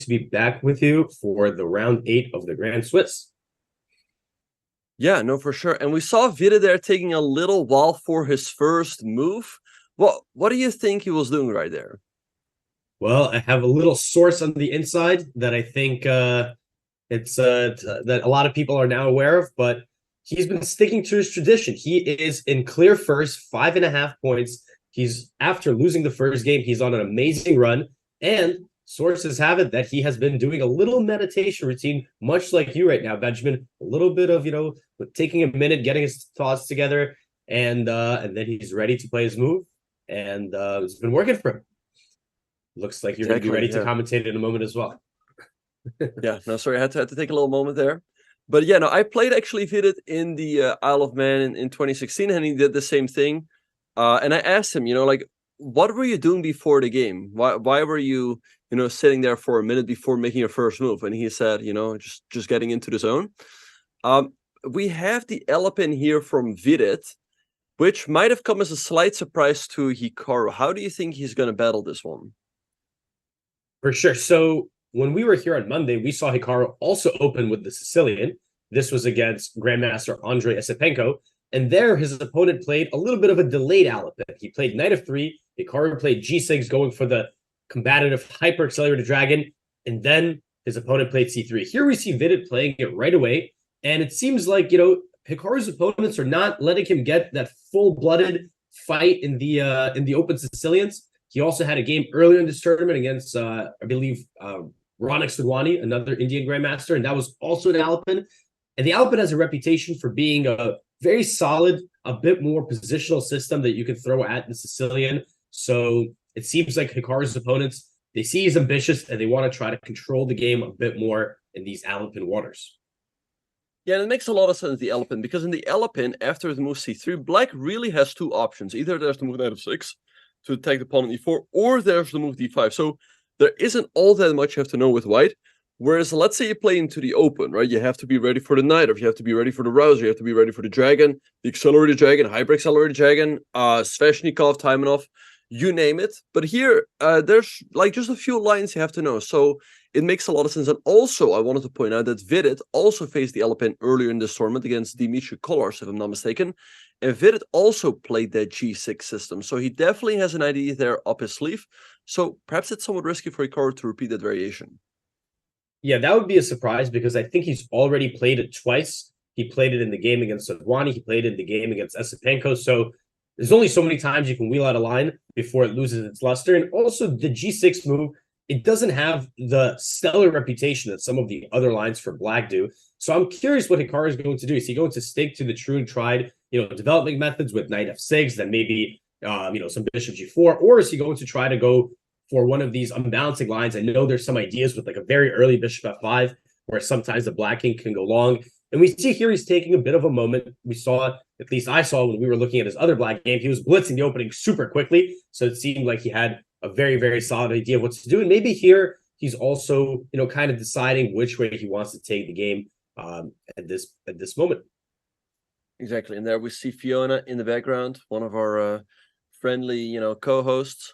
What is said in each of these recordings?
to be back with you for the round 8 of the Grand Swiss. Yeah, no, for sure. And we saw Vidit there taking a little while for his first move. What do you think he was doing right there? Well, I have a little source on the inside that I think it's that a lot of people are now aware of, but he's been sticking to his tradition. He is in clear first, 5.5 points. He's after losing the first game, he's on an amazing run, and sources have it that he has been doing a little meditation routine, much like you right now, Benjamin. A little bit of taking a minute, getting his thoughts together, and then he's ready to play his move, and it's been working for him. Looks like you're going to be ready to commentate in a moment as well. Yeah, no, sorry, I had to take a little moment there. But yeah, no, I played actually Vidit in the Isle of Man in 2016, and he did the same thing. And I asked him, like, what were you doing before the game? Why were you, sitting there for a minute before making your first move? And he said, just getting into the zone. We have the Alapin here from Vidit, which might have come as a slight surprise to Hikaru. How do you think he's going to battle this one? For sure. So when we were here on Monday, we saw Hikaru also open with the Sicilian. This was against Grandmaster Andre Esipenko. And there, his opponent played a little bit of a delayed Alapin. He played Knight of 3. Hikaru played G6, going for the combative hyper-accelerated dragon. And then his opponent played C3. Here we see Vidit playing it right away. And it seems like, Hikaru's opponents are not letting him get that full-blooded fight in the open Sicilians. He also had a game earlier in this tournament against, I believe, Ronak Sudwani, another Indian Grandmaster, and that was also an Alapin. And the Alapin has a reputation for being a very solid, a bit more positional system that you can throw at the Sicilian. So it seems like Hikaru's opponents, they see he's ambitious and they want to try to control the game a bit more in these Alapin waters. Yeah, and it makes a lot of sense, the Alapin, because in the Alapin, after the move C3, Black really has two options. Either there's the move Knight of 6 to attack the pawn on E4, or there's the move D5. So there isn't all that much you have to know with white. Whereas, let's say you play into the open, right? You have to be ready for the knight, or you have to be ready for the rouser, you have to be ready for the dragon, the accelerated dragon, hyper-accelerated dragon, Sveshnikov, Taimanov, you name it. But here, there's like just a few lines you have to know. So it makes a lot of sense. And also, I wanted to point out that Vidit also faced the Alapin earlier in this tournament against Dimitri Kollars, if I'm not mistaken. And Vidit also played that G6 system. So he definitely has an idea there up his sleeve. So perhaps it's somewhat risky for Hikaru to repeat that variation. Yeah, that would be a surprise because I think he's already played it twice. He played it in the game against Sudwani. He played it in the game against Esipenko. So there's only so many times you can wheel out a line before it loses its luster. And also the G6 move, it doesn't have the stellar reputation that some of the other lines for Black do. So I'm curious what Hikaru is going to do. Is he going to stick to the true and tried, development methods with Knight F6, then maybe, some Bishop G4, or is he going to try to go for one of these unbalancing lines? I know there's some ideas with like a very early Bishop F5, where sometimes the Black king can go long. And we see here he's taking a bit of a moment. We saw, at least I saw when we were looking at his other Black game, he was blitzing the opening super quickly. So it seemed like he had a very, very solid idea of what to do. And maybe here he's also, kind of deciding which way he wants to take the game at this moment. Exactly. And there we see Fiona in the background, one of our friendly, co-hosts.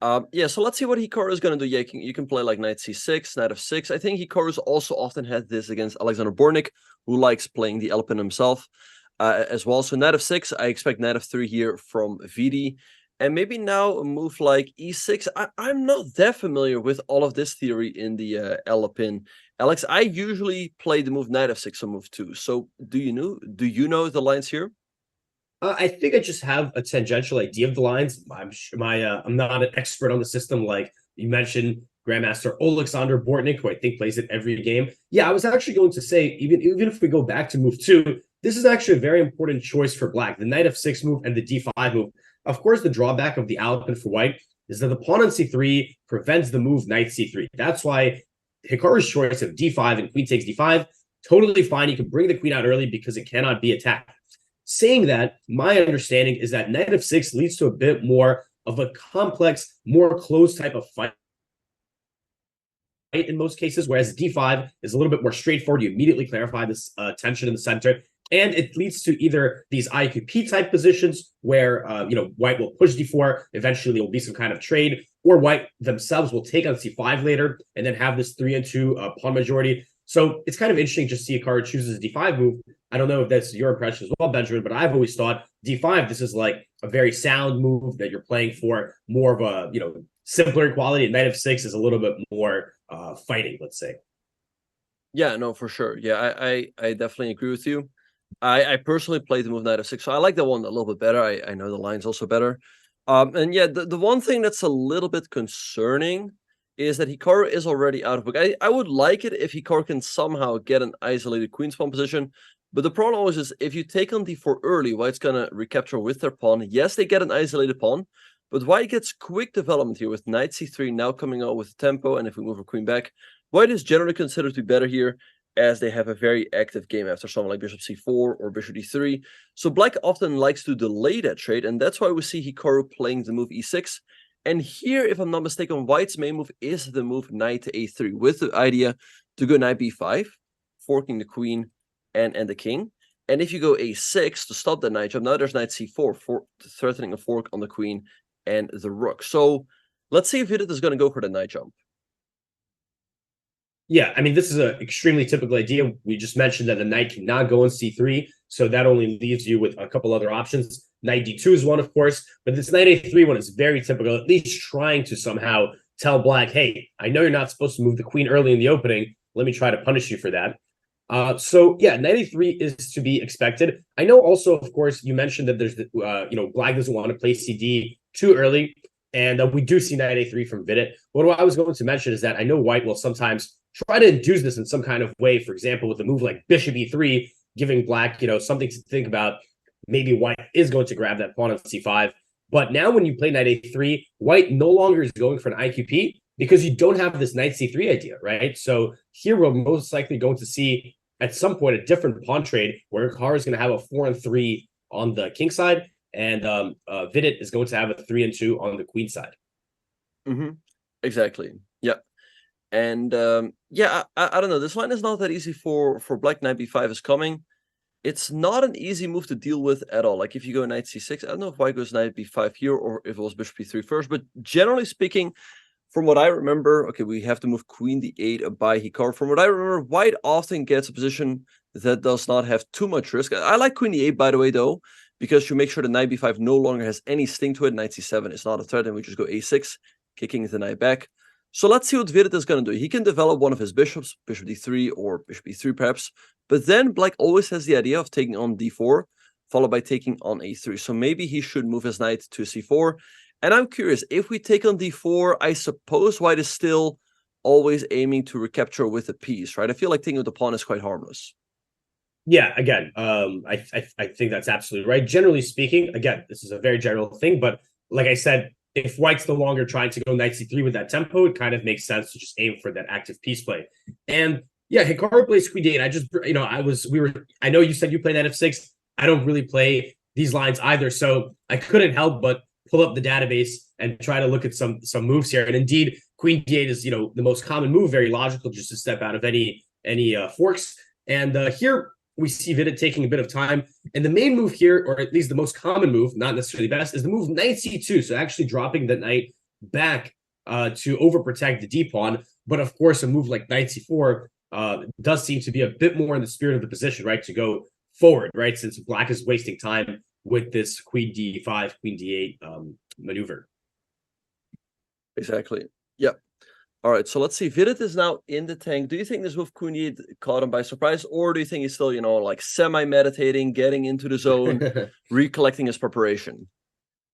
So let's see what Hikaru is going to do. Yeah, you can play like Knight C6, Knight F6. I think Hikaru's also often had this against Alexander Bornik, who likes playing the Alapin himself as well. So Knight F6, I expect Knight F3 here from Vidit. And maybe now a move like E6. I'm not that familiar with all of this theory in the Alapin. Alex, I usually play the move Knight F6 on move 2. So do you know the lines here? I think I just have a tangential idea of the lines. I'm not an expert on the system like you mentioned. Grandmaster Alexander Bortnik, who I think plays it every game. Yeah, I was actually going to say, even if we go back to move 2, this is actually a very important choice for Black. The Knight F6 move and the D5 move. Of course, the drawback of the Alapin for White is that the pawn on C3 prevents the move Knight C3. That's why Hikaru's choice of D5 and Queen takes D5, totally fine. You can bring the Queen out early because it cannot be attacked. Saying that, my understanding is that Knight F6 leads to a bit more of a complex, more closed type of fight in most cases, whereas D5 is a little bit more straightforward. You immediately clarify this tension in the center. And it leads to either these IQP type positions where white will push d4, eventually there will be some kind of trade, or white themselves will take on c5 later and then have this 3-2 pawn majority. So it's kind of interesting to see Hikaru chooses a d5 move. I don't know if that's your impression as well, Benjamin, but I've always thought d5, this is like a very sound move that you're playing for more of a, simpler equality. And knight of 6 is a little bit more fighting, let's say. Yeah, no, for sure. Yeah, I definitely agree with you. I personally played the move knight of 6, so I like that one a little bit better. I know the line's also better. And yeah, the one thing that's a little bit concerning is that Hikaru is already out of book. I would like it if Hikaru can somehow get an isolated queen's pawn position, but the problem always is if you take on d4 early, white's gonna recapture with their pawn. Yes, they get an isolated pawn, but white gets quick development here with knight c3 now coming out with tempo, and if we move our queen back, white is generally considered to be better here, as they have a very active game after something like bishop c4 or bishop d3. So black often likes to delay that trade, and that's why we see Hikaru playing the move e6. And here, if I'm not mistaken, white's main move is the move knight to a3, with the idea to go knight b5, forking the queen and the king. And if you go a6 to stop the knight jump, now there's knight c4, threatening a fork on the queen and the rook. So let's see if Vidit is going to go for the knight jump. Yeah, I mean, this is an extremely typical idea. We just mentioned that the knight cannot go on c3, so that only leaves you with a couple other options. Knight d2 is one, of course, but this knight a3 one is very typical, at least trying to somehow tell black, hey, I know you're not supposed to move the queen early in the opening. Let me try to punish you for that. So yeah, knight a3 is to be expected. I know also, of course, you mentioned that there's black doesn't want to play cd too early, and we do see knight a3 from Vidit. But what I was going to mention is that I know white will sometimes try to induce this in some kind of way, for example, with a move like bishop e3, giving black, something to think about. Maybe white is going to grab that pawn on c5. But now when you play knight a3, white no longer is going for an IQP because you don't have this knight c3 idea, right? So here we're most likely going to see at some point a different pawn trade where Hikaru is going to have a 4-3 on the king side, and Vidit is going to have a 3-2 on the queen side. Exactly. Yeah. And yeah, I don't know. This line is not that easy for black. Knight b5 is coming. It's not an easy move to deal with at all. Like if you go knight c6, I don't know if white goes knight b5 here or if it was bishop b3 first. But generally speaking, from what I remember, okay, we have to move queen d8 by Hikaru. From what I remember, white often gets a position that does not have too much risk. I like queen d8, by the way, though, because you make sure the knight b5 no longer has any sting to it. Knight c7 is not a threat, and we just go a6, kicking the knight back. So let's see what Vidit is going to do. He can develop one of his bishops, bishop d3 or bishop e3 perhaps, but then black always has the idea of taking on d4, followed by taking on a3. So maybe he should move his knight to c4. And I'm curious, if we take on d4, I suppose white is still always aiming to recapture with a piece, right? I feel like taking with the pawn is quite harmless. Yeah, again, I think that's absolutely right. Generally speaking, again, this is a very general thing, but like I said, if white's no longer trying to go knight c3 with that tempo, it kind of makes sense to just aim for that active piece play. And yeah, Hikaru plays queen d8. I just, I know you said you play knight f6. I don't really play these lines either, so I couldn't help but pull up the database and try to look at some moves here. And indeed, queen d8 is, the most common move, very logical, just to step out of any forks. And here we see Vidit taking a bit of time. And the main move here, or at least the most common move, not necessarily best, is the move knight c2. So actually dropping the knight back to overprotect the d-pawn. But of course, a move like knight c4 does seem to be a bit more in the spirit of the position, right? To go forward, right? Since black is wasting time with this queen d5, queen d8 maneuver. Exactly. Yep. All right, so let's see. Vidit is now in the tank. Do you think this move queen d8 caught him by surprise, or do you think he's still, like semi-meditating, getting into the zone, recollecting his preparation?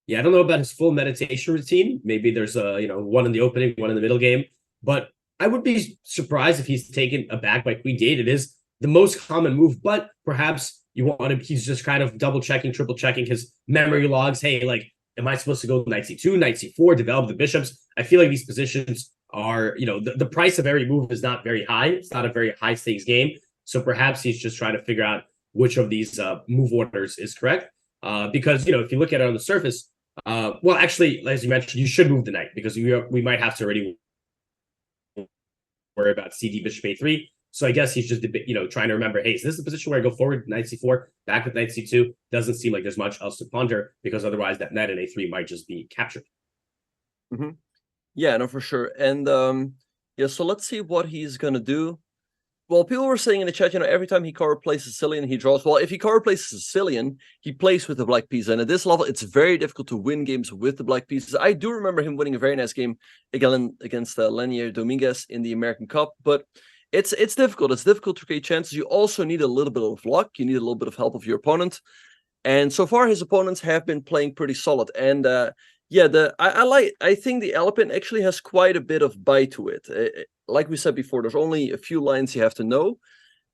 Yeah, I don't know about his full meditation routine. Maybe there's one in the opening, one in the middle game. But I would be surprised if he's taken aback by queen d8. It is the most common move, but perhaps he's just kind of double checking, triple checking his memory logs. Hey, like, am I supposed to go knight c2, knight c4, develop the bishops? I feel like these positions are, the price of every move is not very high. It's not a very high stakes game. So perhaps he's just trying to figure out which of these move orders is correct. Because, if you look at it on the surface, well, actually, as you mentioned, you should move the knight because we might have to already worry about cd bishop a3. So I guess he's just, trying to remember, hey, is this the position where I go forward, knight c4, back with knight c2? Doesn't seem like there's much else to ponder, because otherwise that knight in a3 might just be captured. Yeah, no, for sure. And yeah, so let's see what he's gonna do. Well, people were saying in the chat, every time Hikaru plays Sicilian, he draws. Well, if Hikaru plays Sicilian, he plays with the black pieces. And at this level, it's very difficult to win games with the black pieces. I do remember him winning a very nice game against Lenier Dominguez in the American Cup, but it's difficult. It's difficult to create chances. You also need a little bit of luck. You need a little bit of help of your opponent. And so far, his opponents have been playing pretty solid. And yeah, I think the Alapin actually has quite a bit of bite to it. Like we said before, there's only a few lines you have to know.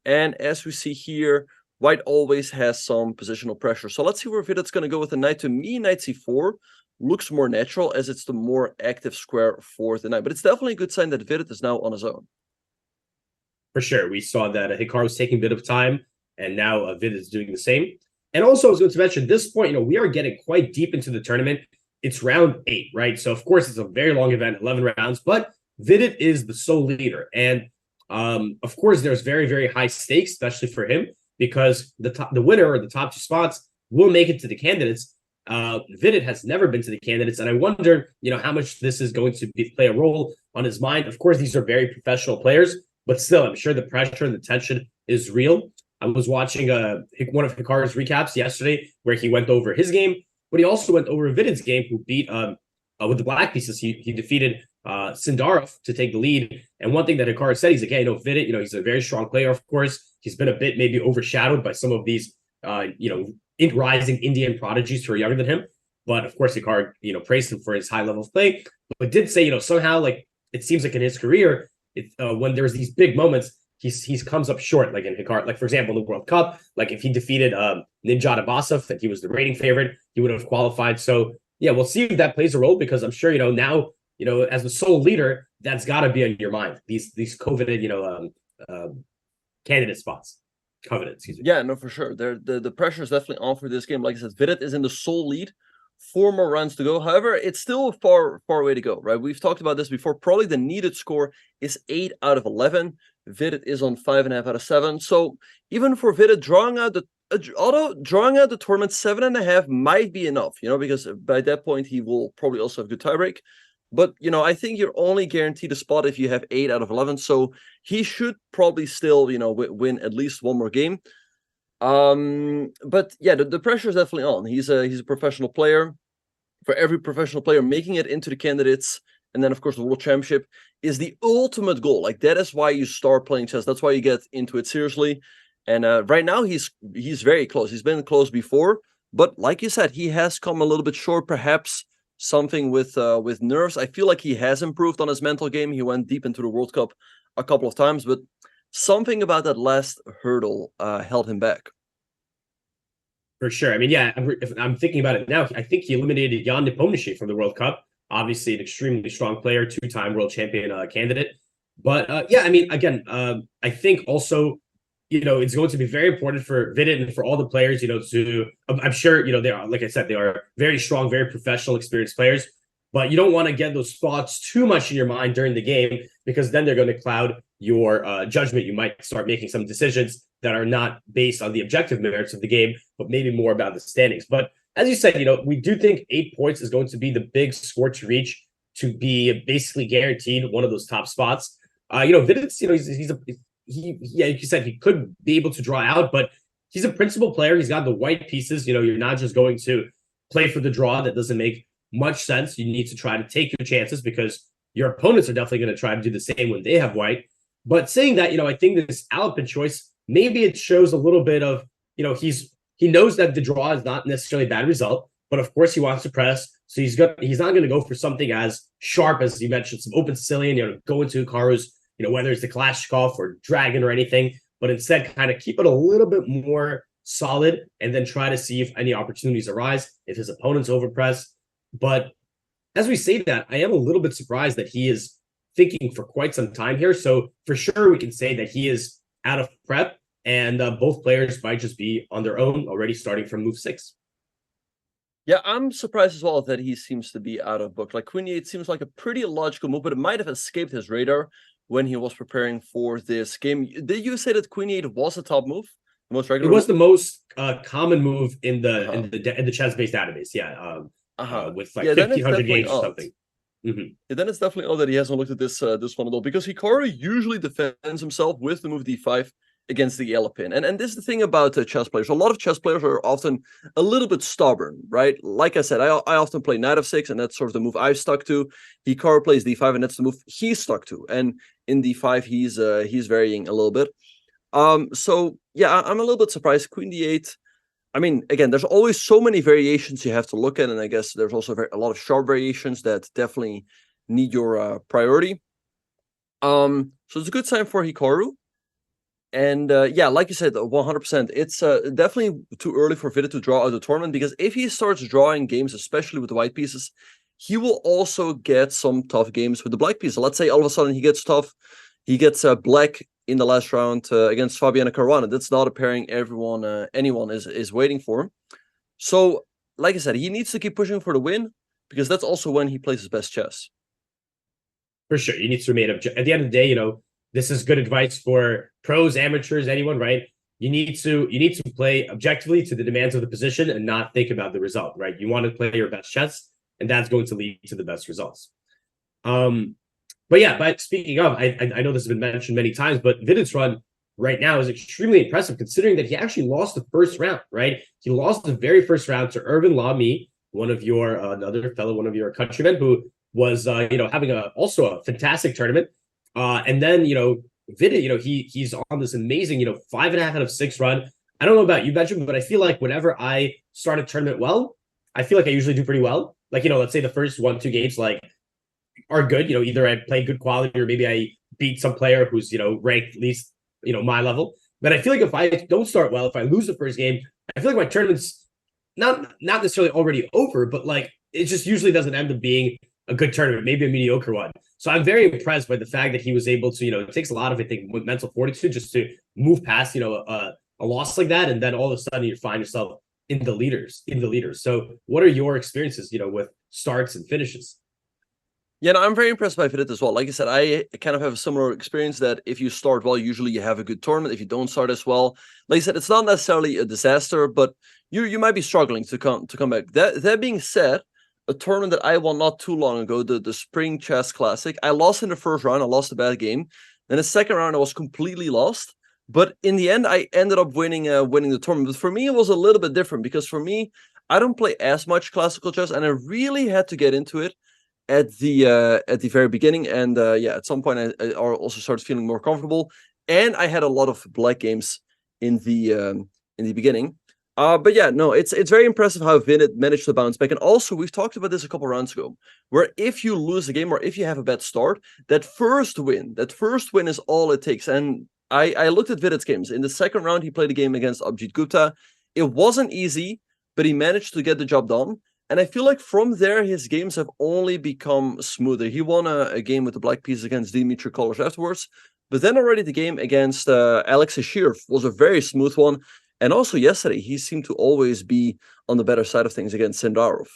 And as we see here, white always has some positional pressure. So let's see where Vidit's going to go with the knight. To me, knight c4 looks more natural, as it's the more active square for the knight. But it's definitely a good sign that Vidit is now on his own. For sure. We saw that Hikaru was taking a bit of time, and now Vidit is doing the same. And also, I was going to mention, at this point, we are getting quite deep into the tournament. It's round 8, right? So, of course, it's a very long event, 11 rounds, but Vidit is the sole leader. And, of course, there's very, very high stakes, especially for him, because the winner or the top 2 spots will make it to the candidates. Vidit has never been to the candidates, and I wonder, how much this is going to play a role on his mind. Of course, these are very professional players, but still, I'm sure the pressure and the tension is real. I was watching one of Hikaru's recaps yesterday where he went over his game, but he also went over Vidit's game, who beat with the black pieces. He defeated Sindarov to take the lead. And one thing that Hikaru said, he's like, yeah, Vidit, he's a very strong player, of course. He's been a bit maybe overshadowed by some of these, rising Indian prodigies who are younger than him. But of course, Hikaru, praised him for his high level of play, but did say, somehow, like, it seems like in his career, when there's these big moments, he's comes up short, like in Hikaru. Like, for example, in the World Cup, like if he defeated Ninjad Abasov, that he was the rating favorite, he would have qualified. So yeah, we'll see if that plays a role, because I'm sure, now, as the sole leader, that's got to be on your mind. These coveted, candidate spots. Coveted, excuse me. Yeah, no, for sure. The pressure is definitely on for this game. Like I said, Vidit is in the sole lead. 4 more rounds to go. However, it's still a far way to go, right? We've talked about this before. Probably the needed score is 8 out of 11. Vidit is on 5.5 out of 7. So even for Vidit, drawing out the tournament, 7.5 might be enough, because by that point he will probably also have good tiebreak. But I think you're only guaranteed a spot if you have 8 out of 11. So he should probably still, win at least one more game. But yeah, the pressure is definitely on. He's a professional player. For every professional player, making it into the candidates, and then of course the World Championship is the ultimate goal. Like, that is why you start playing chess. That's why you get into it seriously. And right now he's very close. He's been close before, but like you said, he has come a little bit short. Perhaps something with nerves. I feel like he has improved on his mental game. He went deep into the World Cup a couple of times, but something about that last hurdle held him back. For sure. I mean, yeah, if I'm thinking about it now, I think he eliminated Jan Nepomniachtchi from the World Cup. Obviously, an extremely strong player, 2-time world champion candidate. But yeah, I mean, again, I think also, it's going to be very important for Vidit and for all the players, I'm sure, they are, like I said, they are very strong, very professional, experienced players. But you don't want to get those thoughts too much in your mind during the game, because then they're going to cloud your judgment. You might start making some decisions that are not based on the objective merits of the game, but maybe more about the standings. But as you said, we do think 8 points is going to be the big score to reach to be basically guaranteed one of those top spots. Vidit's, like you said, he could be able to draw out, but he's a principal player. He's got the white pieces. You're not just going to play for the draw. That doesn't make much sense. You need to try to take your chances, because your opponents are definitely going to try to do the same when they have white. But saying that, I think this Alapin choice, maybe it shows a little bit of, he knows that the draw is not necessarily a bad result, but of course he wants to press. So he's not going to go for something as sharp as you mentioned, some open Sicilian, go into Hikaru's, whether it's the Kalashnikov or Dragon or anything, but instead kind of keep it a little bit more solid, and then try to see if any opportunities arise, if his opponents overpress. But as we say that, I am a little bit surprised that he is thinking for quite some time here. So for sure, we can say that he is out of prep, and both players might just be on their own already, starting from move 6. Yeah, I'm surprised as well that he seems to be out of book. Like, Queen E8 seems like a pretty logical move, but it might have escaped his radar. when he was preparing for this game. Did you say that Queen 8 was a top move? The most It regular was move? the most common move in the Uh-huh. in the chess-based database. Yeah, with like Yeah, then it's 1,500 definitely games or odd. something. Hmm. Yeah, then it's definitely odd that he hasn't looked at this one at all, because Hikaru usually defends himself with the move d5 against the Alapin. And this is the thing about chess players. A lot of chess players are often a little bit stubborn, right? Like I said, I often play knight f6, and that's sort of the move I've stuck to. Hikaru plays d5, and that's the move he's stuck to. And in d5, he's varying a little bit. So yeah, I'm a little bit surprised. Queen d8. I mean, again, there's always so many variations you have to look at, and I guess there's also a lot of sharp variations that definitely need your priority. So it's a good sign for Hikaru. And yeah, like you said, 100%, it's definitely too early for Vidit to draw out the tournament, because if he starts drawing games, especially with the white pieces, he will also get some tough games with the black pieces. Let's say all of a sudden he gets black in the last round against Fabian and Caruana. That's not a pairing anyone is waiting for. So, like I said, he needs to keep pushing for the win, because that's also when he plays his best chess. For sure, you need to remain at the end of the day. This is good advice for pros, amateurs, anyone, right? You need to play objectively to the demands of the position and not think about the result, right? You want to play your best chess, and that's going to lead to the best results. But yeah, but speaking of, I know this has been mentioned many times, but Vidit's run right now is extremely impressive, considering that he actually lost the first round, right? He lost the very first round to Irvin Lamy, one of your countrymen, who was having also a fantastic tournament. And then Vidit, he's on this amazing 5.5 out of 6 run. I don't know about you, Benjamin, but I feel like whenever I start a tournament well, I feel like I usually do pretty well. Like let's say the first 1-2 games are good. Either I play good quality or maybe I beat some player who's ranked at least my level. But I feel like if I don't start well, if I lose the first game, I feel like my tournament's not necessarily already over, but like it just usually doesn't end up being a good tournament, maybe a mediocre one. So I'm very impressed by the fact that he was able to, it takes a lot of, I think, mental fortitude just to move past, a loss like that, and then all of a sudden you find yourself in the leaders. So what are your experiences, with starts and finishes? Yeah, no, I'm very impressed by Vidit as well. Like I said, I kind of have a similar experience that if you start well, usually you have a good tournament. If you don't start as well, like I said, it's not necessarily a disaster, but you might be struggling to come back. That being said, a tournament that I won not too long ago, the Spring Chess Classic, I lost in the first round. I lost a bad game. Then the second round, I was completely lost. But in the end, I ended up winning the tournament. But for me, it was a little bit different, because for me, I don't play as much classical chess, and I really had to get into it at the very beginning. And yeah, at some point I also started feeling more comfortable, and I had a lot of black games in the beginning. But yeah, no, it's very impressive how Vidit managed to bounce back. And also, we've talked about this a couple rounds ago, where if you lose a game or if you have a bad start, that first win is all it takes. And I looked at Vidit's games. In the second round, he played a game against Abhijit Gupta. It wasn't easy, but he managed to get the job done. And I feel like from there, his games have only become smoother. He won a game with the black pieces against Dimitri Kolos afterwards. But then already the game against Alex Ashirov was a very smooth one. And also yesterday, he seemed to always be on the better side of things against Sindarov.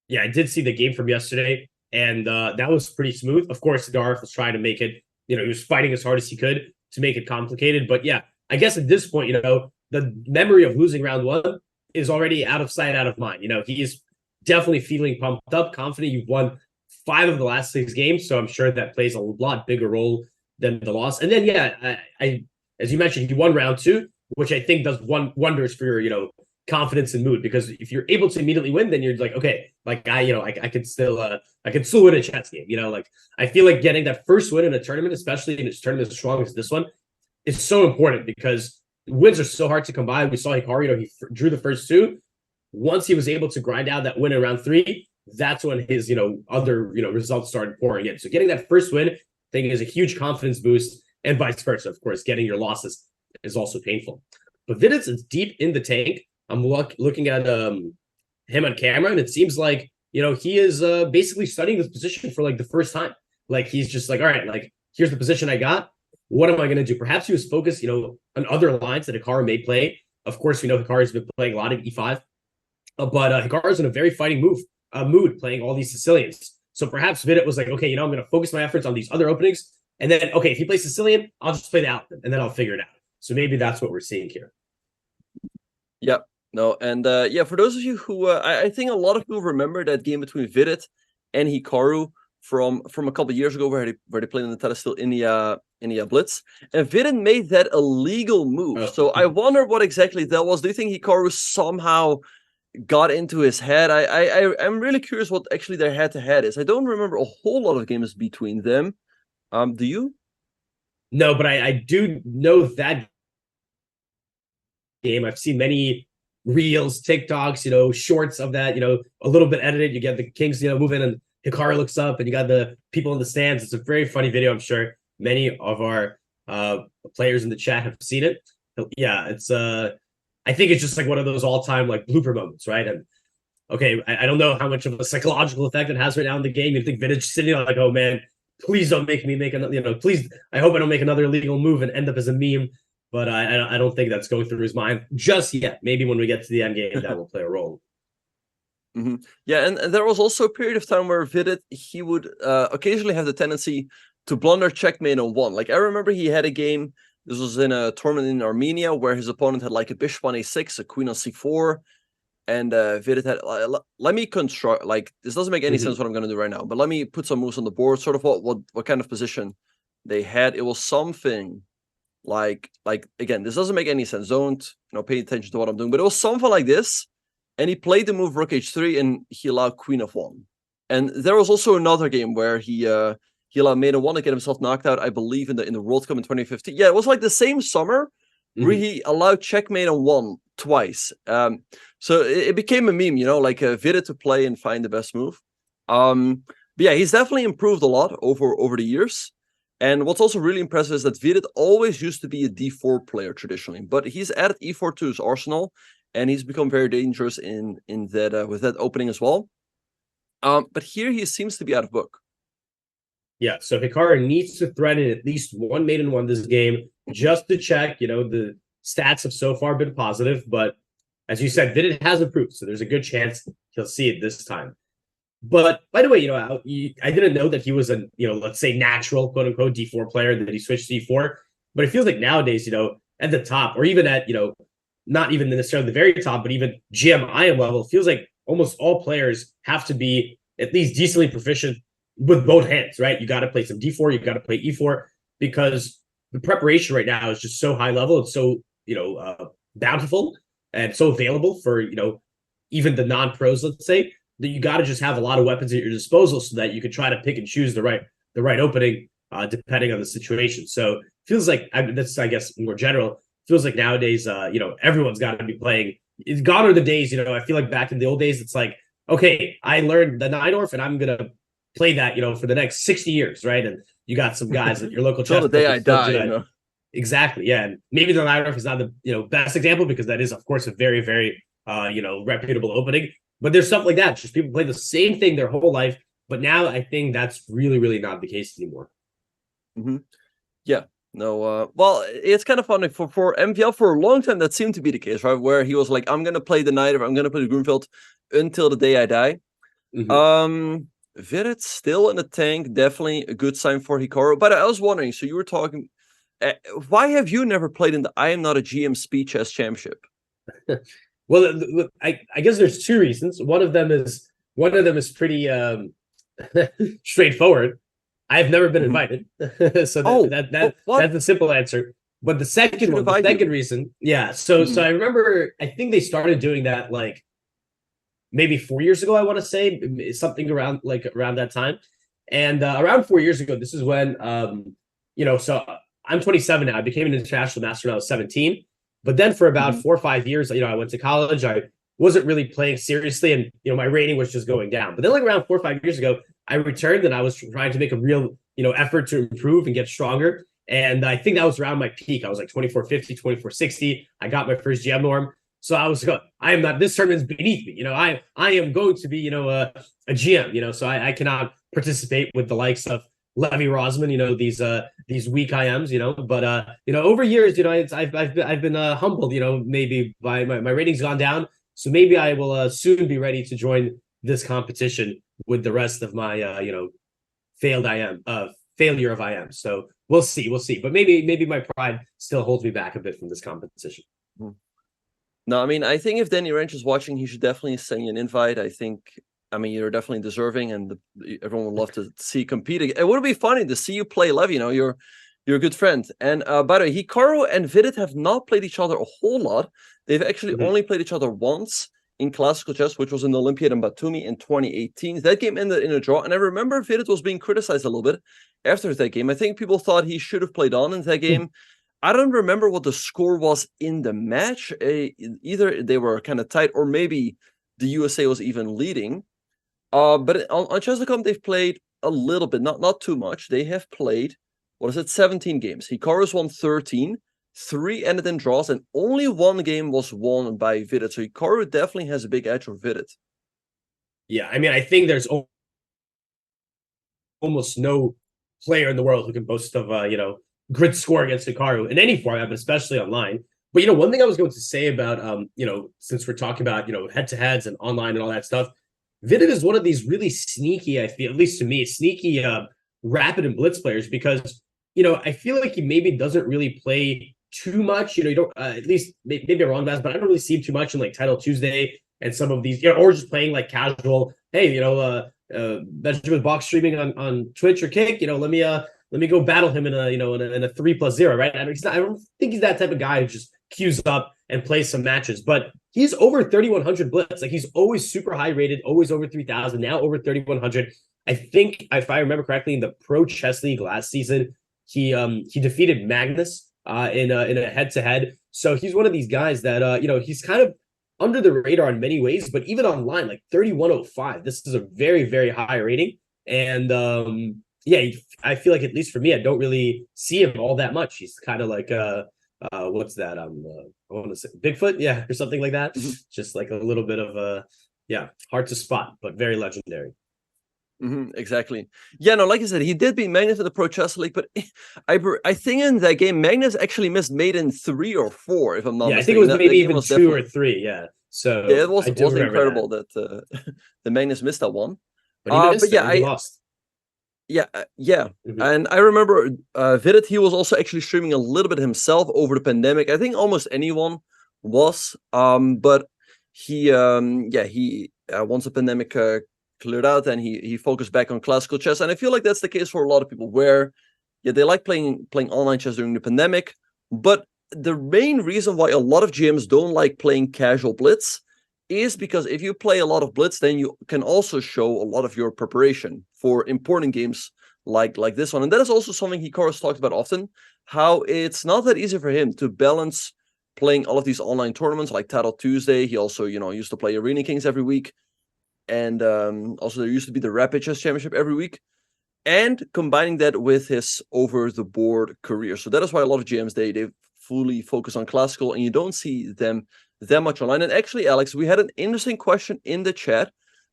Yeah, I did see the game from yesterday, and that was pretty smooth. Of course, Sindarov was trying to make it, he was fighting as hard as he could to make it complicated. But yeah, I guess at this point, the memory of losing round one is already out of sight, out of mind. He is definitely feeling pumped up, confident. You've won 5 of the last 6 games, so I'm sure that plays a lot bigger role than the loss. And then, yeah, I as you mentioned, he won round 2, which I think does wonders for your, confidence and mood, because if you're able to immediately win, then you're like, okay, like I can still win a chess game. Like I feel like getting that first win in a tournament, especially in a tournament as strong as this one, is so important, because wins are so hard to come by. We saw Hikaru, he drew the first 2. Once he was able to grind out that win in round 3, that's when his, other, results started pouring in. So getting that first win, I think, is a huge confidence boost, and vice versa. Of course, getting your losses is also painful. But Vidit is deep in the tank. I'm looking at him on camera, and it seems like, he is basically studying this position for like the first time. Like he's just like, all right, like here's the position I got. What am I going to do? Perhaps he was focused, on other lines that Hikaru may play. Of course, we know Hikaru's been playing a lot of E5, but Hikaru's in a very fighting mood, playing all these Sicilians. So perhaps Vidit was like, okay, I'm going to focus my efforts on these other openings. And then, okay, if he plays Sicilian, I'll just play the Alapin, and then I'll figure it out. So maybe that's what we're seeing here. Yeah, no, and for those of you who, I think a lot of people remember that game between Vidit and Hikaru from a couple of years ago, where they played in the Telestil India Blitz, and Vidit made that a legal move. So I wonder what exactly that was. Do you think Hikaru somehow got into his head? I'm really curious what actually their head-to-head is. I don't remember a whole lot of games between them. Do you? No, but I do know that game. I've seen many reels, TikToks, shorts of that, a little bit edited. You get the Kings, move in, and Hikaru looks up, and you got the people in the stands. It's a very funny video. I'm sure many of our players in the chat have seen it. Yeah, it's I think it's just like one of those all-time like blooper moments, right? And okay, I don't know how much of a psychological effect it has right now in the game. You think Vidit sitting on like, oh man, please don't make me make another, please, I hope I don't make another illegal move and end up as a meme. But I don't think that's going through his mind just yet. Maybe when we get to the end game, that will play a role. Mm-hmm. Yeah, and there was also a period of time where Vidit, he would occasionally have the tendency to blunder checkmate on one. Like I remember he had a game, this was in a tournament in Armenia, where his opponent had like a bishop on a6, a queen on c4, and Vidit had, let me construct, like this doesn't make any sense what I'm going to do right now, but let me put some moves on the board, sort of what kind of position they had. It was something like again, this doesn't make any sense. Don't pay attention to what I'm doing, but it was something like this. And he played the move rook h3, and he allowed queen f1. And there was also another game where he allowed mate f1 to get himself knocked out, I believe, in the World Cup in 2015. Yeah, it was like the same summer where he allowed checkmate on1 twice. So it became a meme, like Vidit to play and find the best move. But yeah, he's definitely improved a lot over the years. And what's also really impressive is that Vidit always used to be a d4 player traditionally, but he's added e4 to his arsenal, and he's become very dangerous in that with that opening as well. But here he seems to be out of book. Yeah, so Hikaru needs to threaten at least one mate in one this game just to check. The stats have so far been positive, but as you said, Vidit has improved, so there's a good chance he'll see it this time. But by the way, I didn't know that he was a, let's say natural, quote unquote, d4 player, that he switched to d4. But it feels like nowadays, at the top, or even at, not even necessarily the very top, but even GMIM level, it feels like almost all players have to be at least decently proficient with both hands, right? You got to play some d4, you got to play e4, because the preparation right now is just so high level. It's so, bountiful and so available for, even the non-pros, let's say, that you got to just have a lot of weapons at your disposal so that you can try to pick and choose the right opening depending on the situation. So it feels like, that's, I guess, more general, feels like nowadays, everyone's got to be playing. It's gone are the days, I feel like back in the old days, it's like, okay, I learned the Nine-Orf and I'm going to play that, for the next 60 years, right? And you got some guys at your local chess. Till the day I die, Exactly, yeah. And maybe the Nine-Orf is not the, best example, because that is, of course, a very, very, reputable opening. But there's stuff like that. Just people play the same thing their whole life. But now I think that's really, really not the case anymore. Yeah. No, well, it's kind of funny for MVL for a long time. That seemed to be the case, right? Where he was like, I'm going to play the Knight, or I'm going to play the Grunfeld until the day I die. Vidit still in the tank. Definitely a good sign for Hikaru. But I was wondering, so you were talking, why have you never played in the I Am Not a GM Speed Chess Championship? Well, I guess there's two reasons. One of them is pretty straightforward. I've never been invited, so that's the simple answer. But the second reason, yeah. So I remember, I think they started doing that like maybe 4 years ago. I want to say something around that time, and around 4 years ago, this is when So I'm 27 now. I became an international master when I was 17. But then for about 4 or 5 years, I went to college. I wasn't really playing seriously, and my rating was just going down. But then, like around 4 or 5 years ago, I returned, and I was trying to make a real, effort to improve and get stronger. And I think that was around my peak. I was like 2450, 2460. I got my first GM norm. So I was going, I am not, this tournament's beneath me. I am going to be, a GM, so I cannot participate with the likes of Levy Rosman, these weak IMs, but over years, I've been humbled, maybe by my rating's gone down. So maybe I will soon be ready to join this competition with the rest of my failure of IM. So we'll see. But maybe my pride still holds me back a bit from this competition. No, I mean, I think if Danny Ranch is watching, he should definitely send you an invite. I mean, you're definitely deserving, and everyone would love to see you competing. It would be funny to see you play Lev. You're a good friend. And by the way, Hikaru and Vidit have not played each other a whole lot. They've actually only played each other once in classical chess, which was in the Olympiad in Batumi in 2018. That game ended in a draw, and I remember Vidit was being criticized a little bit after that game. I think people thought he should have played on in that game. I don't remember what the score was in the match. Either they were kind of tight, or maybe the USA was even leading. But on Chess.com, they've played a little bit, not too much. They have played, 17 games. Hikaru's won 13. 3 ended in draws, and only 1 game was won by Vidit. So Hikaru definitely has a big edge over Vidit. Yeah, I mean, I think there's almost no player in the world who can boast of grid score against Hikaru in any format, but especially online. But one thing I was going to say about since we're talking about head-to-heads and online and all that stuff, Vidit is one of these really sneaky, I feel, at least to me, sneaky rapid and blitz players, because I feel like he maybe doesn't really play too much. You don't at least maybe I'm wrong, guys, but I don't really see him too much in like Title Tuesday and some of these, or just playing like casual. Hey, Benjamin box streaming on Twitch or Kick. Let me go battle him in a in a 3+0, right? I don't think he's that type of guy who just queues up and plays some matches, but he's over 3,100 blitz. Like, he's always super high rated, always over 3,000, now over 3,100. I think, if I remember correctly, in the Pro Chess League last season, he defeated Magnus in a head-to-head. So he's one of these guys that he's kind of under the radar in many ways, but even online, like 3,105, this is a very, very high rating. And I feel like, at least for me, I don't really see him all that much. He's kind of like what's that? I want to say Bigfoot, yeah, or something like that. Just like a little bit of hard to spot, but very legendary. Exactly. Yeah, no, like I said, he did beat Magnus in the Pro Chess League, but I think in that game, Magnus actually missed maiden 3 or 4, if I'm not mistaken. I think it was maybe even 2 or 3, yeah. So yeah, it was incredible that the Magnus missed that one. But he lost. Yeah. And I remember Vidit, he was also actually streaming a little bit himself over the pandemic. I think almost anyone was. But he once the pandemic cleared out, and he focused back on classical chess. And I feel like that's the case for a lot of people, where they like playing online chess during the pandemic. But the main reason why a lot of GMs don't like playing casual blitz is because if you play a lot of blitz, then you can also show a lot of your preparation for important games like this one. And that is also something Hikaru's talked about often, how it's not that easy for him to balance playing all of these online tournaments like Title Tuesday. He also, used to play Arena Kings every week. And also there used to be the Rapid Chess Championship every week. And combining that with his over-the-board career. So that is why a lot of GMs, they fully focus on classical, and you don't see them that much online. And actually, Alex, we had an interesting question in the chat.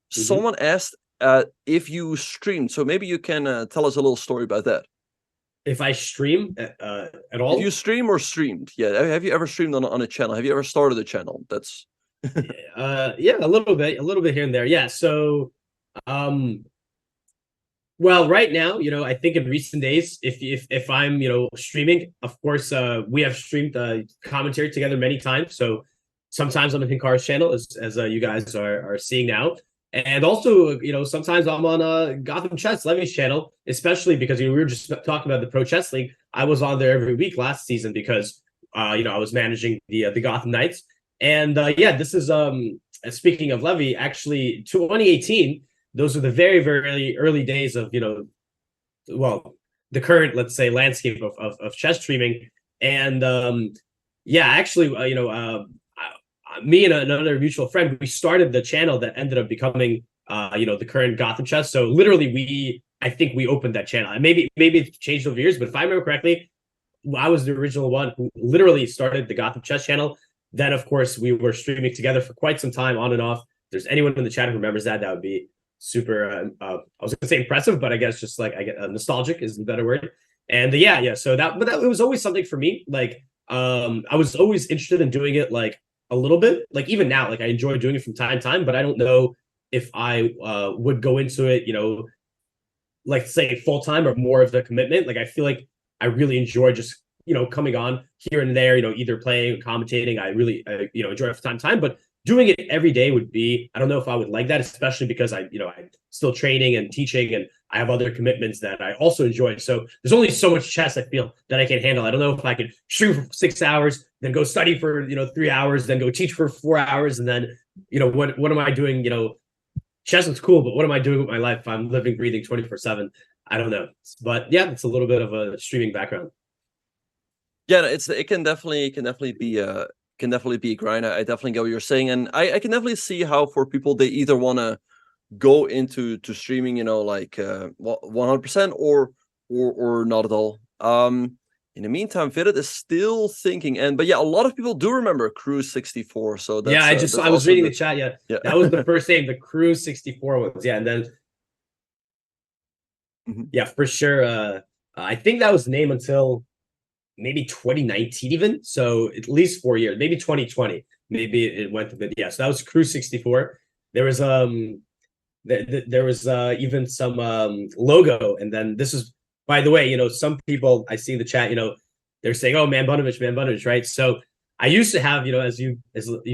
Someone asked if you streamed. So maybe you can tell us a little story about that. If I stream at all? If you stream or streamed. Yeah. Have you ever streamed on a channel? Have you ever started a channel? That's... yeah, a little bit here and there. Yeah. So, well, right now, I think in recent days, if I'm, streaming, of course, we have streamed commentary together many times. So sometimes I'm on Hikaru's channel, as you guys are seeing now. And also, sometimes I'm on Gotham Chess, Levy's channel, especially because we were just talking about the Pro Chess League. I was on there every week last season because, I was managing the Gotham Knights. And this is, speaking of Levy, actually, 2018, those are the very, very early days of, the current, let's say, landscape of chess streaming. And actually, me and another mutual friend, we started the channel that ended up becoming, the current Gotham Chess. So literally, I think we opened that channel. And maybe it's changed over years, but if I remember correctly, I was the original one who literally started the Gotham Chess channel. Then, of course, we were streaming together for quite some time, on and off. If there's anyone in the chat who remembers that would be super, I was going to say impressive, but I guess just like, I get nostalgic is the better word. And so that it was always something for me. Like, I was always interested in doing it, like, a little bit. Like, even now, like, I enjoy doing it from time to time, but I don't know if I would go into it, like say full time or more of the commitment. Like I feel like I really enjoy just coming on here and there, either playing or commentating. I really enjoy it from time to time, but doing it every day would be, I don't know if I would like that, especially because I'm still training and teaching and I have other commitments that I also enjoy. So there's only so much chess I feel that I can handle. I don't know if I could shoot for 6 hours, then go study for 3 hours, then go teach for 4 hours, and then what am I doing? Chess is cool, but what am I doing with my life if I'm living, breathing 24/7? I don't know. But yeah, it's a little bit of a streaming background. Yeah, it can definitely be a grind. I definitely get what you're saying, and I can definitely see how for people they either want to go into streaming, like 100% or not at all. In the meantime, Vidit is still thinking, but yeah, a lot of people do remember Cruise 64. So that's, I was reading the chat. Yeah, that was the first name. The Cruise 64 was and then yeah, for sure. I think that was the name until maybe 2019 even. So at least 4 years, maybe 2020. Maybe it went a bit. Yeah, so that was Cruise 64. There was there was even some logo, and then this is, by the way, some people I see in the chat, they're saying, "Oh, Man Bunovich," right? So I used to have, as you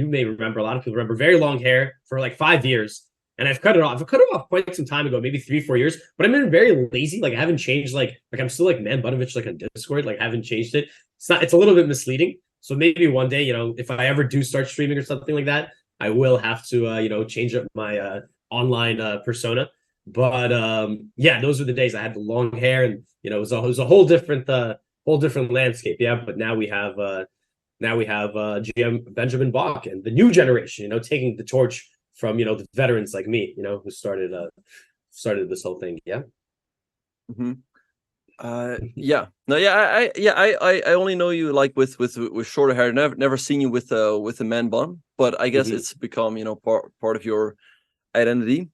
may remember, a lot of people remember, very long hair for like 5 years, and I've cut it off. I've cut it off quite some time ago, maybe 3-4 years. But I've been very lazy. Like I haven't changed. Like I'm still like Man Bunovich, like on Discord. Like I haven't changed it. It's a little bit misleading. So maybe one day, if I ever do start streaming or something like that, I will have to change up my online persona. But yeah, those were the days I had the long hair, and it was a whole different landscape. Yeah, but now we have GM Benjamin Bach and the new generation, taking the torch from the veterans like me, who started this whole thing. Yeah. Yeah. No, yeah, I only know you like with shorter hair. Never seen you with a man bun, but I guess it's become part of your identity.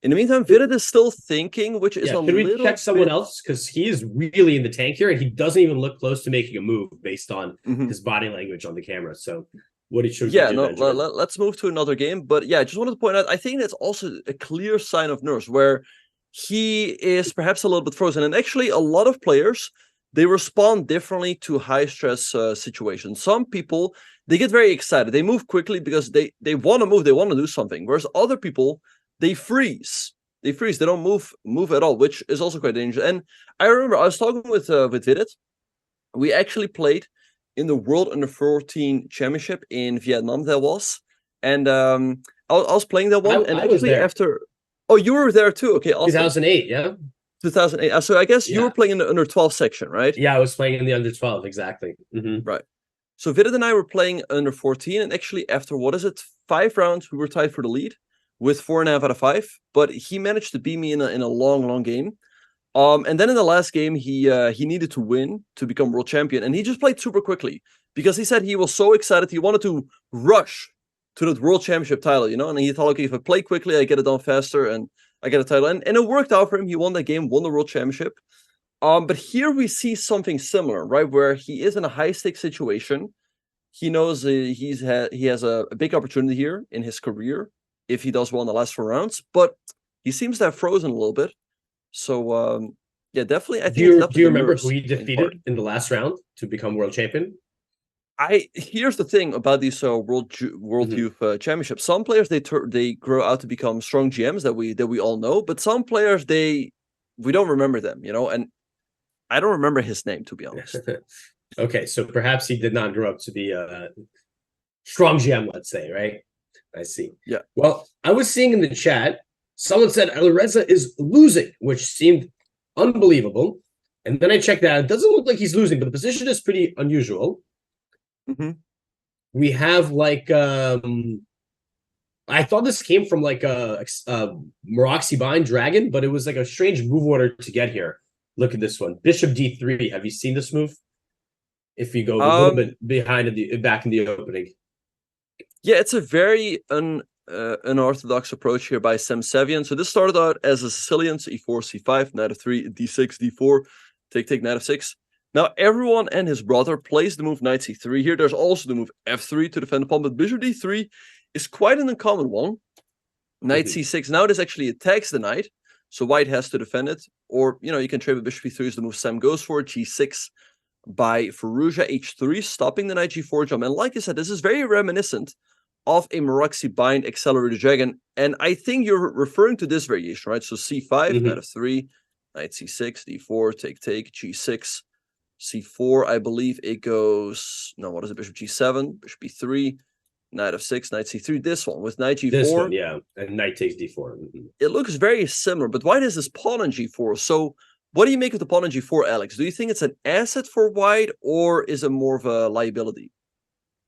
In the meantime, Vidit is still thinking, which is a should we check someone else, because he is really in the tank here, and he doesn't even look close to making a move based on his body language on the camera. So what he should do? Let's move to another game. But yeah, I just wanted to point out, I think that's also a clear sign of nerves where he is perhaps a little bit frozen. And actually, a lot of players, they respond differently to high stress situations. Some people, they get very excited. They move quickly because they want to move. They want to do something. Whereas other people, they freeze. They don't move at all, which is also quite dangerous. And I remember I was talking with Vidit. We actually played in the World Under-14 Championship in Vietnam. That was, and I was playing that one. And actually, after, oh, you were there too. Okay, awesome. 2008, yeah. 2008. So I guess you were playing in the Under-12 section, right? Yeah, I was playing in the Under-12, exactly. Right. So Vidit and I were playing Under-14, and actually after 5 rounds, we were tied for the lead with 4.5 out of 5. But he managed to beat me in a long game. And then in the last game, he needed to win to become world champion, and he just played super quickly because he said he was so excited. He wanted to rush to that world championship title, and he thought, okay, if I play quickly, I get it done faster and I get a title. And it worked out for him. He won that game, won the world championship. But here we see something similar, right? Where he is in a high stakes situation. He knows he has a big opportunity here in his career if he does well in the last 4 rounds, but he seems to have frozen a little bit. So yeah, definitely. I think. Do you remember who he defeated in the last round to become world champion? Here's the thing about these world youth championships. Some players they grow out to become strong GMs that we all know, but some players we don't remember them, and I don't remember his name, to be honest. Okay, so perhaps he did not grow up to be a strong GM, let's say, right? I see. Yeah. Well, I was seeing in the chat, someone said Alireza is losing, which seemed unbelievable. And then I checked that. It doesn't look like he's losing, but the position is pretty unusual. We have like I thought this came from like a Moroxy Bind Dragon, but it was like a strange move order to get here. Look at this one. Bishop D3. Have you seen this move? If you go a little bit behind back in the opening. Yeah, it's a very unorthodox approach here by Sevian. So this started out as a Sicilian, so e4, c5, knight of 3, d6, d4, take, knight of 6. Now everyone and his brother plays the move knight c3 here. There's also the move f3 to defend the pawn, but bishop d3 is quite an uncommon one. Knight c6. Now this actually attacks the knight, so white has to defend it. Or, you can trade with bishop e3 is the move Sam goes for. G6 by Firouzja, h3, stopping the knight g4 jump. And like I said, this is very reminiscent of a Maraxi bind accelerated dragon. And I think you're referring to this variation, right? So c5, knight f3, knight c6, d4, take, g6, c4. I believe it goes, no, what is it? Bishop g7, bishop e3, knight f6, knight c3. This one with knight g4. This one, yeah, and knight takes d4. It looks very similar, but white has this pawn on g4. So what do you make of the pawn on g4, Alex? Do you think it's an asset for white, or is it more of a liability?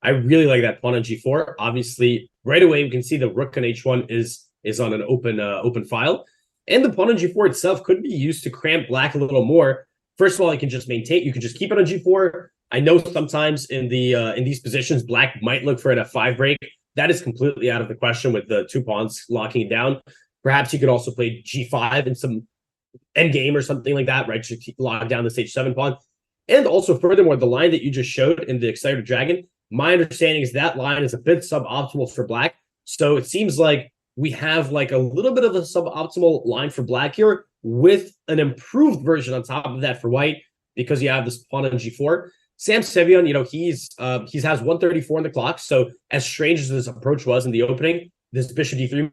I really like that pawn on g4. Obviously, right away we can see the rook on h1 is on an open file, and the pawn on g4 itself could be used to cramp black a little more. First of all, you can just maintain. You can just keep it on g4. I know sometimes in these positions, black might look for an f5 break. That is completely out of the question with the two pawns locking it down. Perhaps you could also play g5 in some endgame or something like that, right? To lock down this h7 pawn. And also, furthermore, the line that you just showed in the Accelerated Dragon, my understanding is that line is a bit suboptimal for black. So it seems like we have like a little bit of a suboptimal line for black here with an improved version on top of that for white, because you have this pawn on g4. Sam Sevian, he has 134 on the clock. So as strange as this approach was in the opening, this bishop d3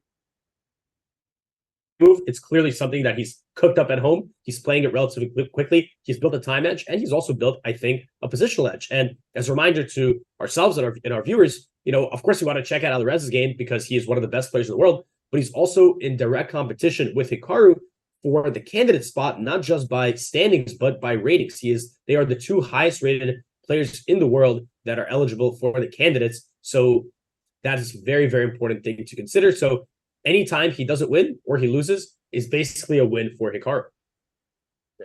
move, it's clearly something that he's cooked up at home. He's playing it relatively quickly. He's built a time edge, and he's also built, I think, a positional edge. And as a reminder to ourselves and our viewers, of course, we want to check out Alvarez's game because he is one of the best players in the world, but he's also in direct competition with Hikaru for the candidate spot, not just by standings, but by ratings. They are the two highest rated players in the world that are eligible for the candidates. So that is a very, very important thing to consider. So anytime he doesn't win or he loses is basically a win for Hikaru.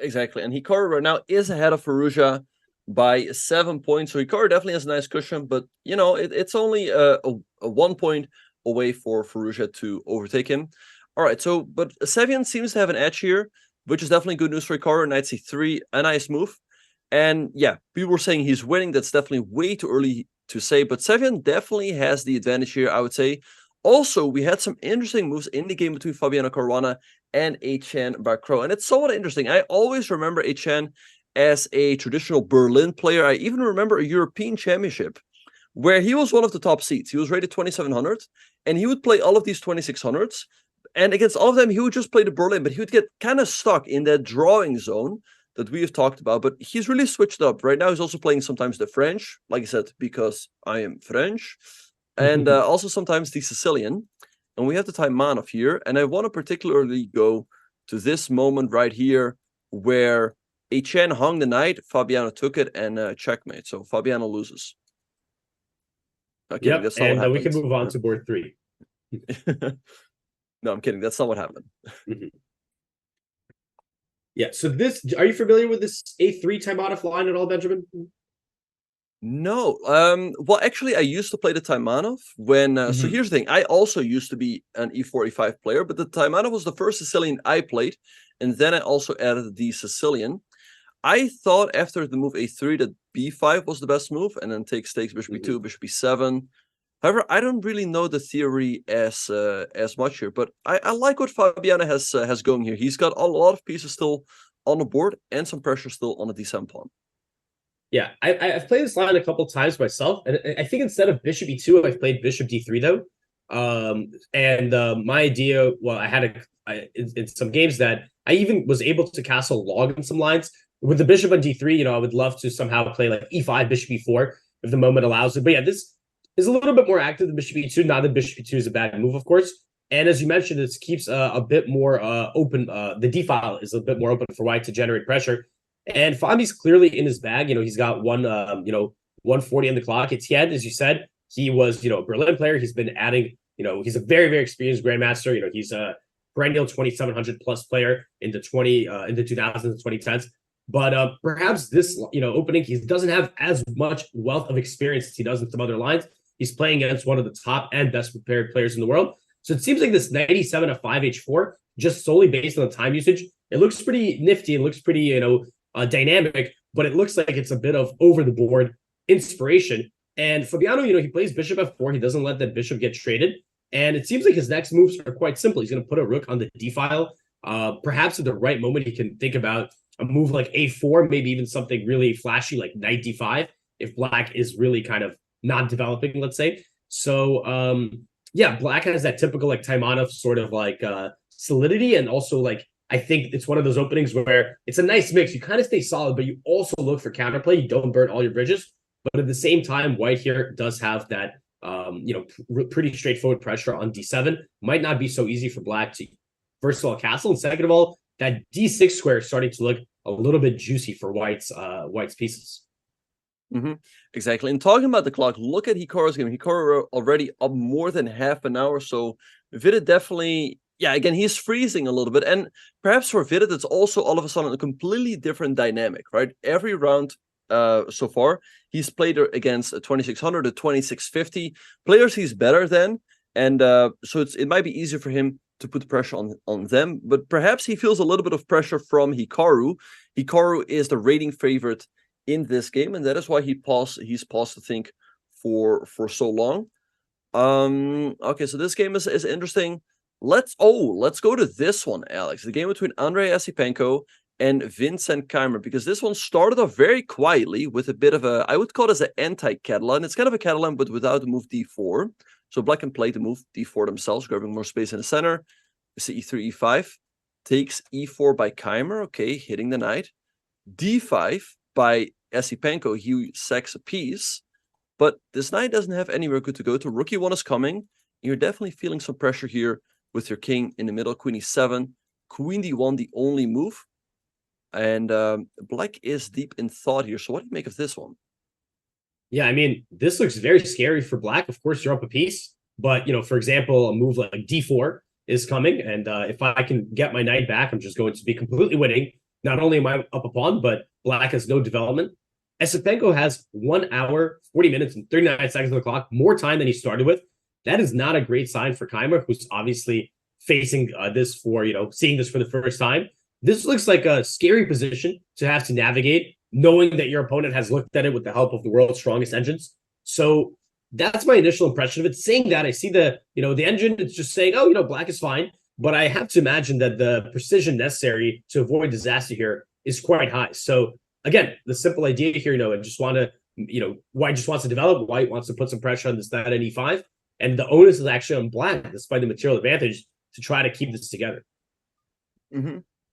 Exactly. And Hikaru right now is ahead of Firouzja by 7 points. So Hikaru definitely has a nice cushion, but, it's only a 1 point away for Firouzja to overtake him. All right, but Sevian seems to have an edge here, which is definitely good news for Hikaru. Knight c3, a nice move. And yeah, people were saying he's winning. That's definitely way too early to say, but Sevian definitely has the advantage here, I would say. Also, we had some interesting moves in the game between Fabiano Caruana and Etienne Bacrot, and it's somewhat interesting. I always remember Etienne as a traditional Berlin player. I even remember a European Championship where he was one of the top seeds. He was rated 2700, and he would play all of these 2600s. And against all of them, he would just play the Berlin, but he would get kind of stuck in that drawing zone that we have talked about. But he's really switched up. Right now, he's also playing sometimes the French, like I said, because I am French. And also sometimes the Sicilian. And we have the Taimanov here. And I want to particularly go to this moment right here where Etienne hung the knight, Fabiano took it, and checkmate. So Fabiano loses. Okay, yep, and we can move on to board 3. No, I'm kidding. That's not what happened. Yeah, so are you familiar with this A3 Taimanov line at all, Benjamin? No. Well, actually, I used to play the Taimanov when... So here's the thing. I also used to be an E4, E5 player, but the Taimanov was the first Sicilian I played, and then I also added the Sicilian. I thought after the move A3 that B5 was the best move, and then takes bishop B2, bishop B7. However, I don't really know the theory as much here, but I like what Fabiano has going here. He's got a lot of pieces still on the board and some pressure still on the D7 pawn. Yeah, I've played this line a couple times myself, and I think instead of bishop E2, I've played bishop D3 though. My idea, well, I had in some games that I even was able to castle log in some lines with the bishop on D3. I would love to somehow play like E5, bishop E4 if the moment allows it. But yeah, this is a little bit more active than bishop e2. Not that bishop e2 is a bad move, of course. And as you mentioned, this keeps a bit more open. The d file is a bit more open for white to generate pressure. And Fabi's clearly in his bag. He's got 140 on the clock. Etienne, as you said, he was a Berlin player. He's been adding. He's a very, very experienced grandmaster. He's a perennial 2700 plus player in the 2000s and 2010s. But perhaps this opening, he doesn't have as much wealth of experience as he does in some other lines. He's playing against one of the top and best prepared players in the world. So it seems like this 97 of 5h4, just solely based on the time usage, it looks pretty nifty. It looks pretty, dynamic, but it looks like it's a bit of over-the-board inspiration. And Fabiano, he plays bishop f4. He doesn't let that bishop get traded. And it seems like his next moves are quite simple. He's going to put a rook on the d file. Perhaps at the right moment, he can think about a move like a4, maybe even something really flashy like knight d5, if black is really kind of not developing, let's say. So, yeah, black has that typical like Taimanov sort of like solidity, and also like I think it's one of those openings where it's a nice mix. You kind of stay solid, but you also look for counterplay. You don't burn all your bridges. But at the same time, white here does have that, pretty straightforward pressure on d7. Might not be so easy for black to, first of all, castle, and second of all, that d6 square is starting to look a little bit juicy for white's pieces. Exactly. And talking about the clock, look at Hikaru's game. Hikaru already up more than half an hour. So Vidit definitely, yeah, again, he's freezing a little bit. And perhaps for Vidit, it's also all of a sudden a completely different dynamic, right? Every round so far, he's played against a 2600, a 2650 players he's better than. And so it might be easier for him to put the pressure on them. But perhaps he feels a little bit of pressure from Hikaru. Hikaru is the rating favorite in this game, and that is why he's paused to think for so long. Okay, so this game is interesting. Let's go to this one, Alex. The game between Andrei Esipenko and Vincent Keymer, because this one started off very quietly with a bit of a, I would call this an anti-Catalan. It's kind of a Catalan, but without the move d4. So black can play the move d4 themselves, grabbing more space in the center. We see e3, e5, takes e4 by Keymer, okay, hitting the knight. d5 by Esipenko, he sacks a piece, but this knight doesn't have anywhere good to go to. Rook e1 is coming. You're definitely feeling some pressure here with your king in the middle. Queen e7, queen d1, the only move. And black is deep in thought here. So what do you make of this one? Yeah, I mean, this looks very scary for black. Of course, you're up a piece, but, for example, a move like d4 is coming, and if I can get my knight back, I'm just going to be completely winning. Not only am I up a pawn, but black has no development. Esipenko has 1 hour, 40 minutes, and 39 seconds on the clock, more time than he started with. That is not a great sign for Keymer, who's obviously facing this for, seeing this for the first time. This looks like a scary position to have to navigate, knowing that your opponent has looked at it with the help of the world's strongest engines. So that's my initial impression of it. Saying that, I see the engine, it's just saying, black is fine. But I have to imagine that the precision necessary to avoid disaster here is quite high. So again, the simple idea here, I just want to, white just wants to develop, white wants to put some pressure on this knight and e5. And the onus is actually on black, despite the material advantage, to try to keep this together.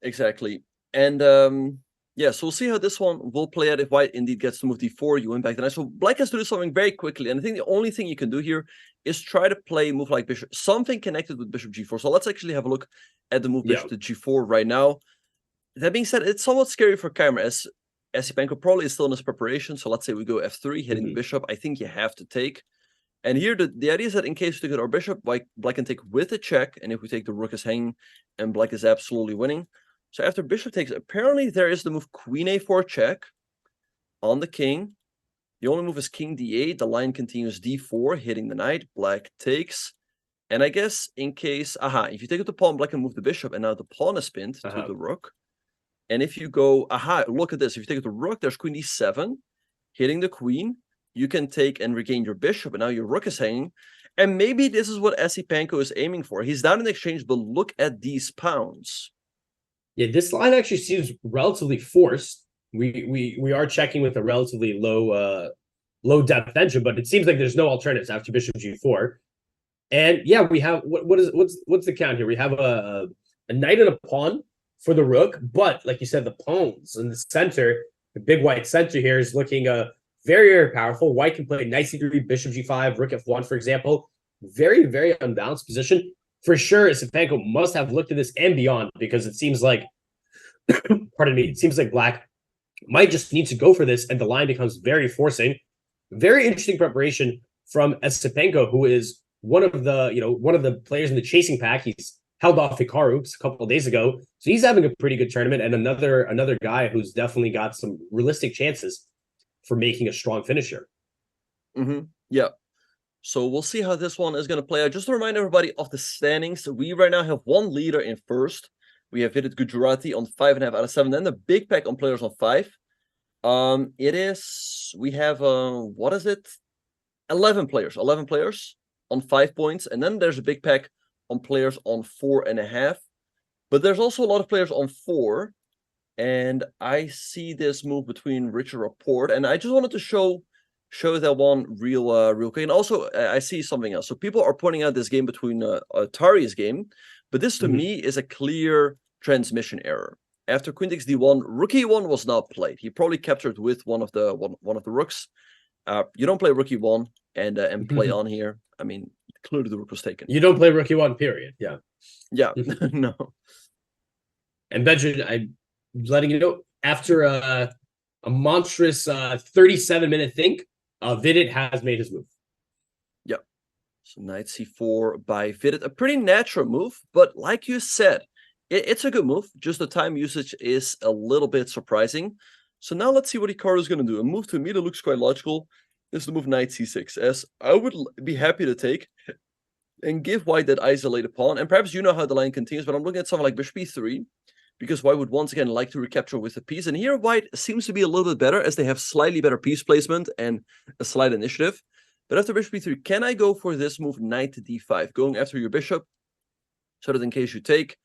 Exactly. And yeah, so we'll see how this one will play out. If white indeed gets to move d4, you win back the knight. So black has to do something very quickly. And I think the only thing you can do here is try to play a move like bishop, something connected with bishop g4. So let's actually have a look at the move bishop to g4 right now. That being said, it's somewhat scary for Keymer, as Esipenko probably is still in his preparation. So let's say we go f3, hitting the bishop. I think you have to take. And here, the idea is that in case we take our bishop, black can take with a check. And if we take, the rook is hanging, and black is absolutely winning. So after bishop takes, apparently there is the move queen a4 check on the king. The only move is king d8. The line continues d4, hitting the knight. Black takes. And I guess in case, if you take up the pawn, black can move the bishop, and now the pawn is pinned to the rook. And if you go, look at this. If you take up the rook, there's queen d7, hitting the queen. You can take and regain your bishop, and now your rook is hanging. And maybe this is what Esipenko is aiming for. He's down in exchange, but look at these pawns. Yeah, this line actually seems relatively forced. We are checking with a relatively low depth engine, but it seems like there's no alternatives after bishop g4. And yeah, we have what's the count here? We have a knight and a pawn for the rook, but like you said, the pawns in the center, the big white center here is looking very, very powerful. White can play knight c3, bishop g5, rook f1, for example. Very, very unbalanced position. For sure, Esipenko must have looked at this and beyond, because it seems like, pardon me, it seems like black might just need to go for this, and the line becomes very forcing. Very interesting preparation from Esipenko, who is one of the players in the chasing pack. He's held off Hikaru a couple of days ago, so he's having a pretty good tournament, and another guy who's definitely got some realistic chances for making a strong finish here. Yeah. So we'll see how this one is going to play out. Just to remind everybody of the standings, we right now have one leader in first. We have Vidit Gujarati on 5.5 out of 7. Then the big pack on players on 5. We have, what is it? 11 players. 11 players. on 5 points, and then there's a big pack on players on 4.5. But there's also a lot of players on 4, and I see this move between Richard Rapport, and I just wanted to show that one real quick. And also, I see something else. So people are pointing out this game between Atari's game, but this to me is a clear transmission error. After Queen takes D1, Rook E1 was not played. He probably captured with one of the rooks. You don't play Rook E1 and play on here. I mean, clearly the rook was taken. You don't play Rook E1, period. Yeah. Yeah. No. And Benjamin, I'm letting you know, after a monstrous 37-minute think, Vidit has made his move. Yeah. So knight c4 by Vidit. A pretty natural move, but like you said, it's a good move. Just the time usage is a little bit surprising. So now let's see what Hikaru is going to do. A move to me that looks quite logical is the move knight c6, as I would be happy to take and give white that isolated pawn. And perhaps you know how the line continues, but I'm looking at something like bishop e3, because white would once again like to recapture with a piece. And here white seems to be a little bit better, as they have slightly better piece placement and a slight initiative. But after bishop e3, can I go for this move knight to d5, going after your bishop, so that in case you take,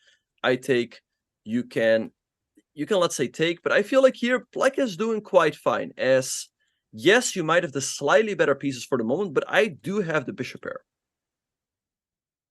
I take, you can let's say take, but I feel like here black is doing quite fine, as yes, you might have the slightly better pieces for the moment, but I do have the bishop pair.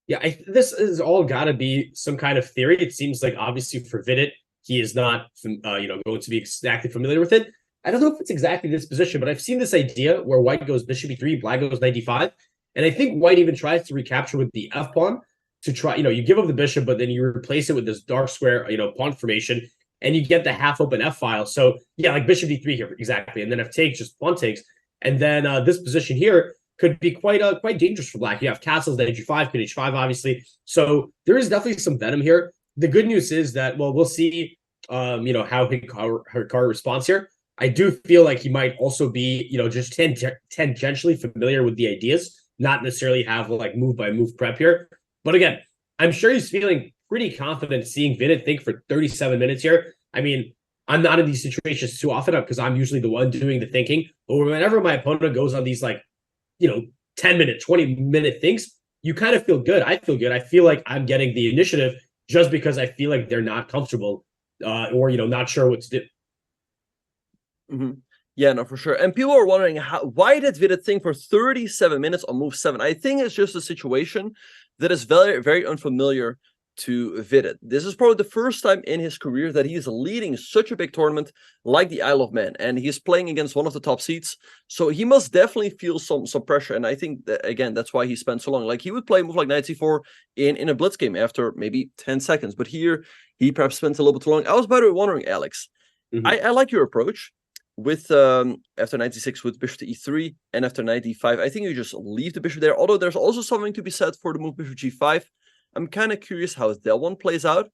Yeah, this is all got to be some kind of theory. It seems like obviously for Vidit, he is not going to be exactly familiar with it. I don't know if it's exactly this position, but I've seen this idea where white goes bishop e3, black goes knight d5, and I think white even tries to recapture with the f pawn to try. You give up the bishop, but then you replace it with this dark square, pawn formation, and you get the half open f file. So yeah, like bishop d3 here exactly, and then if takes, just pawn takes, and then this position here could be quite dangerous for black. You have castles, then h5, queen h5, obviously. So there is definitely some venom here. The good news is that, well, we'll see, how Hikaru responds here. I do feel like he might also be, just tangentially familiar with the ideas, not necessarily have like move by move prep here. But again, I'm sure he's feeling pretty confident seeing Vidit think for 37 minutes here. I mean, I'm not in these situations too often because I'm usually the one doing the thinking. But whenever my opponent goes on these 10-minute, 20-minute things, you kind of feel good. I feel good. I feel like I'm getting the initiative just because I feel like they're not comfortable or, not sure what to do. Mm-hmm. Yeah, no, for sure. And people are wondering why did Vidit think for 37 minutes on move 7? I think it's just a situation that is very, very unfamiliar to Vidit. This is probably the first time in his career that he is leading such a big tournament like the Isle of Man, and he's playing against one of the top seeds, so he must definitely feel some pressure. And I think that, again, that's why he spent so long. Like, he would play a move like knight c4 in a blitz game after maybe 10 seconds, but here he perhaps spent a little bit too long. I was, by the way, wondering, Alex, I like your approach with after knight c6 with bishop to e3 and after knight d5. I think you just leave the bishop there, although there's also something to be said for the move bishop g5. I'm kind of curious how that one plays out.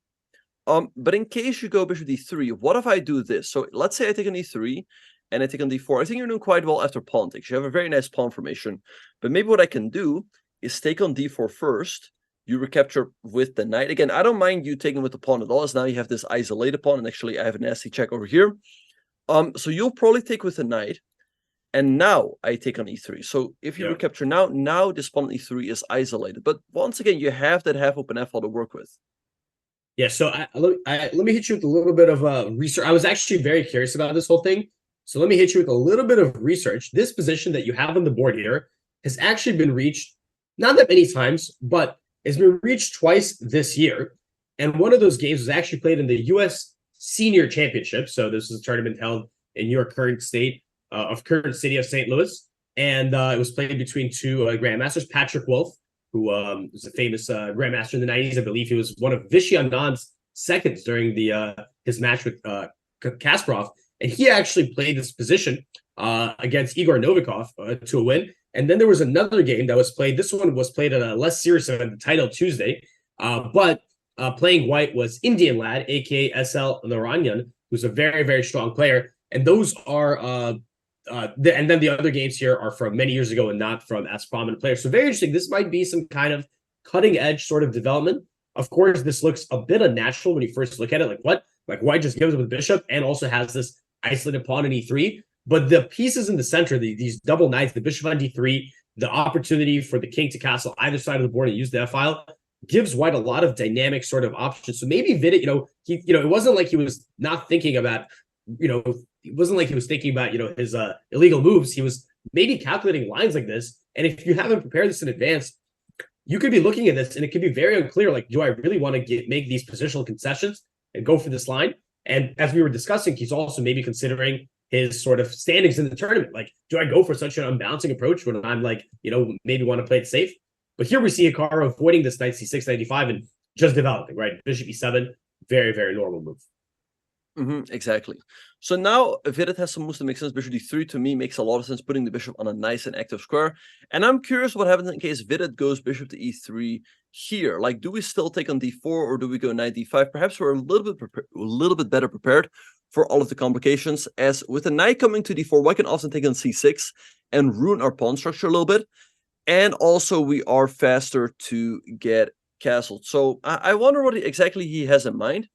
But in case you go bishop d3, what if I do this? So let's say I take on e3 and I take on d4. I think you're doing quite well after pawn takes. You have a very nice pawn formation. But maybe what I can do is take on d4 first. You recapture with the knight. Again, I don't mind you taking with the pawn at all, as now you have this isolated pawn. And actually, I have a nasty check over here. So you'll probably take with the knight. And now I take on e3. So if you recapture now this pawn on e3 is isolated. But once again, you have that half open f-file to work with. Yeah, so let me hit you with a little bit of research. I was actually very curious about this whole thing. So let me hit you with a little bit of research. This position that you have on the board here has actually been reached not that many times, but it's been reached twice this year. And one of those games was actually played in the U.S. Senior Championship. So this is a tournament held in your current city of St. Louis. And it was played between two grandmasters, Patrick Wolf, who was a famous grandmaster in the 90s. I believe he was one of Vishy Anand's seconds during his match with Kasparov. And he actually played this position against Igor Novikov to a win. And then there was another game that was played. This one was played at a less serious event, the Title Tuesday. But playing white was Indian Lad, a.k.a. SL Naranyan, who's a very, very strong player. And those are... and then the other games here are from many years ago and not from as prominent players. So very interesting. This might be some kind of cutting edge sort of development. Of course, this looks a bit unnatural when you first look at it. Like, what? Like, white just gives up with bishop and also has this isolated pawn in e3. But the pieces in the center, these double knights, the bishop on d3, the opportunity for the king to castle either side of the board and use the f-file gives white a lot of dynamic sort of options. So maybe Vidit, it wasn't like he was not thinking about, it wasn't like he was thinking about, his illegal moves. He was maybe calculating lines like this. And if you haven't prepared this in advance, you could be looking at this and it could be very unclear. Like, do I really want to make these positional concessions and go for this line? And as we were discussing, he's also maybe considering his sort of standings in the tournament. Like, do I go for such an unbalancing approach when I'm like, maybe want to play it safe? But here we see Hikaru avoiding this knight c6, knight d5, and just developing, right? Bishop e7, very, very normal move. Exactly. So now Vidit has some moves that make sense. Bishop d3 to me makes a lot of sense, putting the bishop on a nice and active square. And I'm curious what happens in case Vidit goes bishop to e3 here. Like, do we still take on d4 or do we go knight d5? Perhaps we're a little bit better prepared for all of the complications, as with the knight coming to d4, white can often take on c6 and ruin our pawn structure a little bit. And also we are faster to get castled. So I wonder what exactly he has in mind.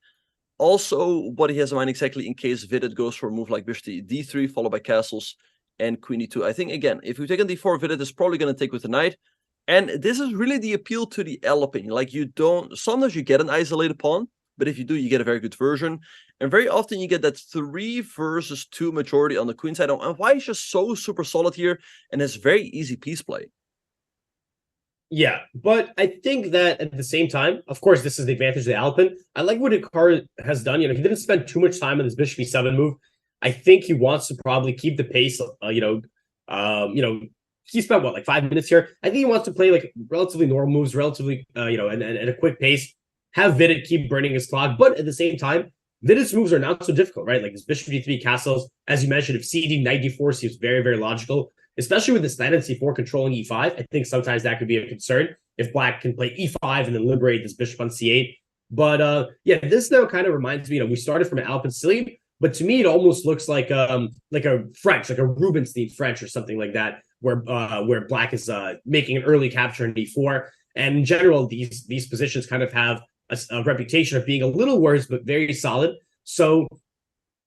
Also, what he has in mind exactly in case Vidit goes for a move like bishop to d3, followed by castles and queen e2. I think, again, if we take on d4, Vidit is probably going to take with the knight. And this is really the appeal to the Alapin. Like, sometimes you get an isolated pawn, but if you do, you get a very good version. And very often you get that 3 versus 2 majority on the queen side. And white is just so super solid here and has very easy piece play. Yeah, but I think that at the same time, of course, this is the advantage of the Alapin. I like what Hikaru has done. He didn't spend too much time on this bishop e7 move. I think he wants to probably keep the pace. He spent like 5 minutes here. I think he wants to play like relatively normal moves, relatively and a quick pace. Have Vidit keep burning his clock, but at the same time, Vidit's moves are not so difficult, right? Like his bishop d3 castles, as you mentioned, if cd knight d4 seems very, very logical. Especially with this knight on c4 controlling e5, I think sometimes that could be a concern if black can play e5 and then liberate this bishop on c8. But this now kind of reminds me, we started from an Alapin Sicilian, but to me it almost looks like a French, like a Rubinstein French or something like that, where black is making an early capture in d4. And in general, these positions kind of have a reputation of being a little worse, but very solid. So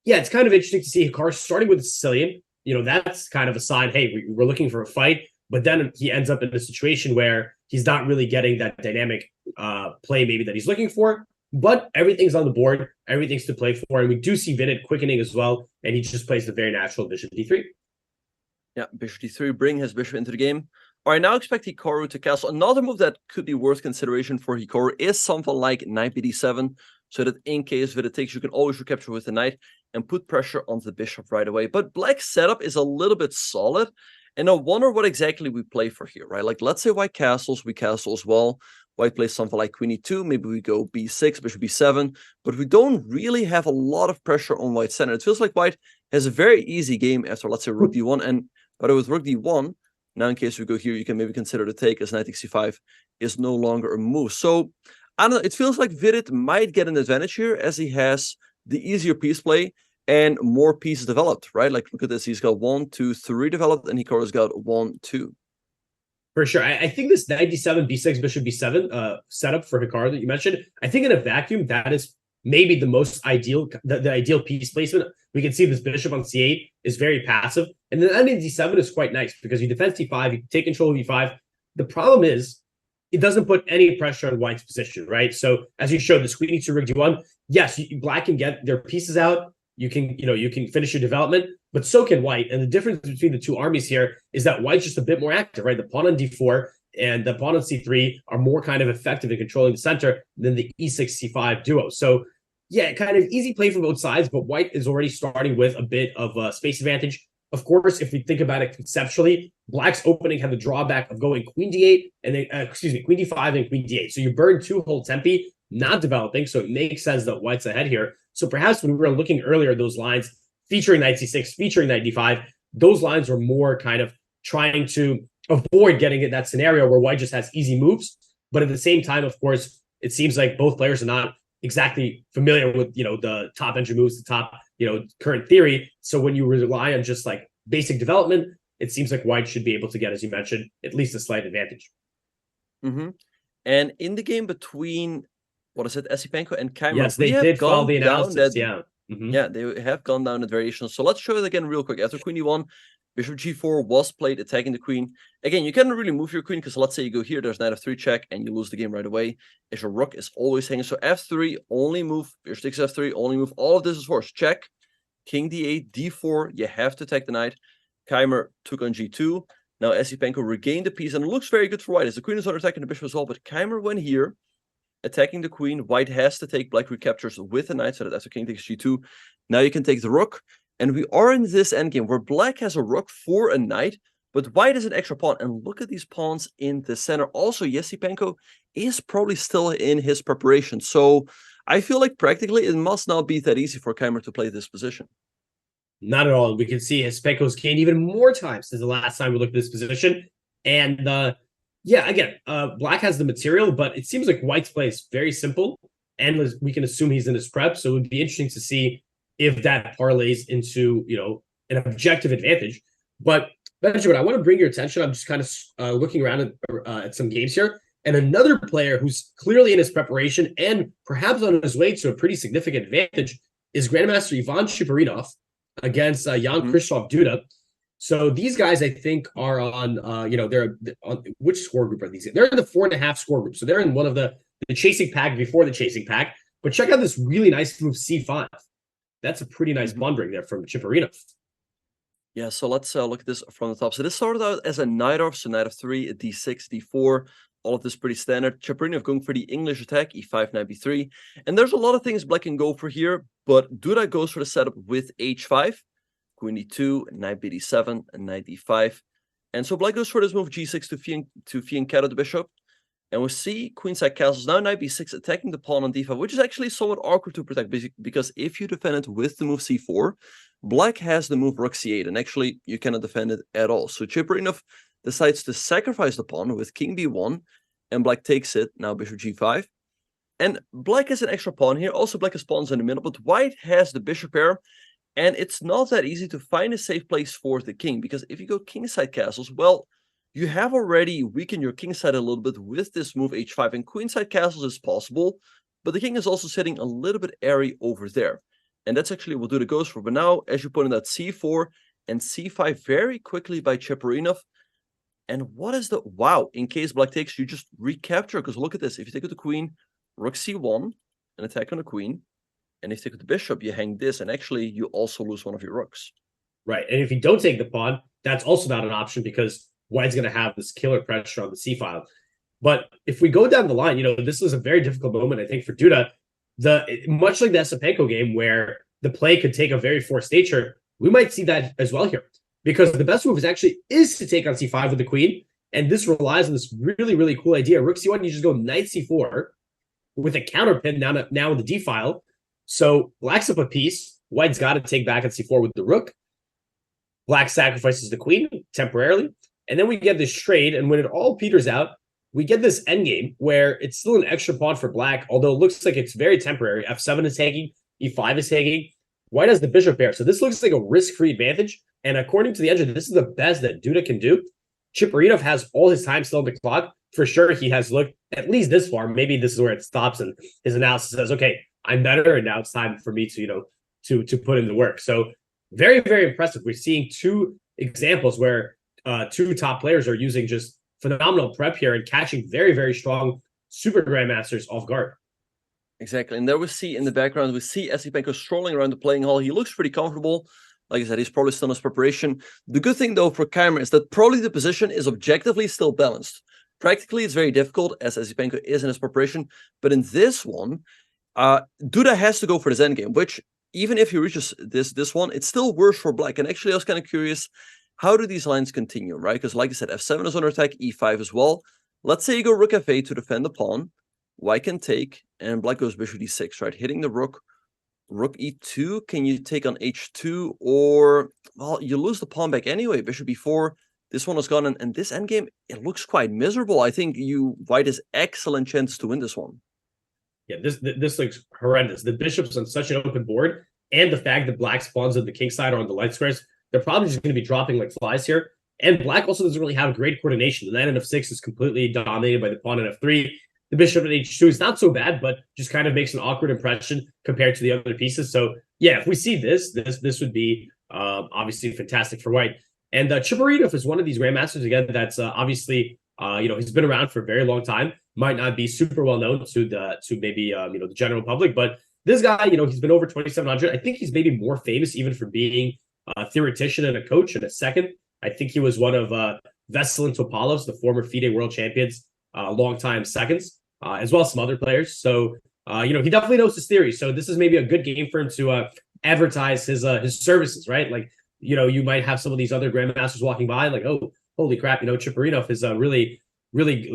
yeah, it's kind of interesting to see Hikaru starting with the Sicilian. That's kind of a sign, hey, we're looking for a fight, but then he ends up in a situation where he's not really getting that dynamic play maybe that he's looking for, but everything's on the board, everything's to play for, and we do see Vidit quickening as well, and he just plays the very natural bishop d3. Yeah, bishop d3, bring his bishop into the game. All right, now expect Hikaru to castle. Another move that could be worth consideration for Hikaru is something like knight bd7, so that in case Vidit takes, you can always recapture with the knight and put pressure on the bishop right away. But black's setup is a little bit solid, and I wonder what exactly we play for here, right? Like, let's say white castles, we castle as well. White plays something like queen e2, maybe we go b6, bishop b7, but we don't really have a lot of pressure on white's center. It feels like white has a very easy game after, let's say, rook d1, and but with rook d1, now in case we go here, you can maybe consider the take, as knight takes c5 is no longer a move. So, I don't know, it feels like Vidit might get an advantage here as he has the easier piece play and more pieces developed, right? Like, look at this. He's got 1, 2, 3 developed, and Hikaru's got 1, 2. For sure. I think this knight d7, b6, bishop b7 setup for Hikaru that you mentioned, I think in a vacuum, that is maybe the most ideal, the ideal piece placement. We can see this bishop on c8 is very passive. And then knight d7 is quite nice because you defend c5, you take control of e5. The problem is, it doesn't put any pressure on white's position, right? So as you showed, the queen e2, rook d1, yes, black can get their pieces out. You can finish your development, but so can white. And the difference between the two armies here is that white's just a bit more active, right? The pawn on d4 and the pawn on c3 are more kind of effective in controlling the center than the e6, c5 duo. So yeah, kind of easy play from both sides, but white is already starting with a bit of a space advantage. Of course, if we think about it conceptually, black's opening had the drawback of going queen d8 and then, queen d5 and queen d8. So you burn 2 whole tempi, not developing. So it makes sense that white's ahead here. So perhaps when we were looking earlier, those lines featuring knight c6, featuring knight d5, those lines were more kind of trying to avoid getting in that scenario where white just has easy moves. But at the same time, of course, it seems like both players are not exactly familiar with, the top entry moves, the top, current theory. So when you rely on just like basic development, it seems like white should be able to get, as you mentioned, at least a slight advantage. And in the game between, what is it, Esipenko and Keymer, yes, they did follow the analysis. Yeah, yeah, they have gone down that variation. So let's show it again real quick. After queen e1, Bishop g4 was played, attacking the queen. Again, you cannot really move your queen, because let's say you go here, there's knight f3 check, and you lose the game right away, as your rook is always hanging. So f3, only move, bishop takes f3, only move. All of this is forced. Check, king d8, d4, you have to attack the knight. Keymer took on g2. Now Esipenko regained the piece, and it looks very good for white, as the queen is under attack and the bishop as well, but Keymer went here, attacking the queen. White has to take, black recaptures with the knight, so that after king takes g2, now you can take the rook. And we are in this endgame where black has a rook for a knight, but white is an extra pawn. And look at these pawns in the center. Also, Esipenko is probably still in his preparation. So I feel like practically it must not be that easy for Keymer to play this position. Not at all. We can see Esipenko's gained even more times since the last time we looked at this position. And yeah, again, black has the material, but it seems like white's play is very simple. And we can assume he's in his prep. So it would be interesting to see if that parlays into, an objective advantage. But Benjamin, I want to bring your attention. I'm just kind of looking around at some games here. And another player who's clearly in his preparation and perhaps on his way to a pretty significant advantage is Grandmaster Ivan Chuparinov against Jan Krzysztof Duda. So these guys, I think, are on, they're on, which score group are these? They're in the 4.5 score group. So they're in one of the chasing pack before the chasing pack. But check out this really nice move, C5. That's a pretty nice blundering there from Chuparinov. Yeah, so let's look at this from the top. So this started out as a knight off, so knight f3, a d6, d4, all of this pretty standard. Chuparinov going for the English attack, e5, knight b3. And there's a lot of things black can go for here, but Duda goes for the setup with h5, queen d2, knight b d7, and knight d5. And so black goes for this move, g6 to fianchetto the bishop. And we see queenside castles. Now knight b6 attacking the pawn on d5, which is actually somewhat awkward to protect, because if you defend it with the move c4, black has the move rook c8, and actually you cannot defend it at all. So Chuparinov decides to sacrifice the pawn with king b1, and black takes it, now bishop g5. And black has an extra pawn here. Also, black has pawns in the middle, but white has the bishop pair, and it's not that easy to find a safe place for the king, because if you go kingside castles, well, you have already weakened your king side a little bit with this move h5, and queenside castles is possible, but the king is also sitting a little bit airy over there. And that's actually what Duda goes for. But now, as you pointed out, c4 and c5 very quickly by Chuparinov. And what is the... Wow, in case black takes, you just recapture, because look at this. If you take with the queen, rook c1, and attack on the queen, and if you take with the bishop, you hang this, and actually you also lose one of your rooks. Right, and if you don't take the pawn, that's also not an option, because white's going to have this killer pressure on the c-file. But if we go down the line, this is a very difficult moment, I think, for Duda. Much like the Esipenko game, where the play could take a very forced nature, we might see that as well here. Because the best move is to take on c5 with the queen, and this relies on this really, really cool idea. Rook c1, you just go knight c4 with a counterpin now in the d-file. So black's up a piece. White's got to take back on c4 with the rook. Black sacrifices the queen temporarily. And then we get this trade, and when it all peters out, we get this endgame where it's still an extra pawn for black, although it looks like it's very temporary. f7 is taking, e5 is taking. White has the bishop pair, so this looks like a risk-free advantage. And according to the engine, this is the best that Duda can do. Chuparinov has all his time still on the clock. For sure, he has looked at least this far. Maybe this is where it stops, and his analysis says, okay, I'm better, and now it's time for me to, to put in the work. So very, very impressive. We're seeing two examples where two top players are using just phenomenal prep here and catching very, very strong super grandmasters off guard. Exactly. And there we see in the background, we see Esipenko strolling around the playing hall. He looks pretty comfortable. Like I said, he's probably still in his preparation. The good thing, though, for Keymer is that probably the position is objectively still balanced. Practically, it's very difficult, as Esipenko is in his preparation. But in this one, Duda has to go for this endgame, which, even if he reaches this one, it's still worse for black. And actually, I was kind of curious, how do these lines continue, right? Because like I said, f7 is under attack, e5 as well. Let's say you go rook f8 to defend the pawn. White can take, and black goes bishop d6, right? Hitting the rook. Rook e2, can you take on h2? Or, well, you lose the pawn back anyway. Bishop e4, this one is gone. And this endgame, it looks quite miserable. I think white has excellent chances to win this one. Yeah, this looks horrendous. The bishop's on such an open board, and the fact that black's pawns on the king side are on the light squares, they're probably just going to be dropping like flies here. And black also doesn't really have great coordination. The knight on f6 is completely dominated by the pawn on f3. The bishop at h2 is not so bad, but just kind of makes an awkward impression compared to the other pieces. So yeah, if we see this would be obviously fantastic for white. And Chibarinov is one of these grandmasters again that's obviously he's been around for a very long time. Might not be super well known to maybe the general public, but this guy, he's been over 2,700. I think he's maybe more famous even for being a theoretician and a coach in a second. I think he was one of Vesel and Topalov's, the former FIDE world champions, long-time seconds, as well as some other players. So, he definitely knows his theory. So this is maybe a good game for him to advertise his services, right? Like, you might have some of these other grandmasters walking by, like, oh, holy crap, Chiparinov is really, really,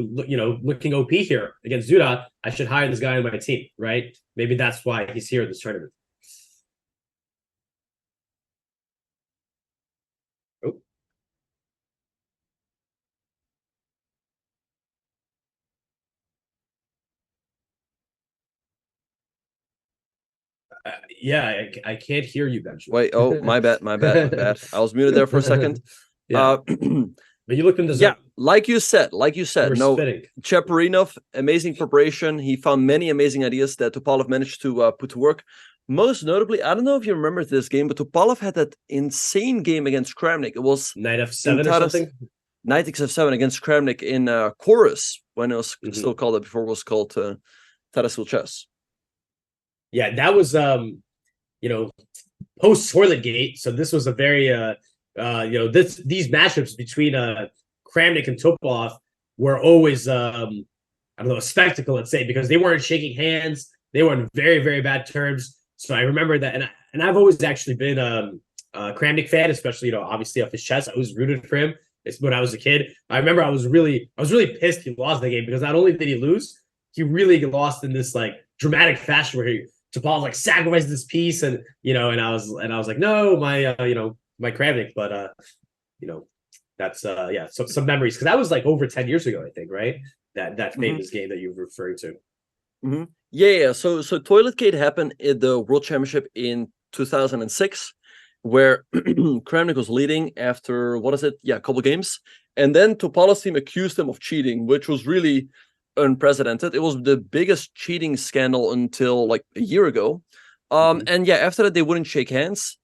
looking OP here against Zuda. I should hire this guy on my team, right? Maybe that's why he's here in this tournament. Oh. Yeah, I can't hear you, Benjamin. Wait, oh, my bad. I was muted there for a second. Yeah. But you looked in the zone. Yeah, like you said, no, spitting. Chaparinov, amazing preparation. He found many amazing ideas that Topalov managed to put to work. Most notably, I don't know if you remember this game, but Topalov had that insane game against Kramnik. It was Knight F7 or something? Knight X7 against Kramnik in Chorus, when it was still called it, before it was called Tarasil Chess. Yeah, that was post Toilet Gate. So this was a very these matchups between Kramnik and Topalov were always I don't know, a spectacle, let's say, because they weren't shaking hands. They were on very, very bad terms. So I remember that, and I've always actually been a Kramnik fan, especially obviously off his chess. I was rooted for him. It's when I was a kid. I remember I was really pissed he lost the game, because not only did he lose, he really lost in this like dramatic fashion where Topalov like sacrificed this piece, and and I was like, no, my my Kramnik, but that's so some memories, because that was like over 10 years ago, I think, right? That famous game that you're referring to. Yeah. So Toilet Gate happened at the World Championship in 2006, where Kramnik was leading after a couple games, and then Topalov's team accused him of cheating, which was really unprecedented. It was the biggest cheating scandal until like a year ago. And yeah, after that they wouldn't shake hands.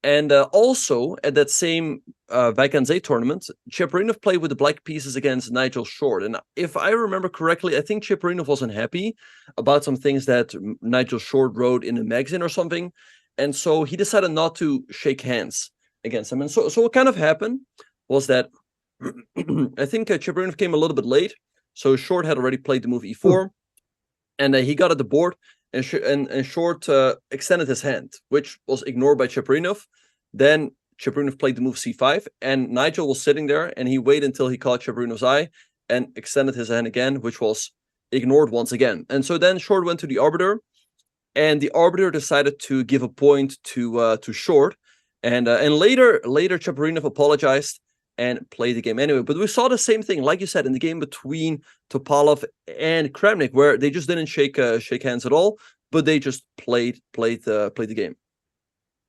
And also at that same Vacanze tournament, Chaparinov played with the black pieces against Nigel Short. And if I remember correctly, I think Chaparinov wasn't happy about some things that Nigel Short wrote in a magazine or something. And so he decided not to shake hands against him. And so what kind of happened was that I think Chaparinov came a little bit late. So Short had already played the move e4. And he got at the board, and Short extended his hand, which was ignored by Chaparinov. Then Chaparinov played the move c5, and Nigel was sitting there, and he waited until he caught Chaparinov's eye and extended his hand again, which was ignored once again. And so then Short went to the arbiter, and the arbiter decided to give a point to Short. And later Chaparinov apologized and played the game anyway. But we saw the same thing, like you said, in the game between Topalov and Kramnik, where they just didn't shake hands at all, but they just played the game.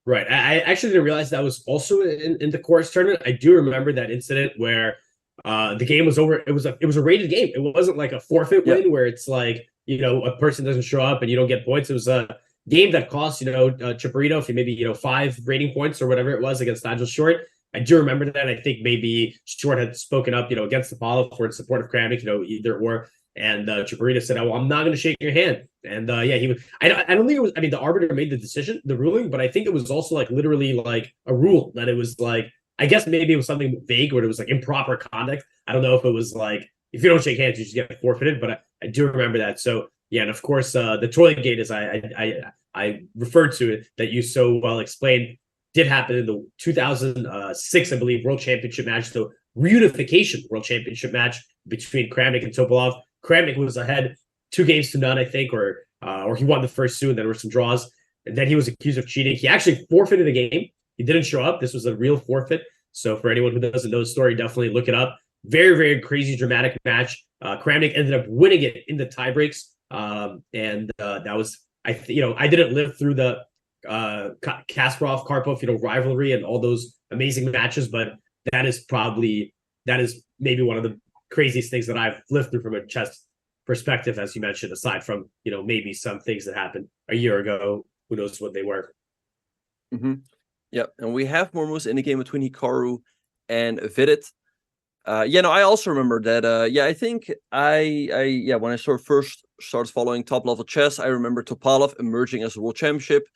Right. I actually didn't realize that was also in the chorus tournament. I do remember that incident where the game was over. It was a rated game. It wasn't like a forfeit win where it's like, a person doesn't show up and you don't get points. It was a game that cost, Chaparinov maybe, 5 rating points or whatever it was against Nigel Short. I do remember that. I think maybe Short had spoken up, against Topalov for in support of Kramnik, either or. And Chaparinov said, "Oh, I'm not going to shake your hand." And he was. I don't think it was. I mean, the arbiter made the ruling, but I think it was also like literally like a rule that it was like. I guess maybe it was something vague where it was like improper conduct. I don't know if it was like if you don't shake hands, you just get forfeited. But I do remember that. So yeah, and of course, the toilet gate, as I referred to it, that you so well explained, did happen in the 2006, I believe, World Championship match, the reunification World Championship match between Kramnik and Topalov. Kramnik was ahead 2-0, I think, or he won the first 2, and there were some draws. And then he was accused of cheating. He actually forfeited the game. He didn't show up. This was a real forfeit. So for anyone who doesn't know the story, definitely look it up. Very, very crazy, dramatic match. Kramnik ended up winning it in the tiebreaks. That was, I didn't live through the Kasparov-Karpov, rivalry and all those amazing matches, but that is maybe one of the craziest things that I've lived through from a chess perspective, as you mentioned, aside from, maybe some things that happened a year ago. Who knows what they were. Yeah, and we have more moves in the game between Hikaru and Vidit. I also remember that. I think when I first started following top level chess, I remember Topalov emerging as a world championship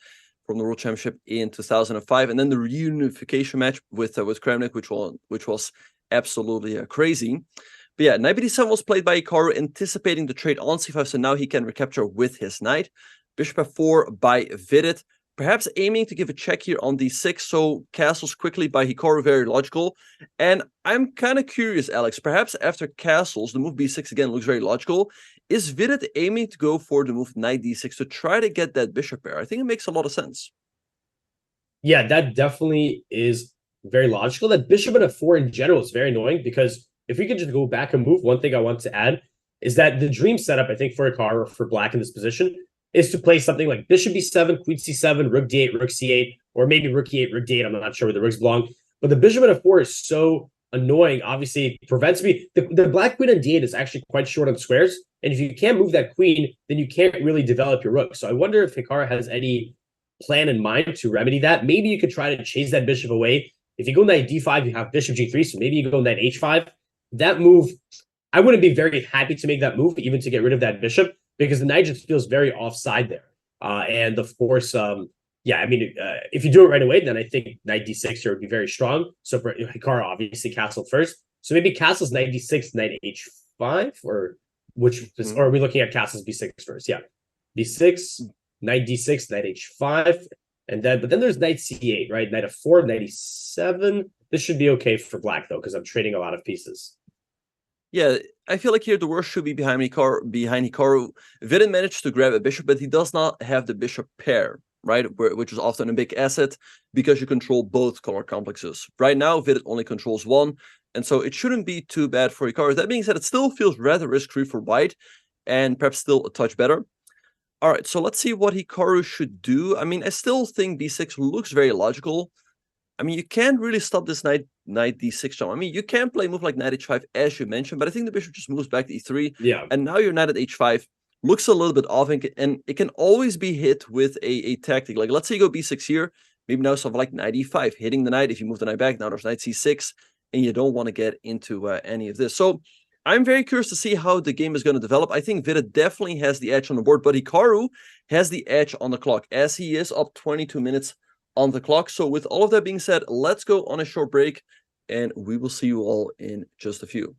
from the world championship in 2005, and then the reunification match with Kramnik, which was absolutely crazy. But yeah, knight b7 was played by Hikaru, anticipating the trade on c5, so now he can recapture with his knight. Bishop f4 by Vidit, perhaps aiming to give a check here on d6, so castles quickly by Hikaru, very logical. And I'm kind of curious, Alex, perhaps after castles, the move b6 again looks very logical. Is Vidit aiming to go for the move knight d6 to try to get that bishop pair? I think it makes a lot of sense. Yeah, that definitely is very logical. That bishop and f4 in general is very annoying because if we could just go back and move, one thing I want to add is that the dream setup, I think, for Hikaru or for black in this position is to play something like bishop b7, queen c7, rook d8, rook c8, or maybe rook e8, rook d8. I'm not sure where the rooks belong. But the bishop and f4 is so annoying. Obviously, it prevents me. The black queen on d8 is actually quite short on squares. And if you can't move that queen, then you can't really develop your rook. So I wonder if Hikaru has any plan in mind to remedy that. Maybe you could try to chase that bishop away. If you go knight d5, you have bishop g3, so maybe you go knight h5. That move, I wouldn't be very happy to make that move, even to get rid of that bishop, because the knight just feels very offside there. And of course, if you do it right away, then I think knight d6 here would be very strong. So for Hikaru, obviously castle first. So maybe castles knight d6, knight h5, or are we looking at castles b6 first? Yeah, b6, knight d6, knight h5, but then there's knight c8, right? Knight f4, knight e7. This should be okay for black though, because I'm trading a lot of pieces. Yeah, I feel like here the worst should be behind Hikaru. Vidit managed to grab a bishop, but he does not have the bishop pair, right? Which is often a big asset because you control both color complexes. Right now, Vidit only controls one, and so it shouldn't be too bad for Hikaru. That being said, it still feels rather risk-free for white, and perhaps still a touch better. All right, so let's see what Hikaru should do. I mean, I still think b6 looks very logical. I mean, you can't really stop this knight d6 jump. I mean, you can play a move like knight h5, as you mentioned, but I think the bishop just moves back to e3. Yeah. And now your knight at h5 looks a little bit off, and it can always be hit with a tactic. Like, let's say you go b6 here, maybe now something like knight e5, hitting the knight. If you move the knight back, now there's knight c6, and you don't want to get into any of this. So I'm very curious to see how the game is going to develop. I think Vidit definitely has the edge on the board, but Hikaru has the edge on the clock, as he is up 22 minutes on the clock. So with all of that being said, let's go on a short break, and we will see you all in just a few.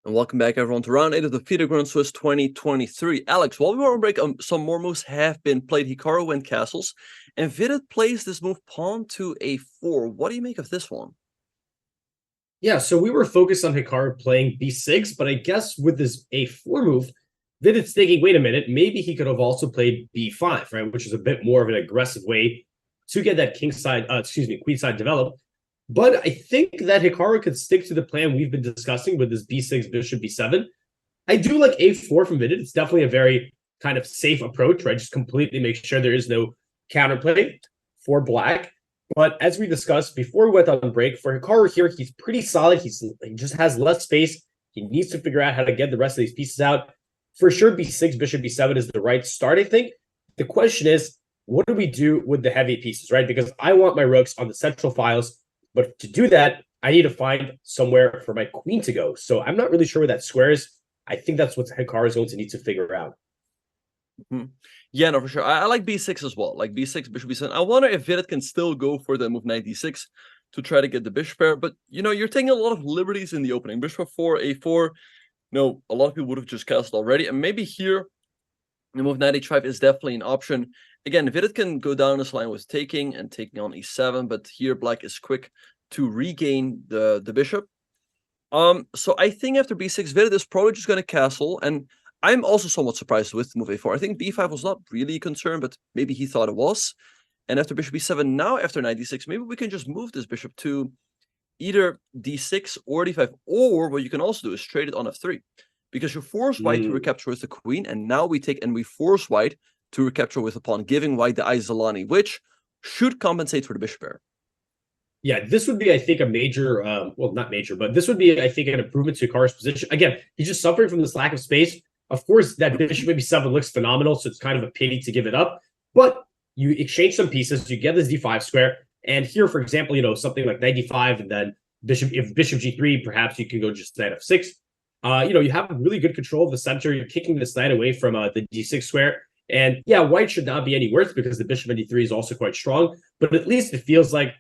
And welcome back, everyone, to round 8 of the FIDE Grand Swiss 2023. Alex, while we were on break, some more moves have been played. Hikaru went castles, and Vidit plays this move pawn to a4. What do you make of this one? Yeah, so we were focused on Hikaru playing b6, but I guess with this a4 move, Vidit's thinking, wait a minute, maybe he could have also played b5, right? Which is a bit more of an aggressive way to get that queenside developed. But I think that Hikaru could stick to the plan we've been discussing with this b6, bishop b7. I do like a4 from Vidit. It's definitely a very kind of safe approach, right? Just completely make sure there is no counterplay for black. But as we discussed before we went on break, for Hikaru here, he's pretty solid. He just has less space. He needs to figure out how to get the rest of these pieces out. For sure, b6, bishop b7 is the right start, I think. The question is, what do we do with the heavy pieces, right? Because I want my rooks on the central files, but to do that, I need to find somewhere for my queen to go. So I'm not really sure where that square is. I think that's what Hikaru is going to need to figure out. Yeah, no, for sure. I like b6 as well. Like b6, bishop b7. I wonder if Vidit can still go for the move knight d6 to try to get the bishop pair. But, you know, you're taking a lot of liberties in the opening. Bishop 4, a4. No, a lot of people would have just castled already. And maybe here, the move knight h5 is definitely an option. Again, Vidit can go down this line with taking and taking on e7. But here, black is quick to regain the bishop. So I think after b6, Vidit is probably just going to castle. And I'm also somewhat surprised with move a4. I think b5 was not really a concern, but maybe he thought it was. And after bishop b7, now after knight d6, maybe we can just move this bishop to either d6 or d5. Or what you can also do is trade it on f3. Because you force white to recapture with the queen, and now we take and we force white to recapture with the pawn, giving white the Isolani, which should compensate for the bishop pair. Yeah, this would be, I think, a major, well, not major, but this would be, I think, an improvement to Hikaru's position. Again, he's just suffering from this lack of space. Of course, that bishop maybe 7 looks phenomenal, so it's kind of a pity to give it up. But you exchange some pieces, you get this d5 square, and here, for example, you know, something like knight d5, and then if bishop g3, perhaps you can go just knight f6. You know, you have really good control of the center. You're kicking this knight away from the d6 square. And yeah, white should not be any worse because the bishop on d3 is also quite strong. But at least it feels like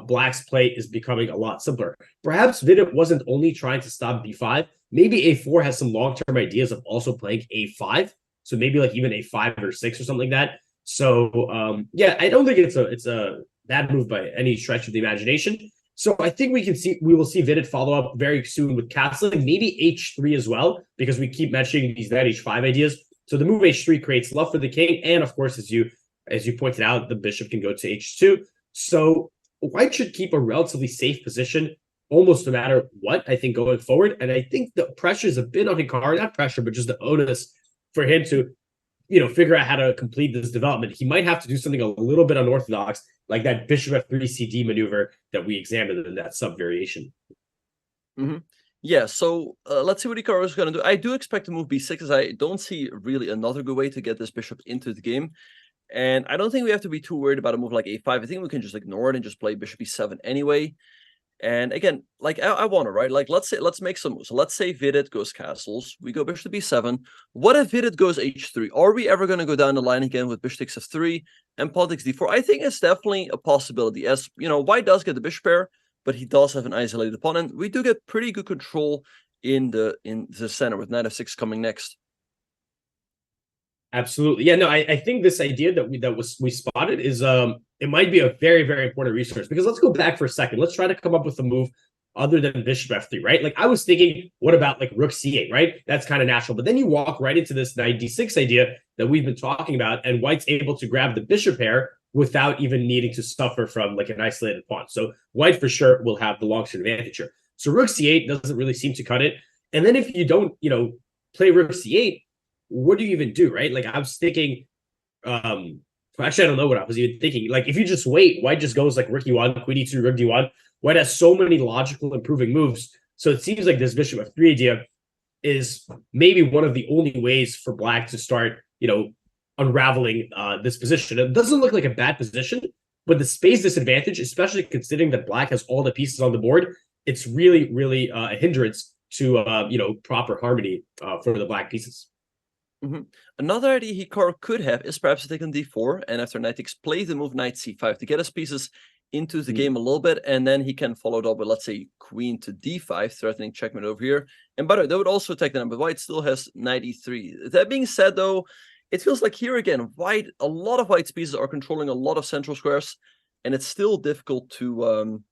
black's play is becoming a lot simpler. Perhaps Vidit wasn't only trying to stop b5. Maybe a4 has some long-term ideas of also playing a5. So maybe like even a5 or 6 or something like that. So yeah, I don't think it's a bad move by any stretch of the imagination. So I think we will see Vidit follow up very soon with castling, maybe h3 as well, because we keep mentioning these knight h5 ideas. So the move h3 creates love for the king, and of course, as you pointed out, the bishop can go to h2. So white should keep a relatively safe position, almost no matter what, I think, going forward. And I think the pressure is a bit on Hikaru, not pressure, but just the onus for him to, you know, figure out how to complete this development. He might have to do something a little bit unorthodox, like that bishop f3 cd maneuver that we examined in that sub variation. Yeah, so let's see what Hikaru is going to do. I do expect to move b6, as I don't see really another good way to get this bishop into the game. And I don't think we have to be too worried about a move like a5. I think we can just ignore it and just play bishop e7 anyway. And again, like I want to, right? Like let's make some moves. So let's say Vidit goes castles. We go bishop to b7. What if Vidit goes h3? Are we ever going to go down the line again with bishop takes f3 and pawn takes d4? I think it's definitely a possibility. As you know, white does get the bishop pair, but he does have an isolated pawn, and we do get pretty good control in the center with knight f6 coming next. Absolutely. Yeah, no, I think this idea that we spotted is it might be a very, very important resource, because let's go back for a second. Let's try to come up with a move other than bishop f3, right? Like I was thinking, what about like rook c8, right? That's kind of natural. But then you walk right into this knight d6 idea that we've been talking about, and white's able to grab the bishop pair without even needing to suffer from like an isolated pawn. So white for sure will have the long-term advantage here. So rook c8 doesn't really seem to cut it. And then if you don't, you know, play rook c8, what do you even do, right? Like I was thinking, actually I don't know what I was even thinking. Like if you just wait, white just goes like rook e1, queen e2, rook d1. White has so many logical improving moves. So it seems like this bishop f3 idea is maybe one of the only ways for black to start, you know, unraveling this position. It doesn't look like a bad position, but the space disadvantage, especially considering that black has all the pieces on the board, it's really, really a hindrance to, you know, proper harmony for the black pieces. Another idea Hikaru could have is perhaps to take on d4, and after knight takes play, the move knight c5 to get his pieces into the game a little bit, and then he can follow it up with, let's say, queen to d5, threatening checkmate over here. And by the way, that would also take the number. White still has 93. That being said, though, it feels like here again, a lot of white's pieces are controlling a lot of central squares, and it's still difficult to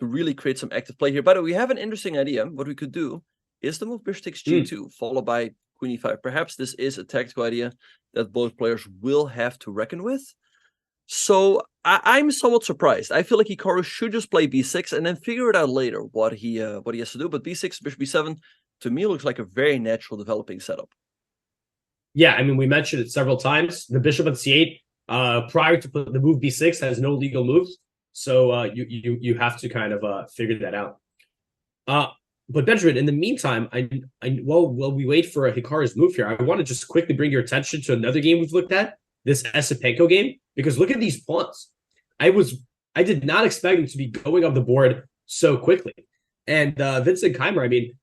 really create some active play here. By the way, we have an interesting idea. What we could do is the move bishop takes g2, followed by queen e5. Perhaps this is a tactical idea that both players will have to reckon with. So I'm somewhat surprised. I feel like Hikaru should just play b6 and then figure it out later what he has to do. But b6, bishop b7, to me looks like a very natural developing setup. Yeah, I mean, we mentioned it several times. The bishop on c8, prior to the move b6, has no legal moves. So you have to kind of figure that out. But Benjamin, in the meantime, while we wait for Hikaru's move here, I want to just quickly bring your attention to another game we've looked at, this Esipenko game, because look at these pawns. I did not expect them to be going up the board so quickly. And Vincent Keymer, I mean,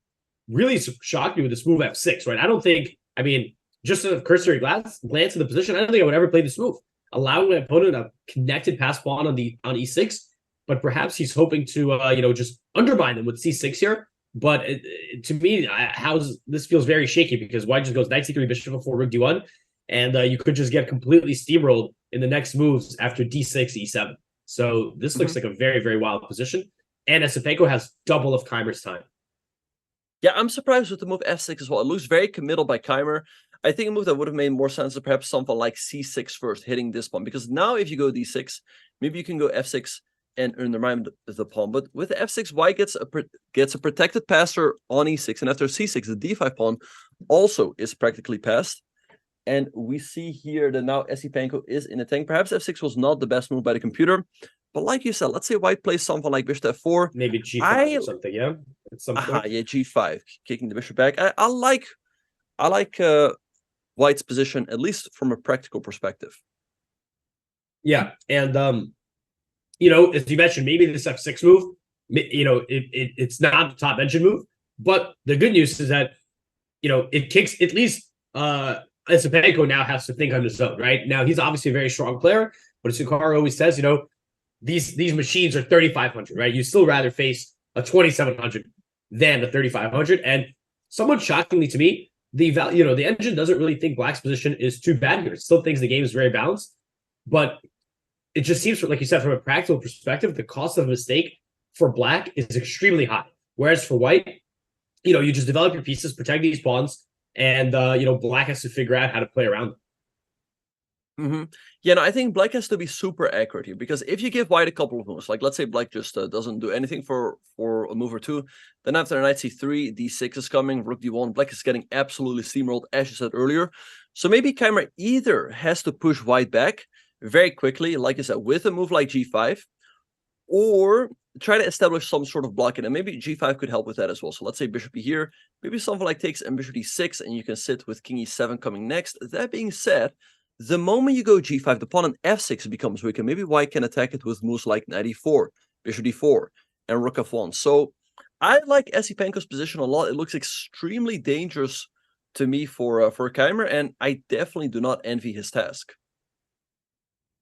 really shocked me with this move f6, right? I don't think, I mean, just a cursory glance at the position, I don't think I would ever play this move. Allowing my opponent a connected pass pawn on e6, but perhaps he's hoping to just undermine them with c6 here. But to me, this feels very shaky, because white just goes knight c3, bishop f4, rook d1, and you could just get completely steamrolled in the next moves after d6, e7. So this looks like a very, very wild position. And Esipenko has double of Keymer's time. Yeah, I'm surprised with the move f6 as well. It looks very committal by Keymer. I think a move that would have made more sense is perhaps something like c6 first, hitting this pawn. Because now if you go d6, maybe you can go f6 and undermine the pawn. But with f6, white gets a protected passer on e6. And after c6, the d5 pawn also is practically passed. And we see here that now Esipenko is in a tank. Perhaps f6 was not the best move by the computer. But like you said, let's say white plays something like bishop f4. Maybe g5 or something, yeah? Yeah, g5, kicking the bishop back. I like white's position, at least from a practical perspective. Yeah, and as you mentioned, maybe this f6 move, it's not the top engine move, but the good news is that it kicks at least Esipenko now has to think on his own, right? Now he's obviously a very strong player, but as Hikaru always says, these machines are 3,500, right? You still rather face a 2,700 than a 3,500, and somewhat shockingly to me, the engine doesn't really think black's position is too bad here. It still thinks the game is very balanced, but it just seems, like you said, from a practical perspective, the cost of a mistake for black is extremely high. Whereas for white, you just develop your pieces, protect these pawns, and black has to figure out how to play around them. Yeah, no, I think black has to be super accurate here, because if you give white a couple of moves, like let's say black just doesn't do anything for a move or two, then after knight c3, d6 is coming, rook d1, black is getting absolutely steamrolled, as you said earlier. So maybe Keymer either has to push white back very quickly, like I said, with a move like g5, or try to establish some sort of blocking, and maybe g5 could help with that as well. So let's say bishop e here, maybe something like takes and bishop d6, and you can sit with king e7 coming next. That being said, the moment you go g5, the pawn on f6 becomes weak, and maybe white can attack it with moves like knight e4, bishop d4, and rook f1. So I like Esipenko's position a lot. It looks extremely dangerous to me for Keymer, and I definitely do not envy his task.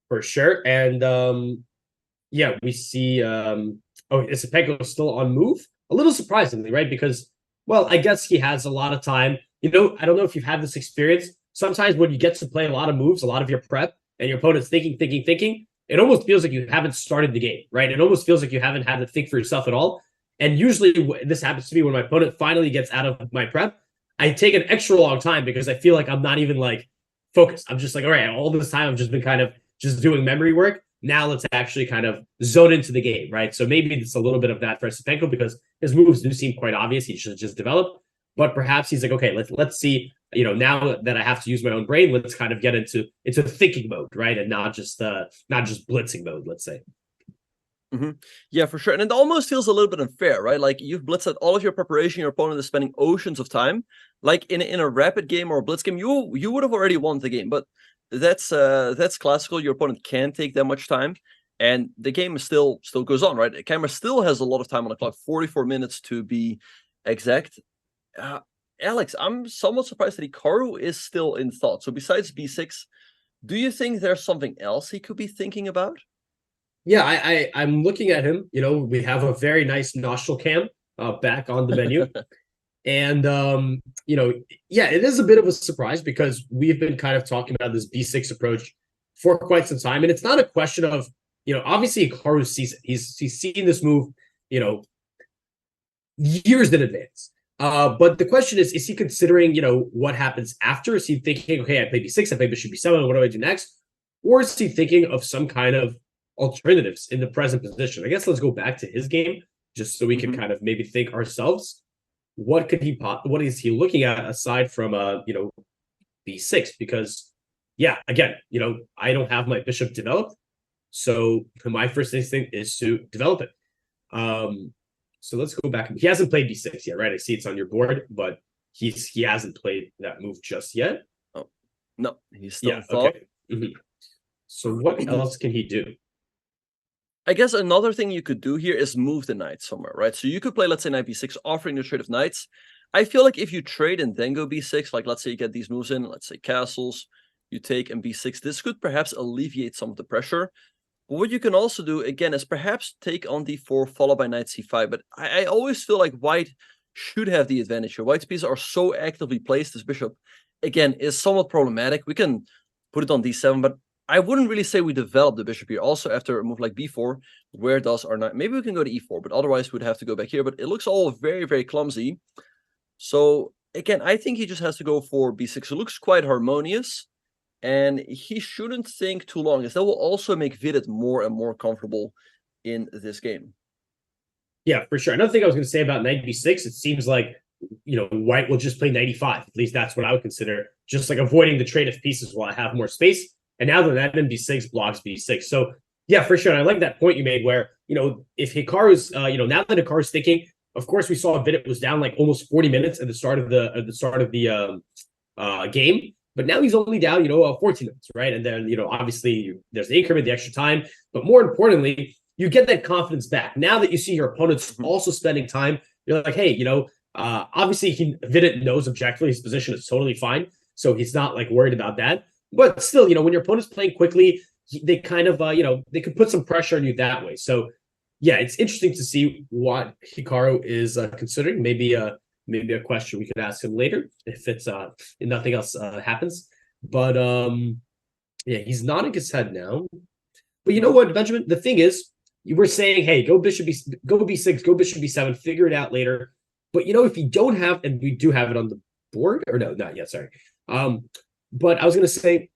For sure. And yeah, we see Esipenko is still on move. A little surprisingly, right? Because, well, I guess he has a lot of time. I don't know if you've had this experience. Sometimes when you get to play a lot of moves, a lot of your prep, and your opponent's thinking, it almost feels like you haven't started the game, right? It almost feels like you haven't had to think for yourself at all. And usually this happens to me when my opponent finally gets out of my prep. I take an extra long time because I feel like I'm not even focused. I'm just like, all right, all this time I've just been kind of just doing memory work. Now let's actually kind of zone into the game, right? So maybe it's a little bit of that for Esipenko, because his moves do seem quite obvious. He should just develop. But perhaps he's like, okay, let's see, now that I have to use my own brain, let's kind of get into thinking mode, right? And not just blitzing mode, let's say. Yeah, for sure. And it almost feels a little bit unfair, right? Like you've blitzed all of your preparation, your opponent is spending oceans of time. Like in a rapid game or a blitz game, you would have already won the game. But that's classical. Your opponent can't take that much time, and the game is still goes on, right? Keymer still has a lot of time on the clock, 44 minutes to be exact. Alex, I'm somewhat surprised that Hikaru is still in thought. So besides b6, do you think there's something else he could be thinking about? Yeah, I'm looking at him. You know, we have a very nice nostril cam back on the menu. And you know, yeah, it is a bit of a surprise because we've been kind of talking about this B6 approach for quite some time. And it's not a question of, you know, obviously Hikaru sees it. He's seen this move, you know, years in advance. But the question is he considering, you know, what happens after? Is he thinking, okay, I play B6, I play Bishop B7, what do I do next? Or is he thinking of some kind of alternatives in the present position? I guess let's go back to his game just so we can kind of maybe think ourselves. What is he looking at aside from you know, B6? Because yeah, again, you know, I don't have my bishop developed, so my first instinct is to develop it. So let's go back. He hasn't played B6 yet, right? I see it's on your board, but he hasn't played that move just yet. Oh no, he's still in thought. Okay. So what else can he do? I guess another thing you could do here is move the knight somewhere, right? So you could play, let's say, knight b6, offering the trade of knights. I feel like if you trade and then go b6, like let's say you get these moves in, let's say castles, you take and b6, this could perhaps alleviate some of the pressure. But what you can also do, again, is perhaps take on d4, followed by knight c5. But I always feel like white should have the advantage here. White's pieces are so actively placed. This bishop, again, is somewhat problematic. We can put it on d7, but I wouldn't really say we develop the bishop here. Also, after a move like b4, where does our knight... Maybe we can go to e4, but otherwise we'd have to go back here. But it looks all very, very clumsy. So, again, I think he just has to go for b6. It looks quite harmonious. And he shouldn't think too long, as that will also make Vidit more and more comfortable in this game. Yeah, for sure. Another thing I was going to say about knight b6, it seems like, you know, white will just play knight e5. At least that's what I would consider. Just like avoiding the trade of pieces while I have more space. And now the knight in b6 blocks b6. So, yeah, for sure. And I like that point you made where, you know, if Hikaru's, you know, now that Hikaru's thinking, of course, we saw Vidit was down like almost 40 minutes at the start of the game. But now he's only down, you know, 14 minutes, right? And then, you know, obviously there's the increment, the extra time. But more importantly, you get that confidence back. Now that you see your opponents also spending time, you're like, hey, you know, obviously Vidit knows objectively his position is totally fine. So he's not like worried about that. But still, you know, when your opponent's playing quickly, they kind of, you know, they could put some pressure on you that way. So, yeah, it's interesting to see what Hikaru is considering. Maybe a question we could ask him later if it's if nothing else happens. But yeah, he's nodding his head now. But you know what, Benjamin? The thing is, you were saying, hey, go b6, go bishop b7, figure it out later. But you know, if you don't have, and we do have it on the board, or no, not yet, sorry. But I was going to say,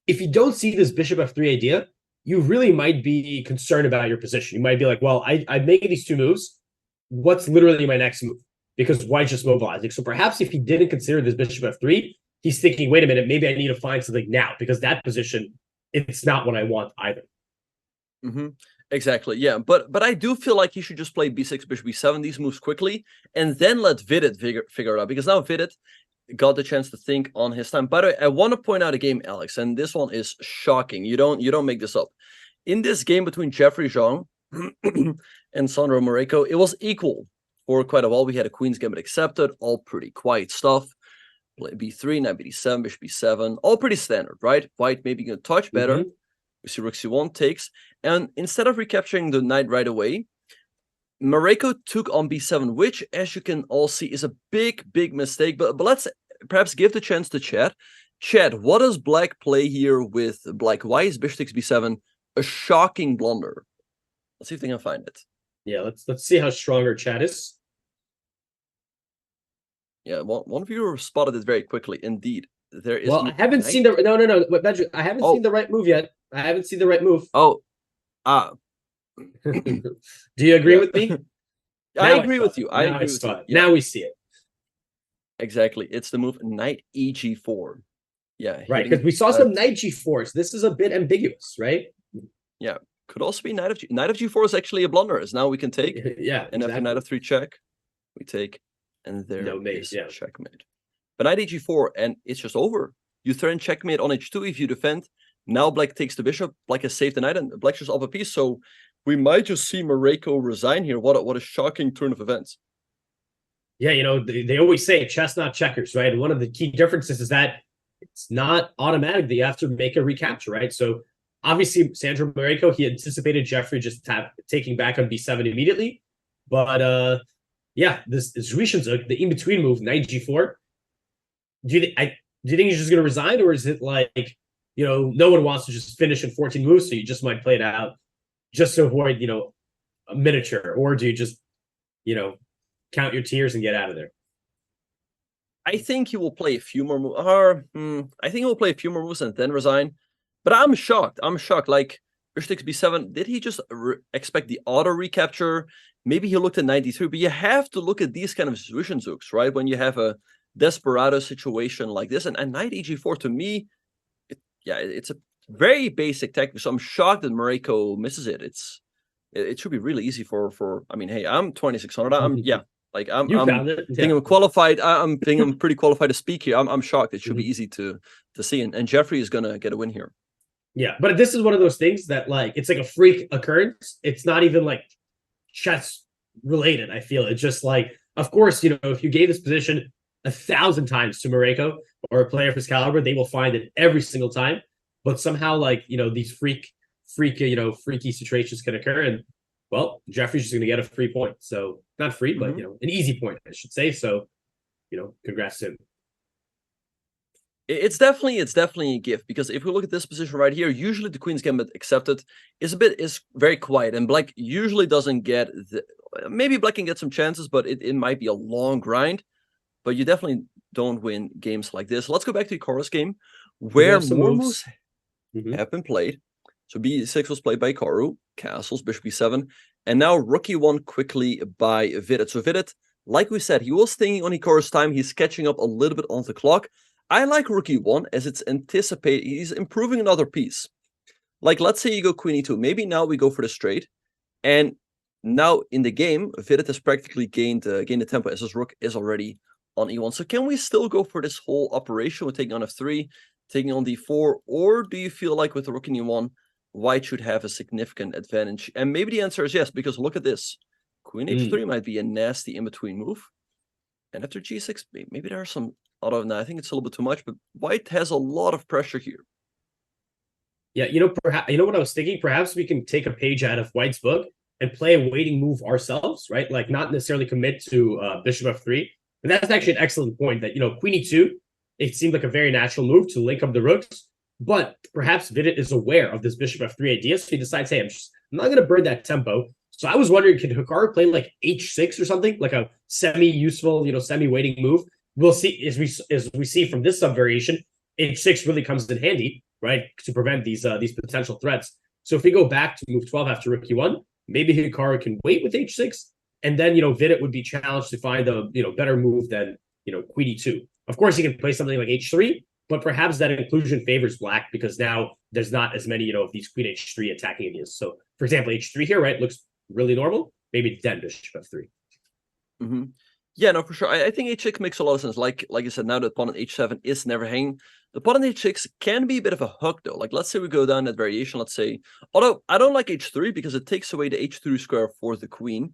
if you don't see this bishop f3 idea, you really might be concerned about your position. You might be like, well, I made these two moves. What's literally my next move? Because white's just mobilizing. So perhaps if he didn't consider this bishop f3, he's thinking, wait a minute, maybe I need to find something now, because that position, it's not what I want either. Exactly, yeah. But I do feel like he should just play b6, bishop b7, these moves quickly, and then let Vidit figure it out. Because now Vidit got the chance to think on his time. By the way, I want to point out a game, Alex, and this one is shocking. You don't make this up. In this game between Jeffrey Zhang and Sandro Moreko, it was equal for quite a while. We had a Queen's Gambit accepted, all pretty quiet stuff. Play b3, knight b7, bishop b7, all pretty standard, right? White maybe going to touch better. We see rook c1 takes, and instead of recapturing the knight right away, Moreko took on b7, which, as you can all see, is a big mistake. But let's perhaps give the chance to chat. Chat, what does black play here with black? Why is bishop takes b7 a shocking blunder? Let's see if they can find it. Yeah, let's see how strong our chat is. Yeah, one of you spotted it very quickly. Indeed, there is. Well, I haven't seen the no. Benjamin, I haven't seen the right move yet. I haven't seen the right move. Oh, do you agree with me? I agree with you. I agree with you. Yeah. Now we see it. Exactly. It's the move knight eg4. Yeah. Right, because we saw some knight g4s. This is a bit ambiguous, right? Yeah. Could also be knight of g. Knight of g4 is actually a blunder, as now we can take. Yeah. And after knight f3 check, we take, and there is checkmate. But knight eg4, and it's just over. You threaten checkmate on h2 if you defend. Now black takes the bishop. Black has saved the knight, and black's just up a piece. So we might just see Moreko resign here. What a shocking turn of events. Yeah, you know, they always say chess, not checkers, right? And one of the key differences is that it's not automatic that you have to make a recapture, right? So Obviously, Sandro Mareko, he anticipated Jeffrey just taking back on b7 immediately. But yeah, this Zwishinzuk, the in-between move, knight g4. Do you think he's just going to resign, or is it like, no one wants to just finish in 14 moves, so you just might play it out just to avoid, a miniature, or do you just, count your tears and get out of there? I think he will play a few more moves. I think he will play a few more moves and then resign. But I'm shocked. Like, bishop takes b7. Did he just expect the auto recapture? Maybe he looked at 93. But you have to look at these kind of Zwishinzuks, right? When you have a desperado situation like this. And knight eg4, to me, it's a very basic tactic. So I'm shocked that Mareko misses it. It should be really easy for. I mean, hey, I'm 2600. I'm found it. think I'm qualified. I'm pretty qualified to speak here. I'm shocked. It should be easy to see, and Jeffrey is gonna get a win here. Yeah, but this is one of those things that, like, it's like a freak occurrence. It's not even like chess related. I feel it's just like, of course, if you gave this position 1,000 times to Mareko or a player of his caliber, they will find it every single time. But somehow, like, these freaky situations can occur, and well, Jeffrey's just going to get a free point. So not free, but an easy point, I should say. So, congrats to him. It's definitely a gift, because if we look at this position right here, usually the Queen's Gambit accepted is very quiet, and Black usually doesn't get maybe Black can get some chances, but it might be a long grind. But you definitely don't win games like this. Let's go back to Hikaru's game, where more moves have been played. So b6 was played by Hikaru, castles, bishop b7, and now rook e1 quickly by Vidit. So Vidit, like we said, he was thinking on Hikaru's time. He's catching up a little bit on the clock. I like rook e1 as it's anticipated. He's improving another piece. Like, let's say you go queen e2. Maybe now we go for the straight. And now in the game, Vidit has practically gained the tempo as his rook is already on e1. So can we still go for this whole operation with taking on f3, taking on d4? Or do you feel like with the rook in e1, white should have a significant advantage? And maybe the answer is yes, because look at this. Queen h3 might be a nasty in-between move. And after g6, maybe there are some other... No, I think it's a little bit too much, but white has a lot of pressure here. Yeah, perhaps, what I was thinking? Perhaps we can take a page out of White's book and play a waiting move ourselves, right? Like, not necessarily commit to bishop f3. But that's actually an excellent point that, queen e2, it seemed like a very natural move to link up the rooks. But perhaps Vidit is aware of this bishop f3 idea, so he decides, hey, I'm not going to burn that tempo. So I was wondering, could Hikaru play like h6 or something, like a semi-useful, semi-waiting move? We'll see, as we see from this sub-variation, h6 really comes in handy, right, to prevent these potential threats. So if we go back to move 12 after rook e1, maybe Hikaru can wait with h6, and then, Vidit would be challenged to find a, better move than, queen e2. Of course, he can play something like h3, but perhaps that inclusion favors Black because now there's not as many, of these queen h3 attacking ideas. So, for example, h3 here, right, looks really normal. Maybe then bishop f3. Yeah, no, for sure. I think h6 makes a lot of sense. Like you said, now the pawn on h7 is never hanging. The pawn on h6 can be a bit of a hook, though. Like, let's say we go down that variation. Let's say, although I don't like h3 because it takes away the h3 square for the queen.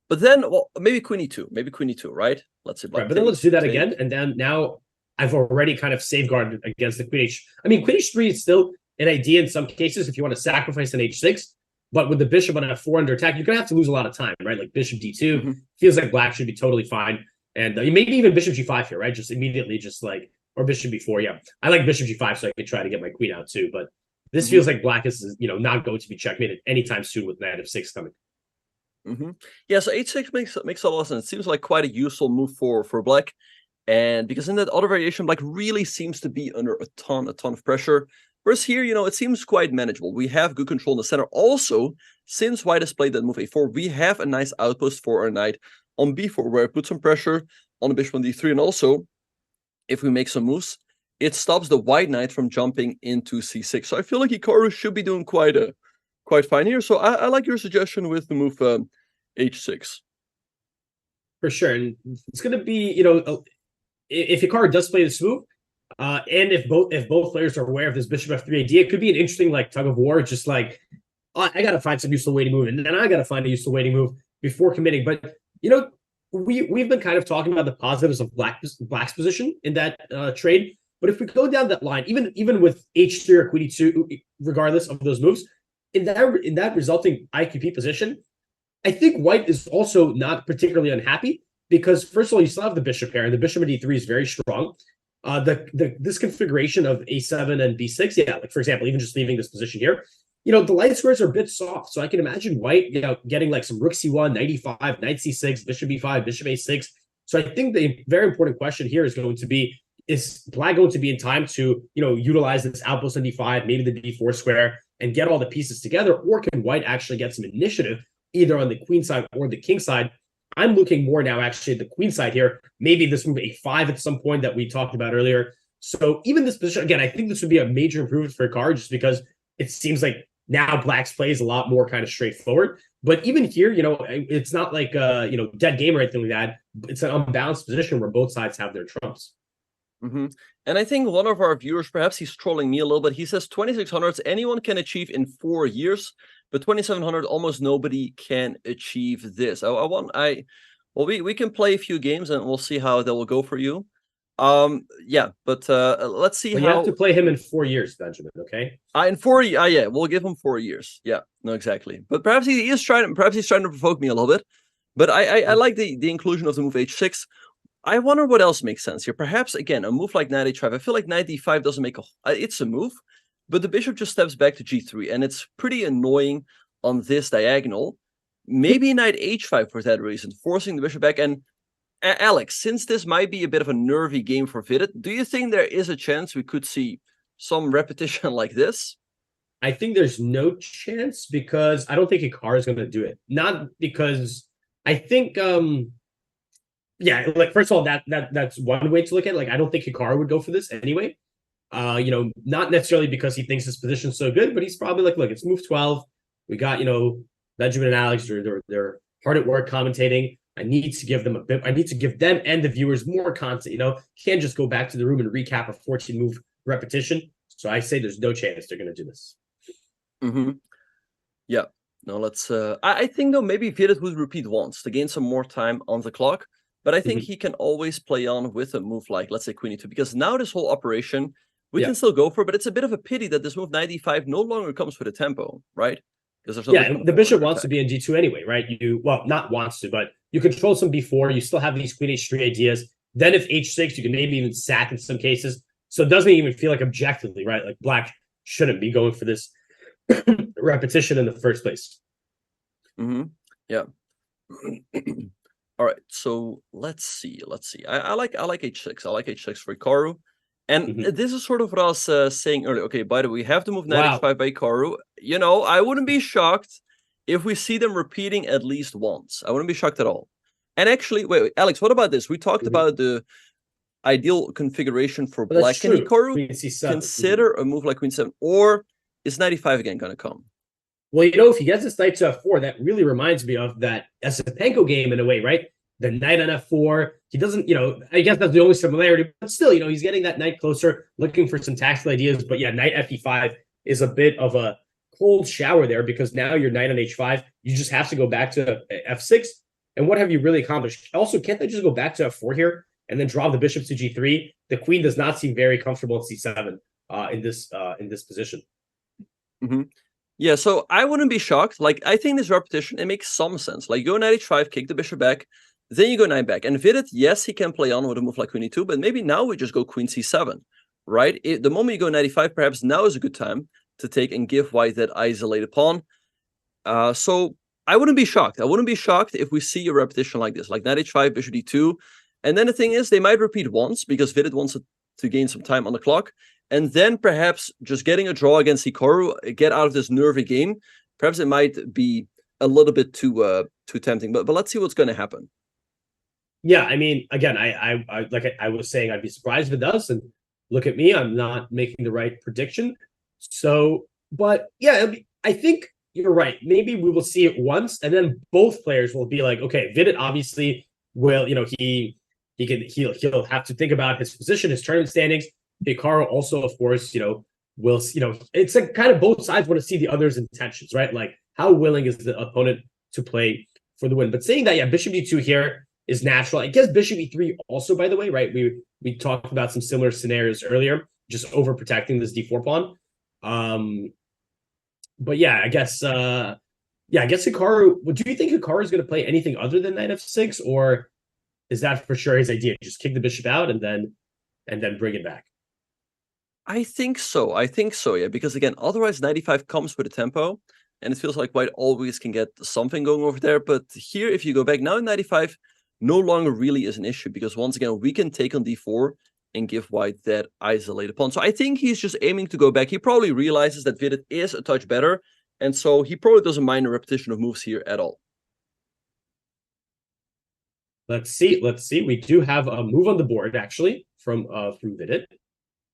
But then, well, maybe queen e2, right? Let's say. Right, but then let's do that again, and then now I've already kind of safeguarded against the queen h. I mean, queen h3 is still an idea in some cases if you want to sacrifice an h6. But with the bishop on f4 under attack, you're going to have to lose a lot of time, right? Like bishop d2 feels like Black should be totally fine. And maybe even bishop g5 here, right? Just immediately or bishop b4, yeah. I like bishop g5 so I could try to get my queen out too. But this feels like Black is, not going to be checkmated anytime soon with knight f6 coming. Yeah, so h6 makes a lot of sense. It seems like quite a useful move for Black. And because in that other variation, Black really seems to be under a ton of pressure. Whereas here, it seems quite manageable. We have good control in the center. Also, since White has played that move a4, we have a nice outpost for our knight on b4, where I put some pressure on the bishop on d3. And also, if we make some moves, it stops the white knight from jumping into c6. So I feel like Hikaru should be doing quite fine here. So I like your suggestion with the move h6. For sure. And it's going to be, if Hikaru does play this move, and if both players are aware of this bishop f3 idea, it could be an interesting tug of war. Just like, oh, I gotta find some useful waiting move, and then I gotta find a useful waiting move before committing. But we've been kind of talking about the positives of Black's position in that trade. But if we go down that line, even with h3 or queen e2, regardless of those moves, in that resulting IQP position, I think white is also not particularly unhappy because, first of all, you still have the bishop pair, and the bishop at e3 is very strong. This configuration of a7 and b6, yeah, like for example, even just leaving this position here, the light squares are a bit soft. So I can imagine white, getting like some rook c1, knight e5, knight c6, bishop b5, bishop a6. So I think the very important question here is going to be, is black going to be in time to, utilize this outpost on d5, maybe the d4 square, and get all the pieces together? Or can white actually get some initiative either on the queen side or the king side? I'm looking more now actually at the queen side here. Maybe this move a5 at some point that we talked about earlier. So even this position, again, I think this would be a major improvement for Hikaru just because it seems like now black's play is a lot more kind of straightforward. But even here, it's not like dead game or anything like that. It's an unbalanced position where both sides have their trumps. Mm-hmm. And I think one of our viewers, perhaps he's trolling me a little bit. He says 2600s anyone can achieve in 4 years, but 2700 almost nobody can achieve this. We can play a few games and we'll see how that will go for you. Yeah, but let's see how you have to play him in 4 years, Benjamin. Okay. In 4 years, yeah, we'll give him 4 years. Yeah, no, exactly. But perhaps he's trying to provoke me a little bit. But I like the inclusion of the move h6. I wonder what else makes sense here. Perhaps, again, a move like knight h5. I feel like knight d5 doesn't make it's a move, but the bishop just steps back to g3, and it's pretty annoying on this diagonal. Maybe knight h5 for that reason, forcing the bishop back. And Alex, since this might be a bit of a nervy game for Vidit, do you think there is a chance we could see some repetition like this? I think there's no chance because I don't think Hikaru is going to do it. Not because I think... yeah, like first of all, that's one way to look at it. Like, I don't think Hikaru would go for this anyway. Not necessarily because he thinks his position's so good, but he's probably like, look, it's move 12. We got, Benjamin and Alex, they're hard at work commentating. I need to give them and the viewers more content, can't just go back to the room and recap a 14 move repetition. So I say there's no chance they're gonna do this. Mm-hmm. Yeah. No, let's I think though maybe Vidit would repeat once to gain some more time on the clock. But I think he can always play on with a move like, let's say, queen e2, because now this whole operation, we can still go for, but it's a bit of a pity that this move knight e5 no longer comes with a tempo, right? Because there's no the bishop wants to be in d2 anyway, right? Not wants to, but you control some b4, you still have these queen h3 ideas. Then if h6, you can maybe even sack in some cases. So it doesn't even feel like objectively, right? Like black shouldn't be going for this repetition in the first place. Mm-hmm. Yeah. All right, so let's see. I like h6. I like h6 for Hikaru. And this is sort of what I was saying earlier. Okay, by the way, we have to move knight h5 by Hikaru. I wouldn't be shocked if we see them repeating at least once. I wouldn't be shocked at all. And actually, wait, Alex, what about this? We talked about the ideal configuration for black. Can Hikaru consider a move like queen 7? Or is knight e5 again going to come? Well, if he gets this knight to f4, that really reminds me of that Esipenko game in a way, right? The knight on f4. He doesn't, I guess that's the only similarity, but still, he's getting that knight closer, looking for some tactical ideas. But yeah, knight fe5 is a bit of a cold shower there because now your knight on h5, you just have to go back to f6. And what have you really accomplished? Also, can't they just go back to f4 here and then draw the bishop to g3? The queen does not seem very comfortable at c7 in this position. Mm-hmm. Yeah, so I wouldn't be shocked. Like, I think this repetition, it makes some sense. Like, go knight h5, kick the bishop back, then you go knight back. And Vidit, yes, he can play on with a move like queen e2, but maybe now we just go queen c7, right? The moment you go knight e5, perhaps now is a good time to take and give white that isolated pawn. So I wouldn't be shocked. I wouldn't be shocked if we see a repetition like this, like knight h5, bishop d2. And then the thing is, they might repeat once because Vidit wants to gain some time on the clock. And then perhaps just getting a draw against Hikaru, get out of this nervy game. Perhaps it might be a little bit too tempting. But let's see what's going to happen. Yeah, I mean, again, I like I was saying, I'd be surprised if it does. And look at me, I'm not making the right prediction. So, but yeah, I think you're right. Maybe we will see it once, and then both players will be like, okay, Vidit obviously will, he'll have to think about his position, his tournament standings. Hikaru also, of course, will, it's like kind of both sides want to see the other's intentions, right? Like, how willing is the opponent to play for the win? But saying that, yeah, bishop d2 here is natural. I guess bishop e3 also, by the way, right? We We talked about some similar scenarios earlier, just overprotecting this d4 pawn. But yeah, I guess Hikaru. Do you think Hikaru is going to play anything other than knight f6, or is that for sure his idea? Just kick the bishop out and then bring it back. I think so. Yeah, because again, otherwise 95 comes with a tempo, and it feels like white always can get something going over there. But here, if you go back now, 95 no longer really is an issue because once again we can take on d4 and give white that isolated pawn. So I think he's just aiming to go back. He probably realizes that Vidit is a touch better, and so he probably doesn't mind a repetition of moves here at all. Let's see. We do have a move on the board actually from Vidit.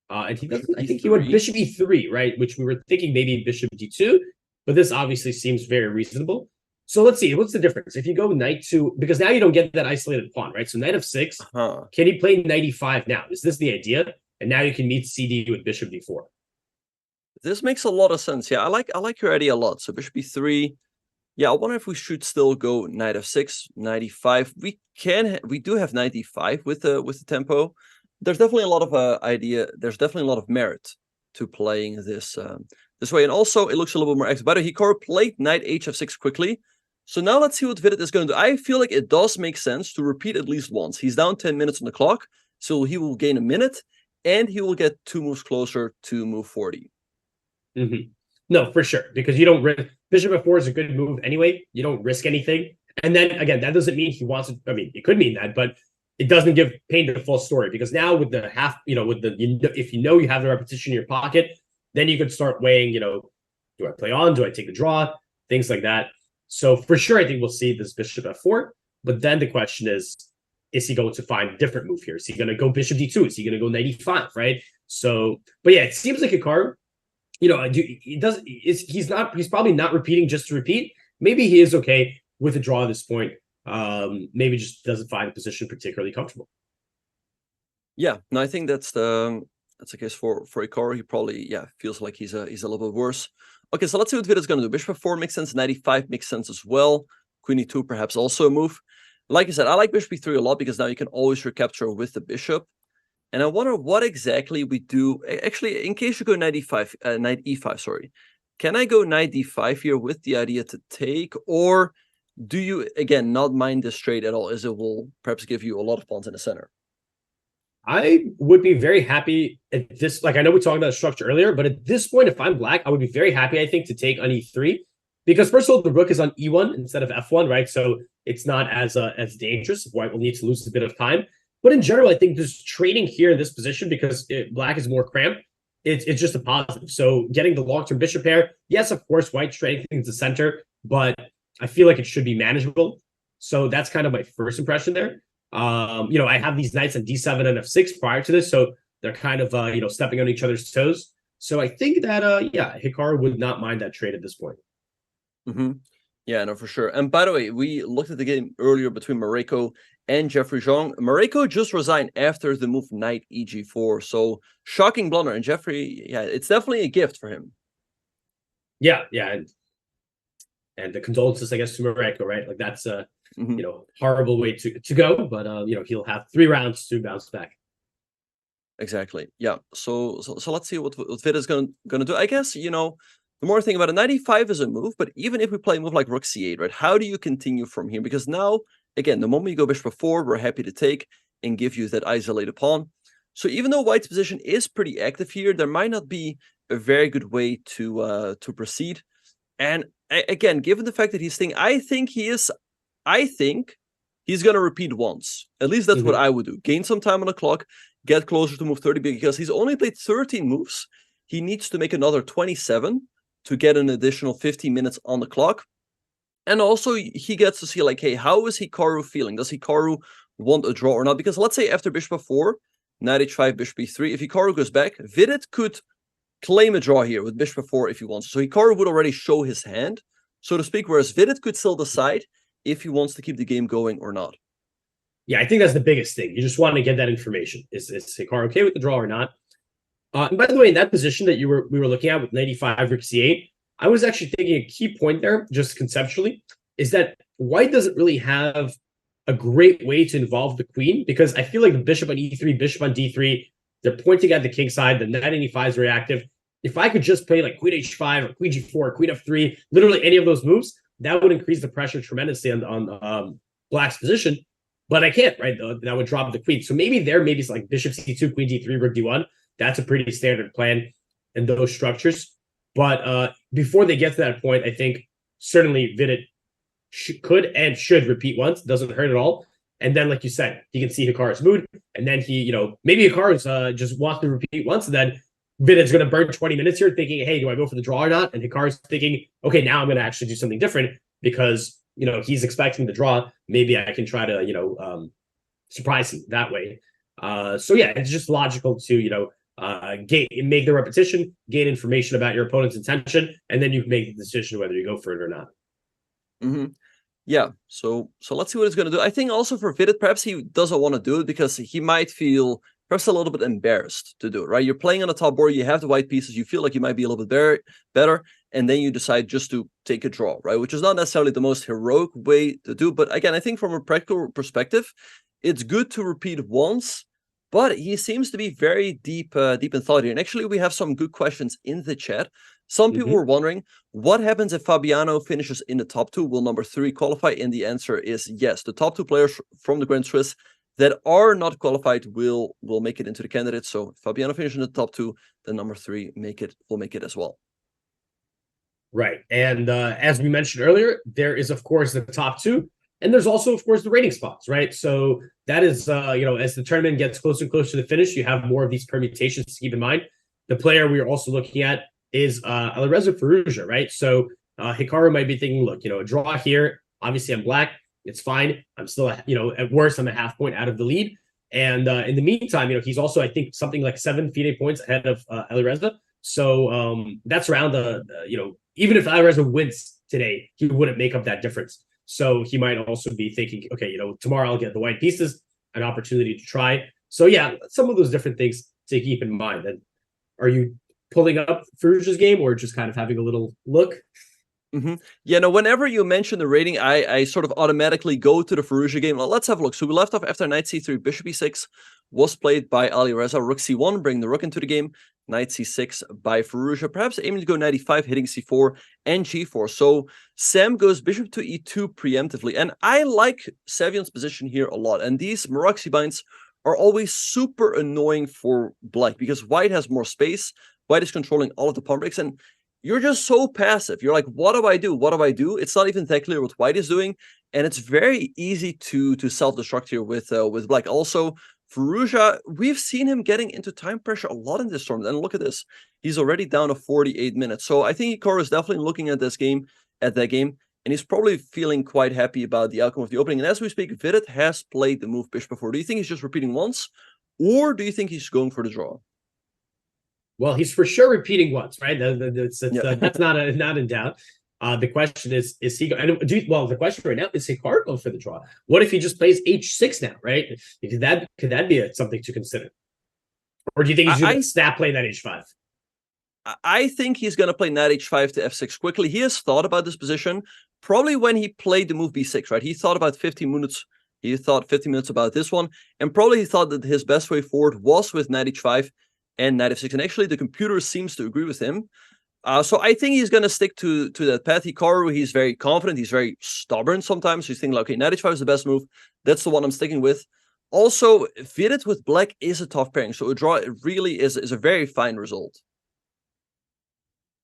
And he doesn't. I think he went bishop e3, right? Which we were thinking maybe bishop d2, but this obviously seems very reasonable. So let's see. What's the difference if you go knight to, because now you don't get that isolated pawn, right? So knight f6. Can he play knight e5 now? Is this the idea? And now you can meet CD with bishop d4. This makes a lot of sense. Yeah, I like your idea a lot. So bishop e3. Yeah, I wonder if we should still go knight f6, knight e5. We do have knight e5 with the tempo. There's definitely a lot of There's definitely a lot of merit to playing this this way, and also it looks a little bit more active. By the way, Hikaru played knight hf6 quickly, so now let's see what Vidit is going to do. I feel like it does make sense to repeat at least once. He's down 10 minutes on the clock, so he will gain a minute, and he will get 2 moves closer to move 40. No, for sure, because you don't risk. Bishop f4 is a good move anyway. You don't risk anything, and then again, that doesn't mean he wants to. I mean, it could mean that, but it doesn't paint the full story, because now with the half, if you know you have the repetition in your pocket, then you could start weighing, do I play on? Do I take the draw? Things like that. So for sure, I think we'll see this bishop f4. But then the question is he going to find a different move here? Is he going to go bishop d2? Is he going to go knight e5, right? So, but yeah, it seems like Hikaru, he's probably not repeating just to repeat. Maybe he is okay with a draw at this point. Maybe just doesn't find the position particularly comfortable. Yeah, no, I think that's the case for Hikaru. He probably feels like he's a little bit worse. Okay, so let's see what Vidit's gonna do. Bishop f4 makes sense, knight e5 makes sense as well. Queen e2 perhaps also a move. Like I said, I like bishop e3 a lot because now you can always recapture with the bishop. And I wonder what exactly we do. Actually, in case you go knight e5, sorry. Can I go knight d5 here with the idea to take, or do you, again, not mind this trade at all, as it will perhaps give you a lot of pawns in the center? I would be very happy at this. Like, I know we talked about the structure earlier, but at this point, if I'm black, I would be very happy, I think, to take on e3. Because first of all, the rook is on e1 instead of f1, right? So it's not as dangerous. White will need to lose a bit of time. But in general, I think just trading here in this position, because black is more cramped, it's just a positive. So getting the long-term bishop pair, yes, of course, white strengthens the center, but I feel like it should be manageable. So that's kind of my first impression there. I have these knights on d7 and f6 prior to this, so they're kind of stepping on each other's toes. So I think that Hikaru would not mind that trade at this point. Yeah, no, for sure. And by the way, we looked at the game earlier between Mareko and Jeffrey Zhang. Mareko just resigned after the move knight eg4, so shocking blunder. And Jeffrey, it's definitely a gift for him. Yeah, and the condolences, I guess, to Mareko, right? Like, that's horrible way to go, but he'll have 3 rounds to bounce back. Exactly. Yeah. So let's see what Vidit is gonna do. I guess the more thing about it, knight e5 is a move, but even if we play a move like rook c8, right? How do you continue from here? Because now, again, the moment you go bishop f4, we're happy to take and give you that isolated pawn. So even though white's position is pretty active here, there might not be a very good way to proceed. And again, given the fact that he's thinking, I think he's going to repeat once. At least that's what I would do. Gain some time on the clock, get closer to move 30, because he's only played 13 moves. He needs to make another 27 to get an additional 15 minutes on the clock. And also, he gets to see, like, hey, how is Hikaru feeling? Does Hikaru want a draw or not? Because let's say after bishop f4, knight h5, bishop e3, if Hikaru goes back, Vidit could claim a draw here with bishop f4 if he wants. So Hikaru would already show his hand, so to speak, whereas Vidit could still decide if he wants to keep the game going or not. Yeah, I think that's the biggest thing. You just want to get that information. Is Hikaru okay with the draw or not? And by the way, in that position that we were looking at with knight e5, rook c8, I was actually thinking a key point there, just conceptually, is that white doesn't really have a great way to involve the queen, because I feel like the bishop on e3, bishop on d3, they're pointing at the king side. The knight on e5 is reactive. If I could just play like queen h5 or queen g4 or queen f3, literally any of those moves, that would increase the pressure tremendously on black's position. But I can't, right? That would drop the queen. So maybe it's like bishop c2, queen d3, rook d1. That's a pretty standard plan in those structures. But before they get to that point, I think certainly Vidit could and should repeat once. Doesn't hurt at all. And then, like you said, he can see Hikaru's mood. And then maybe Hikaru's just wants to repeat once. And then Vidit's going to burn 20 minutes here thinking, hey, do I go for the draw or not? And Hikaru's thinking, okay, now I'm going to actually do something different because, he's expecting the draw. Maybe I can try to, surprise him that way. So yeah, it's just logical to, make the repetition, gain information about your opponent's intention, and then you can make the decision whether you go for it or not. Mm-hmm. Yeah, so let's see what he's going to do. I think also for Vidit, perhaps he doesn't want to do it because he might feel perhaps a little bit embarrassed to do it, right? You're playing on the top board, you have the white pieces, you feel like you might be a little bit better, and then you decide just to take a draw, right? Which is not necessarily the most heroic way to do. But again, I think from a practical perspective, it's good to repeat once, but he seems to be very deep in thought here. And actually, we have some good questions in the chat. Some people were wondering, what happens if Fabiano finishes in the top two? Will number 3 qualify? And the answer is yes. The top 2 players from the Grand Swiss that are not qualified will make it into the candidates. So if Fabiano finishes in the top 2, then number 3 will make it as well. Right. And as we mentioned earlier, there is, of course, the top 2. And there's also, of course, the rating spots, right? So that is, as the tournament gets closer and closer to the finish, you have more of these permutations to keep in mind. The player we are also looking at is Alireza Firouzja, right? So Hikaru might be thinking, look, a draw here. Obviously, I'm black. It's fine. I'm still, at worst, I'm a half point out of the lead. And in the meantime, he's also, I think, something like 7 FIDE points ahead of Alireza. So that's around even if Alireza wins today, he wouldn't make up that difference. So he might also be thinking, okay, tomorrow I'll get the white pieces, an opportunity to try. So yeah, some of those different things to keep in mind. And are you pulling up Firouzja's game or just kind of having a little look? Yeah, no, whenever you mention the rating, I sort of automatically go to the Firouzja game. Well, let's have a look. So we left off after knight c3, bishop e6 was played by Alireza. Rook c1, bring the rook into the game. Knight c6 by Firouzja, perhaps aiming to go knight e5, hitting c4 and g4. So Sam goes bishop to e2 preemptively. And I like Sevian's position here a lot. And these Maroczy binds are always super annoying for black because white has more space. White is controlling all of the pawn breaks. And you're just so passive. You're like, what do I do? What do I do? It's not even that clear what white is doing. And it's very easy to self-destruct here with black. Also, Firouzja, we've seen him getting into time pressure a lot in this tournament. And look at this. He's already down to 48 minutes. So I think Hikaru is definitely looking at that game, and he's probably feeling quite happy about the outcome of the opening. And as we speak, Vidit has played the move bishop before. Do you think he's just repeating once, or do you think he's going for the draw? Well, he's for sure repeating once, right? That's not in doubt. The question is he? The question right now is Hikaru going for the draw? What if he just plays h6 now, right? Could that be something to consider? Or do you think he's going to snap playing that h5? I think he's going to play knight h5 to f6 quickly. He has thought about this position probably when he played the move b6, right? He thought about 15 minutes. He thought 15 minutes about this one, and probably he thought that his best way forward was with knight h5 and knight f6. And actually, the computer seems to agree with him. So I think he's going to stick to that path. Hikaru, he's very confident. He's very stubborn sometimes. He's thinking, like, okay, knight h5 is the best move. That's the one I'm sticking with. Also, Vidit with black is a tough pairing. So a draw really is a very fine result.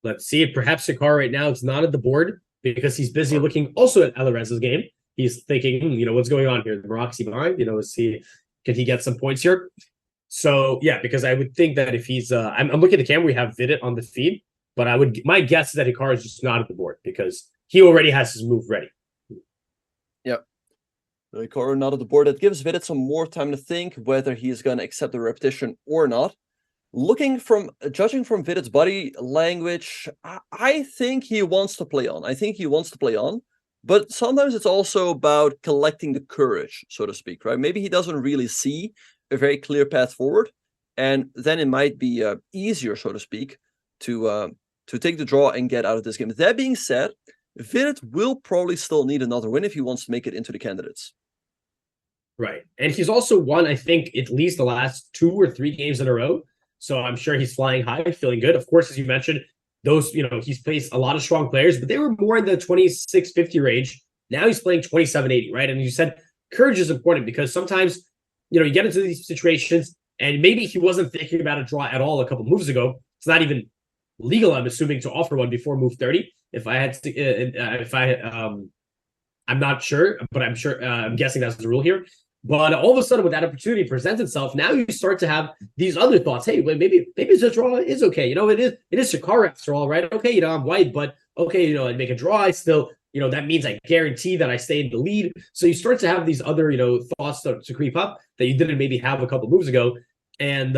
Let's see it. Perhaps Hikaru right now is not at the board because he's busy looking also at Alireza's game. He's thinking, what's going on here? The Maroczy behind, can he get some points here? So yeah, because I would think that if he's, I'm looking at the camera, we have Vidit on the feed, but my guess is that Hikaru is just not at the board because he already has his move ready. Yeah. Hikaru not at the board. That gives Vidit some more time to think whether he's going to accept the repetition or not. Judging from Vidit's body language, I think he wants to play on. But sometimes it's also about collecting the courage, so to speak, right? Maybe he doesn't really see a very clear path forward, and then it might be easier, so to speak, to take the draw and get out of this game. That being said, Vidit will probably still need another win if he wants to make it into the candidates. Right. And he's also won, I think, at least the last 2 or 3 games in a row. So I'm sure he's flying high, feeling good. Of course, as you mentioned, those, he's faced a lot of strong players, but they were more in the 2650 range. Now he's playing 2780, right? And you said courage is important because sometimes, you get into these situations and maybe he wasn't thinking about a draw at all a couple moves ago. It's not even legal, I'm assuming, to offer one before move 30. I'm not sure, but I'm sure, I'm guessing that's the rule here. But all of a sudden, when that opportunity presents itself, now you start to have these other thoughts. Hey, maybe the draw is okay. It is Hikaru after all, right? Okay, I'm white, but okay, I make a draw. I still, that means I guarantee that I stay in the lead. So you start to have these other, thoughts to creep up that you didn't maybe have a couple moves ago. And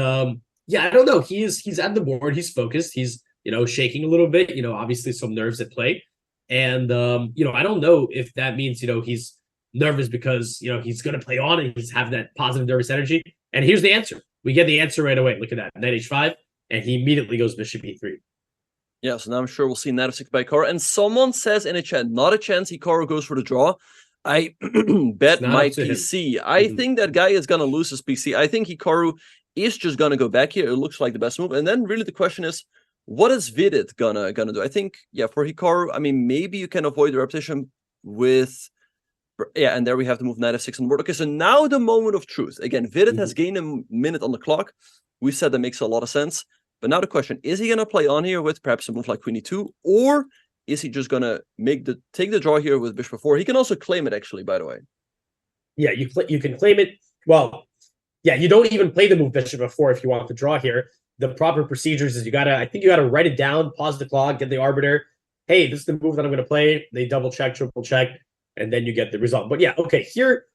yeah, I don't know. He's at the board. He's focused. He's shaking a little bit. Obviously some nerves at play. And I don't know if that means he's nervous because he's going to play on and he's having that positive nervous energy. And here's the answer. We get the answer right away. Look at that, knight h5, and he immediately goes bishop e3. Yeah, so now I'm sure we'll see knight f6 by Hikaru. And someone says in a chat, not a chance Hikaru goes for the draw. I bet my PC. I think that guy is going to lose his PC. I think Hikaru is just going to go back here. It looks like the best move. And then really the question is, what is Vidit gonna do? I think, yeah, for Hikaru, I mean, maybe you can avoid the repetition with... Yeah, and there we have the move knight f6 on the board. Okay, so now the moment of truth. Again, Vidit has gained a minute on the clock. We said that makes a lot of sense. But now the question, is he going to play on here with perhaps a move like queen e2? Or is he just going to take the draw here with bishop 4? He can also claim it, actually, by the way. Yeah, you can claim it. Well, yeah, you don't even play the move bishop 4 if you want the draw here. The proper procedures is you got to write it down, pause the clock, get the arbiter. Hey, this is the move that I'm going to play. They double check, triple check, and then you get the result. But yeah, okay, here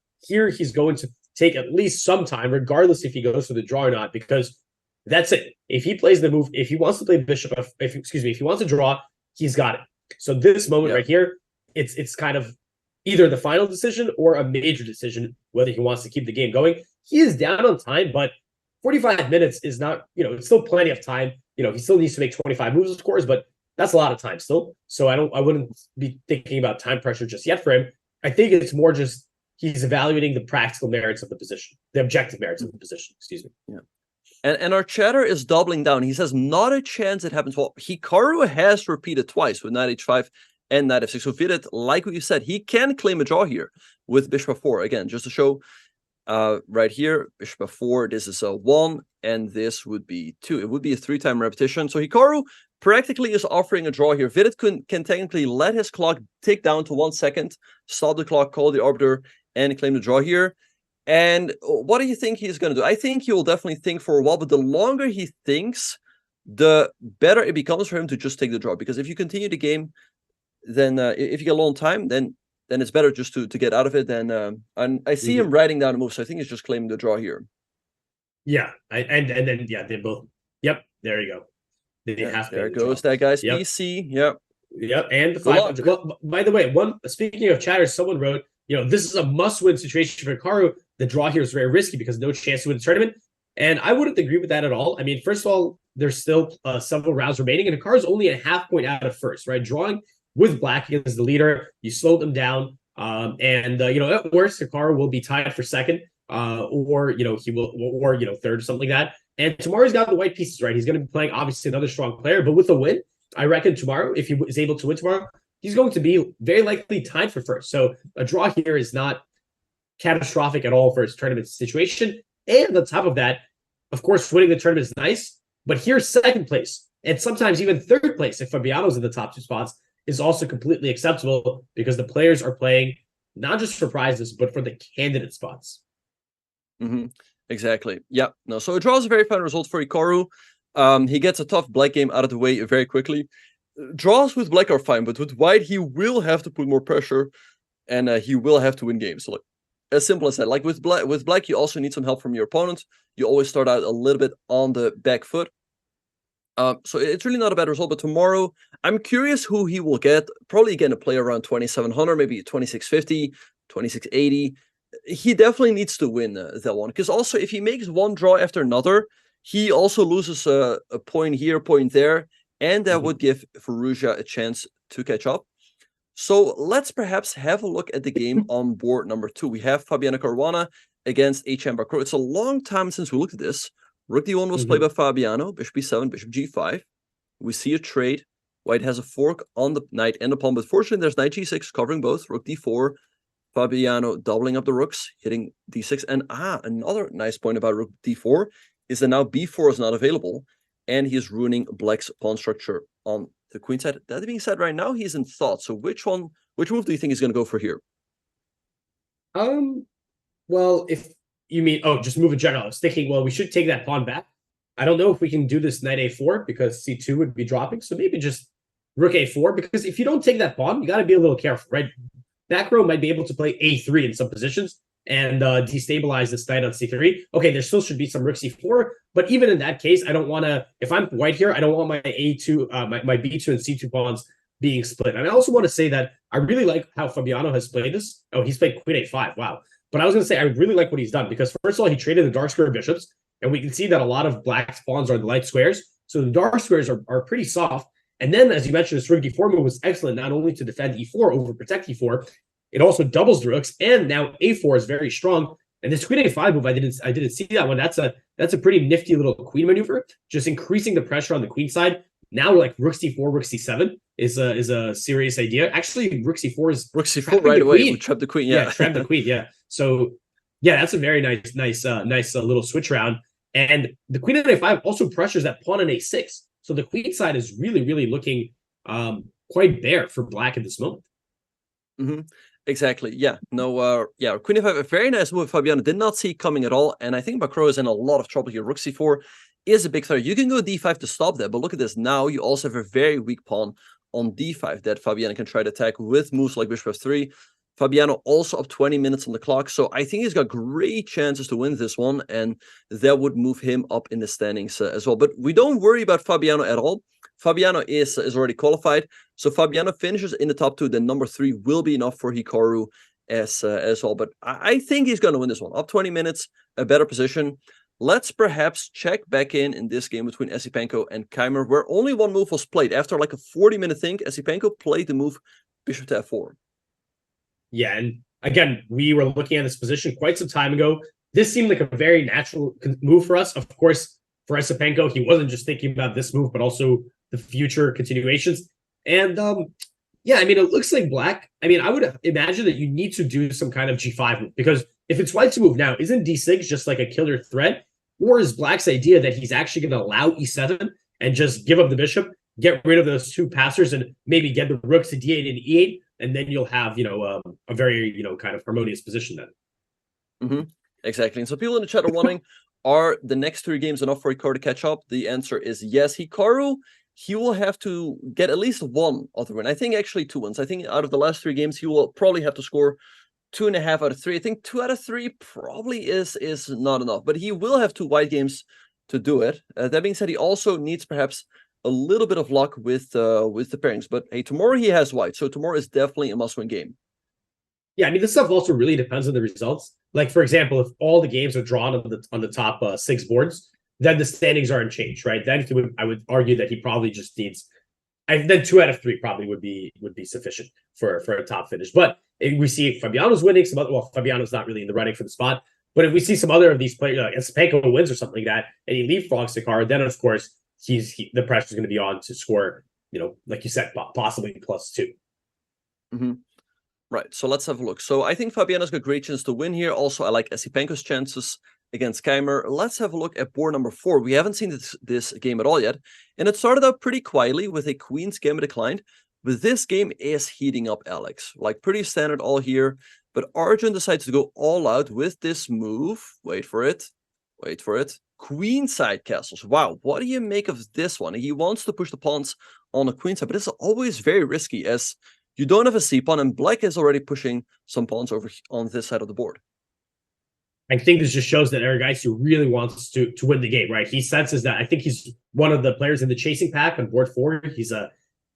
he's going to take at least some time, regardless if he goes for the draw or not, because that's it. If he plays the move, if he wants to play bishop, if he wants to draw, he's got it. So this moment right here, it's kind of either the final decision or a major decision whether he wants to keep the game going. He is down on time, but 45 minutes is not, it's still plenty of time. He still needs to make 25 moves, of course, but that's a lot of time still. So I wouldn't be thinking about time pressure just yet for him. I think it's more just he's evaluating the practical merits of the position, the objective merits of the position, excuse me. Yeah. And our chatter is doubling down. He says, not a chance it happens. Well, Hikaru has repeated twice with knight h5 and knight f6. So Vidit, like what you said, he can claim a draw here with bishop 4. Again, just to show right here, bishop 4, this is a 1, and this would be 2. It would be a 3-time repetition. So Hikaru practically is offering a draw here. Vidit can technically let his clock tick down to 1 second, stop the clock, call the arbiter, and claim the draw here. And what do you think he's going to do? I think he will definitely think for a while, but the longer he thinks, the better it becomes for him to just take the draw. Because if you continue the game, then if you get a long time, then it's better just to get out of it. And I see him writing down a move, so I think he's just claiming the draw here. Yeah, and then yeah, they both. Yep, there you go. There goes that guy's PC. Yep. Yep, and the 500. Well, by the way, speaking of chatter, someone wrote, this is a must-win situation for Hikaru. The draw here is very risky because no chance to win the tournament. And I wouldn't agree with that at all. I mean, first of all, there's still several rounds remaining, and Hikaru's only a half point out of first, right? Drawing with black against the leader, you slow them down. At worst, Hikaru will be tied for second, or he will, or third, or something like that. And tomorrow's got the white pieces, right? He's going to be playing obviously another strong player, but with a win, I reckon tomorrow, if he is able to win tomorrow, he's going to be very likely tied for first. So a draw here is not catastrophic at all for his tournament situation. And on top of that, of course, winning the tournament is nice, but here's second place, and sometimes even third place if Fabiano's in the top 2 spots is also completely acceptable because the players are playing not just for prizes, but for the candidate spots. Exactly. Yeah. No. So a draw is a very fine result for Hikaru. He gets a tough black game out of the way very quickly. Draws with black are fine, but with white, he will have to put more pressure, and he will have to win games. So, like, as simple as that. Like with black, you also need some help from your opponent. You always start out a little bit on the back foot. So it's really not a bad result. But tomorrow, I'm curious who he will get. Probably again a player around 2,700, maybe 2,650, 2,680. He definitely needs to win that one, because also if he makes one draw after another, he also loses a point here, point there, and that would give Firouzja a chance to catch up. So let's perhaps have a look at the game on board number 2. We have Fabiano Caruana against HM Bacrot. It's a long time since we looked at this. Rook d1 was played by Fabiano, bishop b7, bishop g5. We see a trade. White has a fork on the knight and the pawn, but fortunately there's knight g6 covering both. Rook d4, Fabiano doubling up the rooks, hitting d6. And another nice point about rook d4 is that now b4 is not available, and he is ruining black's pawn structure on the queen side. That being said, right now he's in thought. So which move do you think he's going to go for here? Well, if you mean, just move in general, I was thinking, well, we should take that pawn back. I don't know if we can do this knight a4 because c2 would be dropping. So maybe just rook a4, because if you don't take that pawn, you got to be a little careful, right? Back row might be able to play a3 in some positions and destabilize this knight on c3. Okay, there still should be some rook c4, but even in that case, I don't want to, if I'm white here, I don't want my a2, my b2 and c2 pawns being split. And I also want to say that I really like how Fabiano has played this. Oh, he's played queen a5, wow. But I was going to say, I really like what he's done, because first of all, he traded the dark square bishops, and we can see that a lot of black's pawns are the light squares. So the dark squares are pretty soft. And then, as you mentioned, this rook d4 move was excellent, not only to defend e4 over protect e4, it also doubles the rooks, and now a4 is very strong. And this queen a5 move, I didn't see that one. That's a pretty nifty little queen maneuver, just increasing the pressure on the queen side. Now, like rook c4, rook c7 is a serious idea. Actually, rook c4 is rook c4 right away. We trap the queen. Yeah, trap the queen. Yeah. So yeah, that's a very nice little switch round. And the queen on a5 also pressures that pawn on a6. So the queen side is really looking quite bare for black at this moment. Exactly. Yeah. No. Yeah. Queen a5, a very nice move. Fabiano did not see coming at all, and I think Bacrot is in a lot of trouble here. Rook c4 is a big threat. You can go d5 to stop that, but look at this. Now you also have a very weak pawn on d5 that Fabiano can try to attack with moves like bishop f3. Fabiano also up 20 minutes on the clock, so I think he's got great chances to win this one, and that would move him up in the standings as well. But we don't worry about Fabiano at all. Fabiano is already qualified, so Fabiano finishes in the top 2. Then number 3 will be enough for Hikaru as well. But I think he's going to win this one. Up 20 minutes, a better position. Let's perhaps check back in this game between Esipenko and Keymer, where only one move was played. After like a 40-minute think, Esipenko played the move bishop to f4. Yeah, and again, we were looking at this position quite some time ago. This seemed like a very natural move for us. Of course, for Esipenko, he wasn't just thinking about this move, but also the future continuations. And yeah, I mean, it looks like black. I mean, I would imagine that you need to do some kind of g5 move, because if it's white's move now, isn't d6 just like a killer threat? Or is black's idea that he's actually going to allow e7 and just give up the bishop, get rid of those two passers, and maybe get the rooks to d8 and e8, and then you'll have, a very, kind of harmonious position then. Exactly. And so people in the chat are wondering, are the next 3 games enough for Hikaru to catch up? The answer is yes. Hikaru, he will have to get at least one other win. I think actually 2 wins. I think out of the last 3 games, he will probably have to score 2.5 out of 3. I think 2 out of 3 probably is not enough, but he will have 2 white games to do it. That being said, he also needs perhaps a little bit of luck with the pairings. But hey, tomorrow he has white, so tomorrow is definitely a must-win game. Yeah, I mean, this stuff also really depends on the results. Like, for example, if all the games are drawn on the top 6 boards, then the standings are unchanged, right? Then I would argue that he probably just needs. Then 2 out of 3 probably would be sufficient for a top finish. But if we see Fabiano's winning, Fabiano's not really in the running for the spot. But if we see some other of these players, like Esipenko wins or something like that, and he leapfrogs Hikaru, then of course the pressure is going to be on to score, like you said, possibly +2. Right, so let's have a look. So I think Fabiano's got great chance to win here. Also, I like Esipenko's chances against Keymer. Let's have a look at board number 4. We haven't seen this game at all yet, and it started out pretty quietly with a queen's gambit declined, but this game is heating up, Alex. Like, pretty standard all here, but Arjun decides to go all out with this move. Wait for it. Queenside castles. Wow, what do you make of this one? He wants to push the pawns on the queen side, but it's always very risky as you don't have a c-pawn, and black is already pushing some pawns over on this side of the board. I think this just shows that Erigaisi really wants to win the game, right? He senses that. I think he's one of the players in the chasing pack on board 4. He's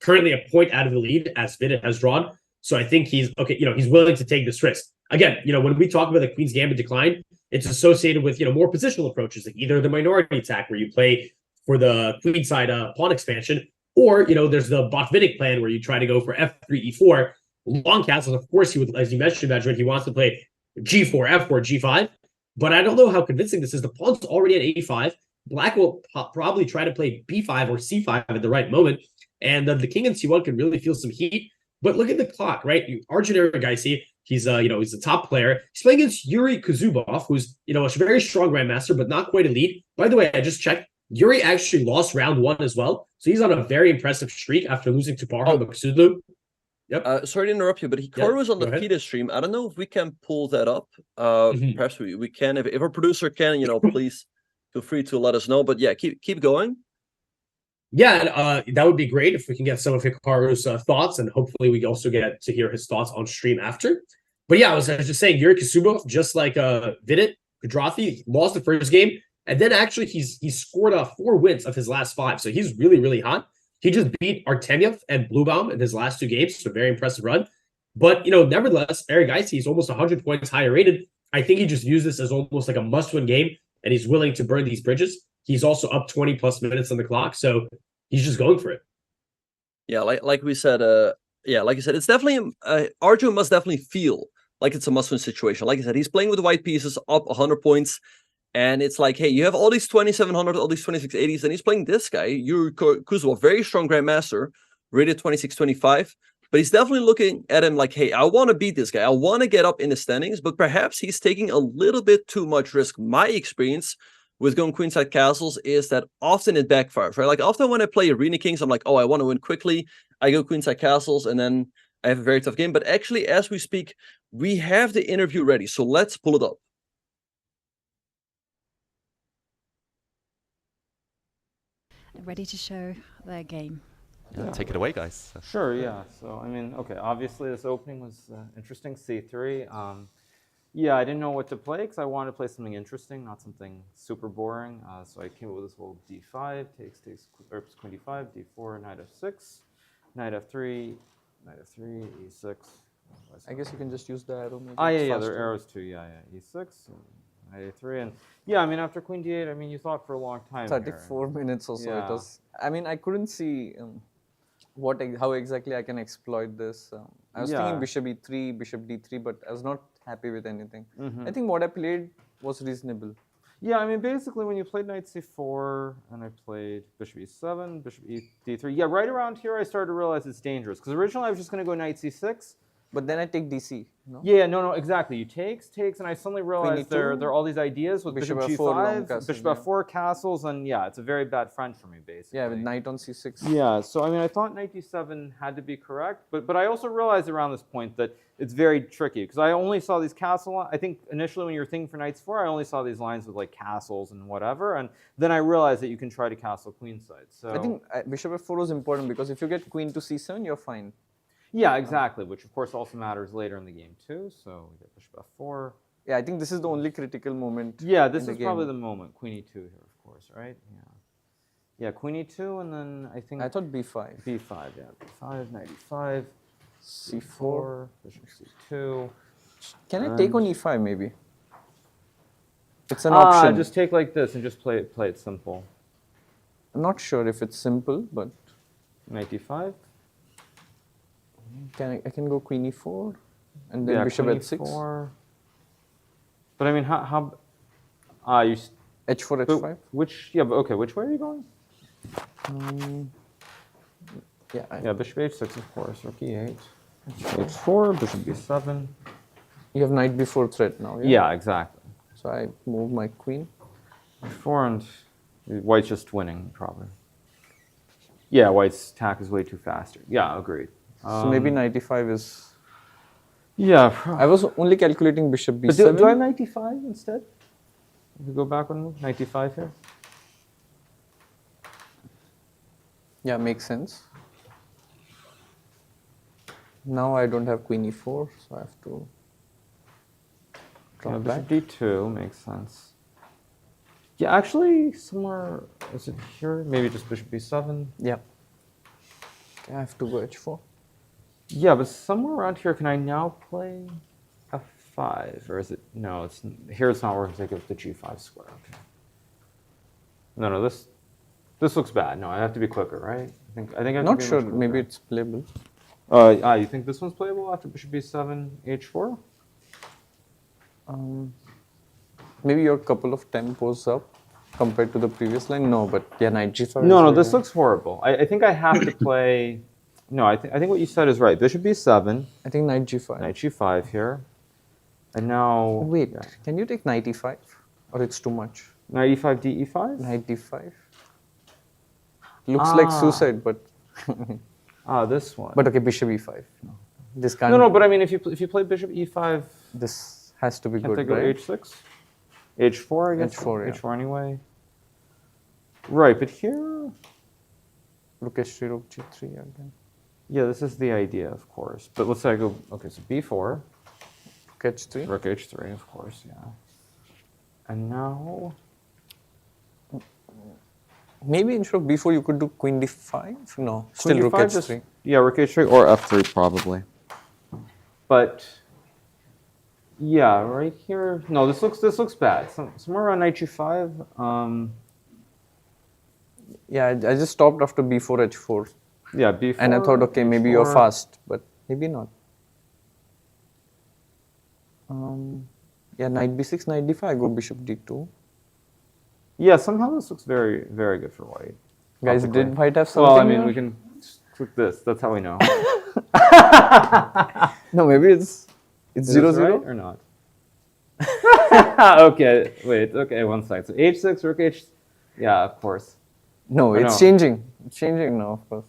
currently a point out of the lead as Vidit has drawn. So I think he's willing to take this risk. Again, when we talk about the Queen's Gambit decline, it's associated with, more positional approaches, like either the minority attack where you play for the queen side pawn expansion, or, there's the Botvinnik plan where you try to go for f3, e4. Long castles, of course, he would, as you mentioned, Bacrot, he wants to play g4, f4, g5. but I don't know how convincing this is. The pawn's already at a5. Black will probably try to play b5 or c5 at the right moment, and the king in c1 can really feel some heat. But look at the clock, right? Arjun Erigaisi, he's he's a top player. He's playing against Yuri Kuzubov, who's a very strong grandmaster, but not quite elite. By the way, I just checked. Yuri actually lost round 1 as well, so he's on a very impressive streak after losing to Parham Maksudlu. Yep. Sorry to interrupt you, but Hikaru was on the FIDE stream. I don't know if we can pull that up. Perhaps we can. If our producer can, please feel free to let us know. But yeah, keep going. Yeah, that would be great if we can get some of Hikaru's thoughts, and hopefully we also get to hear his thoughts on stream after. But yeah, I was just saying, Yuri Kasubov, just like Vidit, Kudrathi, lost the first game, and then actually he's scored 4 wins of his last 5, so he's really, really hot. He just beat Artemyev and Bluebaum in his last 2 games, so a very impressive run. But, nevertheless, Erigaisi is almost 100 points higher rated. I think he just views this as almost like a must-win game, and he's willing to burn these bridges. He's also up 20-plus minutes on the clock, so he's just going for it. Yeah, like we said, like you said, it's definitely, Arjun must definitely feel like it's a must-win situation. Like I said, he's playing with the white pieces, up 100 points, and it's like, hey, you have all these 2,700, all these 2680s, and he's playing this guy, Yuri Kuzubov, very strong grandmaster, rated 2625, but he's definitely looking at him like, hey, I want to beat this guy. I want to get up in the standings, but perhaps he's taking a little bit too much risk. My experience with going queenside castles is that often it backfires, right? Like often when I play Arena Kings, I'm like, oh, I want to win quickly. I go queenside castles, and then I have a very tough game. But actually, as we speak, we have the interview ready, so let's pull it up. Ready to show their game. Yeah, take it away, guys. Sure, yeah. So, I mean, okay, obviously this opening was interesting, c3. Yeah, I didn't know what to play because I wanted to play something interesting, not something super boring. So I came up with this whole d5, takes, queen d5, d4, knight f6, knight f3, knight f3, e6. I guess you can just use the arrow. Maybe Yeah, there are arrows too, yeah, e6, knight a3, and yeah, I mean, after queen d8, I mean, you thought for a long time 34 minutes or so yeah. it was. I mean, I couldn't see how exactly I can exploit this. I was thinking bishop e3, bishop d3, but I was not happy with anything. I think what I played was reasonable. Yeah, I mean, basically when you played knight c4 and I played bishop e7, bishop d3, yeah, right around here I started to realize it's dangerous because originally I was just going to go knight c6. But then I take dc, no? Yeah, no, exactly. You takes, and I suddenly realized there are all these ideas with bishop g5, bishop f4 castles, and yeah, it's a very bad friend for me, basically. Yeah, with knight on c6. Yeah, so I mean, I thought knight d7 had to be correct, but I also realized around this point that it's very tricky, because I only saw these castle, I think initially when you were thinking for knights 4, I only saw these lines with like castles and whatever, and then I realized that you can try to castle queenside. So I think bishop f4 was important, because if you get queen to c7, you're fine. Yeah, exactly, which of course also matters later in the game too. So we get bishop f4. Yeah, I think this is the only critical moment. Yeah, this is probably the moment. Queen e2 here, of course, right? Yeah. Yeah, queen e2, and then I think... I thought b5. b5, yeah. b5, knight e5, c4, bishop c2. Can I take on e5 maybe? It's an option. Just take like this and just play it simple. I'm not sure if it's simple, but... Knight d5. I can go queen e4 and then bishop h6. E4. But I mean, how you h4 h5. Which okay, which way are you going? Yeah, bishop h6 of course, rook e8, h4, bishop b7. You have knight b4 threat now. Yeah, exactly. So I move my queen. F4 and white's just winning probably. Yeah, white's attack is way too faster. Yeah, agreed. So maybe knight e5 is... Yeah. I was only calculating bishop b7. But do I have knight d5 instead? If we go back one move, knight d5 here? Yeah, makes sense. Now I don't have queen e4, so I have to drop back. Bishop d2 makes sense. Yeah, actually, somewhere... Is it here? Maybe just bishop b7? Yeah. Okay, I have to go h4. Yeah, but somewhere around here, can I now play f5? Or is it... No, it's here it's not working, so I give the g5 square. Okay. No, this looks bad. No, I have to be quicker, right? I think I'm not sure. Maybe it's playable. You think this one's playable after bishop b7, h4? Maybe you're a couple of tempos up compared to the previous line. No, but yeah, knight g5. No, this looks horrible. I think I have to play. No, I think what you said is right. Bishop b7. I think knight g5. Knight g5 here. And now. Wait, can you take knight e5? Or it's too much? Knight e5, d e5? Knight d5. Looks like suicide, but. This one. But okay, bishop e5. This can't. No, but I mean, if you play bishop e5. This has to be Can't good, they go right? h6? h4, I guess. h4, yeah. h4 anyway. Right, but here. Rook h3, rook g3 again. Yeah, this is the idea, of course. But let's say I go. Okay, so b4. Rook h3. Rook h3, of course, yeah. And now. Maybe instead of b4 you could do queen d5? No, still Queen rook d5 h3. is- yeah, rook h3 or f3 probably. But yeah, right here. No, this looks bad. Somewhere around knight g5. Yeah, I just stopped after b4 h4. Yeah, b4. And I thought, okay, maybe you're h4. fast, but maybe not. Yeah, knight b6, knight d5, I go bishop d2. Yeah, somehow this looks very, very good for white. Guys, Optically. did white have something? Well, I mean, here? we can click this. That's how we know. No, maybe it's Is 0 this 0. right or not? Okay, wait. Okay, one second. So h6, rook h. Yeah, of course. No, I it's know. changing. It's changing now, of course.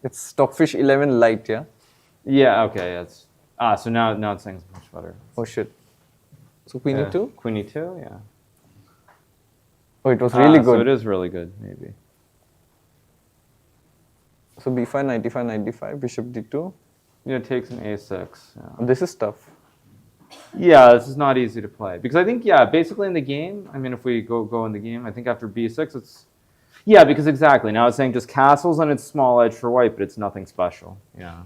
It's Stockfish 11 light, yeah? Yeah. Okay. It's so now it's saying it's much better. Oh shit. So queen e2? Queen e2. Yeah. Oh, it was really So good. it is really good, maybe. So b5, knight d5, knight d5, bishop d2. Takes an a6. Yeah. This is tough. Yeah, this is not easy to play because I think basically in the game. I mean, if we go in the game, I think after b6, it's because exactly now it's saying just castles and it's small edge for white, but it's nothing special. Yeah.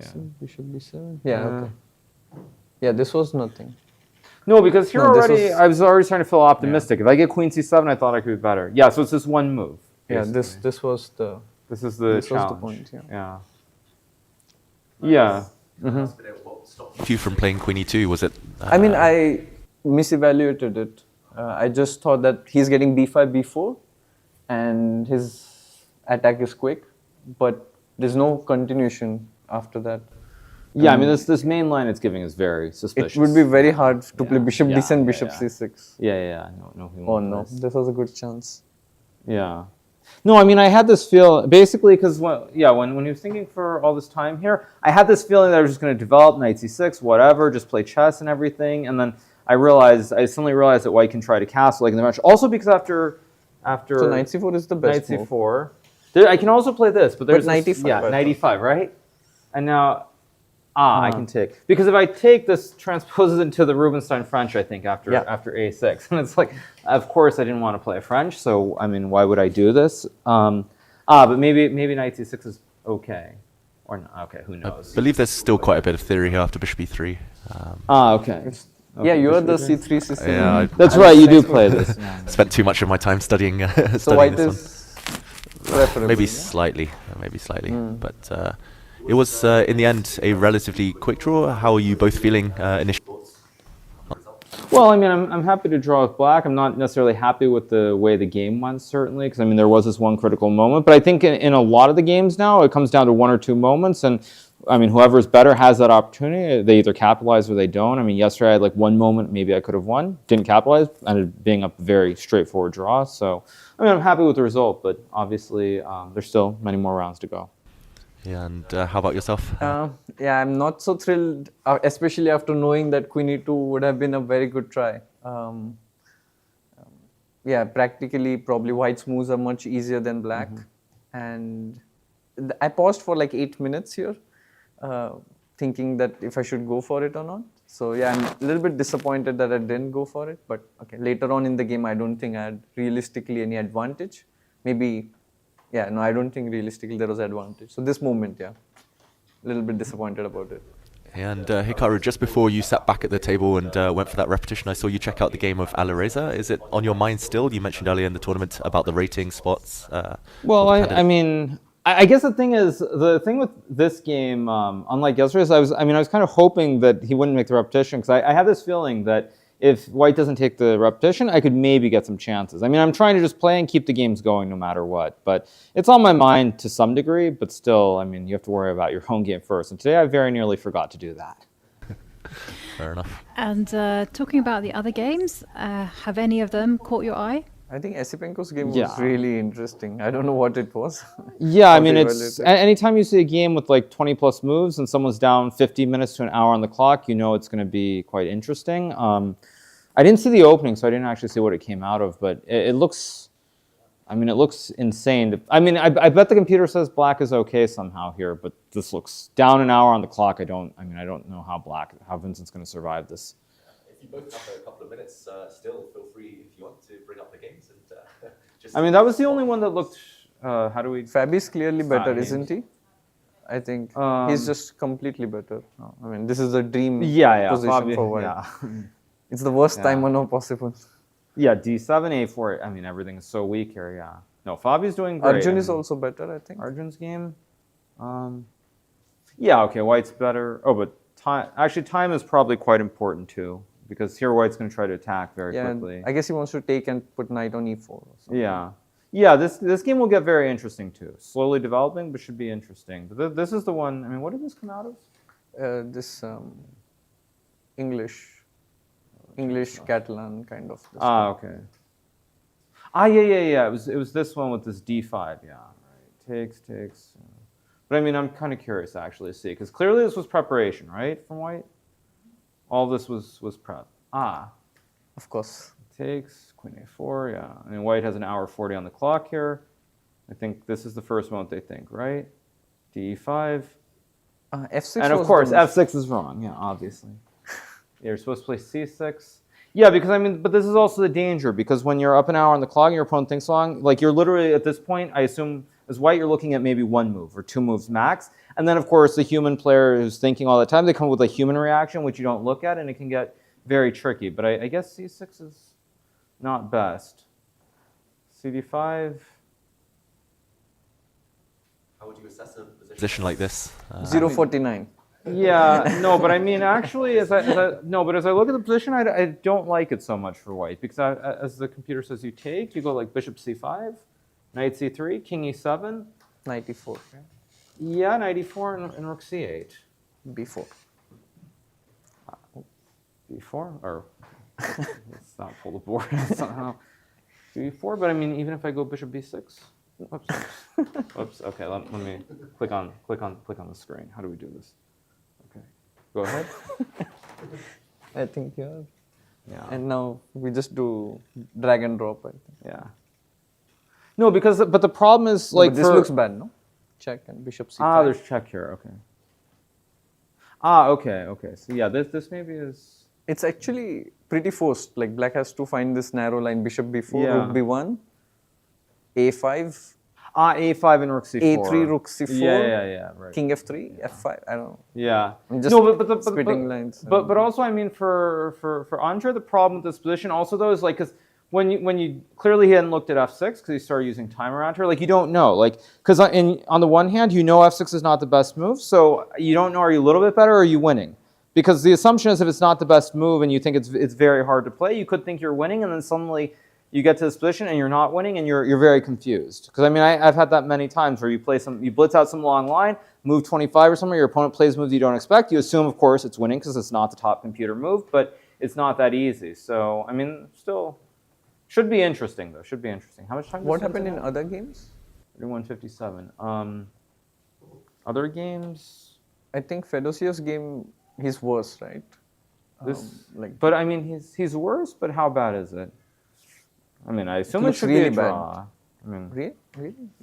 So bishop b7. Yeah, okay. Yeah, this was nothing. No, because here No, this already, was- I was already starting to feel optimistic. If I get queen c7, I thought I could be better. Yeah, so it's this one move. Yeah, basically. this was the This is the this was challenge. the point, yeah. Yeah. You from playing Queen E2, was it? I mean, I misevaluated it. I just thought that he's getting b5, b4, and his attack is quick, but there's no continuation after that. Yeah, I mean, this main line it's giving is very suspicious. It would be very hard to play Yeah, bishop yeah, d7, yeah, bishop yeah. c6. Yeah. No, he Oh won't no, play. this was a good chance. Yeah. No, I mean, I had this feel, basically, because, when he was thinking for all this time here, I had this feeling that I was just going to develop knight c6, whatever, just play chess and everything, and then I suddenly realized that white can try to castle like in the match. Also because after So knight c4 is the best knight move. c4, I can also play this, but there's knight this- e5, yeah, I knight e5, right? And now, I can take, because if I take this, transposes into the Rubinstein French, I think, after a6, and it's like, of course I didn't want to play French, so I mean, why would I do this? But maybe knight c6 is okay, or not. Okay, who I knows? believe there's still quite a bit of theory here after bishop e3. Okay. Yeah, Okay, you're the bishop e3. c3, c7. Yeah, That's right, you do play this. Spent too much of my time studying So studying white this one. is preferable. Maybe yeah? slightly, but it was in the end a relatively quick draw. How are you both feeling initially? Well, I mean, I'm happy to draw with black. I'm not necessarily happy with the way the game went, certainly, because I mean, there was this one critical moment. But I think in a lot of the games now, it comes down to one or two moments, and I mean, whoever's better has that opportunity. They either capitalize or they don't. I mean, yesterday I had like one moment maybe I could have won, didn't capitalize, ended up being a very straightforward draw. So, I mean, I'm happy with the result, but obviously there's still many more rounds to go. Yeah, and how about yourself? Yeah, I'm not so thrilled, especially after knowing that queen e2 would have been a very good try. Yeah, practically, probably white's moves are much easier than black. And I paused for like 8 minutes here, thinking that if I should go for it or not. So yeah, I'm a little bit disappointed that I didn't go for it. But okay, later on in the game, I don't think I had realistically any advantage. Maybe, yeah, no, I don't think realistically there was advantage. So this moment, yeah, a little bit disappointed about it. And Hikaru, just before you sat back at the table and went for that repetition, I saw you check out the game of Alireza. Is it on your mind still? You mentioned earlier in the tournament about the rating spots. Well, I mean, I guess the thing with this game, unlike yesterday's, I was kind of hoping that he wouldn't make the repetition because I had this feeling that if white doesn't take the repetition, I could maybe get some chances. I mean, I'm trying to just play and keep the games going no matter what. But it's on my mind to some degree, but still, I mean, you have to worry about your home game first. And today I very nearly forgot to do that. Fair enough. And talking about the other games, have any of them caught your eye? I think Esipenko's game was really interesting. I don't know what it was. Yeah, I mean, it's anytime you see a game with like 20 plus moves and someone's down 50 minutes to an hour on the clock, you know it's going to be quite interesting. I didn't see the opening, so I didn't actually see what it came out of, but it looks, I mean, it looks insane. I mean, I bet the computer says black is okay somehow here, but this looks down an hour on the clock. I don't know how Vincent's going to survive this. If you both have a couple of minutes, still feel free if you want to bring up the games and just. I mean, that was the only one that looked. How do we? Fabi's clearly better, isn't he? I think he's just completely better. I mean, this is a dream position Fabi, for white. Yeah. It's the worst time I know possible. Yeah, D7, A4. I mean, everything is so weak here. Yeah. No, Fabi's doing great. Arjun is also better, I think. Arjun's game. Yeah. Okay. White's better. Oh, but time. Actually, time is probably quite important too. Because here white's going to try to attack very quickly. I guess he wants to take and put knight on e4. Or something. Yeah. Yeah, this game will get very interesting too. Slowly developing, but should be interesting. But this is the one, I mean, what did this come out of? This English Catalan kind of. Okay. Yeah. It was this one with this d5, yeah. Right. Takes. But I mean, I'm kind of curious actually to see, because clearly this was preparation, right, from white? All this was prep. Of course. Takes, queen a4, yeah. I mean, white has an hour 40 on the clock here. I think this is the first moment they think, right? d5. F6 and of course, f6 is wrong, yeah, obviously. You're supposed to play c6. Yeah, because I mean, but this is also the danger, because when you're up an hour on the clock and your opponent thinks long, like you're literally at this point, I assume, as white, you're looking at maybe one move or two moves max. And then, of course, the human player who's thinking all the time, they come with a human reaction, which you don't look at, and it can get very tricky. But I guess c6 is not best. cd5. How would you assess a position like this? 0.49. Yeah, no, but I mean, actually, as I look at the position, I don't like it so much for white, because as the computer says you take, you go like bishop c5, knight c3, king e7. Knight e4. Yeah, knight e4 and rook c8. b4. b4? Or, let's not pull the board somehow. b4, but I mean, even if I go bishop b6. Oops. Oops. Okay, let me click on the screen. How do we do this? Okay, go ahead. I think yeah. Yeah. And now we just do drag and drop. I think. Yeah. No, but the problem is like this looks bad, no? Check and bishop c5. There's check here. Okay. Okay. So yeah, this maybe is. It's actually pretty forced. Like black has to find this narrow line: bishop b4, Yeah. rook b1, a5. A5 and rook c4. A3, rook c4. Yeah, right. King f3, f5. I don't know. Yeah. I'm just spitting lines. But also, I mean, for Andre, the problem with this position also though is like, because when you clearly he hadn't looked at f6 because he started using time around her. Like you don't know, like because on the one hand, you know f6 is not the best move, so you don't know, are you a little bit better or are you winning? Because the assumption is if it's not the best move and you think it's very hard to play, you could think you're winning, and then suddenly you get to this position and you're not winning and you're very confused. Because I mean, I've had that many times where you blitz out some long line, move 25 or something, your opponent plays moves you don't expect. You assume, of course, it's winning because it's not the top computer move, but it's not that easy. So, I mean, still, should be interesting though, should be interesting. How much time? What happened in other games? 31:57. Other games? I think Fedosius' game, he's worse, right? But I mean, he's worse, but how bad is it? I mean, I assume it should really be a draw. I mean, really?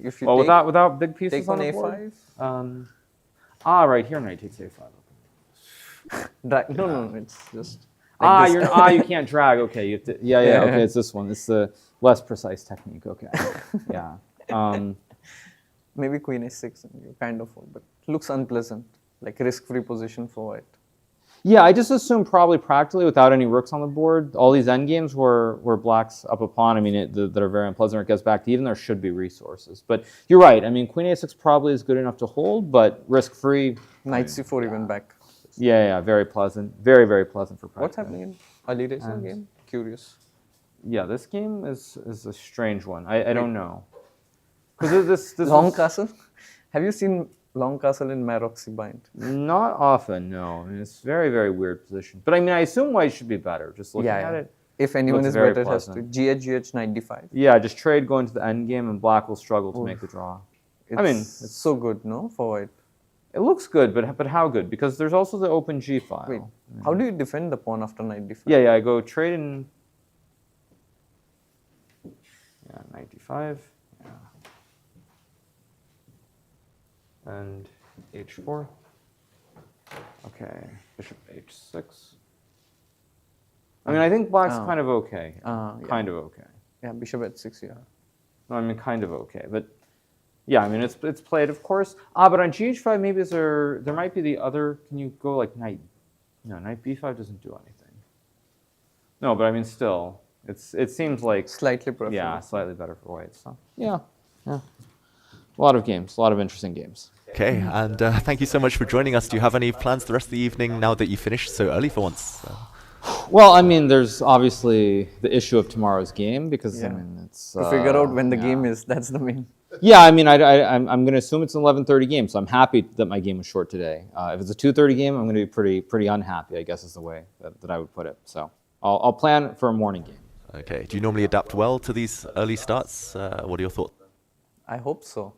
If you without big pieces take on the a5? board? Right here, knight takes a5. No, it's just. Like you can't drag. Okay, you have to. Yeah. Okay, it's this one. It's the less precise technique. Okay, yeah. Maybe queen a6, and you kind of, but looks unpleasant, like risk-free position for white. Yeah, I just assume probably practically without any rooks on the board, all these endgames where black's up a pawn, I mean, that are very unpleasant, or it gets back to even, there should be resources. But you're right. I mean, queen a6 probably is good enough to hold, but risk-free. Knight c4 even back. Yeah, very pleasant. Very, very pleasant for practice. What's happening in Alireza And- game? Curious. Yeah, this game is a strange one. I don't know. Because this Long was- Castle? Have you seen Long Castle in Maroxy bind? Not often, no. I mean, it's very, very weird position. But I mean, I assume white should be better. Just looking at it. If anyone looks is very better, it has to. pleasant. GH 95. Yeah, just trade going to the end game, and black will struggle to make the draw. It's so good, no? For white. It looks good, but how good? Because there's also the open G file. Wait, how do you defend the pawn after knight d5? Yeah, I go trade in. Yeah, knight d5. Yeah. And h4. Okay, bishop h6. I mean, I think black's kind of okay. Yeah. Kind of okay. Yeah, bishop h6, yeah. No, I mean, kind of okay. But yeah, I mean, it's played, of course. But on gh5, maybe there might be the other. Can you go like knight? No, knight b5 doesn't do anything. No, but I mean, still, it seems like Slightly preferable. yeah, slightly better for white. So yeah. A lot of games, a lot of interesting games. Okay, and thank you so much for joining us. Do you have any plans the rest of the evening now that you finished so early for once? Well, I mean, there's obviously the issue of tomorrow's game because I mean, it's To figure out when the game is, that's the main. Yeah, I mean, I'm going to assume it's an 11:30 game, so I'm happy that my game was short today. If it's a 2:30 game, I'm going to be pretty unhappy, I guess is the way that I would put it. So I'll plan for a morning game. Okay, do you normally adapt well to these early starts? What are your thoughts? I hope so.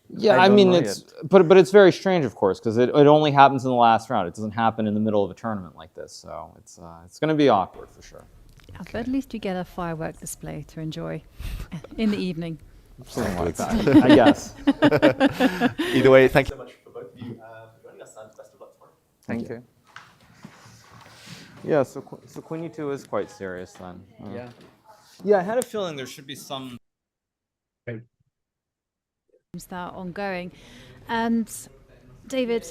Yeah, I I don't mean, know it's but it's very strange, of course, because it only happens in the last round. It doesn't happen in the middle of a tournament like this, so it's going to be awkward for sure. Yeah, but at least you get a firework display to enjoy in the evening. Something like that, I guess. Either way, thank you so much for both of you for joining us, and best of luck tomorrow. Thank you. Yeah, so Queen E2 is quite serious then. Yeah. Yeah, I had a feeling there should be some. That are ongoing. And David,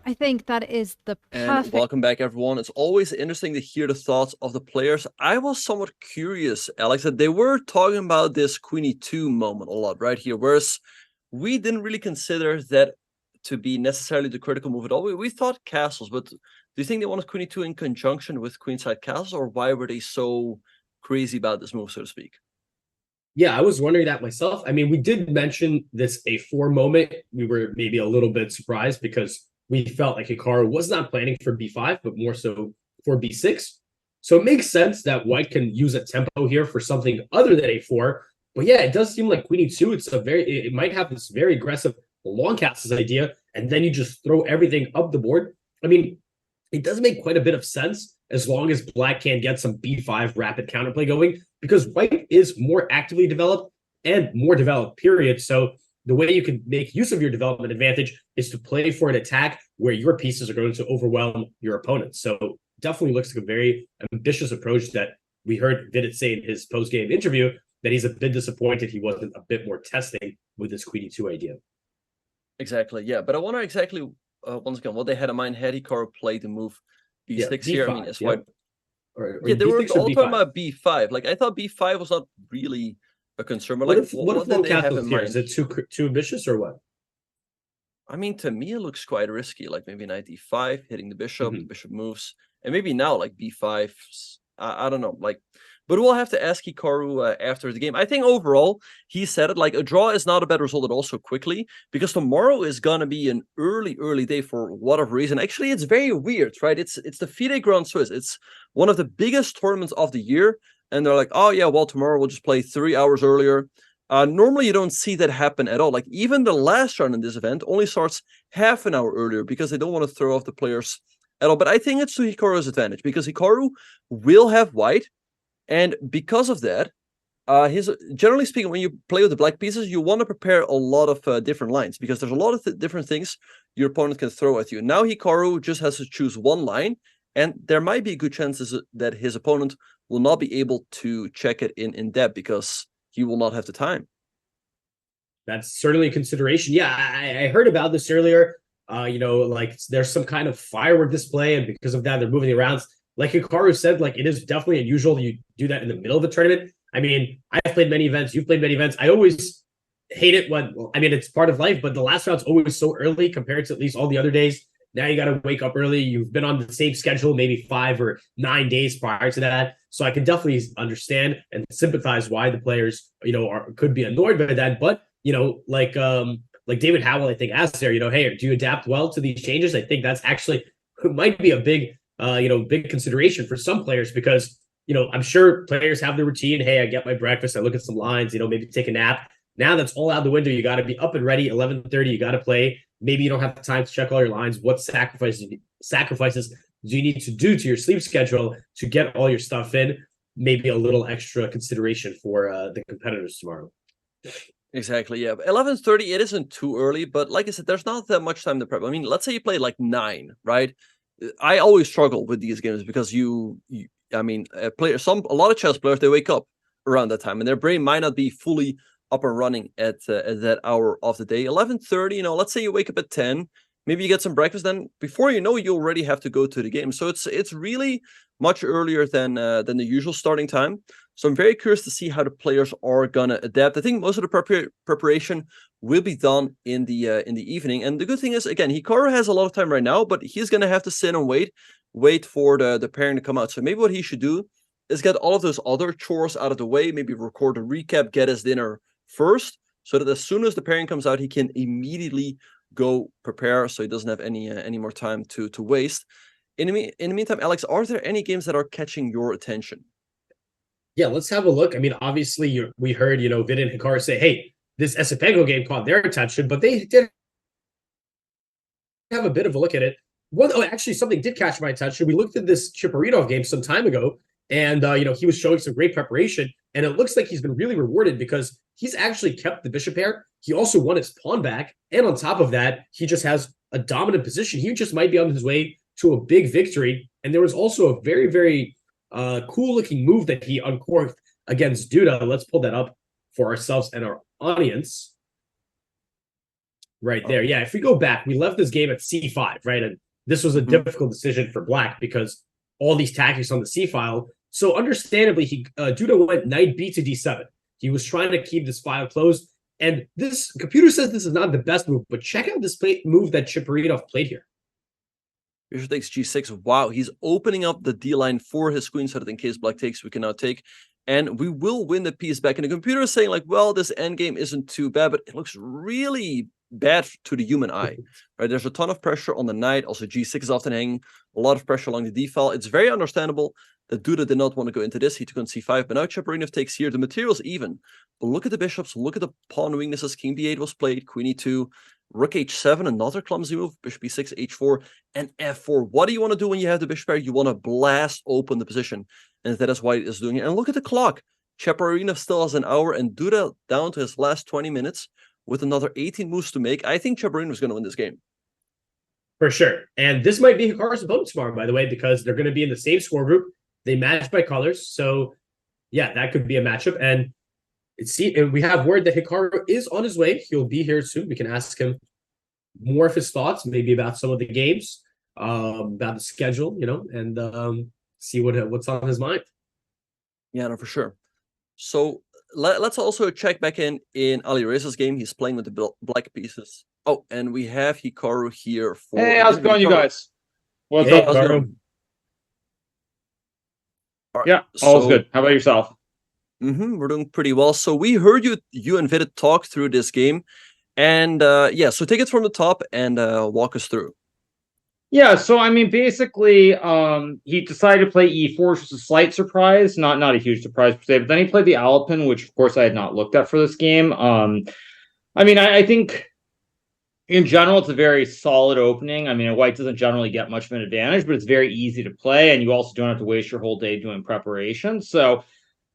I think that is the And perfect. welcome back, everyone. It's always interesting to hear the thoughts of the players. I was somewhat curious, Alex, that they were talking about this Queen E2 moment a lot right here, whereas we didn't really consider that to be necessarily the critical move at all. We thought castles, but do you think they wanted Queen E2 in conjunction with queenside castles, or why were they so crazy about this move, so to speak? Yeah, I was wondering that myself. I mean, we did mention this A4 moment. We were maybe a little bit surprised because we felt like Hikaru was not planning for B5, but more so for B6. So it makes sense that white can use a tempo here for something other than A4. But yeah, it does seem like Queen E2, it might have this very aggressive long castles idea, and then you just throw everything up the board. I mean, it does make quite a bit of sense as long as black can get some B5 rapid counterplay going, because white is more actively developed and more developed, period. So the way you can make use of your development advantage is to play for an attack where your pieces are going to overwhelm your opponent. So definitely looks like a very ambitious approach that we heard Vidit say in his post-game interview that he's a bit disappointed he wasn't a bit more testing with this Queen E2 idea. Exactly, yeah. But I wonder exactly, once again, what they had in mind had Hikaru played the move B6 here. I mean, as white. Or Yeah, they were B6 or all B5? talking about B5. Like, I thought B5 was not really a concern. But What like, if long did they have castles in here? mind? Is it too ambitious or what? I mean, to me, it looks quite risky. Like maybe knight D5, hitting the bishop, Mhm. the bishop moves, and maybe now like B5. I don't know. Like, but we'll have to ask Hikaru after the game. I think overall, he said it like a draw is not a bad result at all so quickly, because tomorrow is gonna be an early day for whatever reason. Actually, it's very weird, right? It's the FIDE Grand Swiss. It's one of the biggest tournaments of the year, and they're like, oh yeah, well tomorrow we'll just play 3 hours earlier. Normally you don't see that happen at all. Like even the last round in this event only starts half an hour earlier because they don't want to throw off the players at all. But I think it's to Hikaru's advantage because Hikaru will have white, and because of that, generally speaking, when you play with the black pieces, you want to prepare a lot of different lines because there's a lot of different things your opponent can throw at you. Now Hikaru just has to choose one line, and there might be good chances that his opponent will not be able to check it in depth because he will not have the time. That's certainly a consideration. Yeah, I heard about this earlier. Like there's some kind of firework display, and because of that, they're moving the rounds. Like Hikaru said, like it is definitely unusual that you do that in the middle of the tournament. I mean, I've played many events, you've played many events. I always hate it when, I mean, it's part of life, but the last round's always so early compared to at least all the other days Now you got to wake up early. You've been on the same schedule maybe 5 or 9 days prior to that. So I can definitely understand and sympathize why the players, could be annoyed by that. But, like David Howell, I think, asked there, hey, do you adapt well to these changes? I think that's actually might be a big, big consideration for some players because, I'm sure players have the routine. Hey, I get my breakfast, I look at some lines, maybe take a nap. Now that's all out the window. You got to be up and ready. 11:30, you got to play. Maybe you don't have the time to check all your lines. What sacrifices do you need to do to your sleep schedule to get all your stuff in? Maybe a little extra consideration for the competitors tomorrow. Exactly, yeah. 11:30, it isn't too early, but like I said, there's not that much time to prep. I mean, let's say you play like 9, right? I always struggle with these games because a lot of chess players, they wake up around that time and their brain might not be fully up and running at that hour of the day. 11:30, let's say you wake up at 10, maybe you get some breakfast, then before you know it, you already have to go to the game. So it's really much earlier than the usual starting time. So I'm very curious to see how the players are gonna adapt. I think most of the preparation will be done in the evening. And the good thing is, again, Hikaru has a lot of time right now, but he's gonna have to sit and wait for the pairing to come out. So maybe what he should do is get all of those other chores out of the way, maybe record a recap, get his dinner first, so that as soon as the pairing comes out, he can immediately go prepare, so he doesn't have any more time to waste. In the meantime, Alex, are there any games that are catching your attention? Yeah, let's have a look. I mean, obviously, we heard, Vidit and Hikaru say, hey, this Esipenko game caught their attention, but they did have a bit of a look at it. Actually, something did catch my attention. We looked at this Chiparinov game some time ago, and, he was showing some great preparation, and it looks like he's been really rewarded because he's actually kept the bishop pair. He also won his pawn back, and on top of that, he just has a dominant position. He just might be on his way to a big victory, and there was also a very, very cool-looking move that he uncorked against Duda. Let's pull that up for ourselves and our audience. Right there. Yeah, if we go back, we left this game at c5, right? And this was a difficult decision for Black because all these tactics on the c file. So understandably, Duda went knight b to d7. He was trying to keep this file closed. And this computer says this is not the best move, but check out this move that Chiparinov played here. Bishop takes g6. Wow, he's opening up the d line for his queen so that in case Black takes, we can now take. And we will win the piece back. And the computer is saying, like, well, this endgame isn't too bad, but it looks really bad to the human eye. Right? There's a ton of pressure on the knight. Also, g6 is often hanging. A lot of pressure along the d file. It's very understandable that Duda did not want to go into this. He took on c5, but now Chiparinov takes here. The material's even. But look at the bishops. Look at the pawn weaknesses. King b8 was played. Queen e2. Rook h7, another clumsy move. Bishop b6, h4, and f4. What do you want to do when you have the bishop pair? You want to blast open the position. And that is why it is doing it. And look at the clock. Chiparinov still has an hour, and Duda down to his last 20 minutes with another 18 moves to make. I think Chiparinov is going to win this game. For sure. And this might be Hikaru's opponent tomorrow, by the way, because they're going to be in the same score group. They match by colors. So, yeah, that could be a matchup. And we have word that Hikaru is on his way. He'll be here soon. We can ask him more of his thoughts, maybe about some of the games, about the schedule, and see what's on his mind. Yeah, no, for sure. So let's also check back in Alireza's game. He's playing with the black pieces. Oh, and we have Hikaru here for... Hey, how's it going, you guys? What's hey, up, Hikaru? Yeah, all's good. How about yourself? We're doing pretty well. So we heard you and Vidit talk through this game. And yeah, so take it from the top and walk us through. Yeah, so I mean, basically, he decided to play e4, which was a slight surprise, not a huge surprise per se. But then he played the Alapin, which of course I had not looked at for this game. I mean, I think in general it's a very solid opening. I mean, white doesn't generally get much of an advantage, but it's very easy to play, and you also don't have to waste your whole day doing preparation. So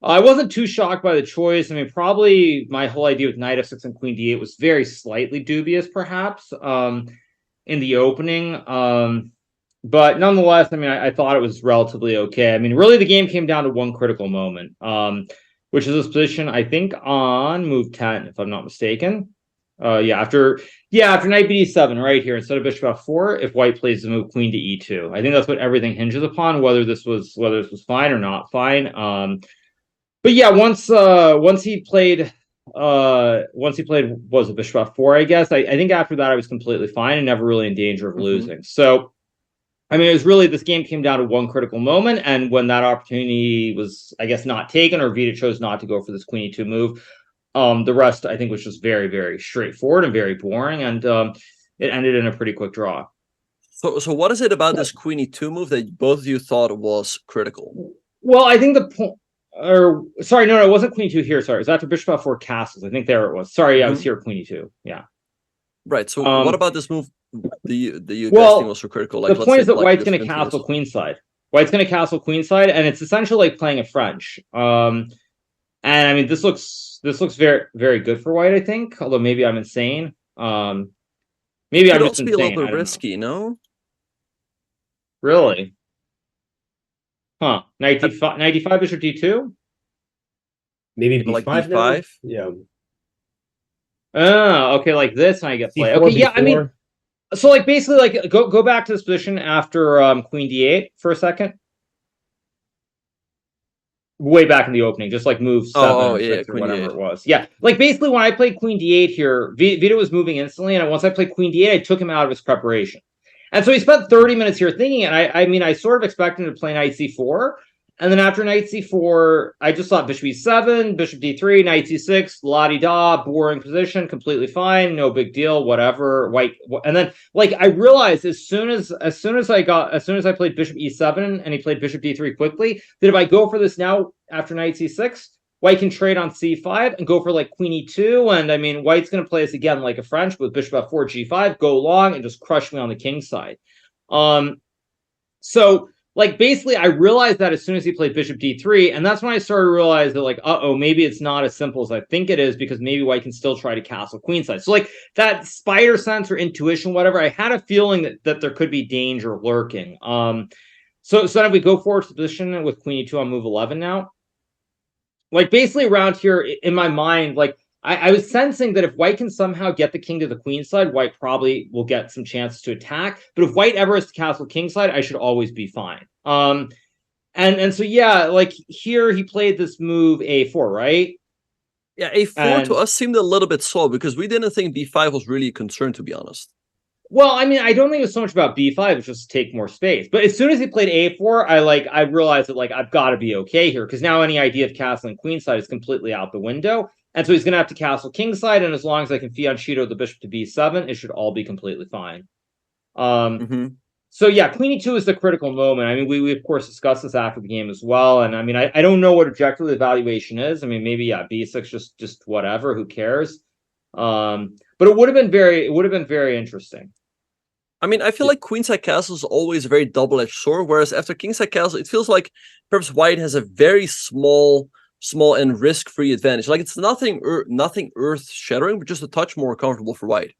I wasn't too shocked by the choice. I mean, probably my whole idea with knight f6 and queen d8 was very slightly dubious, perhaps, in the opening. But nonetheless, I mean, I thought it was relatively okay. I mean, really, the game came down to one critical moment, which is this position, I think, on move 10, if I'm not mistaken. After knight bd7 right here, instead of bishop f4, if white plays the move queen to e2. I think that's what everything hinges upon, whether this was fine or not fine. But yeah, once he played was it bishop f4, I guess. I think after that I was completely fine and never really in danger of losing. So I mean, it was really, this game came down to one critical moment, and when that opportunity was, I guess, not taken, or Vidit chose not to go for this queen e2 move, the rest, I think, was just very, very straightforward and very boring, and it ended in a pretty quick draw. So what is it about this queen e2 move that both of you thought was critical? Well, I think the point, or sorry, no, it wasn't queen e2 here. Sorry, it was after bishop f4 castles. I think there it was. Sorry, I was here queen e2. Yeah. Right. So what about this move? You guys think was so critical? Like, the point is that White's going to castle queenside. White's going to castle queenside, and it's essentially like playing a French. And I mean, this looks very, very good for White, I think. Although maybe I'm insane. Maybe I'm just insane. It be a little bit risky, no? Really? Huh? Knight d5, bishop d2. Maybe b5. Like b5. Yeah. Oh, okay, like this, and I get play. Okay, yeah, I mean, so like basically, like go back to this position after queen d8 for a second. Way back in the opening, just like move 7 or 6 or whatever it was. Yeah, like basically when I played queen d8 here, Vidit was moving instantly, and once I played queen d8, I took him out of his preparation. And so he spent 30 minutes here thinking, and I mean, I sort of expected him to play knight c4. And then after knight c4, I just thought bishop e7, bishop d3, knight c6, la-di-da, boring position, completely fine, no big deal, whatever. White, and then like I realized as soon as I played bishop e7 and he played bishop d3 quickly, that if I go for this now after knight c6, White can trade on c5 and go for like queen e2, and I mean White's going to play this again like a French with bishop f4, g5, go long and just crush me on the king side. So. Like, basically, I realized that as soon as he played bishop d3, and that's when I started to realize that, like, uh-oh, maybe it's not as simple as I think it is, because maybe White can still try to castle queenside. So, like, that spider sense or intuition, whatever, I had a feeling that there could be danger lurking. So then if we go forward to the position with queen e2 on move 11 now, like, basically around here, in my mind, like, I was sensing that if White can somehow get the king to the queen side, White probably will get some chances to attack. But if White ever has to castle king side, I should always be fine. And so yeah, like here he played this move a4, right? Yeah, a4 to us seemed a little bit slow because we didn't think b5 was really a concern, to be honest. Well, I mean, I don't think it was so much about b5, it's just to take more space. But as soon as he played a4, I realized that like I've got to be okay here, because now any idea of castling queenside is completely out the window. And so he's going to have to castle kingside, and as long as I can fianchetto the bishop to b7, it should all be completely fine. So yeah, queen e2 is the critical moment. I mean, we of course discussed this after the game as well, and I mean, I don't know what objectively the evaluation is. I mean, maybe yeah, b6 just whatever, who cares? But it would have been very interesting. I mean, I feel like queenside castle is always a very double-edged sword, whereas after kingside castle, it feels like perhaps White has a very small and risk-free advantage. Like it's nothing earth-shattering, but just a touch more comfortable for White.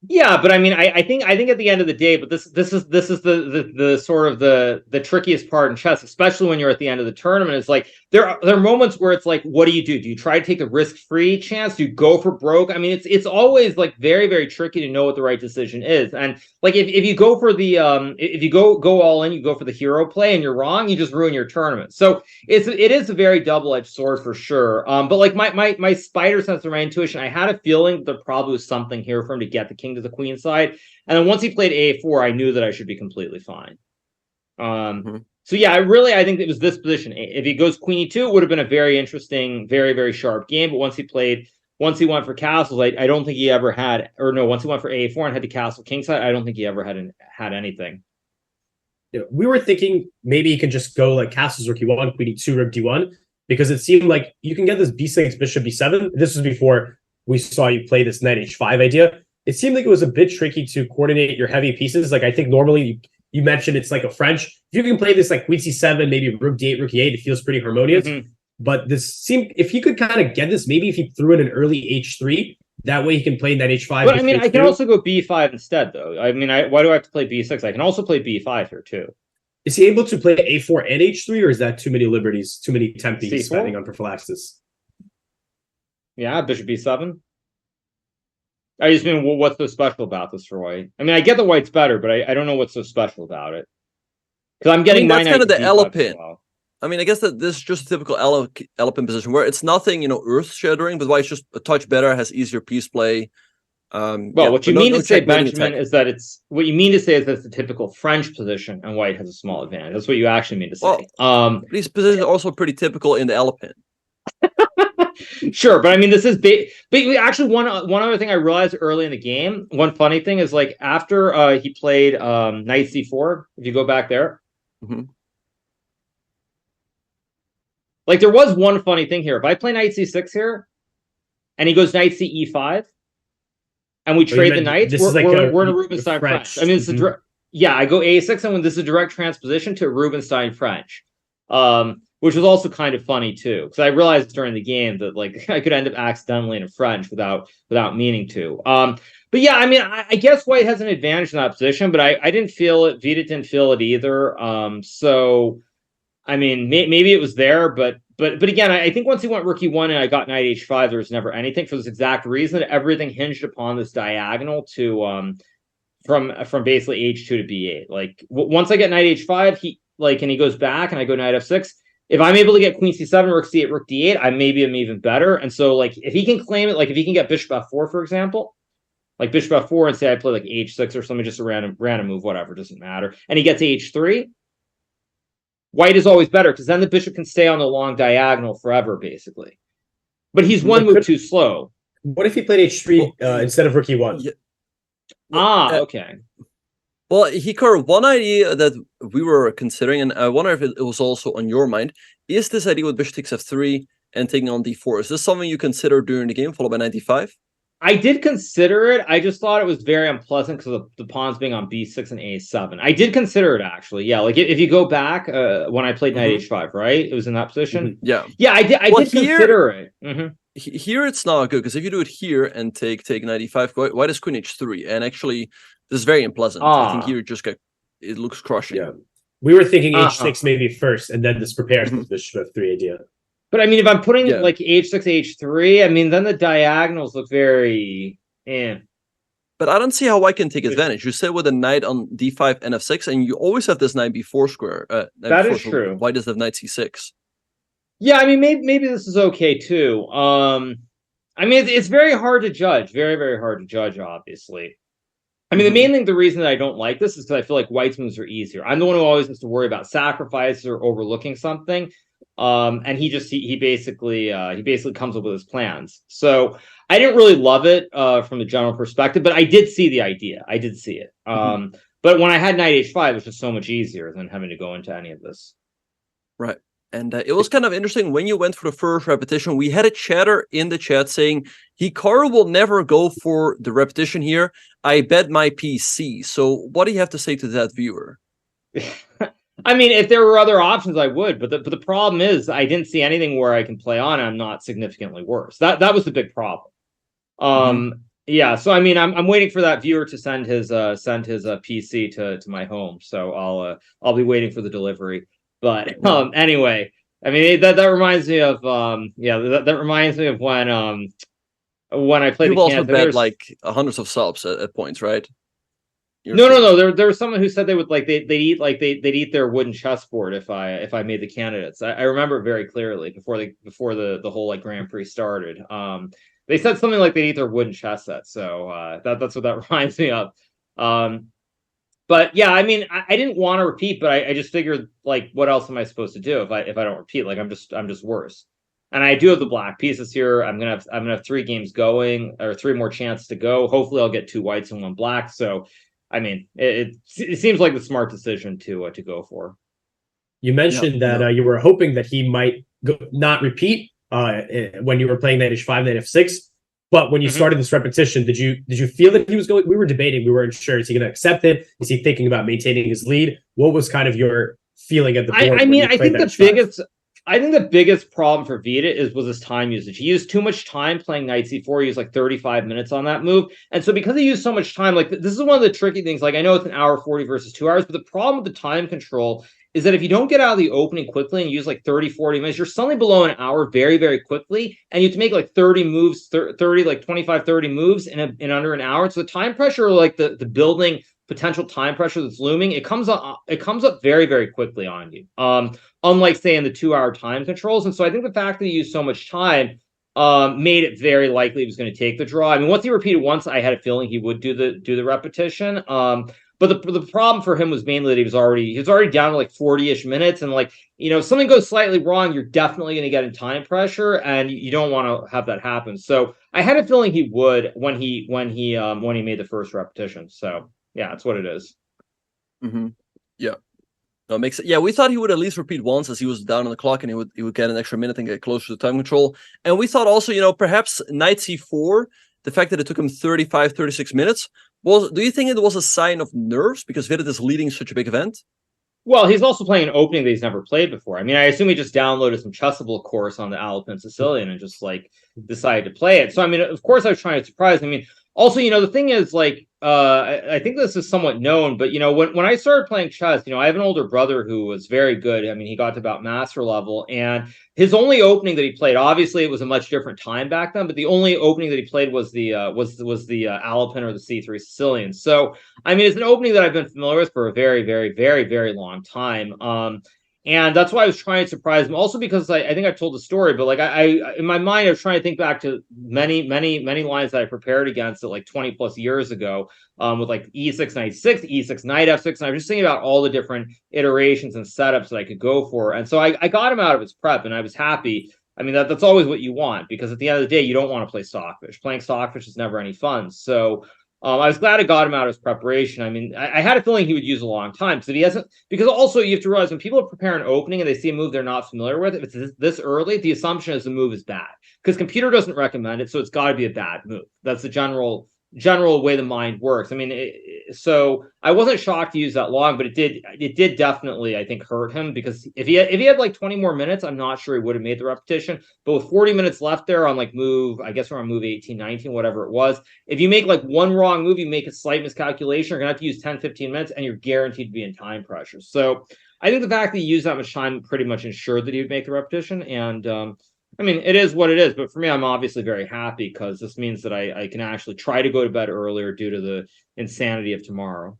Yeah, but I mean, I think at the end of the day, but this is the sort of the trickiest part in chess, especially when you're at the end of the tournament. It's like there are moments where it's like, what do? Do you try to take the risk-free chance? Do you go for broke? I mean, it's always like very, very tricky to know what the right decision is. And like if you go for the if you go all in, you go for the hero play, and you're wrong, you just ruin your tournament. So it is a very double-edged sword for sure. But like my spider sense or my intuition, I had a feeling there probably was something here for him to get the king to the queen side, and then once he played a4, I knew that I should be completely fine. So yeah, I think it was this position. If he goes queen e2, it would have been a very interesting, very, very sharp game. But once he went for castles, I don't think he ever had, or no, once he went for a4 and had to castle kingside, I don't think he ever had anything. Yeah, we were thinking maybe he could just go like castles rook e1, queen e2, rook d1, because it seemed like you can get this b6, bishop b7. This was before we saw you play this knight h5 idea. It seemed like it was a bit tricky to coordinate your heavy pieces. Like I think normally you mentioned it's like a French. If you can play this like queen c7, maybe rook d8, rook e8, it feels pretty harmonious. But this seemed, if he could kind of get this, maybe if he threw in an early h3, that way he can play that h5. But I mean, I can also go b5 instead, though. I mean, why do I have to play b6? I can also play b5 here too. Is he able to play a4 and h3, or is that too many liberties, too many tempi spending on prophylaxis? Yeah, bishop b7. I just mean, well, what's so special about this for White? I mean, I get the White's better, but I don't know what's so special about it. Because I'm getting that's kind of the Alapin. well. I mean, I guess that this is just a typical Alapin position where it's nothing, earth-shattering, but white's just a touch better, has easier piece play. What you mean to say, Benjamin, is that it's a typical French position, and white has a small advantage. That's what you actually mean to say. These positions are also pretty typical in the Alapin. Sure, but I mean, this is actually one other thing I realized early in the game. One funny thing is like after he played knight c4. If you go back there, like there was one funny thing here. If I play knight c6 here, and he goes knight ce5, and we trade the knights, we're in a Rubinstein French. I mean, it's I go a6, and when this is a direct transposition to Rubinstein French. Which was also kind of funny too, because I realized during the game that like I could end up accidentally in French without meaning to. But yeah, I mean, I guess white has an advantage in that position, but I didn't feel it. Vidit didn't feel it either. So I mean, maybe it was there, but again, I think once he went rook e1 and I got knight h5, there was never anything for this exact reason. Everything hinged upon this diagonal to from basically h2 to b8. Like once I get knight h5, and he goes back and I go knight f6. If I'm able to get queen c7, rook c8, rook d8, I'm even better. And so, like, if he can claim it, like, if he can get bishop f4, for example, like bishop f4, and say I play like h6 or something, just a random move, whatever, doesn't matter, and he gets h3, white is always better because then the bishop can stay on the long diagonal forever, basically. But he's one move too slow. What if he played h3 instead of rook e1? Yeah. Okay. Well, Hikaru, one idea that we were considering, and I wonder if it was also on your mind, is this idea with bishop takes f3 and taking on d4. Is this something you consider during the game, followed by knight d5? I did consider it. I just thought it was very unpleasant because of the pawns being on b6 and a7. I did consider it, actually. Yeah, like if you go back when I played knight h5, right? It was in that position? Yeah. Yeah, I did consider it. Here it's not good, because if you do it here and take knight e5, white is queen h3, and actually this is very unpleasant. I think here it looks crushing. Yeah, we were thinking h6 maybe first, and then this prepares for the bishop f3 idea. But I mean, if I'm putting like h6, h3, I mean, then the diagonals look very. But I don't see how white can take advantage. You sit with a knight on d5 and f6, and you always have this knight b4 square. That is true. White does have knight c6. Yeah, I mean, maybe this is okay too. I mean, it's very hard to judge. Very, very hard to judge, obviously. I mean, the reason that I don't like this is because I feel like white's moves are easier. I'm the one who always has to worry about sacrifices or overlooking something. And he basically comes up with his plans. So I didn't really love it from the general perspective, but I did see the idea. I did see it. But when I had knight h5, it was just so much easier than having to go into any of this. Right. And it was kind of interesting when you went for the first repetition. We had a chatter in the chat saying Hikaru will never go for the repetition here. I bet my PC. So what do you have to say to that viewer? I mean, if there were other options, I would. But the problem is I didn't see anything where I can play on. I'm not significantly worse. That was the big problem. Yeah. So I mean, I'm waiting for that viewer to send his PC to my home. So I'll be waiting for the delivery. But anyway, I mean that reminds me of that reminds me of when I played. You've also bet like hundreds of subs at points, right? No. There was someone who said they would they'd eat their wooden chessboard if I made the candidates. I remember it very clearly before the whole like Grand Prix started. They said something like they'd eat their wooden chess set. So that's what that reminds me of. But yeah, I mean, I didn't want to repeat, but I just figured, like, what else am I supposed to do if I don't repeat? Like, I'm just worse. And I do have the black pieces here. I'm gonna have 3 games going, or 3 more chances to go. Hopefully, I'll get 2 whites and 1 black. So, I mean, it seems like the smart decision to go for. You mentioned that you were hoping that he might not repeat when you were playing knight h5, knight f6. But when you started this repetition, did you feel that he was going? We were debating. We weren't sure. Is he going to accept it? Is he thinking about maintaining his lead? What was kind of your feeling at the board? I mean, I think the biggest problem for Vidit was his time usage. He used too much time playing knight c4. He used like 35 minutes on that move, and so because he used so much time, like this is one of the tricky things. Like I know it's 1 hour 40 versus 2 hours, but the problem with the time control is that if you don't get out of the opening quickly and use like 30, 40 minutes, you're suddenly below an hour very, very quickly. And you have to make like 30 moves, 30, like 25, 30 moves in under an hour. So the time pressure, like the building potential time pressure that's looming, it comes up very, very quickly on you. Unlike say in the 2-hour time controls. And so I think the fact that he used so much time made it very likely he was going to take the draw. I mean, once he repeated once, I had a feeling he would do the repetition. But the problem for him was mainly that he was already down to like 40-ish minutes, and like, you know, if something goes slightly wrong, you're definitely going to get in time pressure, and you don't want to have that happen. So I had a feeling he would when he made the first repetition. So yeah, that's what it is. Mm-hmm. Yeah. No, makes it. Yeah, we thought he would at least repeat once as he was down on the clock, and he would get an extra minute and get closer to time control. And we thought also, you know, perhaps knight c4, the fact that it took him 35, 36 minutes. Do you think it was a sign of nerves because Vidit is leading such a big event? Well, he's also playing an opening that he's never played before. I mean, I assume he just downloaded some Chessable course on the Alapin Sicilian and just like decided to play it. So I mean, of course I was trying to surprise him. I mean, also, you know, the thing is, like, I think this is somewhat known, but, you know, when I started playing chess, you know, I have an older brother who was very good. I mean, he got to about master level, and his only opening that he played, obviously it was a much different time back then, but the only opening that he played was the Alapin or the C3 Sicilian. So, I mean, it's an opening that I've been familiar with for a very, very, very, very long time. And that's why I was trying to surprise him. Also because I think I've told the story, but like I in my mind, I was trying to think back to many lines that I prepared against it like 20 plus years ago, with like E6, knight 6, E6, knight F6. And I was just thinking about all the different iterations and setups that I could go for. And so I got him out of his prep, and I was happy. I mean, that's always what you want, because at the end of the day, you don't want to play stockfish. Playing stockfish is never any fun. So I was glad I got him out of his preparation. I mean, I had a feeling he would use a long time. So he hasn't, because also you have to realize when people prepare an opening and they see a move they're not familiar with, if it's this early, the assumption is the move is bad because computer doesn't recommend it. So it's got to be a bad move. That's the general way the mind works. I mean, so I wasn't shocked to use that long, but it did definitely, I think, hurt him, because if he had like 20 more minutes, I'm not sure he would have made the repetition. But with 40 minutes left there on like move, I guess we're on move 18, 19, whatever it was. If you make like one wrong move, you make a slight miscalculation, you're gonna have to use 10, 15 minutes, and you're guaranteed to be in time pressure. So I think the fact that he used that much time pretty much ensured that he would make the repetition. And I mean, it is what it is, but for me, I'm obviously very happy because this means that I can actually try to go to bed earlier due to the insanity of tomorrow.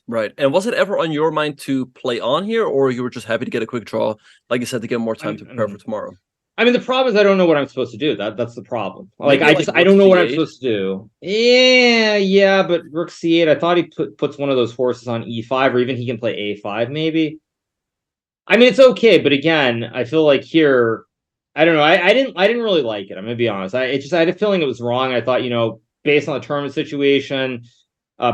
Right. And was it ever on your mind to play on here, or you were just happy to get a quick draw, like you said, to get more time to prepare for tomorrow? I mean, the problem is I don't know what I'm supposed to do. That's the problem. Like, Maybe I don't know what I'm C8? supposed to do. Yeah, but Rook C8, I thought he puts one of those horses on E5, or even he can play A5 maybe. I mean, it's okay, but again, I feel like here, I don't know. I didn't really like it. I'm gonna be honest. I had a feeling it was wrong. I thought, you know, based on the tournament situation,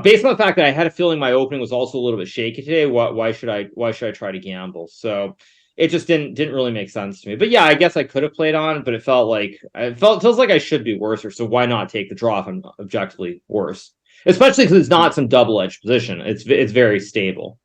based on the fact that I had a feeling my opening was also a little bit shaky today, why should I try to gamble? So it just didn't really make sense to me. But yeah, I guess I could have played on, but it feels like I should be worse. So why not take the draw if I'm objectively worse? Especially because it's not some double-edged position. It's very stable.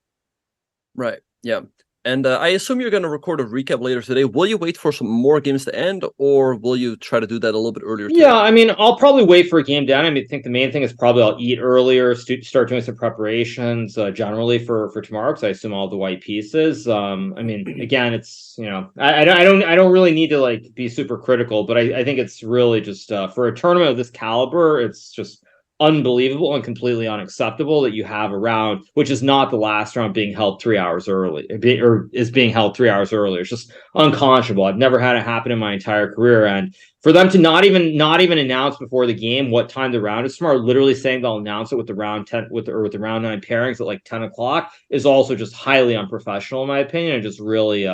Right. Yeah. And I assume you're going to record a recap later today. Will you wait for some more games to end, or will you try to do that a little bit earlier today? Yeah, I mean, I'll probably wait for a game down. I mean, I think the main thing is probably I'll eat earlier, start doing some preparations generally for tomorrow, because I assume all the white pieces. I mean, again, it's, you know, I don't really need to like be super critical, but I think it's really just for a tournament of this caliber, it's just unbelievable and completely unacceptable that you have a round which is not the last round being held 3 hours early, or is being held 3 hours earlier. It's just unconscionable. I've never had it happen in my entire career, and for them to not even announce before the game what time the round is tomorrow, literally saying they'll announce it with the round 10 with the round 9 pairings at like 10 o'clock is also just highly unprofessional in my opinion, and just really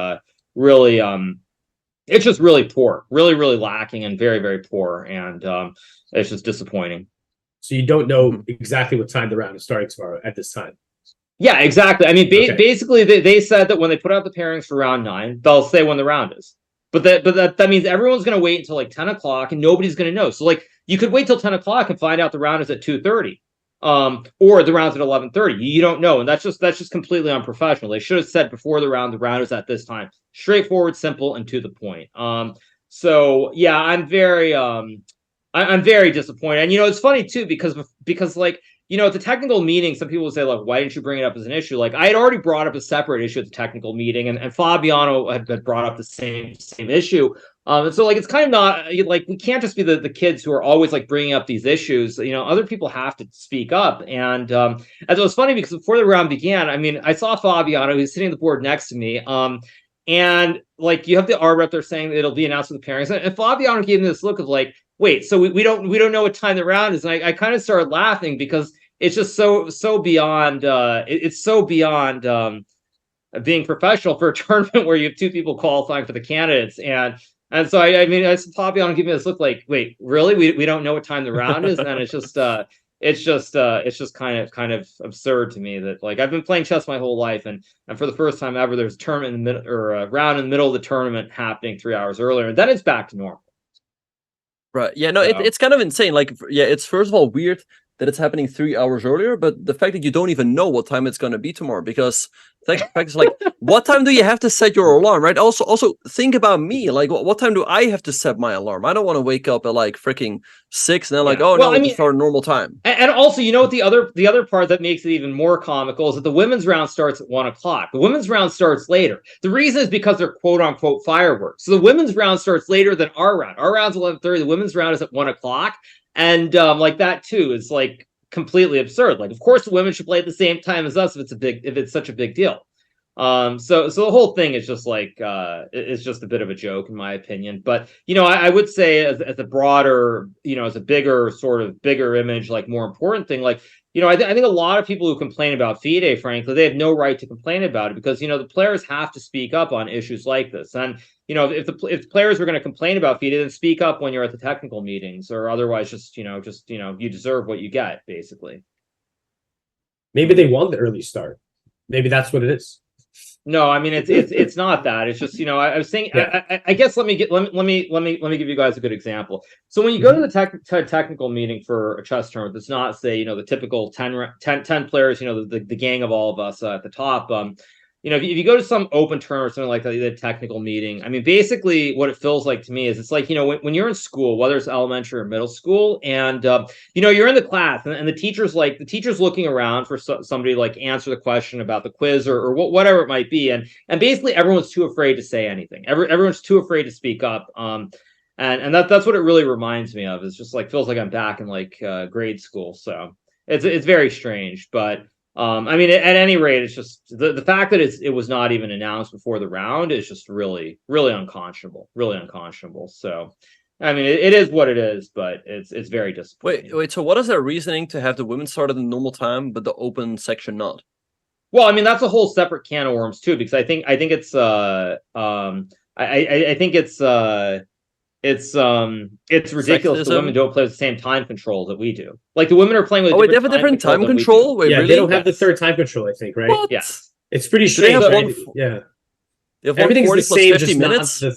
it's just really poor, really lacking, and very, very poor, and it's just disappointing. So you don't know exactly what time the round is starting tomorrow at this time? Yeah, exactly. I mean, basically, they said that when they put out the pairings for round 9, they'll say when the round is. But that means everyone's going to wait until like 10 o'clock, and nobody's going to know. So like, you could wait till 10 o'clock and find out the round is at 2:30, or the round's at 11:30. You don't know, and that's just completely unprofessional. They should have said before the round is at this time. Straightforward, simple, and to the point. So yeah, I'm very disappointed. And you know, it's funny too, because like at the technical meeting, some people would say, like, why didn't you bring it up as an issue? Like, I had already brought up a separate issue at the technical meeting, and Fabiano had brought up the same issue. And so, like, it's kind of not like we can't just be the kids who are always like bringing up these issues. Other people have to speak up. And as it was funny because before the round began, I mean, I saw Fabiano, who's sitting at the board next to me. And like you have the R rep, they're saying that it'll be announced with the pairings, and Fabiano gave me this look of like, wait, so we don't know what time the round is, and I kind of started laughing because it's just so beyond it's so beyond being professional for a tournament where you have two people qualifying for the candidates, and so I mean, I saw Fabiano give me this look like, wait, really, we don't know what time the round is, and it's just kind of absurd to me that, like, I've been playing chess my whole life, and for the first time ever, there's a tournament in the middle, or a round in the middle of the tournament happening 3 hours earlier, and then it's back to normal. Right. Yeah, no, it's kind of insane. Like, yeah, it's first of all weird that it's happening 3 hours earlier, but the fact that you don't even know what time it's going to be tomorrow, because the fact is, like, what time do you have to set your alarm, right? Also think about me. Like, what time do I have to set my alarm? I don't want to wake up at like freaking 6 and then like, oh no, I mean, start a normal time. And also, what the other part that makes it even more comical is that the women's round starts at 1 o'clock. The women's round starts later. The reason is because they're quote unquote fireworks. So the women's round starts later than our round. Our round's 11:30. The women's round is at 1 o'clock. And like that too is like completely absurd. Like, of course the women should play at the same time as us if it's such a big deal. So the whole thing is just like it's just a bit of a joke in my opinion. But I would say as a broader, as a bigger image, like more important thing, like I think a lot of people who complain about FIDE, frankly, they have no right to complain about it because the players have to speak up on issues like this. And if the players were going to complain about FIDE, then speak up when you're at the technical meetings, or otherwise just you deserve what you get, basically. Maybe they want the early start. Maybe that's what it is. No, I mean it's not that. It's just I was thinking. Yeah. I guess let me give you guys a good example. So when you go to the technical meeting for a chess tournament, it's not say the typical 10 players, the gang of all of us at the top. If you go to some open tournament or something like that, the technical meeting, I mean, basically what it feels like to me is it's like, when you're in school, whether it's elementary or middle school, and, you're in the class and the teacher's looking around for somebody to like answer the question about the quiz or whatever it might be. And basically everyone's too afraid to say anything. Everyone's too afraid to speak up. And that's what it really reminds me of. It's just like, feels like I'm back in like grade school. So it's very strange, but I mean, at any rate, it's just the fact that it was not even announced before the round is just really, really unconscionable. So, I mean, it is what it is, but it's very disappointing. Wait. So, what is their reasoning to have the women start at the normal time, but the open section not? Well, I mean, that's a whole separate can of worms too, because I think it's it's ridiculous Sexism. The women don't play with the same time control that we do. Like the women are playing with they have a different time control? Wait, yeah, really? they don't have the third time control, I think, right? What? Yeah. It's pretty strange. Yeah. They have Everything's the same, 50 just minutes? not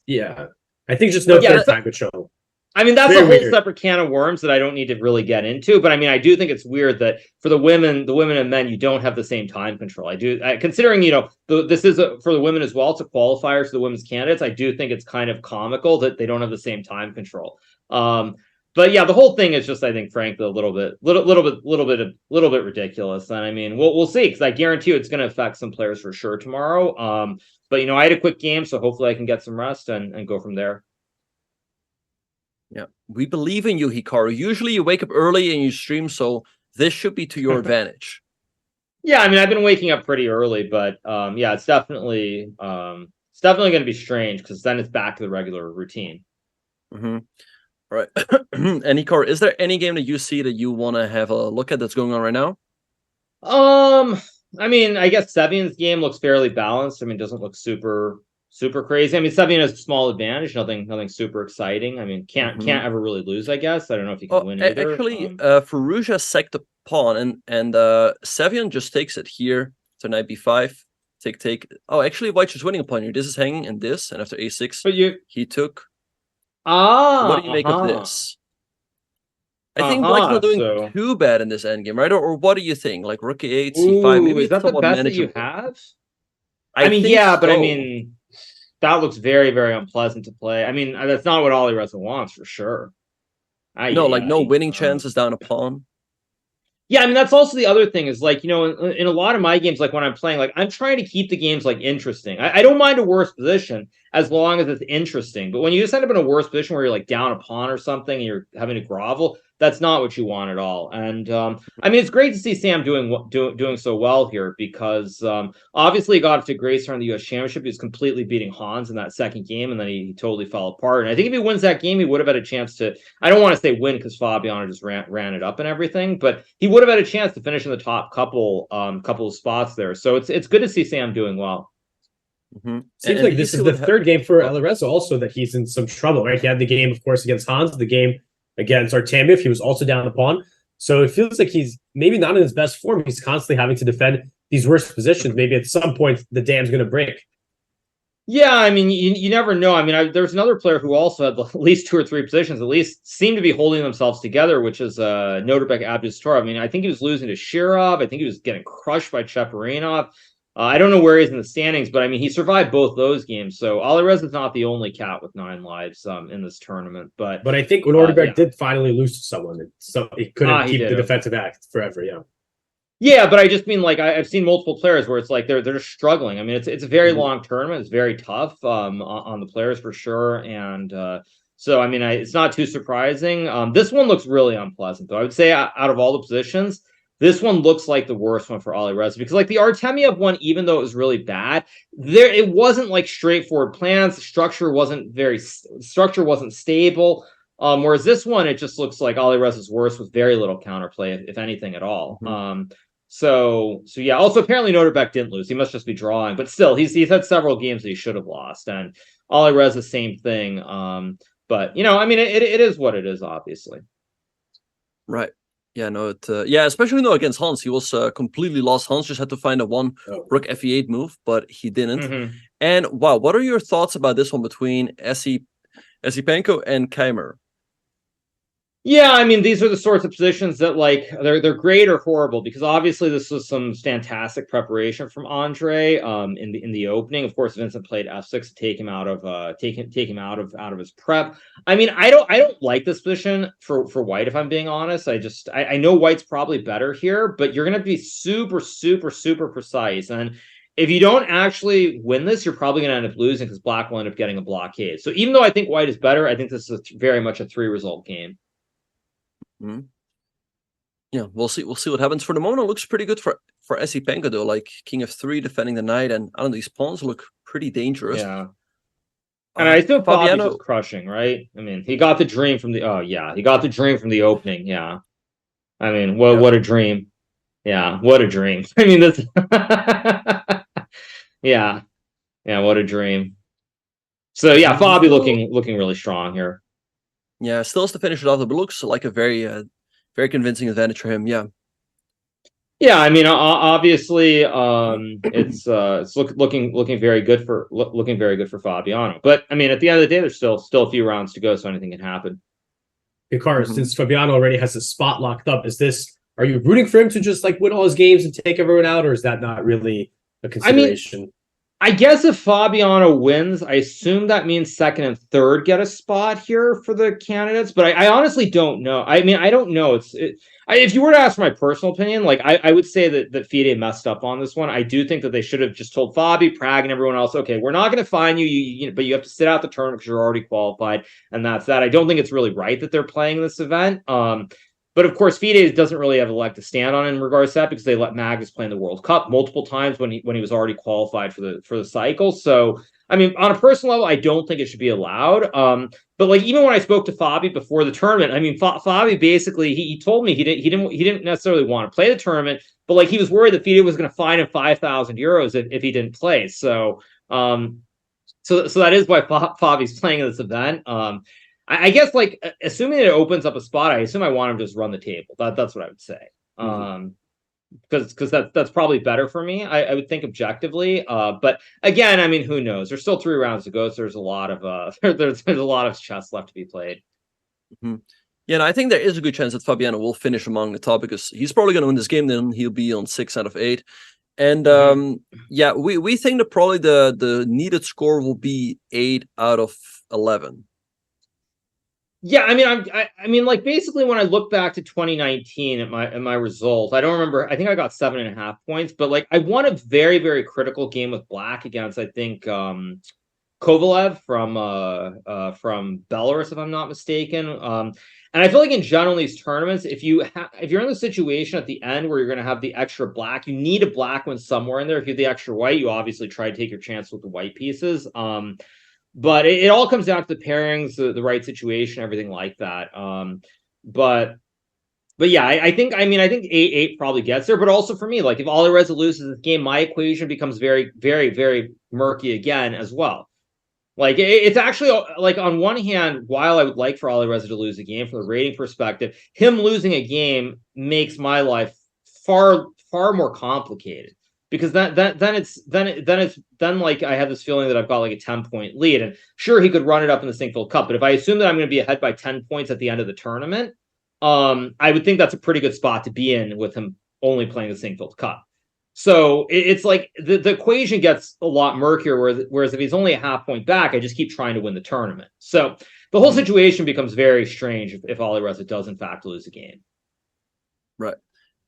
yeah. I think just no third time control. I mean, that's Very a whole weird. separate can of worms that I don't need to really get into. But I mean, I do think it's weird that for the women and men, you don't have the same time control. Considering, this is for the women as well. It's a qualifier for the women's candidates. I do think it's kind of comical that they don't have the same time control. But yeah, the whole thing is just, I think, frankly, a little bit ridiculous. And I mean, we'll see, because I guarantee you it's going to affect some players for sure tomorrow. But I had a quick game, so hopefully I can get some rest and go from there. Yeah, we believe in you, Hikaru. Usually you wake up early and you stream, so this should be to your advantage. Yeah, I mean, I've been waking up pretty early, but yeah, it's definitely going to be strange because then it's back to the regular routine. Mm-hmm. All right. And Hikaru, is there any game that you see that you want to have a look at that's going on right now? I mean, I guess Sevian's game looks fairly balanced. I mean, it doesn't look super crazy. I mean, Sevian has a small advantage, nothing super exciting. I mean, can't ever really lose, I guess. I don't know if you can win either. Actually, Farouja sacked the pawn, and Sevian just takes it here to knight b5. Take. Oh, actually, White's just winning a pawn here. This is hanging, and this, and after a6, but he took. What do you make of this? I think White's not doing too bad in this endgame, right? Or what do you think? Like rook a8, c5, maybe is that the best that you have? I mean, yeah, but I mean, that looks very, very unpleasant to play. I mean, that's not what Alireza wants for sure. No winning chances down a pawn. Yeah, I mean, that's also the other thing is like, you know, in a lot of my games, like when I'm playing, like I'm trying to keep the games like interesting. I don't mind a worse position as long as it's interesting. But when you just end up in a worse position where you're like down a pawn or something and you're having to grovel, that's not what you want at all. And I mean, it's great to see Sam doing so well here because obviously he got to Gracer in the U.S. Championship. He was completely beating Hans in that second game, and then he totally fell apart. And I think if he wins that game, he would have had a chance to. I don't want to say win because Fabiano just ran it up and everything, but he would have had a chance to finish in the top couple of spots there. So it's good to see Sam doing well. Seems like this is the third game for Alireza also that he's in some trouble, right? He had the game, of course, against Hans, the game against Artemiev. He was also down the pawn. So it feels like he's maybe not in his best form. He's constantly having to defend these worst positions. Maybe at some point the dam's going to break. Yeah, I mean, you never know. I mean, there's another player who also had at least 2 or 3 positions, at least seemed to be holding themselves together, which is Noterbek Abdustor. I mean, I think he was losing to Shirov. I think he was getting crushed by Cheparinov. I don't know where he's in the standings, but I mean, he survived both those games. So Alireza is not the only cat with 9 lives in this tournament. But I think Noterbek did finally lose to someone. So he couldn't keep the defensive act forever. Yeah. Yeah, but I just mean like I've seen multiple players where it's like they're just struggling. I mean, it's a very long tournament. It's very tough on the players for sure, and so I mean it's not too surprising. This one looks really unpleasant though. I would say out of all the positions, this one looks like the worst one for Alireza because like the Artemiev one, even though it was really bad, it wasn't like straightforward plans. The structure wasn't stable. Whereas this one, it just looks like Alireza's worst with very little counterplay, if anything at all. So yeah. Also, apparently Noterbek didn't lose. He must just be drawing, but still, he's had several games that he should have lost, and Alireza same thing. But you know, I mean, it is what it is, obviously. Right. Yeah. No. Especially against Hans, he was completely lost. Hans just had to find a rook fe8 move, but he didn't. And wow, what are your thoughts about this one between Esipenko and Keymer? Yeah, I mean, these are the sorts of positions that like they're great or horrible because obviously this was some fantastic preparation from Andre in the opening. Of course, Vincent played f6 to take him out of take him out of his prep. I mean, I don't like this position for White if I'm being honest. I know White's probably better here, but you're gonna be super precise, and if you don't actually win this, you're probably going to end up losing because Black will end up getting a blockade. So even though I think White is better, I think this is very much a 3-result game. Yeah, we'll see what happens. For the moment, it looks pretty good for Esipenko though. Like King f3 defending the knight, and I don't know, these pawns look pretty dangerous. Yeah. And I still Fabiano is crushing, right? I mean, he got the dream from the he got the dream from the opening. Yeah. I mean, what a dream. Yeah, what a dream. I mean, this Yeah, what a dream. So yeah, Fabi looking really strong here. Yeah, still has to finish it off, but looks like a very convincing advantage for him. Yeah. Yeah, I mean, obviously, it's looking very good for Fabiano. But I mean, at the end of the day, there's still a few rounds to go, so anything can happen. Hikaru, since Fabiano already has his spot locked up, are you rooting for him to just like win all his games and take everyone out, or is that not really a consideration? I mean, I guess if Fabiano wins, I assume that means second and third get a spot here for the candidates. But I honestly don't know. I mean, I don't know. If you were to ask my personal opinion, like I would say that FIDE messed up on this one. I do think that they should have just told Fabi, Prague, and everyone else, okay, we're not going to fine you, but you have to sit out the tournament because you're already qualified, and that's that. I don't think it's really right that they're playing this event. But of course, FIDE doesn't really have a leg to stand on in regards to that because they let Magnus play in the World Cup multiple times when he was already qualified for the cycle. So I mean, on a personal level, I don't think it should be allowed. But like even when I spoke to Fabi before the tournament, I mean, Fabi basically he told me he didn't necessarily want to play the tournament, but like he was worried that FIDE was going to fine him 5,000 euros if he didn't play. So so that is why Fabi's playing in this event. I guess like assuming it opens up a spot, I assume I want him to just run the table. That's what I would say. Because that's probably better for me. I would think objectively. But again, I mean, who knows? There's still 3 rounds to go, so there's a lot of there's a lot of chess left to be played. Yeah, and I think there is a good chance that Fabiano will finish among the top because he's probably going to win this game. Then he'll be on 6 out of 8. And yeah, we think that probably the needed score will be 8 out of 11. Yeah, I mean, I mean, like basically when I look back to 2019 at my result, I don't remember. I think I got 7.5 points, but like I won a very, very critical game with black against, I think, Kovalev from Belarus, if I'm not mistaken. And I feel like in general in these tournaments, if you're in the situation at the end where you're going to have the extra black, you need a black one somewhere in there. If you have the extra white, you obviously try to take your chance with the white pieces. But it all comes down to the pairings, the right situation, everything like that. But yeah, I think 8-8 probably gets there. But also for me, like if Alireza loses this game, my equation becomes very, very, very murky again as well. Like it's actually like on one hand, while I would like for Alireza to lose a game from the rating perspective, him losing a game makes my life far more complicated because then like I have this feeling that I've got like a 10-point lead, and sure he could run it up in the Sinkfield Cup, but if I assume that I'm going to be ahead by 10 points at the end of the tournament, I would think that's a pretty good spot to be in with him only playing the Sinkfield Cup. So it's like the equation gets a lot murkier, whereas if he's only a half point back, I just keep trying to win the tournament. So the whole situation becomes very strange if Alireza does in fact lose a game. Right.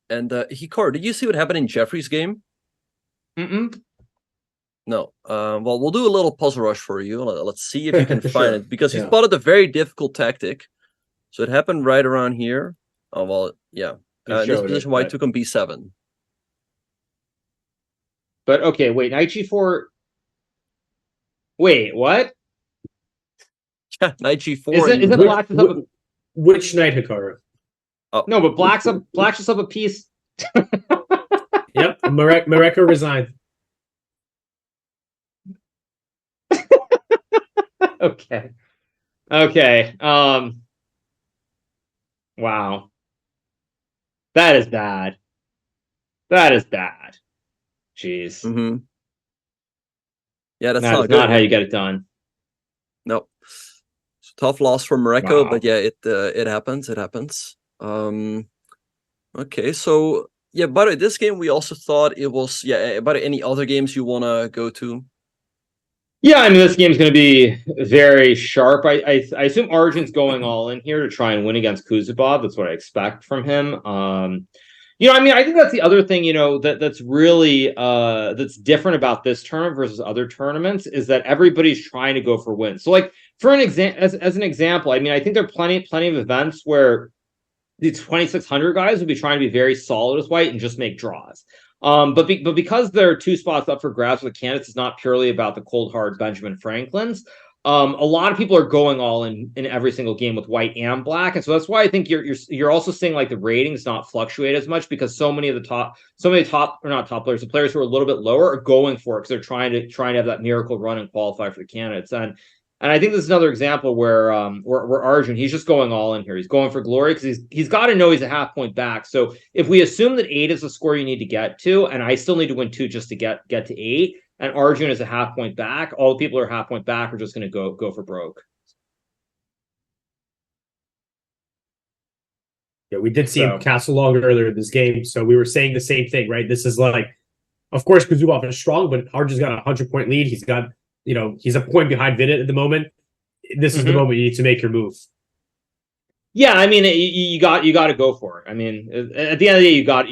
And Hikaru, did you see what happened in Jeffrey's game? No. Well, we'll do a little puzzle rush for you. Let's see if you can find it, because he spotted a very difficult tactic. So it happened right around here. Oh, well, yeah. In this position, white took on b7. But okay, wait, knight g4. Wait, what? Yeah, knight g4. Isn't black just up a... Which knight, Hikaru? Oh. No, but black's just up a piece. Yep, Mareko resigned. Okay. Wow. That is bad. Jeez. Yeah, that's not how you get it done. Nope. It's a tough loss for Mareko, but yeah, it happens. Okay, so yeah, by the way, this game we also thought it was By the way, any other games you wanna go to? Yeah, I mean this game's gonna be very sharp. I assume Arjun's going all in here to try and win against Kuzubov. That's what I expect from him. I mean, I think that's the other thing, that's really that's different about this tournament versus other tournaments is that everybody's trying to go for wins. So, like for an as an example, I mean, I think there are plenty of events where the 2600 guys will be trying to be very solid with white and just make draws. But because there are 2 spots up for grabs with the candidates, it's not purely about the cold hard Benjamin Franklin's. A lot of people are going all in every single game with white and black, and so that's why I think you're also seeing like the ratings not fluctuate as much because so many top or not top players, the players who are a little bit lower are going for it because they're trying to have that miracle run and qualify for the candidates. And I think this is another example where Arjun, he's just going all in here. He's going for glory because he's got to know he's a half point back. So if we assume that 8 is the score you need to get to, and I still need to win 2 just to get to 8. And Arjun is a half point back, all the people who are half point back are just going to go for broke. Yeah, we did see him castle long earlier in this game, so we were saying the same thing, right? This is like, of course, Kuzubov is strong, but Arjun's got a 100-point lead. He's got, he's a point behind Vidit at the moment. This is the moment you need to make your move. Yeah, I mean, you got to go for it. I mean, at the end of the day, you got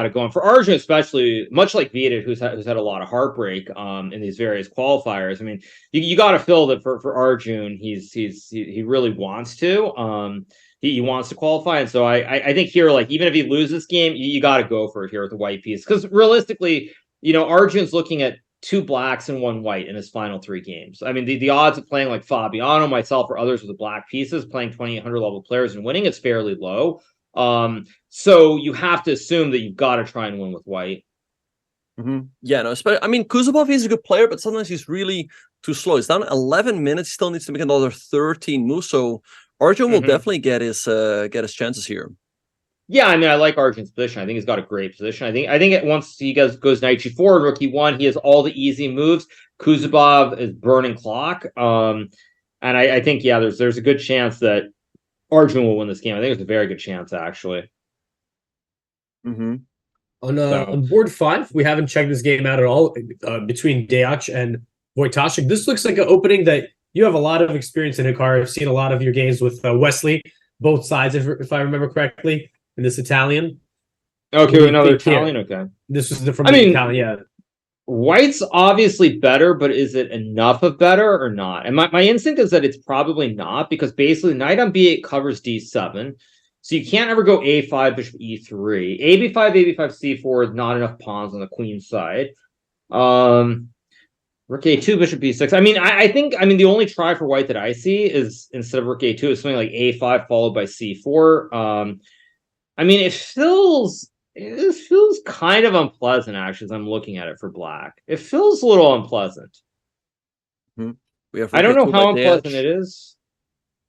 to go. And for Arjun, especially, much like Vidit, who's had a lot of heartbreak in these various qualifiers. I mean, you got to feel that for Arjun, he really wants to. He wants to qualify, and so I think here, like even if he loses this game, you got to go for it here with the white piece because realistically, Arjun's looking at 2 blacks and 1 white in his final 3 games. I mean, the odds of playing like Fabiano, myself, or others with the black pieces, playing 2800 level players and winning, it's fairly low. So you have to assume that you've got to try and win with white. Yeah, no, I mean, Kuzubov is a good player, but sometimes he's really too slow. He's down 11 minutes. He still needs to make another 13 moves. So Arjun will definitely get his chances here. Yeah, I mean, I like Arjun's position. I think he's got a great position. I think once he goes knight g4 and rook e1, he has all the easy moves. Kuzubov is burning clock. And I think, yeah, there's a good chance that Arjun will win this game. I think there's a very good chance, actually. On board 5, we haven't checked this game out at all between Deac and Wojtaszek. This looks like an opening that you have a lot of experience in Hikaru. I've seen a lot of your games with Wesley, both sides, if I remember correctly, in this Italian. Okay, another Italian. Okay, this was from the Italian. Yeah, White's obviously better, but is it enough of better or not? And my instinct is that it's probably not, because basically knight on b8 covers d7. So you can't ever go a5, bishop e3. ab5, ab5, c4 is not enough pawns on the queen side. Rook a2, bishop b6. I think the only try for white that I see is, instead of rook a2, is something like a5 followed by c4. It feels kind of unpleasant, actually, as I'm looking at it for black. It feels a little unpleasant. I don't know how unpleasant it is.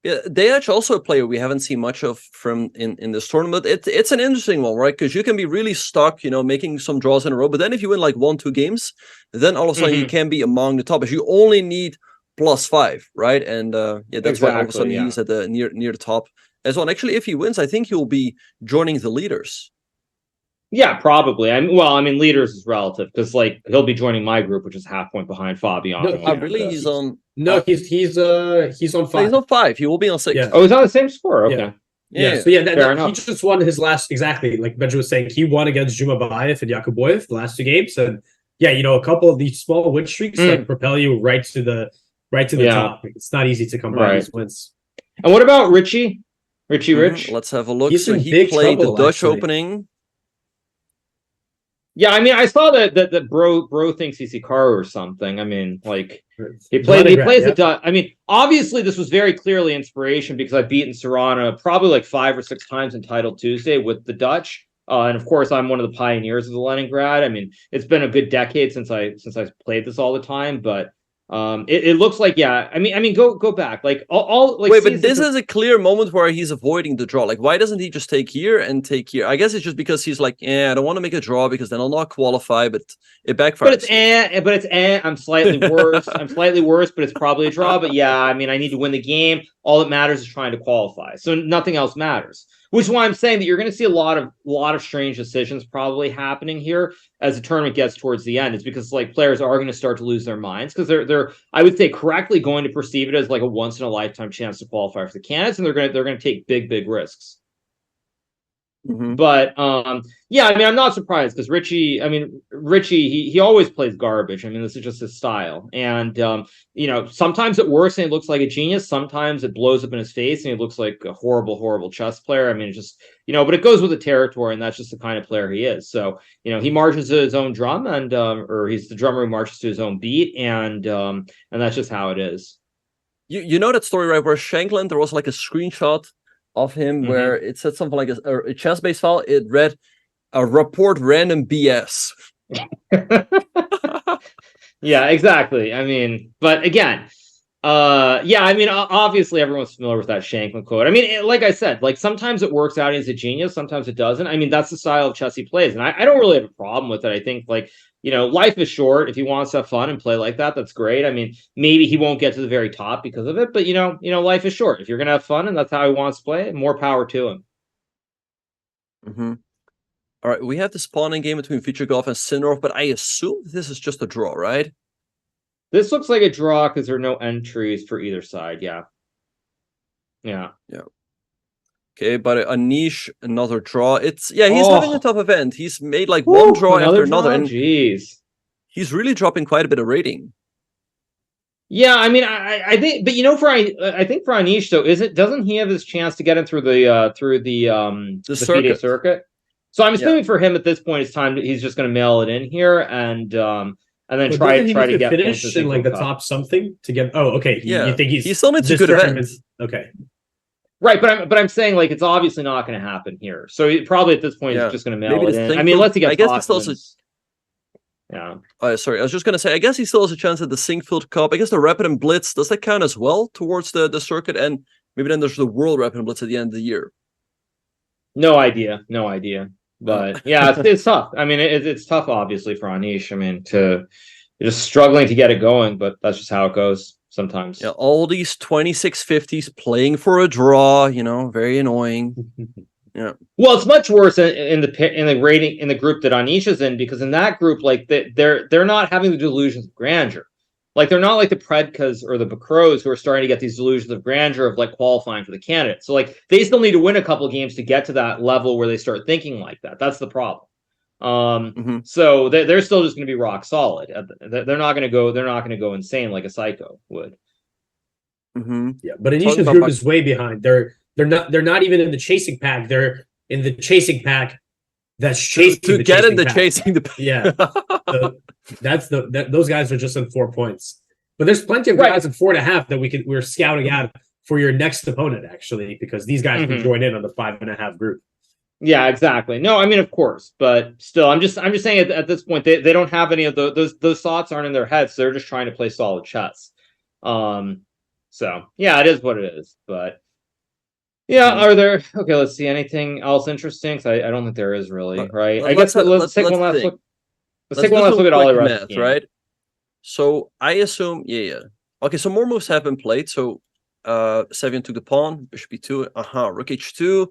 Yeah, Dayach also a player we haven't seen much of from in this tournament. It's an interesting one, right? Because you can be really stuck, making some draws in a row. But then if you win like 1-2 games, then all of a sudden you can be among the toppers. You only need +5, right? And that's why all of a sudden he's at the near the top as well. And actually, if he wins, I think he'll be joining the leaders. Yeah, probably. Leaders is relative, because he'll be joining my group, which is half point behind Fabiano. No, really, he's on. No, he's on 5. He's on 5. He will be on 6. Yeah. Oh, he's on the same score. Okay. Yeah. So he just won his last, exactly like Benja was saying. He won against Jumabayev and Yakuboyev the last 2 games, and a couple of these small win streaks propel you right to the top. It's not easy to come by these wins. And what about Richie? Rich? Let's have a look. He's so he played the Dutch opening. Yeah, I saw that bro thinks he's Hikaru or something. He plays the Dutch. Obviously this was very clearly inspiration, because I've beaten Caruana probably like 5 or 6 times in Title Tuesday with the Dutch. And of course I'm one of the pioneers of the Leningrad. It's been a good decade since I played this all the time, but it looks like go back wait, but this is a clear moment where he's avoiding the draw. Why doesn't he just take here and take here? I guess it's just because he's I don't want to make a draw because then I'll not qualify, but it backfires. But it's I'm slightly worse. But it's probably a draw. But I need to win the game. All that matters is trying to qualify, so nothing else matters. Which is why I'm saying that you're going to see a lot of strange decisions probably happening here as the tournament gets towards the end. It's because players are going to start to lose their minds, because they're I would say correctly going to perceive it as a once in a lifetime chance to qualify for the candidates, and they're going to take big risks. But I'm not surprised, because Richie he always plays garbage. This is just his style, and sometimes it works and he looks like a genius, sometimes it blows up in his face and he looks like a horrible chess player. But it goes with the territory, and that's just the kind of player he is. So he marches to his own drum, and or he's the drummer who marches to his own beat, and that's just how it is. You know that story, right, where Shankland, there was a screenshot of him where it said something like a chess-based file. It read a Rapport random BS. Yeah, exactly. But again, obviously everyone's familiar with that Shankland quote. Like I said, sometimes it works out, he's a genius, sometimes it doesn't. That's the style of chess he plays, and I don't really have a problem with it. I think life is short. If he wants to have fun and play like that, that's great. Maybe he won't get to the very top because of it, but life is short. If you're gonna have fun and that's how he wants to play, more power to him. All right, we have the spawning game between Vichigov and Sinarov, but I assume this is just a draw, right? This looks like a draw because there are no entries for either side. Yeah. Okay, but Anish, another draw. He's having a tough event. He's made one draw after another, and he's really dropping quite a bit of rating. Yeah, I think, but I think for Anish though, doesn't he have his chance to get in through the FIDE circuit? So I'm assuming for him at this point, it's time. He's just going to mail it in here, and then try to get finish in the top something to get. Oh, okay. You think he still needs a good event? Okay. Right, but I'm saying it's obviously not going to happen here. So he probably at this point he's just going to mail it in. Unless he gets. I guess he still has sorry, I was just going to say. I guess he still has a chance at the Sinkfield Cup. I guess the Rapid and Blitz, does that count as well towards the circuit? And maybe then there's the World Rapid and Blitz at the end of the year. No idea. But it's tough. It's tough, obviously, for Anish. You're just struggling to get it going, but that's just how it goes sometimes. Yeah, all these 2650s playing for a draw, very annoying. Yeah. Well, it's much worse in the rating in the group that Anish is in, because in that group, they're not having the delusions of grandeur. Like they're not like the Predkas or the Bacrots who are starting to get these delusions of grandeur of like qualifying for the candidate. So like they still need to win a couple of games to get to that level where they start thinking like that. That's the problem. So they're still just going to be rock solid. They're not going to go. They're not going to go insane like a psycho would. Yeah, but Anisha's group is way behind. They're not even in the chasing pack. They're in the chasing pack. That's chasing to the get chasing in the pack. chasing the Yeah, so those guys are just in 4 points. But there's plenty of guys at 4.5 that we're scouting out for your next opponent actually, because these guys can join in on the 5.5 group. Yeah, exactly. No, I mean, of course, but still, I'm just saying at this point they don't have any of those thoughts aren't in their heads. So they're just trying to play solid chess. So yeah, it is what it is. But yeah, are there? Okay, let's see anything else interesting. Because I don't think there is really. Right. I guess let's take one last look. Let's take one last look at all the rest. Math, right. So I assume, yeah. Okay, so more moves have been played. So Sevian took the pawn, bishop e2, rook h2.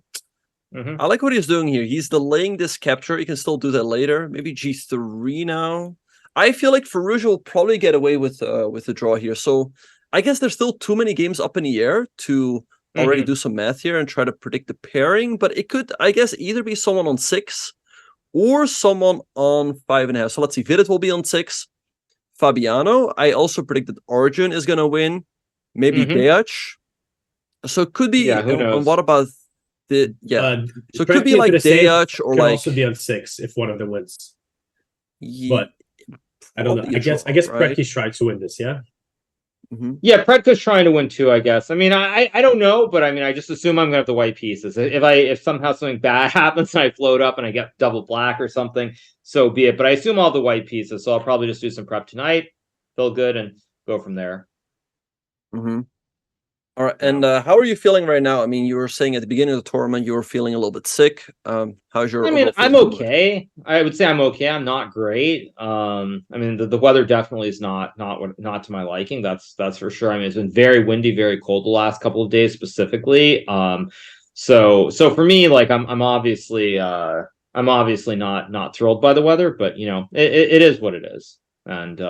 I like what he's doing here. He's delaying this capture. He can still do that later. Maybe g3 now. I feel like Farouja will probably get away with the draw here. So I guess there's still too many games up in the air to already do some math here and try to predict the pairing. But it could, I guess, either be someone on 6 or someone on 5.5. So let's see. Vidit will be on 6. Fabiano. I also predict that Arjun is going to win. Maybe Beach. So it could be. Yeah, who knows? And what about so it could be like Deyac or like. Also be on 6 if one of them wins. Yeah, but I don't know. I guess right? Predke's trying to win this. Yeah. Yeah, Predka's trying to win too, I guess. I mean, I don't know, but I mean, I just assume I'm gonna have the white pieces. If somehow something bad happens and I float up and I get double black or something, so be it. But I assume all the white pieces, so I'll probably just do some prep tonight, feel good, and go from there. All right, and how are you feeling right now? I mean, you were saying at the beginning of the tournament you were feeling a little bit sick. How's your? I mean, I'm okay. I would say I'm okay. I'm not great. I mean, the weather definitely is not to my liking. That's for sure. I mean, it's been very windy, very cold the last couple of days specifically. So for me, like I'm obviously not thrilled by the weather, but you know, it is what it is. And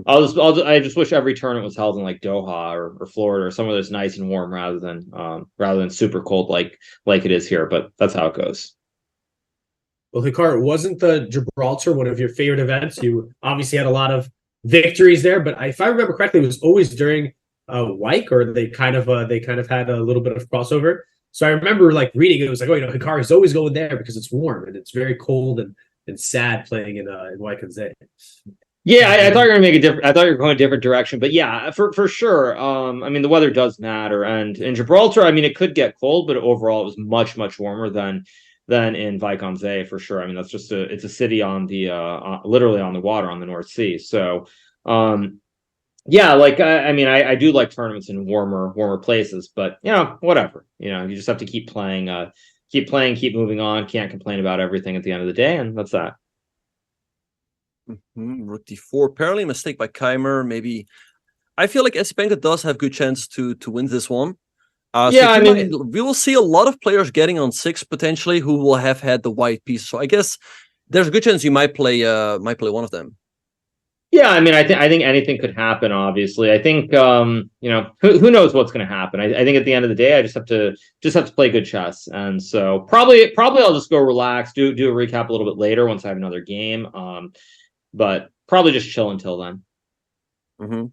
I just wish every tournament was held in like Doha or Florida or somewhere that's nice and warm rather than super cold like it is here. But that's how it goes. Well, Hikaru, wasn't the Gibraltar one of your favorite events? You obviously had a lot of victories there, but if I remember correctly, it was always during Wyke, or they kind of had a little bit of crossover. So I remember like reading it was like, oh, you know, Hikaru's always going there because it's warm and it's very cold and sad playing in Wyke and Zay. Yeah, I thought you were going to make a different. I thought you were going a different direction, but yeah, for sure. I mean, the weather does matter, and in Gibraltar, I mean, it could get cold, but overall, it was much warmer than in Wyke on Zay for sure. I mean, that's just it's a city on the literally on the water on the North Sea. So, yeah, like I mean, I do like tournaments in warmer places, but you know, whatever. You know, you just have to keep playing, keep moving on. Can't complain about everything at the end of the day, and that's that. Rook d4. Apparently a mistake by Keymer. Maybe I feel like Esipenko does have good chance to win this one. Yeah, I mean, we will see a lot of players getting on 6 potentially who will have had the white piece. So I guess there's a good chance you might play one of them. Yeah, I mean, I think anything could happen. Obviously, I think you know, who knows what's going to happen. I think at the end of the day, I just have to play good chess, and so probably I'll just go relax, do a recap a little bit later once I have another game. But probably just chill until then. You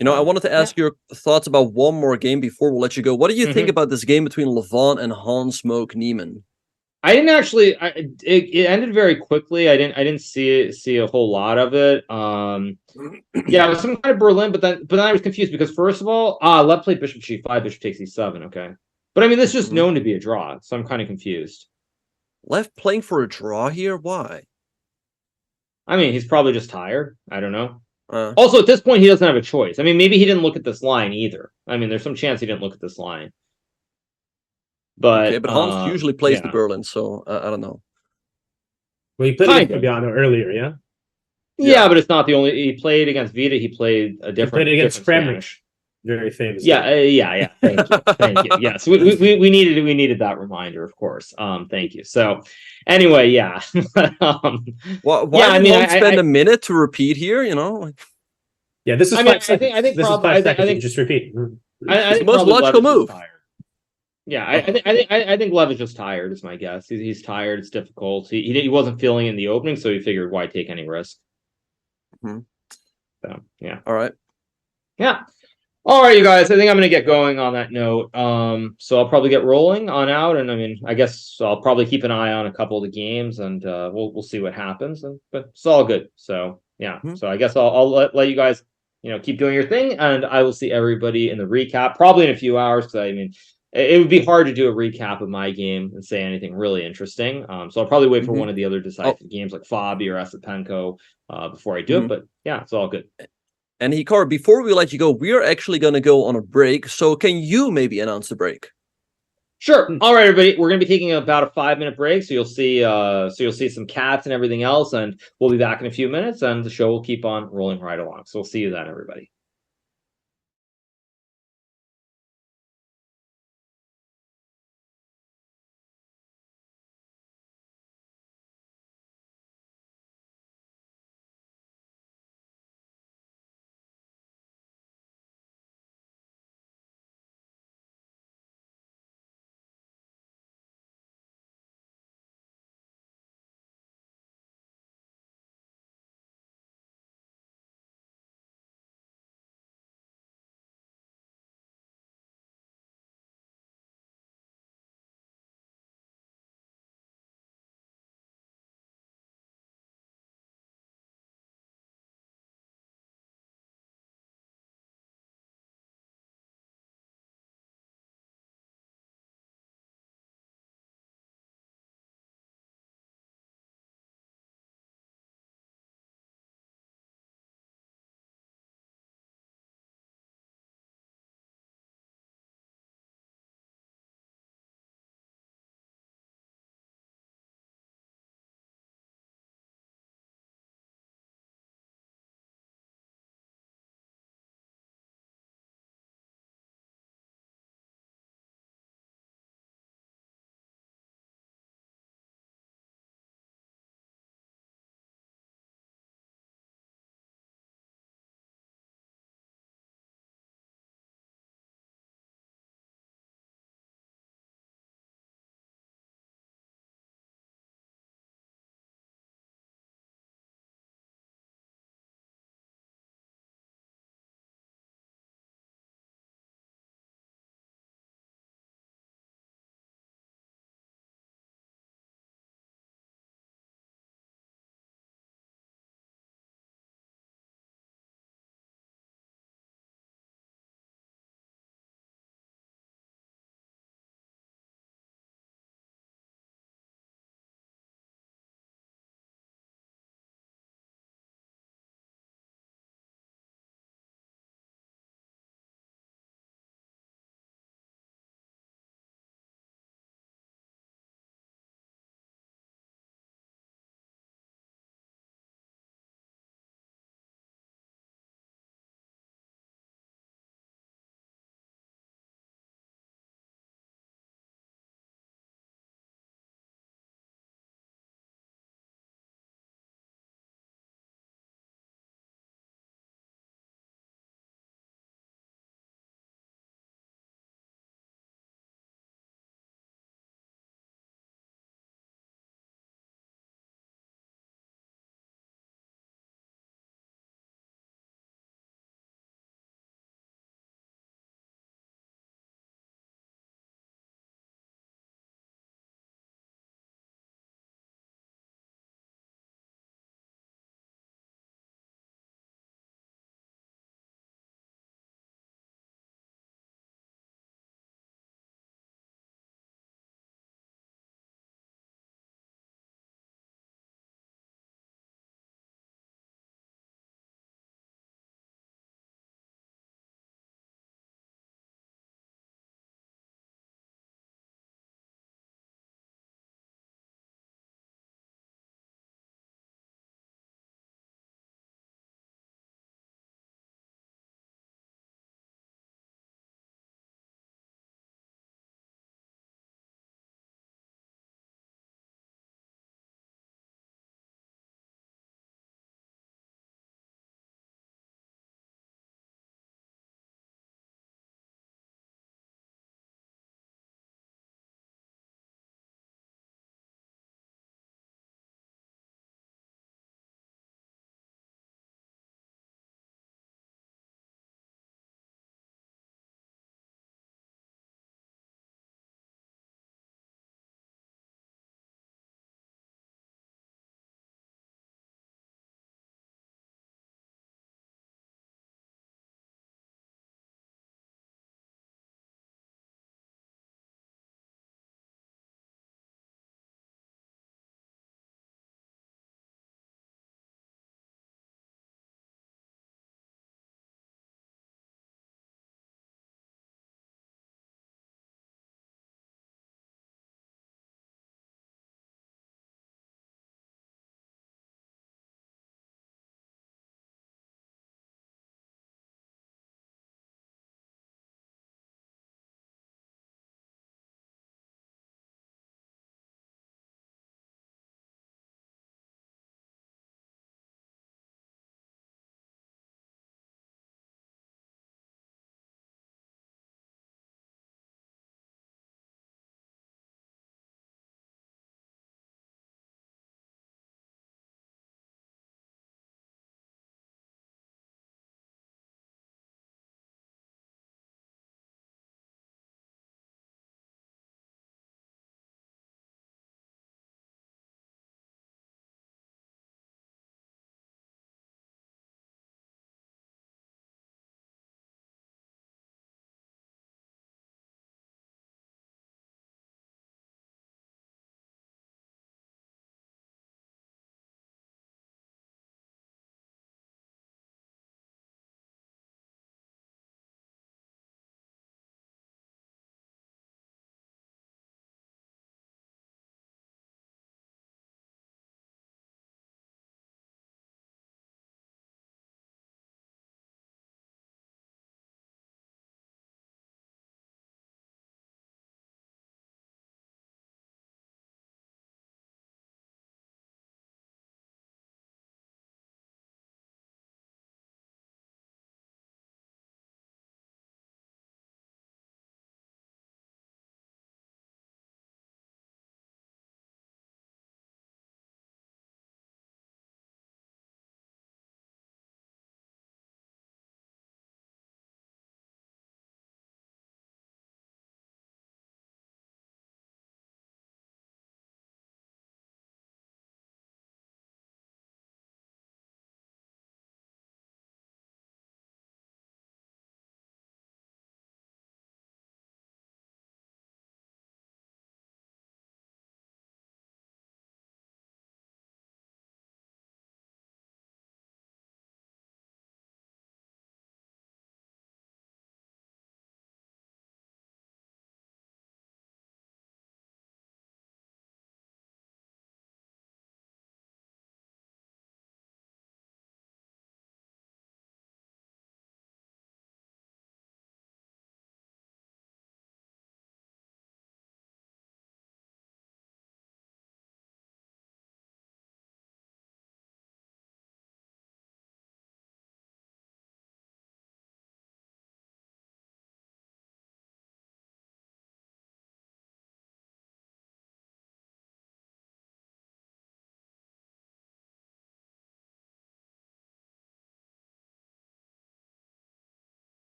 know, I wanted to ask your thoughts about one more game before we'll let you go. What do you think about this game between Levon and Hans Smoke Niemann? I didn't actually. It ended very quickly. I didn't see a whole lot of it. Yeah, it was some kind of Berlin, but then I was confused because first of all, Lev played Bishop G5, Bishop takes E7. Okay, but I mean, this is just known to be a draw, so I'm kind of confused. Lev playing for a draw here? Why? I mean, he's probably just tired. I don't know. Also, at this point, he doesn't have a choice. I mean, maybe he didn't look at this line either. I mean, there's some chance he didn't look at this line. But okay, but Hans usually plays the Berlin, so I don't know. Well, he played against Fabiano earlier, yeah? Yeah, but it's not the only. He played against Vidit. He played a different. He played against Kramnik. Very famous. Yeah. Thank you. Yes, we needed that reminder, of course. Thank you. So, anyway, yeah. Why did one spend a minute to repeat here? You know. Yeah, this is I mean, 5 seconds. I think this probably, is 5 I seconds. think, You just repeat. I It's the think most probably logical Lev is just move. tired. Yeah, I think Lev is just tired. Is my guess. He's tired. It's difficult. He wasn't feeling in the opening, so he figured why take any risk. Mhm. So yeah. All right. Yeah. All right, you guys. I think I'm gonna get going on that note. So I'll probably get rolling on out, and I mean, I guess I'll probably keep an eye on a couple of the games, and we'll see what happens. But it's all good. So yeah. Mhm. So I guess I'll let you guys, keep doing your thing, and I will see everybody in the recap probably in a few hours. Because I mean, it would be hard to do a recap of my game and say anything really interesting. So I'll probably wait for Mhm. one of the other decisive games like FIDE or Esipenko before I do it. Mhm. But yeah, it's all good. And Hikaru, before we let you go, we are actually going to go on a break. So can you maybe announce the break? Sure. All right, everybody. We're gonna be taking about a 5-minute break, so you'll see some cats and everything else, and we'll be back in a few minutes, and the show will keep on rolling right along. So we'll see you then, everybody.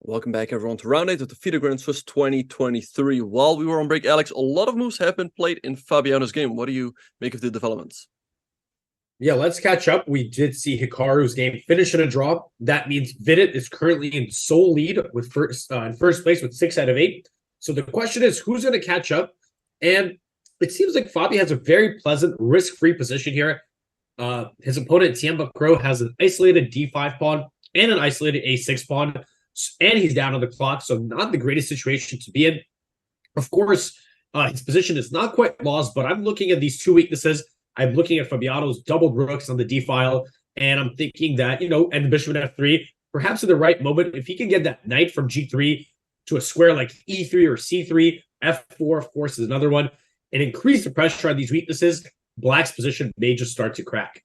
Welcome back, everyone, to round 8 of the FIDE Grand Swiss 2023. While we were on break, Alex, a lot of moves have been played in Fabiano's game. What do you make of the developments? Yeah, let's catch up. We did see Hikaru's game finish in a draw. That means Vidit is currently in sole lead with in first place with 6 out of 8. So the question is, who's going to catch up? And it seems like Fabi has a very pleasant, risk-free position here. His opponent, Bacrot, has an isolated D5 pawn and an isolated A6 pawn. And he's down on the clock, so not the greatest situation to be in. Of course, his position is not quite lost, but I'm looking at these two weaknesses. I'm looking at Fabiano's double rooks on the D file, and I'm thinking that, and the bishop at F3, perhaps at the right moment, if he can get that knight from G3 to a square like E3 or C3, F4, of course, is another one, and increase the pressure on these weaknesses, Black's position may just start to crack.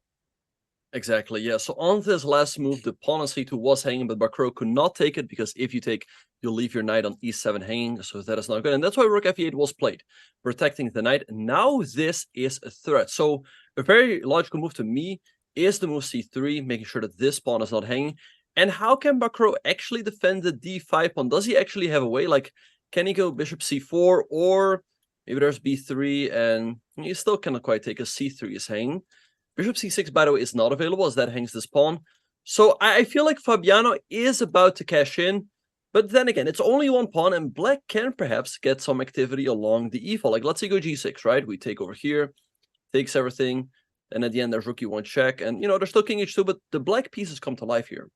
Exactly, yeah. So on this last move, the pawn on C2 was hanging, but Bacrot could not take it because if you take, you'll leave your knight on E7 hanging, so that is not good. And that's why rook F8 was played, protecting the knight. Now this is a threat. So a very logical move to me is the move C3, making sure that this pawn is not hanging. And how can Bacrot actually defend the D5 pawn? Does he actually have a way? Like, can he go bishop C4, or maybe there's B3, and he still cannot quite take a C3 is hanging. Bishop c6, by the way, is not available as that hangs this pawn. So I feel like Fabiano is about to cash in. But then again, it's only one pawn, and Black can perhaps get some activity along the e file. Like, let's say go g6, right? We take over here, takes everything. And at the end, there's rook e1 check. And, there's still king h2, but the black pieces come to life here.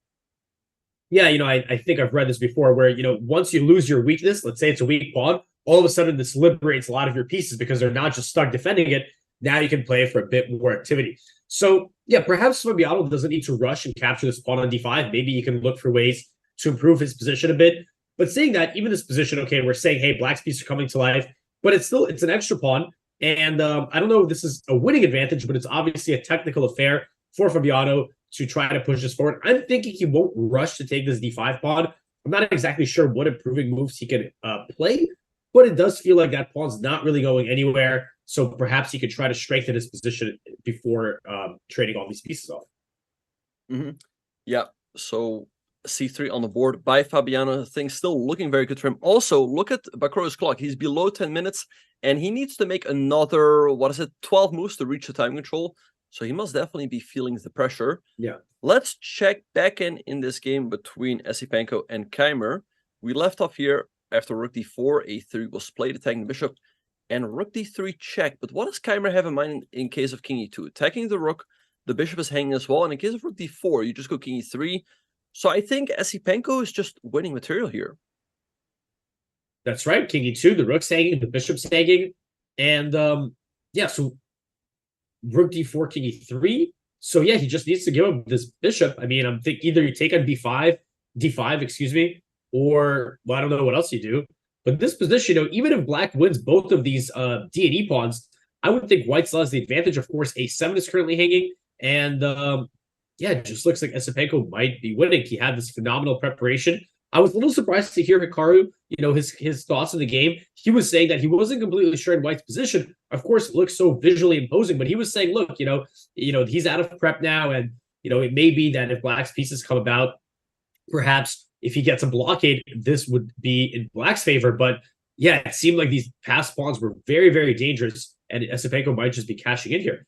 Yeah, I think I've read this before where, once you lose your weakness, let's say it's a weak pawn, all of a sudden this liberates a lot of your pieces because they're not just stuck defending it. Now you can play for a bit more activity. So, yeah, perhaps Fabiano doesn't need to rush and capture this pawn on d5. Maybe you can look for ways to improve his position a bit. But saying that, even this position, okay, we're saying, hey, Black's piece are coming to life, but it's an extra pawn. And I don't know if this is a winning advantage, but it's obviously a technical affair for Fabiano to try to push this forward. I'm thinking he won't rush to take this d5 pawn. I'm not exactly sure what improving moves he can play, but it does feel like that pawn's not really going anywhere. So perhaps he could try to strengthen his position before trading all these pieces off. Yeah, so c3 on the board by Fabiano. Things still looking very good for him. Also, look at Bacrot's clock. He's below 10 minutes, and he needs to make another, 12 moves to reach the time control. So he must definitely be feeling the pressure. Yeah. Let's check back in this game between Esipenko and Keymer. We left off here after rook d4, a3 was played, attacking the bishop, and rook d3 check. But what does Keymer have in mind in case of king e2? Attacking the rook, the bishop is hanging as well, and in case of rook d4, you just go king e3. So I think Esipenko is just winning material here. That's right, king e2, the rook's hanging, the bishop's hanging, and yeah, so rook d4, king e3. So yeah, he just needs to give up this bishop. I mean, I'm thinking either you take on d5, excuse me, or, well, I don't know what else you do. But this position, even if Black wins both of these D and E pawns, I would think White still has the advantage. Of course, a7 is currently hanging. And yeah, it just looks like Esipenko might be winning. He had this phenomenal preparation. I was a little surprised to hear Hikaru, his thoughts of the game. He was saying that he wasn't completely sure in White's position. Of course, it looks so visually imposing, but he was saying, look, he's out of prep now. And, it may be that if Black's pieces come about, perhaps if he gets a blockade, this would be in Black's favor. But yeah, it seemed like these past pawns were very, very dangerous, and Esipenko might just be cashing in here.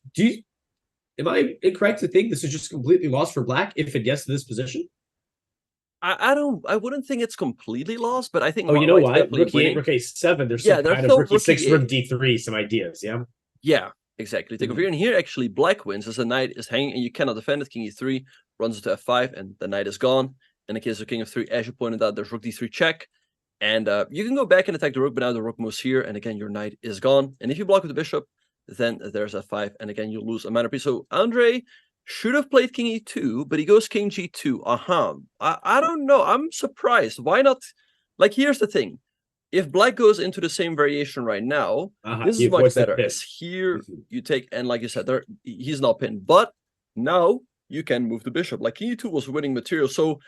Am I incorrect to think this is just completely lost for Black if it gets to this position? I wouldn't think it's completely lost, but I think. Oh, you know what? Rook e8, rook a7. There's some kind of rook e6, rook d3. Some ideas, yeah. Yeah, exactly. Take over here, and here actually Black wins as the knight is hanging, and you cannot defend it. King e3 runs into f5, and the knight is gone. In the case of king f3, as you pointed out, there's rook d3 check, and you can go back and attack the rook, but now the rook moves here, and again your knight is gone. And if you block with the bishop, then there's f5, and again you lose a minor piece. So Andre should have played king e2, but he goes king g2. I don't know. I'm surprised. Why not? Like, here's the thing. If Black goes into the same variation right now, this is much better. As here you take, and like you said, he's not pinned. But now you can move the bishop. Like, king e2 was winning material. So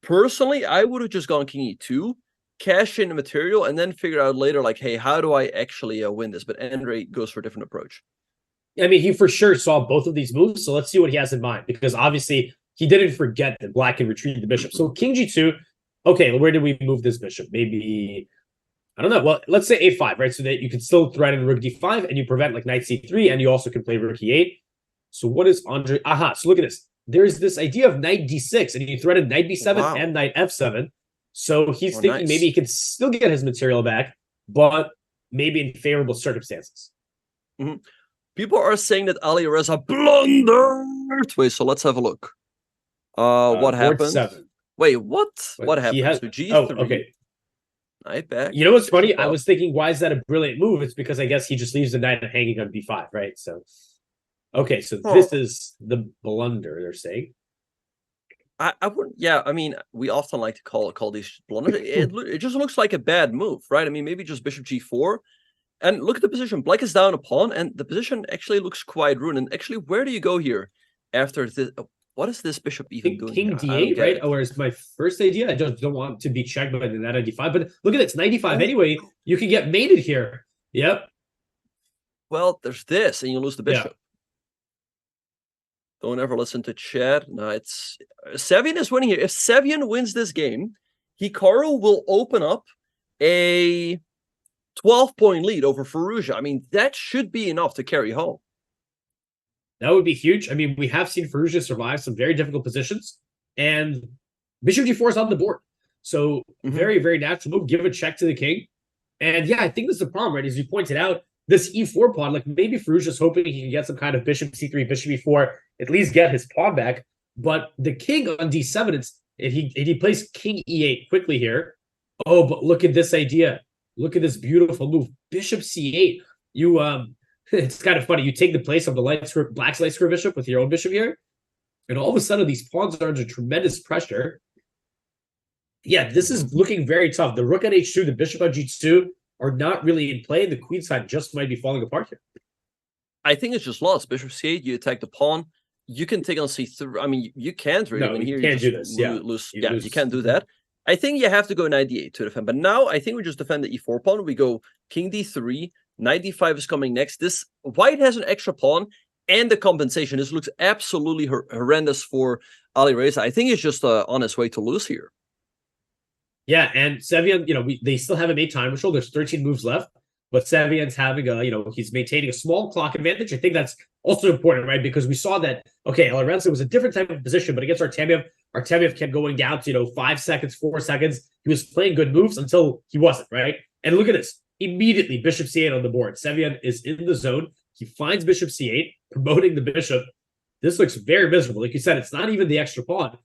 personally, I would have just gone king e2, cash in the material, and then figure out later, like, hey, how do I actually win this? But Andre goes for a different approach. I mean, he for sure saw both of these moves, so let's see what he has in mind, because obviously he didn't forget that Black can retrieve the bishop. So king g2, okay, where do we move this bishop? Maybe, I don't know. Well, let's say a5, right? So that you can still threaten rook d5 and you prevent like knight c3 and you also can play rook e8. So what is Andre? Aha, so look at this. There's this idea of knight d6 and you threaten knight b7 and knight f7. So he's thinking maybe he can still get his material back, but maybe in favorable circumstances. People are saying that Alireza blundered. Wait, so let's have a look. What happened? 7. Wait, what? What happened? So G3. Oh, okay. Knight back. You know what's funny? I was thinking, why is that a brilliant move? It's because I guess he just leaves the knight hanging on b5, right? So, okay, so this is the blunder they're saying. I wouldn't. Yeah, I mean, we often like to call these blunders. It just looks like a bad move, right? I mean, maybe just bishop g4. And look at the position. Black is down a pawn, and the position actually looks quite ruined. And actually, where do you go here after this? What is this bishop even doing? King d8, right? Or is my first idea? I just don't want to be checked by the knight on d5. But look at it, it's 95 anyway. You can get mated here. Yep. Well, there's this, and you lose the bishop. Yeah. Don't ever listen to chat. No, it's Sevian is winning here. If Sevian wins this game, Hikaru will open up a 12-point lead over Firouzja. I mean, that should be enough to carry home. That would be huge. I mean, we have seen Firouzja survive some very difficult positions, and bishop g4 is on the board. So very, very natural move. Give a check to the king. And yeah, I think this is the problem, right? As you pointed out, this e4 pawn, like maybe Firouzja's hoping he can get some kind of bishop c3, bishop e4, at least get his pawn back. But the king on d7, if he plays king e8 quickly here. Oh, but look at this idea. Look at this beautiful move. Bishop c8. You it's kind of funny. You take the place of the black's light square bishop with your own bishop here. And all of a sudden, these pawns are under tremendous pressure. Yeah, this is looking very tough. The rook on h2, the bishop on g2 are not really in play. The queen side just might be falling apart here. I think it's just lost. Bishop c8, you attack the pawn. You can take on c3. I mean, you can't really. No, you can't do this. You can't do that. I think you have to go knight d8 to defend. But now I think we just defend the e4 pawn. We go king d3. Knight d5 is coming next. This white has an extra pawn and the compensation. This looks absolutely horrendous for Alireza. I think he's just on his way to lose here. Yeah, and Sevian, they still haven't made time. Sure, there's 13 moves left, but Sevian's having he's maintaining a small clock advantage. I think that's also important, right? Because we saw that, okay, Alireza was a different type of position, but against Artemiev kept going down to, 5 seconds, 4 seconds. He was playing good moves until he wasn't, right? And look at this. Immediately, bishop c8 on the board. Sevian is in the zone. He finds bishop c8, promoting the bishop. This looks very miserable. Like you said, it's not even the extra pawn.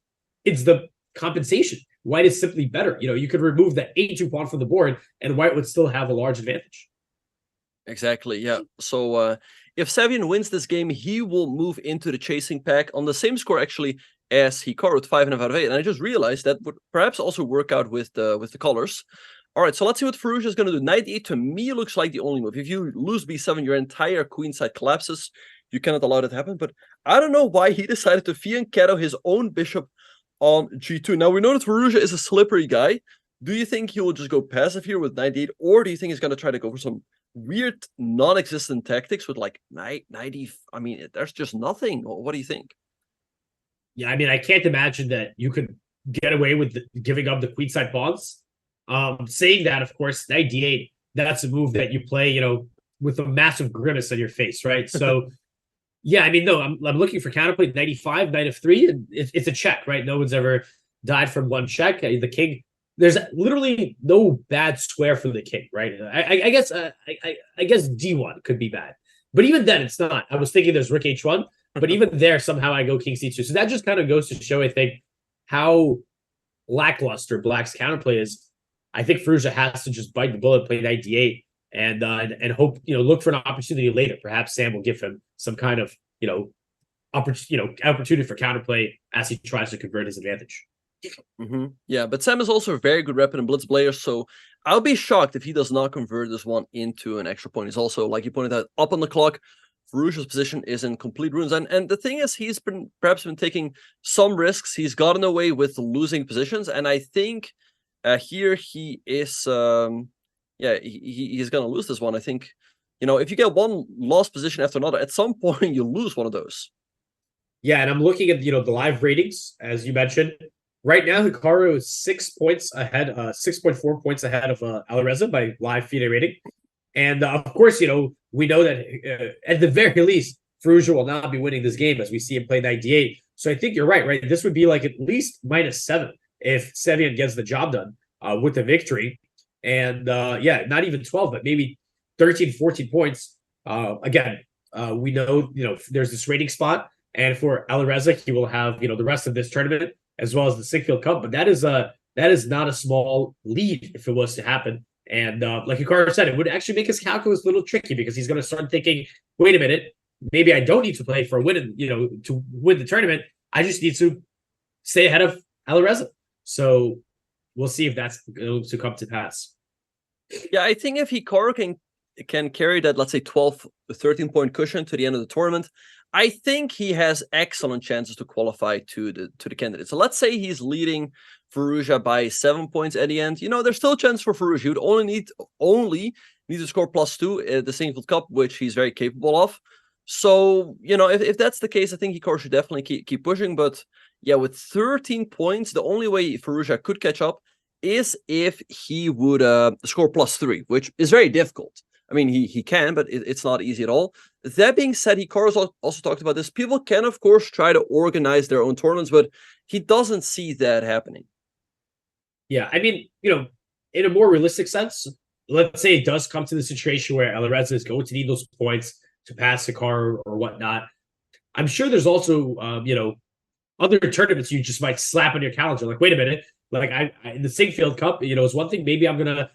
It's the compensation. White is simply better. You could remove the a2 pawn from the board, and white would still have a large advantage. Exactly, yeah. So if Sevian wins this game, he will move into the chasing pack on the same score, actually, as Hikaru with 5 out of 8. And I just realized that would perhaps also work out with the colors. All right, so let's see what Firouzja is going to do. Knight e8 to me looks like the only move. If you lose b7, your entire queen side collapses. You cannot allow that to happen. But I don't know why he decided to fianchetto his own bishop on g2. Now, we know that Firouzja is a slippery guy. Do you think he will just go passive here with knight e8? Or do you think he's going to try to go for some weird, non-existent tactics with like knight e? I mean, there's just nothing. What do you think? Yeah, I mean, I can't imagine that you could get away with giving up the queenside pawns. Saying that, of course, knight d8, that's a move that you play, with a massive grimace on your face, right? So, yeah, I mean, no, I'm looking for counterplay, knight e5, knight f3, and it's a check, right? No one's ever died from one check. The king, there's literally no bad square for the king, right? I guess d1 could be bad, but even then, it's not. I was thinking there's rook h1, but even there, somehow I go king c2. So that just kind of goes to show, I think, how lackluster Black's counterplay is. I think Firouzja has to just bite the bullet, play knight d8, and hope, look for an opportunity later. Perhaps Sam will give him some kind of, opportunity for counterplay as he tries to convert his advantage. Yeah, but Sam is also a very good rapid and blitz player, so I'll be shocked if he does not convert this one into an extra point. He's also, like you pointed out, up on the clock. Firouzja's position is in complete ruins, and the thing is, he's perhaps been taking some risks. He's gotten away with losing positions, and I think here he is, he's going to lose this one. I think, if you get one lost position after another, at some point you lose one of those. Yeah, and I'm looking at, the live ratings, as you mentioned. Right now, Hikaru is 6 points ahead, 6.4 points ahead of Alireza by live FIDE rating. And of course, we know that at the very least, Ferrugia will not be winning this game as we see him play 98. So I think you're right? This would be like at least -7 if Sevian gets the job done with the victory. And not even 12, but maybe 13, 14 points. Again, we know, there's this rating spot. And for Alireza, he will have, the rest of this tournament as well as the Sigfield Cup. But that is not a small lead if it was to happen. And like Hikaru said, it would actually make his calculus a little tricky because he's going to start thinking, wait a minute, maybe I don't need to play for a win, to win the tournament. I just need to stay ahead of Alireza. So we'll see if that's going to come to pass. Yeah, I think if Hikaru can carry that, let's say 12, 13-point cushion to the end of the tournament, I think he has excellent chances to qualify to the candidates. So let's say he's leading Ferrugia by 7 points at the end. There's still a chance for Ferrugia. He would only need to score +2 at the Sigfield Cup, which he's very capable of. So, if that's the case, I think Hikaru should definitely keep pushing. But yeah, with 13 points, the only way Ferrugia could catch up is if he would score +3, which is very difficult. I mean, he can, but it's not easy at all. That being said, Hikaru also talked about this. People can, of course, try to organize their own tournaments, but he doesn't see that happening. Yeah, I mean, in a more realistic sense, let's say it does come to the situation where Alireza is going to need those points to pass Hikaru or whatnot. I'm sure there's also, other tournaments you just might slap on your calendar. Like, wait a minute, like I in the Sigfield Cup, is one thing. Maybe I'm gonna,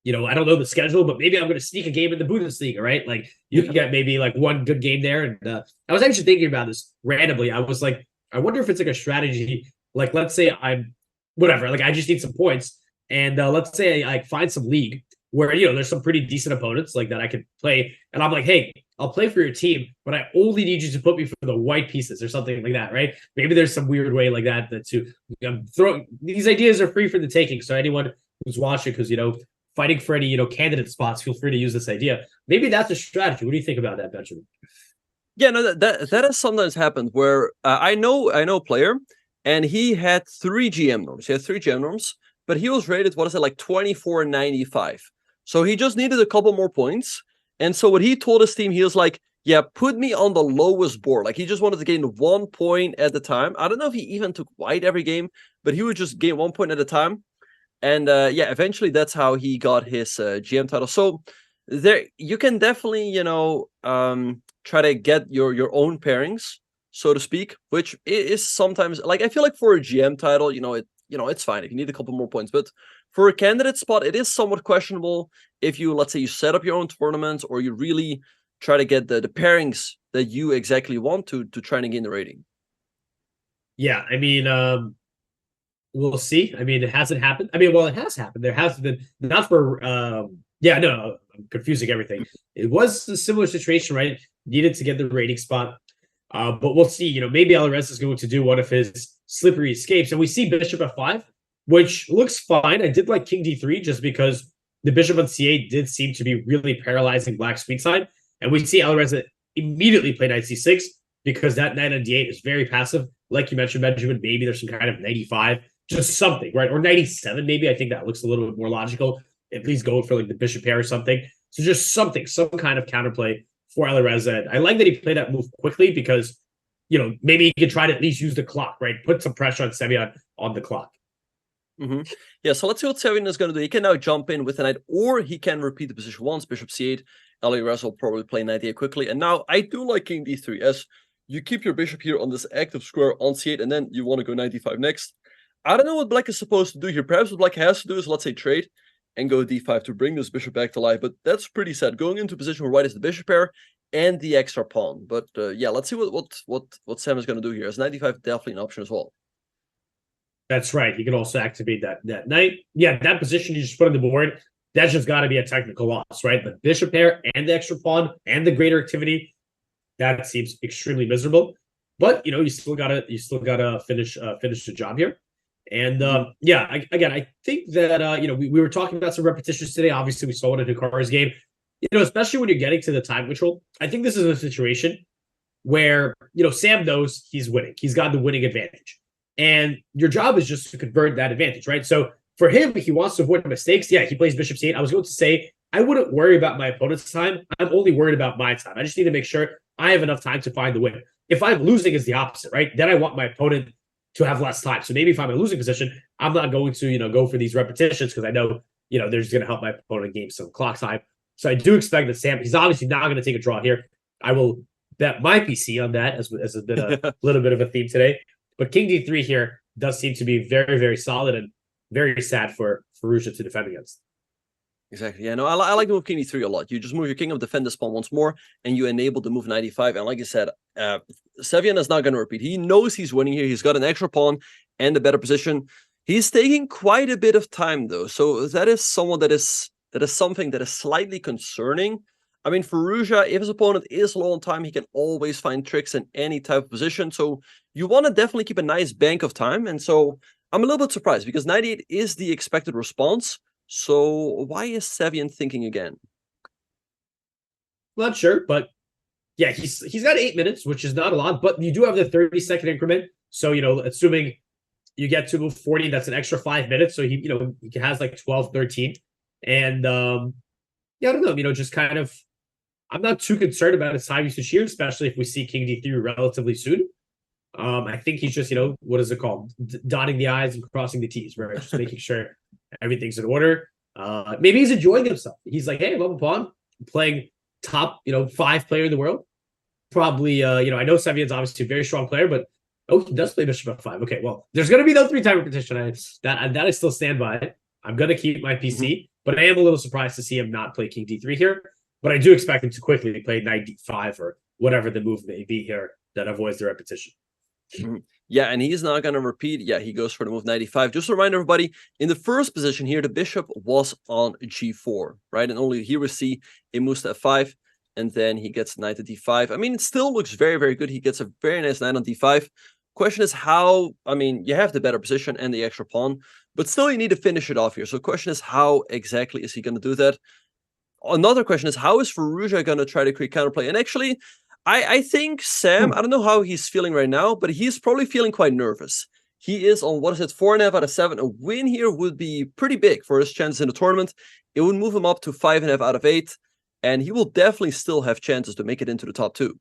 I don't know the schedule, but maybe I'm gonna sneak a game in the Bundesliga, right? Like you can get maybe like one good game there. And I was actually thinking about this randomly. I was like, I wonder if it's like a strategy. Like, let's say I'm whatever, like I just need some points, and let's say I find some league where there's some pretty decent opponents like that I could play, and I'm like, hey, I'll play for your team, but I only need you to put me for the white pieces or something like that, right? Maybe there's some weird way like that I'm throwing. These ideas are free for the taking, so anyone who's watching, because fighting for any candidate spots, feel free to use this idea. Maybe that's a strategy. What do you think about that, Benjamin? Yeah, no, that has sometimes happened where I know a player, and he had 3 GM norms. He had 3 GM norms, but he was rated, what is it, like 24.95. So he just needed a couple more points. And so what he told his team, he was like, yeah, put me on the lowest board. Like he just wanted to gain 1 point at the time. I don't know if he even took white every game, but he would just gain 1 point at a time. And eventually that's how he got his GM title. So there you can definitely, try to get your own pairings, so to speak, which is sometimes like I feel like for a GM title, it's fine if you need a couple more points, but for a candidate spot, it is somewhat questionable if you, let's say, you set up your own tournaments or you really try to get the pairings that you exactly want to try and gain the rating. Yeah, I mean, we'll see. I mean, it hasn't happened. I mean, well, it has happened. There has been, not for, I'm confusing everything. It was a similar situation, right? Needed to get the rating spot. But we'll see, maybe Alireza is going to do one of his slippery escapes. And we see Bishop F5, which looks fine. I did like King D3 just because the Bishop on C8 did seem to be really paralyzing Black's queen side. And we see Alireza immediately play Knight C6 because that Knight on D8 is very passive. Like you mentioned, Benjamin, maybe there's some kind of 95, just something, right? Or 97, maybe. I think that looks a little bit more logical. At least going for like the Bishop pair or something. So just something, some kind of counterplay for Alireza. I like that he played that move quickly because, maybe he could try to at least use the clock, right? Put some pressure on Sevian on the clock. Mm-hmm. Yeah, so let's see what Sevian is going to do. He can now jump in with a knight, or he can repeat the position once. Bishop c8. Alireza will probably play knight d8 quickly. And now I do like king d3, as you keep your bishop here on this active square on c8, and then you want to go knight d5 next. I don't know what Black is supposed to do here. Perhaps what Black has to do is, let's say, trade and go d5 to bring this bishop back to life. But that's pretty sad. Going into a position where white is the bishop pair and the extra pawn. But yeah, let's see what Sam is going to do here. As knight d5 definitely an option as well. That's right. He can also activate that knight. Yeah, that position you just put on the board, that's just got to be a technical loss, right? The bishop pair and the extra pawn and the greater activity, that seems extremely miserable. But you still gotta finish the job here. And I think that we were talking about some repetitions today. Obviously, we saw it in Hikaru's game. Especially when you're getting to the time control, I think this is a situation where Sam knows he's winning. He's got the winning advantage. And your job is just to convert that advantage, right? So for him, he wants to avoid mistakes. Yeah, he plays bishop c8. I was going to say, I wouldn't worry about my opponent's time. I'm only worried about my time. I just need to make sure I have enough time to find the win. If I'm losing, is the opposite, right? Then I want my opponent to have less time. So maybe if I'm in a losing position, I'm not going to, go for these repetitions because I know, they're just going to help my opponent gain some clock time. So I do expect that Sam, he's obviously not going to take a draw here. I will bet my PC on that as a bit a little bit of a theme today. But King D3 here does seem to be very, very solid and very sad for Firouzja to defend against. Exactly. Yeah, no, I like the move King D3 a lot. You just move your king up, defend this pawn once more, and you enable the move 95. And like I said, Sevian is not going to repeat. He knows he's winning here. He's got an extra pawn and a better position. He's taking quite a bit of time, though. So that is something that is slightly concerning. I mean, Firouzja, if his opponent is low on time, he can always find tricks in any type of position. So you want to definitely keep a nice bank of time. And so I'm a little bit surprised because 98 is the expected response. So why is Sevian thinking again? Not sure, but yeah, he's got 8 minutes, which is not a lot, but you do have the 30-second increment. So, assuming you get to move 40, that's an extra 5 minutes. So he has like 12, 13. And yeah, I don't know, just kind of, I'm not too concerned about his time usage here, especially if we see King D3 relatively soon. I think he's just, what is it called? Dotting the I's and crossing the T's, right? Just making sure everything's in order. Maybe he's enjoying himself. He's like, hey, I'm up a pawn, playing top, 5 player in the world. Probably, I know Sevian's obviously a very strong player, but he does play bishop f5. Okay, well, there's going to be no 3-time repetition. That I still stand by. I'm going to keep my PC, but I am a little surprised to see him not play King D3 here. But I do expect him to quickly play Knight D5 or whatever the move may be here that avoids the repetition. Yeah, and he's not going to repeat. Yeah, he goes for the move 95. Just to remind everybody, in the first position here, the bishop was on g4, right? And only here we see it moves to f5, and then he gets knight to d5. I mean, it still looks very, very good. He gets a very nice knight on d5. Question is how, you have the better position and the extra pawn, but still you need to finish it off here. So the question is, how exactly is he going to do that? Another question is, how is Firouzja going to try to create counterplay? And actually, I think Sam, I don't know how he's feeling right now, but he's probably feeling quite nervous. He is on, 4.5 out of 7. A win here would be pretty big for his chances in the tournament. It would move him up to 5.5 out of 8, and he will definitely still have chances to make it into the top 2.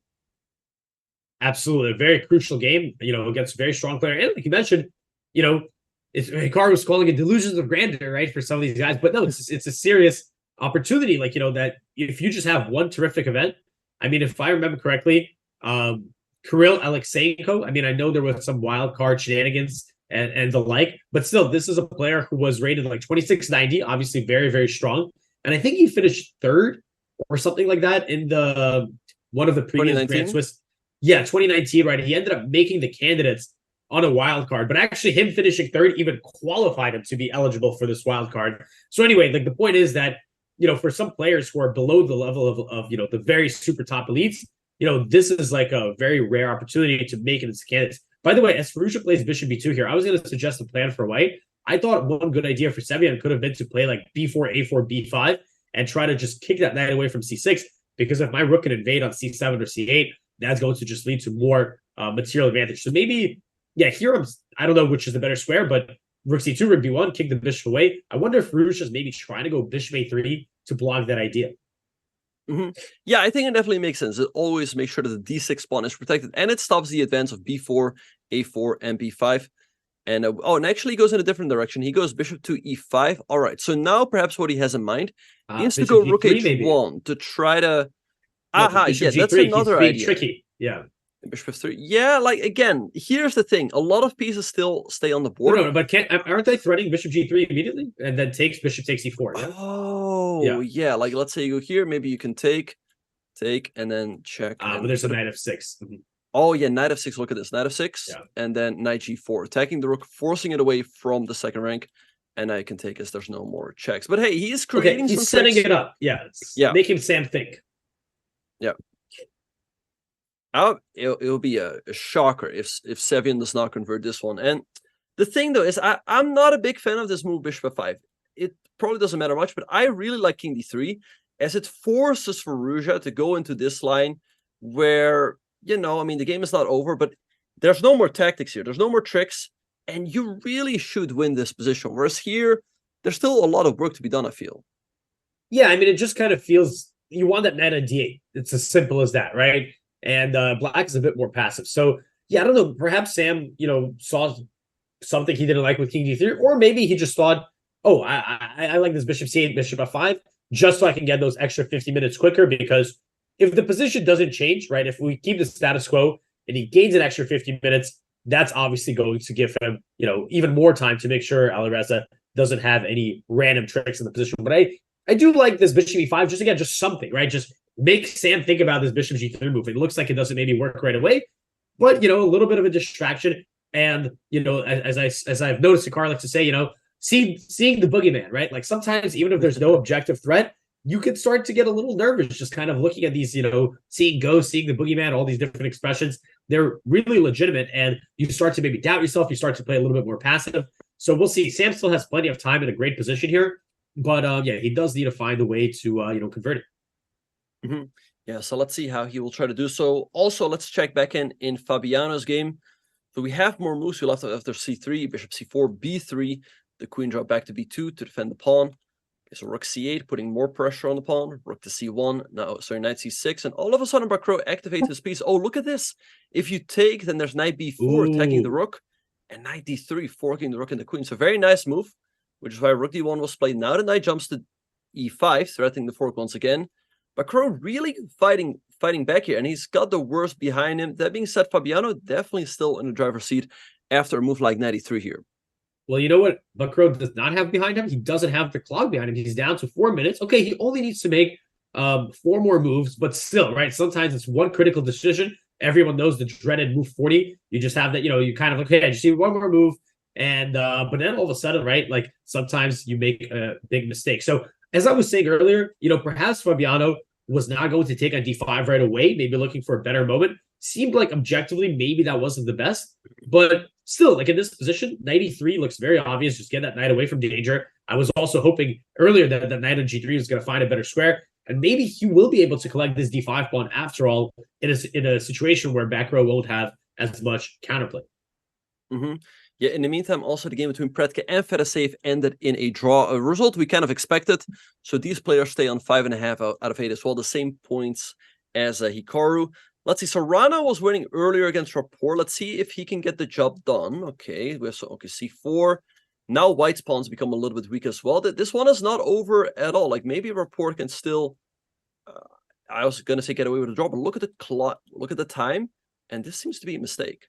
Absolutely. A very crucial game, against a very strong player. And like you mentioned, Hikaru was calling it delusions of grandeur, right, for some of these guys. But no, it's a serious opportunity, that if you just have one terrific event, if I remember correctly, Kirill Alexeyenko, I know there was some wild card shenanigans and the like, but still, this is a player who was rated like 2690, obviously very, very strong. And I think he finished 3rd or something like that in the one of the previous Grand Swiss. Yeah, 2019, right? He ended up making the candidates on a wild card, but actually him finishing 3rd even qualified him to be eligible for this wild card. So anyway, the point is that, for some players who are below the level of the very super top elites, this is like a very rare opportunity to make it as candidates. By the way, as Firouzja plays bishop b2 here, I was going to suggest a plan for white. I thought one good idea for Sevian could have been to play like b4, a4, b5, and try to just kick that knight away from c6, because if my rook can invade on c7 or c8, that's going to just lead to more material advantage. So maybe, yeah, here I don't know which is the better square, but rook c2, rook b1, kick the bishop away. I wonder if Firouzja is maybe trying to go bishop a3 to block that idea. Yeah, I think it definitely makes sense. It always makes sure that the d6 pawn is protected, and it stops the advance of b4, a4, and b5. And and actually he goes in a different direction. He goes bishop to e5. All right, so now perhaps what he has in mind is to go rook h1 maybe, to try to... yeah, that's another idea. Tricky, yeah. Bishop f3. Yeah, again, here's the thing. A lot of pieces still stay on the board. No, but aren't they threatening bishop g3 immediately? And then bishop takes e4, yeah? Oh, yeah. Let's say you go here. Maybe you can take, and then check. But there's a knight f6. Oh, yeah, knight f6. Look at this. Knight f6, and then knight g4. Attacking the rook, forcing it away from the second rank. And I can take as there's no more checks. But hey, he's creating he's setting it up. Yeah. Making Sam think. Yeah. It'll be a shocker if Sevian does not convert this one. And the thing, though, is I'm not a big fan of this move, bishop f5. It probably doesn't matter much, but I really like king d3, as it forces Firouzja to go into this line where, the game is not over, but there's no more tactics here. There's no more tricks. and you really should win this position. Whereas here, there's still a lot of work to be done, I feel. Yeah, I mean, it just kind of feels you want that knight on d8. It's as simple as that, right? And black is a bit more passive. So yeah, I don't know. Perhaps Sam, saw something he didn't like with king d3, or maybe he just thought, oh, I like this bishop c8, bishop f5, just so I can get those extra 50 minutes quicker. Because if the position doesn't change, right, if we keep the status quo and he gains an extra 50 minutes, that's obviously going to give him, even more time to make sure Alireza doesn't have any random tricks in the position. But I do like this bishop e5, just something, right? Just make Sam think about this bishop g3 move. It looks like it doesn't maybe work right away, but, a little bit of a distraction. And, as I've noticed Hikaru likes to say, seeing the boogeyman, right? Like sometimes even if there's no objective threat, you can start to get a little nervous just kind of looking at these, seeing ghosts, seeing the boogeyman, all these different expressions. They're really legitimate, and you start to maybe doubt yourself. You start to play a little bit more passive. So we'll see. Sam still has plenty of time in a great position here, but yeah, he does need to find a way to convert it. Yeah, so let's see how he will try to do so. Also, let's check back in Fabiano's game. So we have more moves. We left after c3, bishop c4, b3. The queen dropped back to b2 to defend the pawn. Okay, so rook c8, putting more pressure on the pawn. Rook to c1. Now, sorry, knight c6. And all of a sudden, Bacrot activates his piece. Oh, look at this. If you take, then there's knight b4 attacking the rook, and knight d3 forking the rook and the queen. So very nice move, which is why rook d1 was played. Now the knight jumps to e5, threatening the fork once again. Bacrot really fighting back here, and he's got the worst behind him. That being said, Fabiano definitely still in the driver's seat after a move like knight e3 here. Well, you know what Bacrot does not have behind him? He doesn't have the clock behind him. He's down to 4 minutes. Okay, he only needs to make 4 more moves, but still, right? Sometimes it's one critical decision. Everyone knows the dreaded move 40. You just have that, you kind of, okay, I just need one more move. And, but then all of a sudden, right, like sometimes you make a big mistake. So as I was saying earlier, perhaps Fabiano was not going to take on d5 right away, maybe looking for a better moment. Seemed like objectively, maybe that wasn't the best, but still, like in this position, knight e3 looks very obvious. Just get that knight away from danger. I was also hoping earlier that knight on g3 was going to find a better square, and maybe he will be able to collect this d5 pawn after all in a situation where Bacrot won't have as much counterplay. Yeah, in the meantime, also the game between Predke and Fedasave ended in a draw, a result we kind of expected. So these players stay on 5.5 out of 8 as well, the same points as Hikaru. Let's see, so Rana was winning earlier against Rapport. Let's see if he can get the job done. Okay, we have c4. Now White's pawns become a little bit weak as well. This one is not over at all. Like maybe Rapport can still, I was going to say get away with a draw, but look at the clock, look at the time, and this seems to be a mistake.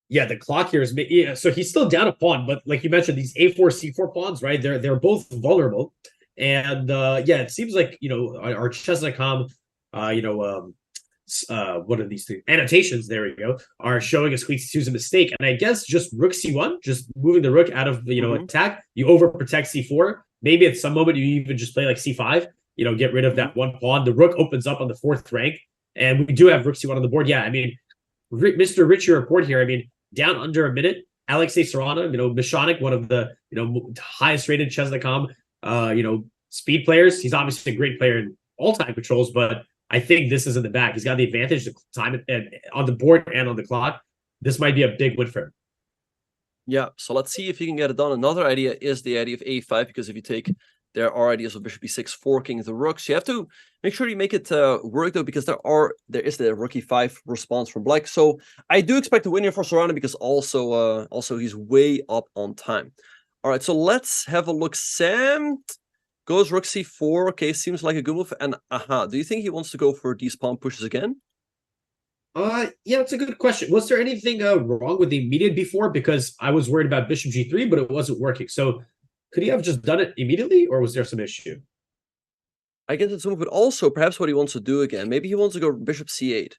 Yeah, the clock here is so he's still down a pawn, but like you mentioned, these a4, c4 pawns, right? They're both vulnerable, and yeah, it seems like our chess.com, what are these things? Annotations, there we go, are showing us queen c2 is a mistake, and I guess just rook c1, just moving the rook out of attack, you overprotect c4. Maybe at some moment you even just play like c5, get rid of that one pawn. The rook opens up on the 4th rank, and we do have rook c1 on the board. Yeah, I mean, Mr. Richie Report here, I mean, down under a minute, Alexei Caruana, Mishonic, one of the highest rated chess.com speed players. He's obviously a great player in all time controls, but I think this is in the back. He's got the advantage, the time on the board and on the clock. This might be a big win for him. Yeah, so let's see if he can get it done. Another idea is the idea of a5, because if you take, there are ideas of bishop b6 forking the rooks. You have to make sure you make it work, though, because there is the rook e5 response from black. So I do expect a win here for Caruana, because also he's way up on time. All right, so let's have a look. Sam goes rook c4. Okay, seems like a good move. And do you think he wants to go for these pawn pushes again? Yeah, it's a good question. Was there anything wrong with the immediate b4? Because I was worried about bishop g3, but it wasn't working. So could he have just done it immediately, or was there some issue? I guess it's something, but also perhaps what he wants to do again. Maybe he wants to go bishop c8,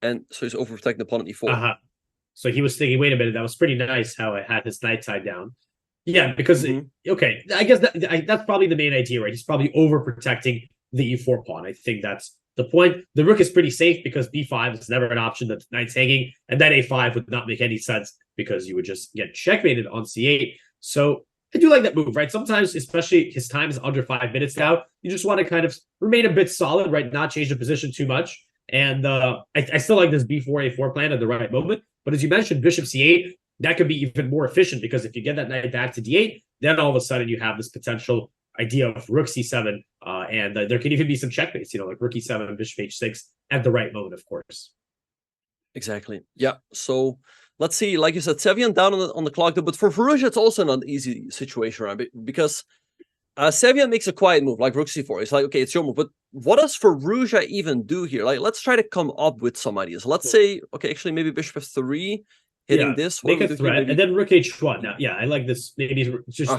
and so he's overprotecting the pawn at e4. So he was thinking, wait a minute, that was pretty nice how I had his knight tied down. Yeah, because okay, I guess that's probably the main idea, right? He's probably overprotecting the e4 pawn. I think that's the point. The rook is pretty safe because b5 is never an option. The knight's hanging, and then a5 would not make any sense because you would just get checkmated on c8. So I do like that move, right? Sometimes, especially his time is under 5 minutes now, you just want to kind of remain a bit solid, right? Not change the position too much. And I still like this b4, a4 plan at the right moment. But as you mentioned, bishop c8, that could be even more efficient, because if you get that knight back to d8, then all of a sudden you have this potential idea of rook c7, and there could even be some checkmates, like rook e7, bishop h6 at the right moment, of course. Exactly. Yeah. So let's see. Like you said, Sevian down on the clock, but for Firouzja, it's also not an easy situation, right? Because Sevian makes a quiet move, like rook c4. It's like, okay, it's your move, but what does Firouzja even do here? Like, let's try to come up with some ideas. Let's say, okay, actually, maybe bishop f3, hitting this. Make a threat, and then rook h1. Now, I like this. Maybe it's just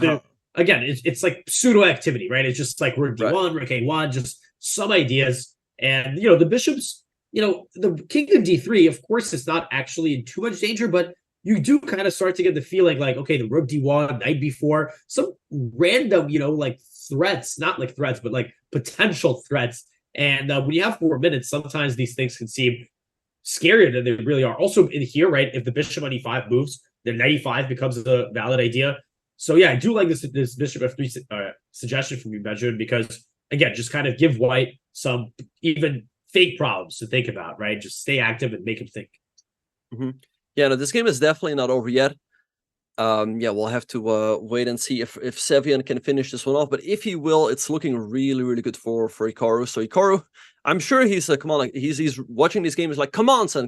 again, it's like pseudo activity, right? It's just like rook d1, rook a1, just some ideas. And the bishops, the king of d3, of course, is not actually in too much danger, but you do kind of start to get the feeling like, okay, the rook d1, knight b4, some random, like threats, not like threats, but like potential threats. And when you have 4 minutes, sometimes these things can seem scarier than they really are. Also in here, right, if the bishop on e5 moves, then knight e5 becomes a valid idea. So yeah, I do like this bishop f3 suggestion from you, Benjamin, because again, just kind of give white some even fake problems to think about, right? Just stay active and make him think. Yeah, no, this game is definitely not over yet. Yeah, we'll have to wait and see if Sevian can finish this one off. But if he will, it's looking really, really good for Hikaru. So Hikaru, I'm sure he's come on, like he's watching this game. He's like, come on, son,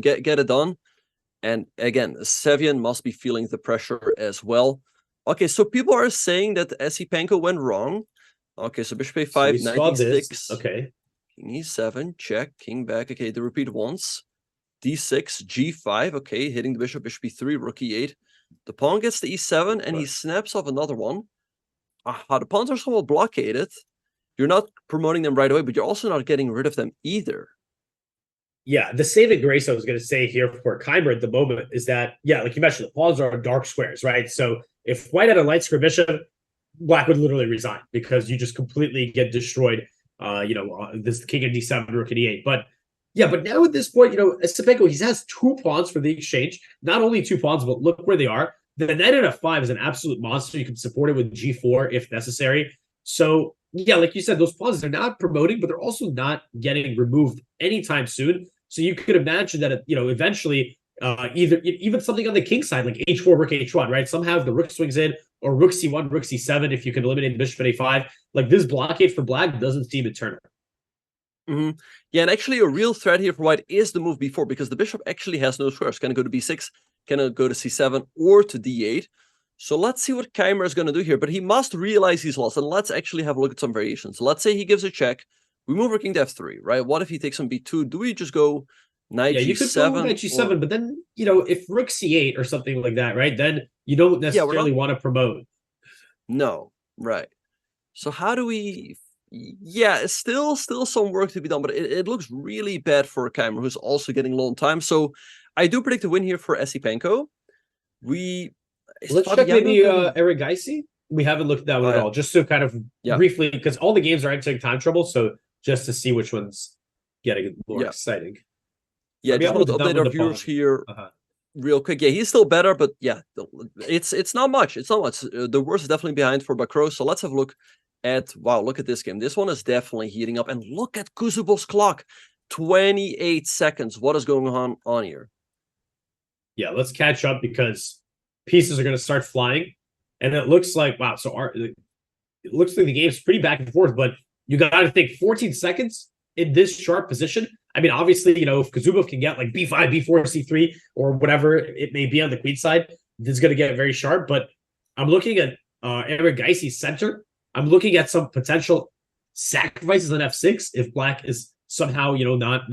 get it done. And again, Sevian must be feeling the pressure as well. Okay, so people are saying that Esipenko went wrong. Okay, so bishop a5, knight e6. Okay. King e7, check, king back. Okay, the repeat once. d6, g5. Okay, hitting the bishop e3, rook e8. The pawn gets to e7, and he snaps off another one. The pawns are somewhat blockaded. You're not promoting them right away, but you're also not getting rid of them either. Yeah, the saving grace I was going to say here for Keymer at the moment is that, like you mentioned, the pawns are dark squares, right? So if white had a light square bishop, black would literally resign because you just completely get destroyed. This king of d7, rook at e8. But now at this point, Esipenko, he has 2 pawns for the exchange. Not only 2 pawns, but look where they are. The knight at f5 is an absolute monster. You can support it with g4 if necessary. So, like you said, those pawns, they're not promoting, but they're also not getting removed anytime soon. So you could imagine that, eventually, even something on the king side, like h4, rook h1, right? Somehow if the rook swings in, or rook c1, rook c7, if you can eliminate the bishop at a5, like this blockade for black doesn't seem eternal. Yeah, and actually a real threat here for white is the move b4, because the bishop actually has no squares. Can it go to b6? Can it go to c7 or to d8? So let's see what Keymer is going to do here, but he must realize he's lost, and let's actually have a look at some variations. Let's say he gives a check. We move our king to f3, right? What if he takes on b2? Do we just go knight g7? You could go knight g7, but then, if rook c8 or something like that, right? Then you don't necessarily want to promote. No, right. So how do we... Yeah, still some work to be done, but it looks really bad for Keymer, who's also getting low on time. So I do predict a win here for Esipenko. Let's check maybe Erigaisi. We haven't looked at that one at all, just to kind of briefly, because all the games are entering time trouble, so just to see which one's getting more exciting. Yeah, just want to update our viewers here real quick. Yeah, he's still better, but it's not much. It's not much. The worst is definitely behind for Bacrot, so let's have a look at, wow, look at this game. This one is definitely heating up, and look at Kuzubov's clock. 28 seconds. What is going on here? Yeah, let's catch up because pieces are going to start flying. And it looks like, wow, so it looks like the game's pretty back and forth, but you got to think 14 seconds in this sharp position. I mean, obviously, if Kuzubov can get like b5, b4, c3, or whatever it may be on the queen side, this is going to get very sharp. But I'm looking at Erigaisi's center. I'm looking at some potential sacrifices on f6 if black is somehow, not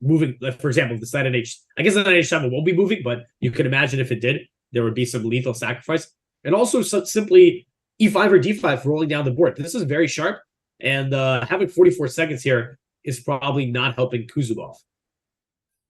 moving. For example, the side on I guess the knight h7 won't be moving, but you could imagine if it did, there would be some lethal sacrifice. And also simply e5 or d5 rolling down the board. This is very sharp, and having 44 seconds here is probably not helping Kuzubov.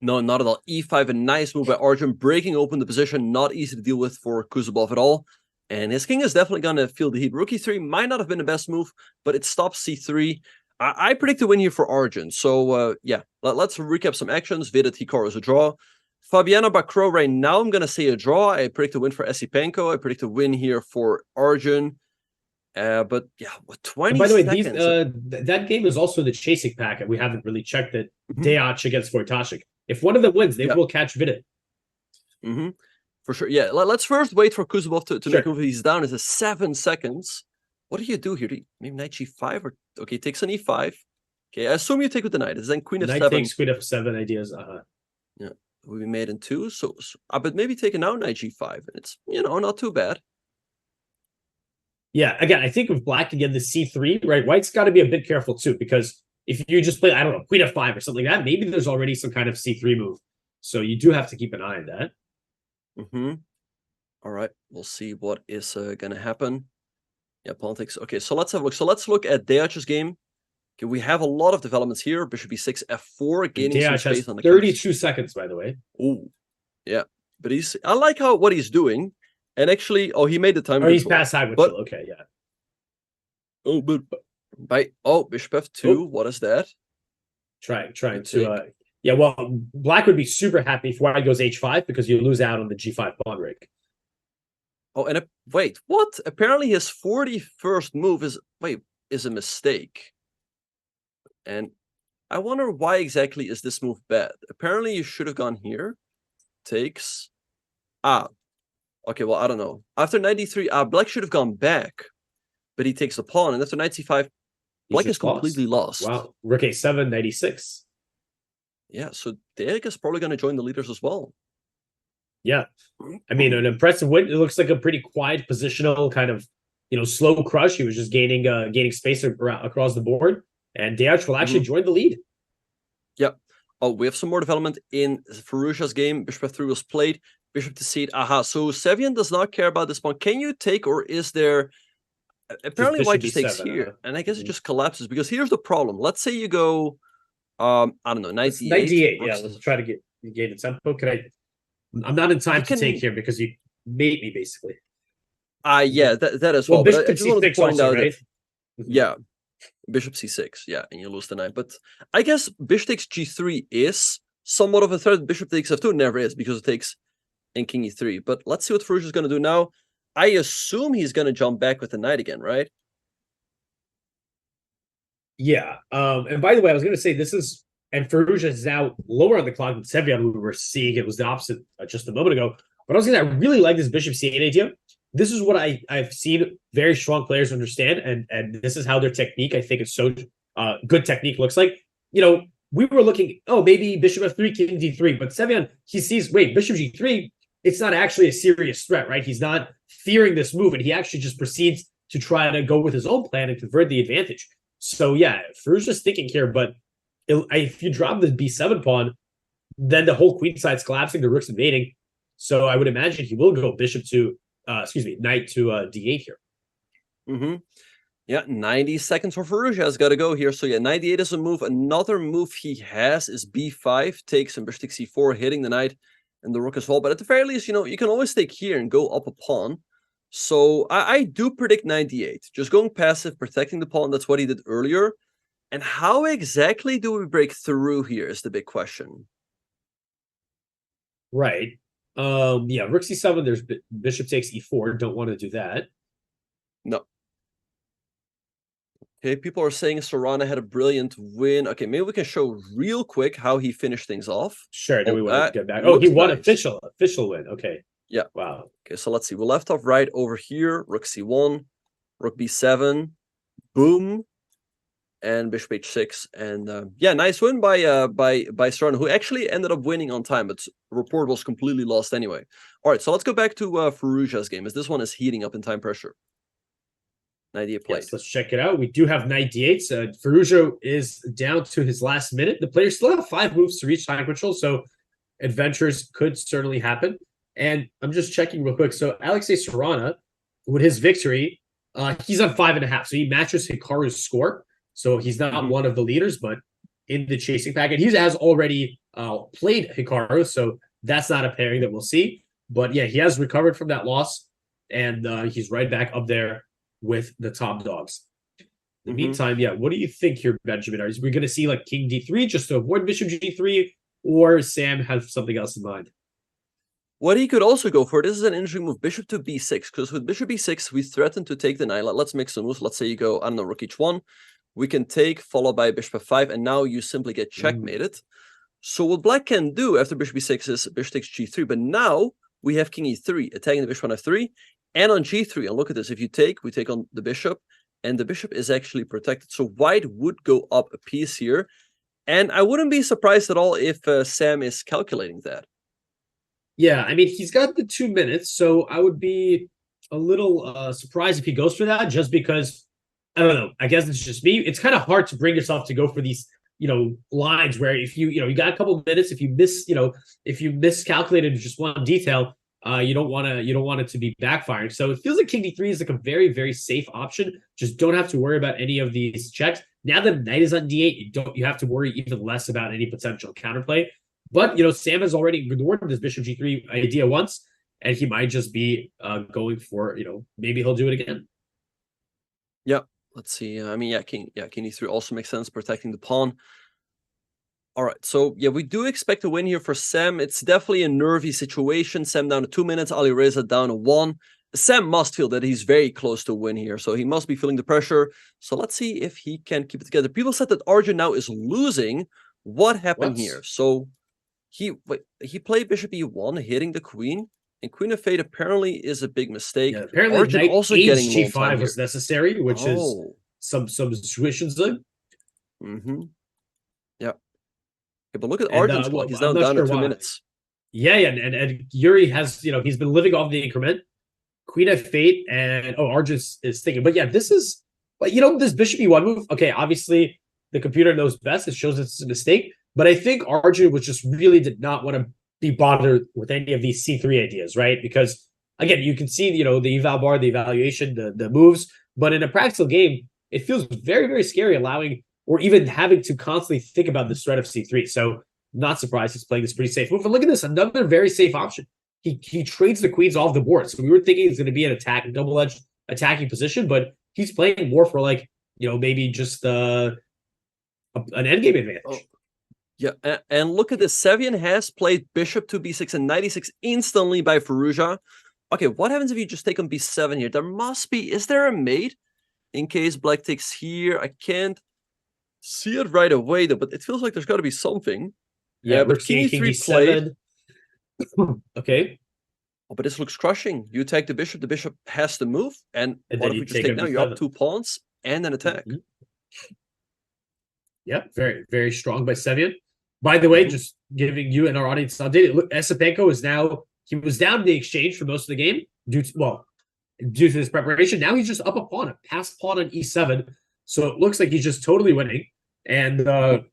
No, not at all. e5, a nice move by Arjun, breaking open the position. Not easy to deal with for Kuzubov at all. And his king is definitely going to feel the heat. Rook e3 might not have been the best move, but it stops c3. I predict a win here for Arjun. So, let's recap some actions. Vidit, Hikaru is a draw. Fabiano Bacrot right now, I'm going to say a draw. I predict a win for Esipenko. I predict a win here for Arjun. But yeah, 20 by the way, seconds. That game is also the chasing packet. We haven't really checked it. Deac against Wojtaszek. If one of them wins, they will catch Vidit. For sure. Yeah, let's first wait for Kuzubov to Sure. make a move. He's down. It's 7 seconds. What do you do here? Maybe knight g5 or okay, takes an e5. Okay, I assume you take with the knight. It's then queen Knight f7. takes queen f7 ideas. Yeah, we made in 2. So but maybe take it now knight g5, and it's not too bad. Yeah, again, I think with black again the c3, right? White's got to be a bit careful too, because if you just play, I don't know, queen f5 or something like that, maybe there's already some kind of c3 move. So you do have to keep an eye on that. All right, we'll see what is going to happen. Yeah, politics. Okay, so let's have a look. So let's look at Deach's game. Okay, we have a lot of developments here. Bishop e6, f4, gaining some Deach space has on the 32 seconds, by the way. Oh, yeah. But I like what he's doing. And actually, he made the time. Oh, he's past high control. Okay, yeah. Oh, but bishop f2. What is that? Trying to yeah, well, black would be super happy if white goes h5 because you lose out on the g5 pawn rig. Oh, and wait, what? Apparently his 41st move is a mistake. And I wonder why exactly is this move bad? Apparently you should have gone here. Takes. Okay, well, I don't know. After 93, black should have gone back, but he takes the pawn, and after knight c5, black is completely lost. Wow, rook a7, 96. Yeah, so Derek is probably going to join the leaders as well. Yeah, I mean, an impressive win. It looks like a pretty quiet positional kind of, slow crush. He was just gaining space across the board, and Deach will actually join the lead. Yep. Oh, we have some more development in Firouzja's game. Bishop f3 was played. Bishop to c8. Aha. So Sevian does not care about this pawn. Can you take, or is there? Apparently, white just takes here, and I guess it just collapses because here's the problem. Let's say you go, I don't know, knight d8. Knight d8. Yeah, let's try to gain a tempo. I'm not in time to take here because you made me basically. Yeah, that as well. Bishop but I just wanted to point also, out right? Yeah, bishop c6. Yeah, and you lose the knight. But I guess bishop takes g3 is somewhat of a threat. Bishop takes f2 never is because it takes in king e3. But let's see what Firouzja is going to do now. I assume he's going to jump back with the knight again, right? Yeah. And by the way, I was going to say and Firouzja is now lower on the clock than Sevian, who we were seeing. It was the opposite just a moment ago. But I was going to really like this bishop c8 idea. This is what I've seen very strong players understand, and this is how their technique, I think, is so good technique looks like. We were looking, maybe bishop f3, king d3, but Sevian, he sees, wait, bishop g3, it's not actually a serious threat, right? He's not fearing this move, and he actually just proceeds to try to go with his own plan and convert the advantage. So yeah, Firouzja's thinking here, but if you drop the b7 pawn, then the whole queen side's collapsing, the rook's invading. So I would imagine he will go bishop to, knight to d8 here. Yeah, 90 seconds for Firouzja has got to go here. So yeah, 98 is a move. Another move he has is b5, takes and bishop takes c4, hitting the knight and the rook as well. But at the very least, you can always take here and go up a pawn. So I do predict 98. Just going passive, protecting the pawn. That's what he did earlier. And how exactly do we break through here is the big question. Right. Yeah, rook c7, there's bishop takes e4. Don't want to do that. No. Okay, people are saying Caruana had a brilliant win. Okay, maybe we can show real quick how he finished things off. Sure, do we want to get back? Oh, he won official win. Okay. Yeah. Wow. Okay, so let's see. We left off right over here. Rook c1, rook b7, boom, and bishop h6. And yeah, nice win by Caruana, who actually ended up winning on time, but Rapport was completely lost anyway. All right, so let's go back to Firouzja's game, as this one is heating up in time pressure. Knight d8 played. Yes, let's check it out. We do have knight d8. Firouzja is down to his last minute. The players still have 5 moves to reach time control, so adventures could certainly happen. And I'm just checking real quick. So Alexei Caruana, with his victory, he's on 5.5. So he matches Hikaru's score. So he's not one of the leaders, but in the chasing packet, he has already played Hikaru. So that's not a pairing that we'll see. But yeah, he has recovered from that loss, and he's right back up there with the top dogs. In the meantime, yeah, what do you think here, Benjamin? Are we going to see like king d3 just to avoid bishop g3, or Sam has something else in mind? What he could also go for, this is an interesting move, bishop to b6, because with bishop b6, we threaten to take the knight. Let's make some moves. Let's say you go, I don't know, rook h1. We can take, followed by bishop f5, and now you simply get checkmated. So what black can do after bishop b6 is bishop takes g3, but now we have king e3, attacking the bishop on f3, and on g3. And look at this. If you take, we take on the bishop, and the bishop is actually protected. So white would go up a piece here. And I wouldn't be surprised at all if Sam is calculating that. Yeah, I mean, he's got the 2 minutes, so I would be a little surprised if he goes for that, just because, I don't know, I guess it's just me. It's kind of hard to bring yourself to go for these, lines where if you got a couple of minutes, if you miscalculated just one detail, you don't want it to be backfiring. So it feels like king d3 is like a very, very safe option. Just don't have to worry about any of these checks. Now that knight is on d8, you have to worry even less about any potential counterplay. But Sam has already ignored this bishop g3 idea once, and he might just be going for maybe he'll do it again. Yeah, let's see. I mean, king e3 also makes sense, protecting the pawn. All right, so yeah, we do expect a win here for Sam. It's definitely a nervy situation. Sam down to 2 minutes, Alireza down to 1. Sam must feel that he's very close to a win here, so he must be feeling the pressure. So let's see if he can keep it together. People said that Arjun now is losing. What happened here? So he played bishop e1, hitting the queen, and queen of fate apparently is a big mistake. Yeah, apparently, Arjun also getting g5 was necessary, which is some situations. Mm-hmm. Yeah. Okay, but look at Arjun's clock. He's now down to 2 minutes. Yeah, and Yuri has, he's been living off the increment. Queen of fate, and Arjun is thinking. But yeah, this is, this bishop e1 move. Okay, obviously the computer knows best. It shows it's a mistake. But I think Arjun really did not want to be bothered with any of these c3 ideas, right? Because again, you can see, the eval bar, the evaluation, the moves. But in a practical game, it feels very, very scary allowing or even having to constantly think about this threat of c3. So not surprised he's playing this pretty safe move. And look at this, another very safe option. He trades the queens off the board. So we were thinking it's going to be an double-edged attacking position, but he's playing more for maybe just an endgame advantage. Oh. Yeah, and look at this. Sevian has played bishop to b6 and knight e6 instantly by Firouzja. Okay, what happens if you just take on b7 here? There must be, is there a mate in case black takes here? I can't see it right away, though, but it feels like there's got to be something. Yeah, but king e3 played. Okay. Oh, but this looks crushing. You attack the bishop has to move, and what if we just take now? You're up 2 pawns and an attack. Mm-hmm. Yeah, very, very strong by Sevian. By the way, just giving you and our audience an update, look, Esipenko is now, he was down in the exchange for most of the game due to this preparation. Now he's just up a pawn, a passed pawn on e7. So it looks like he's just totally winning. And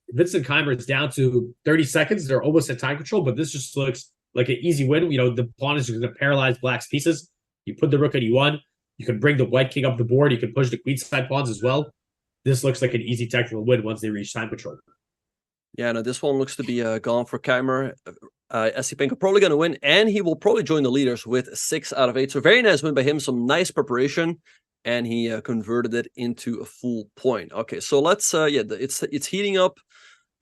Vincent Keymer is down to 30 seconds. They're almost at time control, but this just looks like an easy win. The pawn is just going to paralyze black's pieces. You put the rook at e1. You can bring the white king up the board. You can push the queenside pawns as well. This looks like an easy technical win once they reach time control. Yeah, no, this one looks to be gone for Keymer. Esipenko probably going to win, and he will probably join the leaders with 6 out of 8. So very nice win by him. Some nice preparation, and he converted it into a full point. Okay, so let's it's heating up.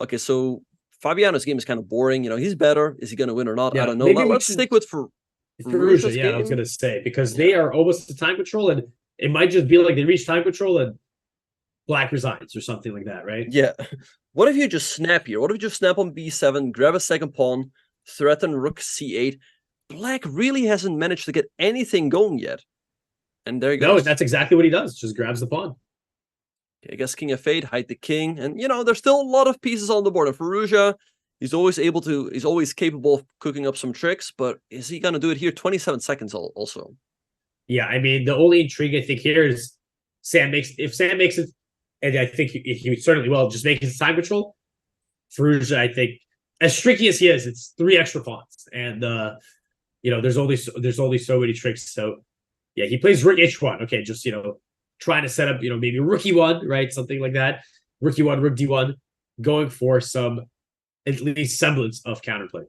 Okay, so Fabiano's game is kind of boring. He's better. Is he going to win or not? Yeah, I don't know. Let's stick with Firouzja. Yeah, I was going to say, because they are almost to time control, and it might just be like they reach time control and black resigns or something like that, right? Yeah. What if you just snap here? What if you just snap on b7, grab a second pawn, threaten rook c8? Black really hasn't managed to get anything going yet. And there you go. No, that's exactly what he does. Just grabs the pawn. Okay, I guess king of fate, hide the king. And, there's still a lot of pieces on the board. And Firouzja, he's always capable of cooking up some tricks. But is he going to do it here? 27 seconds also. Yeah, I mean, the only intrigue I think here is if Sam makes it, and I think he certainly will, just make his time control. Firouzja, I think, as tricky as he is, it's 3 extra pawns, and there's only so many tricks. So yeah, he plays rook h1. Okay, just trying to set up maybe rook e1, right, something like that. Rook e1, rook d1, going for some at least semblance of counterplay.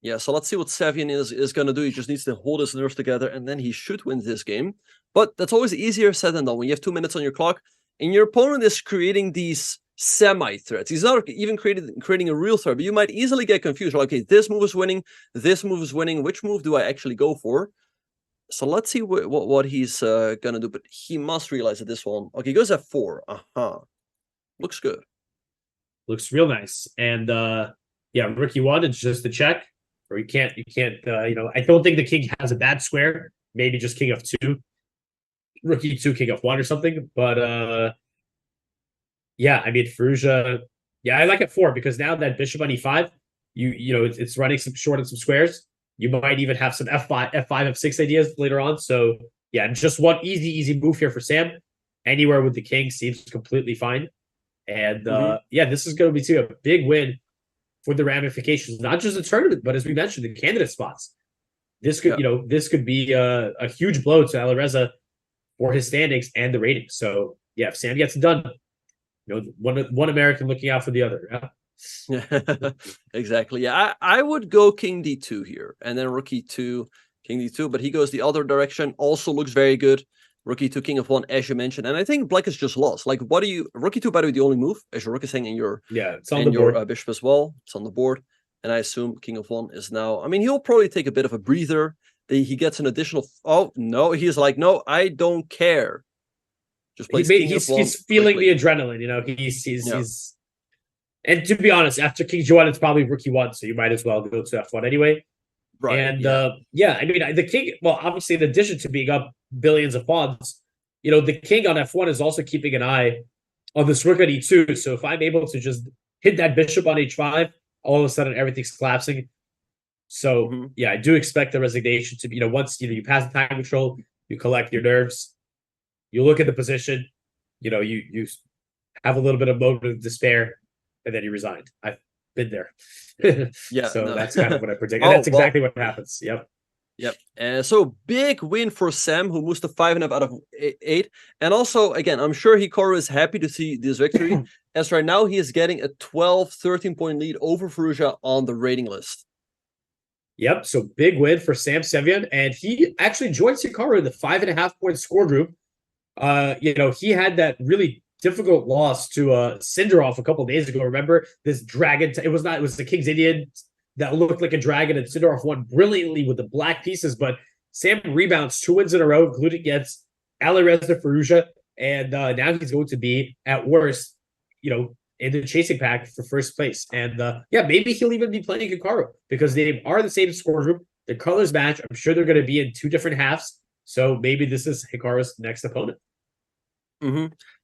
Yeah, so let's see what Sevian is going to do. He just needs to hold his nerves together, and then he should win this game. But that's always easier said than done when you have 2 minutes on your clock. And your opponent is creating these semi-threats. He's not even creating a real threat, but you might easily get confused. Okay, this move is winning. This move is winning. Which move do I actually go for? So let's see what he's going to do. But he must realize that this one... Okay, he goes f4. Looks good. Looks real nice. And yeah, rook e1, it's just a check. or you can't, I don't think the king has a bad square. Maybe just king of 2, rook e2, king of 1 or something. But yeah, I mean, Fallujah, yeah, I like it 4 because now that bishop on e5, it's running some short and some squares. You might even have some f5, f6 ideas later on. So yeah, just one easy move here for Sam. Anywhere with the king seems completely fine. And yeah, this is going to be a big win for the ramifications, not just the tournament, but as we mentioned, the candidate spots. This could, this could be a huge blow to Alireza for his standings and the ratings. So yeah, if Sam gets it done, one American looking out for the other. Yeah, exactly. Yeah, I would go king d2 here, and then rook e2, king d2. But he goes the other direction. Also looks very good. Rook e2, king of 1, as you mentioned. And I think black is just lost. Like, what do you... Rook e2, by the way, the only move, as your rook is hanging your... Yeah, it's on the board. Bishop as well. It's on the board. And I assume king of 1 is now... I mean, he'll probably take a bit of a breather. He gets an additional... Oh, no. He's like, no, I don't care. Just plays king of 1 he's feeling quickly. the adrenaline, he's... And to be honest, after king g1, it's probably rook e1, so you might as well go to f1 anyway. Right. And yeah, I mean, the king, well, obviously, in addition to being up billions of pawns, the king on f1 is also keeping an eye on this rook on e2. So if I'm able to just hit that bishop on h5, all of a sudden everything's collapsing. So yeah, I do expect the resignation to be, once you pass the time control, you collect your nerves, you look at the position, you have a little bit of moment of despair, and then he resigned. I've been there. Yeah. So that's kind of what I predict. And that's exactly what happens. Yep. Yep. So big win for Sam, who moves to 5.5 out of 8. And also, again, I'm sure Hikaru is happy to see this victory, as right now he is getting a 12, 13-point lead over Fallujah on the rating list. Yep. So big win for Sam Sevian. And he actually joins Hikaru in the 5.5-point score group. He had that really difficult loss to Sindarov a couple of days ago. Remember this dragon? It was the King's Indian that looked like a dragon, and Sindarov won brilliantly with the black pieces. But Sam rebounds 2 wins in a row, including against Alireza Fallujah, and now he's going to be at worst, in the chasing pack for first place. And yeah, maybe he'll even be playing Hikaru because they are the same score group. The colors match. I'm sure they're going to be in 2 different halves. So maybe this is Hikaru's next opponent.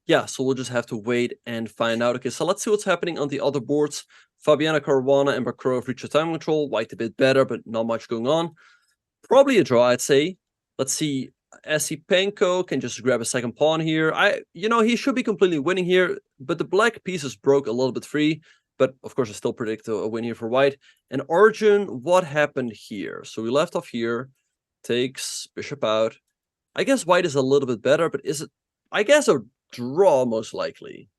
Yeah, so we'll just have to wait and find out. Okay, so let's see what's happening on the other boards. Fabiana Caruana and Bacrot reach a time control. White a bit better, but not much going on. Probably a draw, I'd say. Let's see. Esipenko can just grab a second pawn here. He should be completely winning here, but the black pieces broke a little bit free. But of course, I still predict a win here for white. And Arjun, what happened here? So we left off here. Takes bishop out. I guess white is a little bit better, but is it? I guess a draw most likely.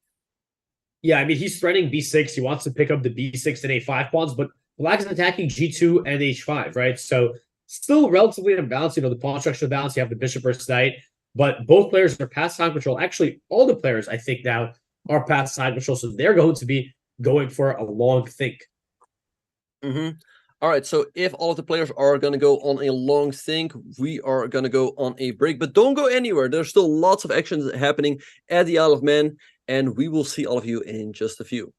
Yeah, I mean, he's threatening b6. He wants to pick up the b6 and a5 pawns, but black is attacking g2 and h5, right? So still relatively unbalanced. The pawn structure balance. You have the bishop versus knight, but both players are past time control. Actually, all the players, I think, now are past time control, so they're going to be going for a long think. All right, so if all of the players are going to go on a long think, we are going to go on a break. But don't go anywhere. There's still lots of actions happening at the Isle of Man, and we will see all of you in just a few.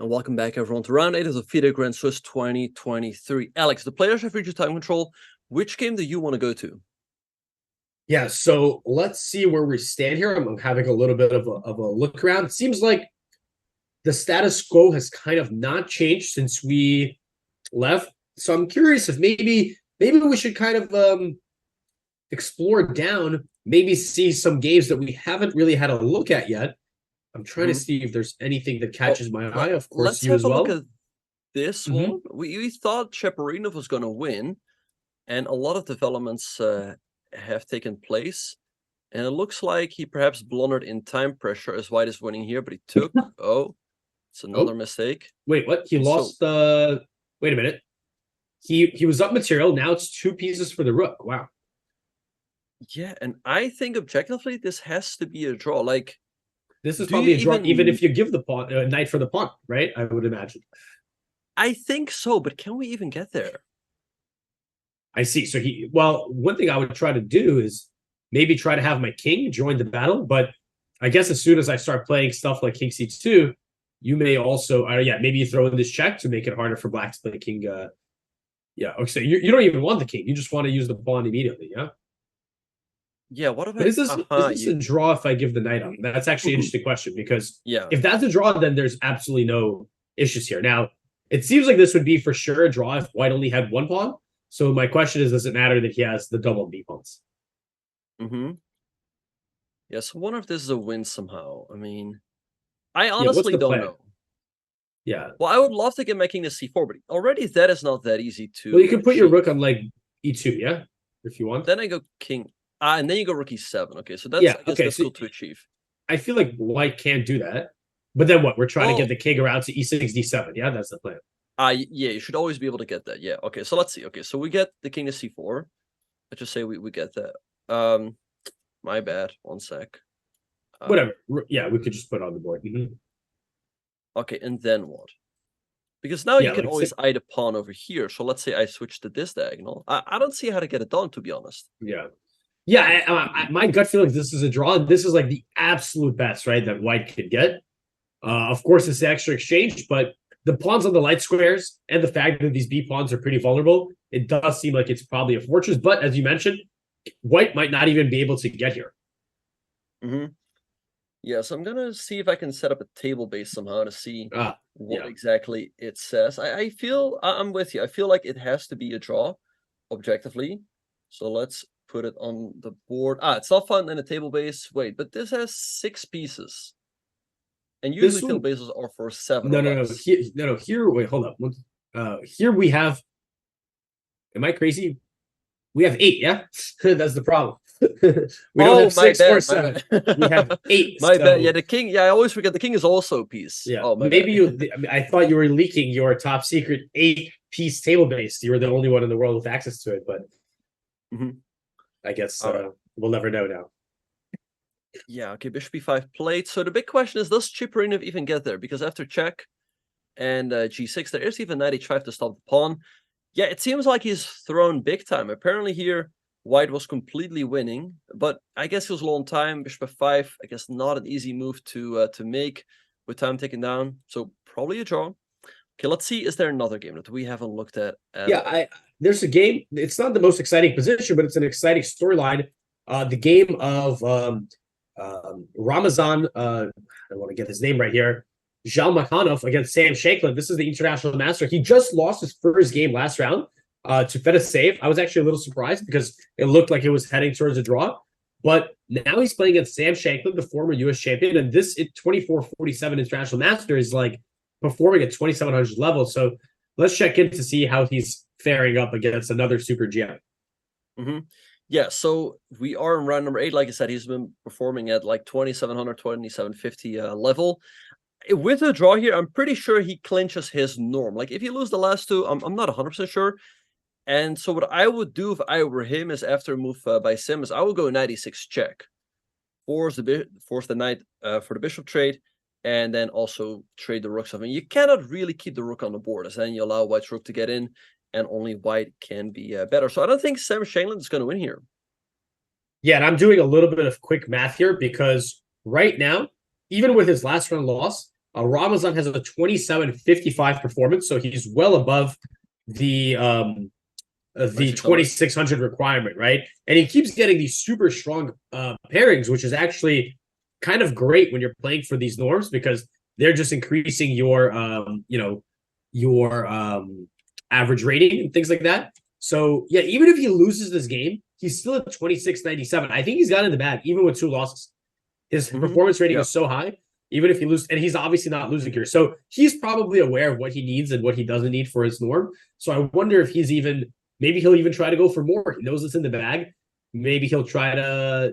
And welcome back, everyone, to round 8 of the FIDE Grand Swiss 2023. Alex, the players have reached your time control. Which game do you want to go to? Yeah, so let's see where we stand here. I'm having a little bit of a look around. It seems like the status quo has kind of not changed since we left. So I'm curious if maybe we should kind of explore down, maybe see some games that we haven't really had a look at yet. I'm trying to see if there's anything that catches my eye. Of course, let's you have as a well. look at this one. We thought Chaparinov was going to win, and a lot of developments have taken place. And it looks like he perhaps blundered in time pressure as White is winning here, but he took... it's another mistake. Wait, what? He lost... wait a minute. He was up material. Now it's 2 pieces for the rook. Wow. Yeah, and I think objectively this has to be a draw. Like, this is probably a draw, even if you give the pawn knight for the pawn, right? I would imagine. I think so, but can we even get there? I see. So one thing I would try to do is maybe try to have my king join the battle, but I guess as soon as I start playing stuff like king c2, you may also, maybe you throw in this check to make it harder for black to play king. Okay, so you don't even want the king. You just want to use the pawn immediately, yeah? Yeah, what about... Is this a draw if I give the knight up? That's actually an interesting question, because if that's a draw, then there's absolutely no issues here. Now, it seems like this would be for sure a draw if White only had 1 pawn. So my question is, does it matter that he has the double b pawns? Yeah, so I wonder if this is a win somehow. I mean, I honestly don't know. Yeah. Well, I would love to get my king to c4, but already that is not that easy to... Well, you can put your rook on, like, e2, yeah? If you want. Then I go king... and then you go rook e7. Okay, so that's, I guess, difficult to achieve. I feel like White can't do that. But then what? We're trying to get the king around to e6, d7. Yeah, that's the plan. Yeah, you should always be able to get that. Yeah, okay, so let's see. Okay, so we get the king to c4. Let's just say we get that. My bad. 1 sec. Whatever. Yeah, we could just put it on the board. Okay, and then what? Because now you can always eye the pawn over here. So let's say I switch to this diagonal. I don't see how to get it done, to be honest. Yeah. Yeah, my gut feeling is this is a draw. This is like the absolute best, right, that White could get. Of course, it's the extra exchange, but the pawns on the light squares and the fact that these b pawns are pretty vulnerable, it does seem like it's probably a fortress. But as you mentioned, White might not even be able to get here. Yeah, so I'm going to see if I can set up a table base somehow to see what exactly it says. I feel, I'm with you. I feel like it has to be a draw, objectively. So let's put it on the board. It's not fun in a table base. Wait, but this has 6 pieces. And usually table bases are for 7. No. Here, wait, hold up. Here we have... Am I crazy? We have 8, yeah? That's the problem. We don't have 6 or 7. We have 8. My bad. Yeah, the king. Yeah, I always forget the king is also a piece. Yeah. Maybe I thought you were leaking your top secret 8-piece table base. You were the only one in the world with access to it, but I guess we'll never know now. Yeah. Okay. Bishop e5 played. So the big question is, does Chaparinov even get there? Because after check and g6, there is even knight h5 to stop the pawn. Yeah, it seems like he's thrown big time. Apparently here, White was completely winning, but I guess he was low on time. Bishop f5, I guess not an easy move to make with time taken down. So probably a draw. Okay, let's see. Is there another game that we haven't looked at? There's a game. It's not the most exciting position, but it's an exciting storyline. The game of Ramazan. I don't want to get his name right here. Zhalmakhanov against Sam Shankland. This is the international master. He just lost his first game last round to FIDE save. I was actually a little surprised because it looked like it was heading towards a draw. But now he's playing against Sam Shankland, the former U.S. champion, and this 24-47 international master is like performing at 2700 level. So let's check in to see how he's faring up against another super GM. Yeah, so we are in round number 8. Like I said, he's been performing at like 2700, 2750 level. With a draw here, I'm pretty sure he clinches his norm. Like, if you lose the last 2, I'm not 100% sure. And so what I would do if I were him is, after a move by Sim, is I would go knight e6 check. Force the knight for the bishop trade, and then also trade the rooks. I mean, you cannot really keep the rook on the board, as then you allow White's rook to get in, and only White can be better. So I don't think Sam Shankland is going to win here. Yeah, and I'm doing a little bit of quick math here, because right now, even with his last round loss, Ramazan has a 27.55 performance, so he's well above the 2600 requirement, right? And he keeps getting these super strong pairings, which is actually kind of great when you're playing for these norms because they're just increasing your average rating and things like that. So yeah, even if he loses this game, he's still at 2697. I think he's got in the bag, even with 2 losses. His performance rating is so high, even if he loses, and he's obviously not losing here. So he's probably aware of what he needs and what he doesn't need for his norm. So I wonder if maybe he'll even try to go for more. He knows it's in the bag. Maybe he'll try to,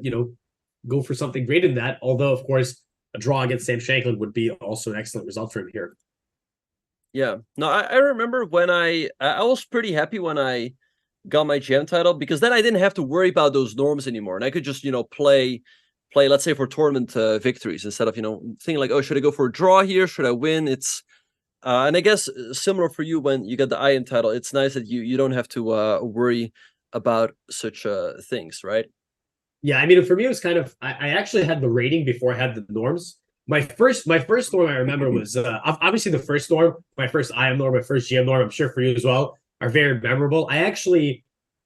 go for something greater than that. Although, of course, a draw against Sam Shankland would be also an excellent result for him here. Yeah. No, I remember when I was pretty happy when I got my GM title because then I didn't have to worry about those norms anymore. And I could just, play, let's say, for tournament victories instead of, thinking like, oh, should I go for a draw here? Should I win? It's and I guess similar for you when you get the IM title, it's nice that you don't have to worry about such things, right? Yeah, I mean, for me, it was kind of I actually had the rating before I had the norms. My first norm I remember was obviously the first norm, my first IM norm, my first GM norm. I'm sure for you as well are very memorable.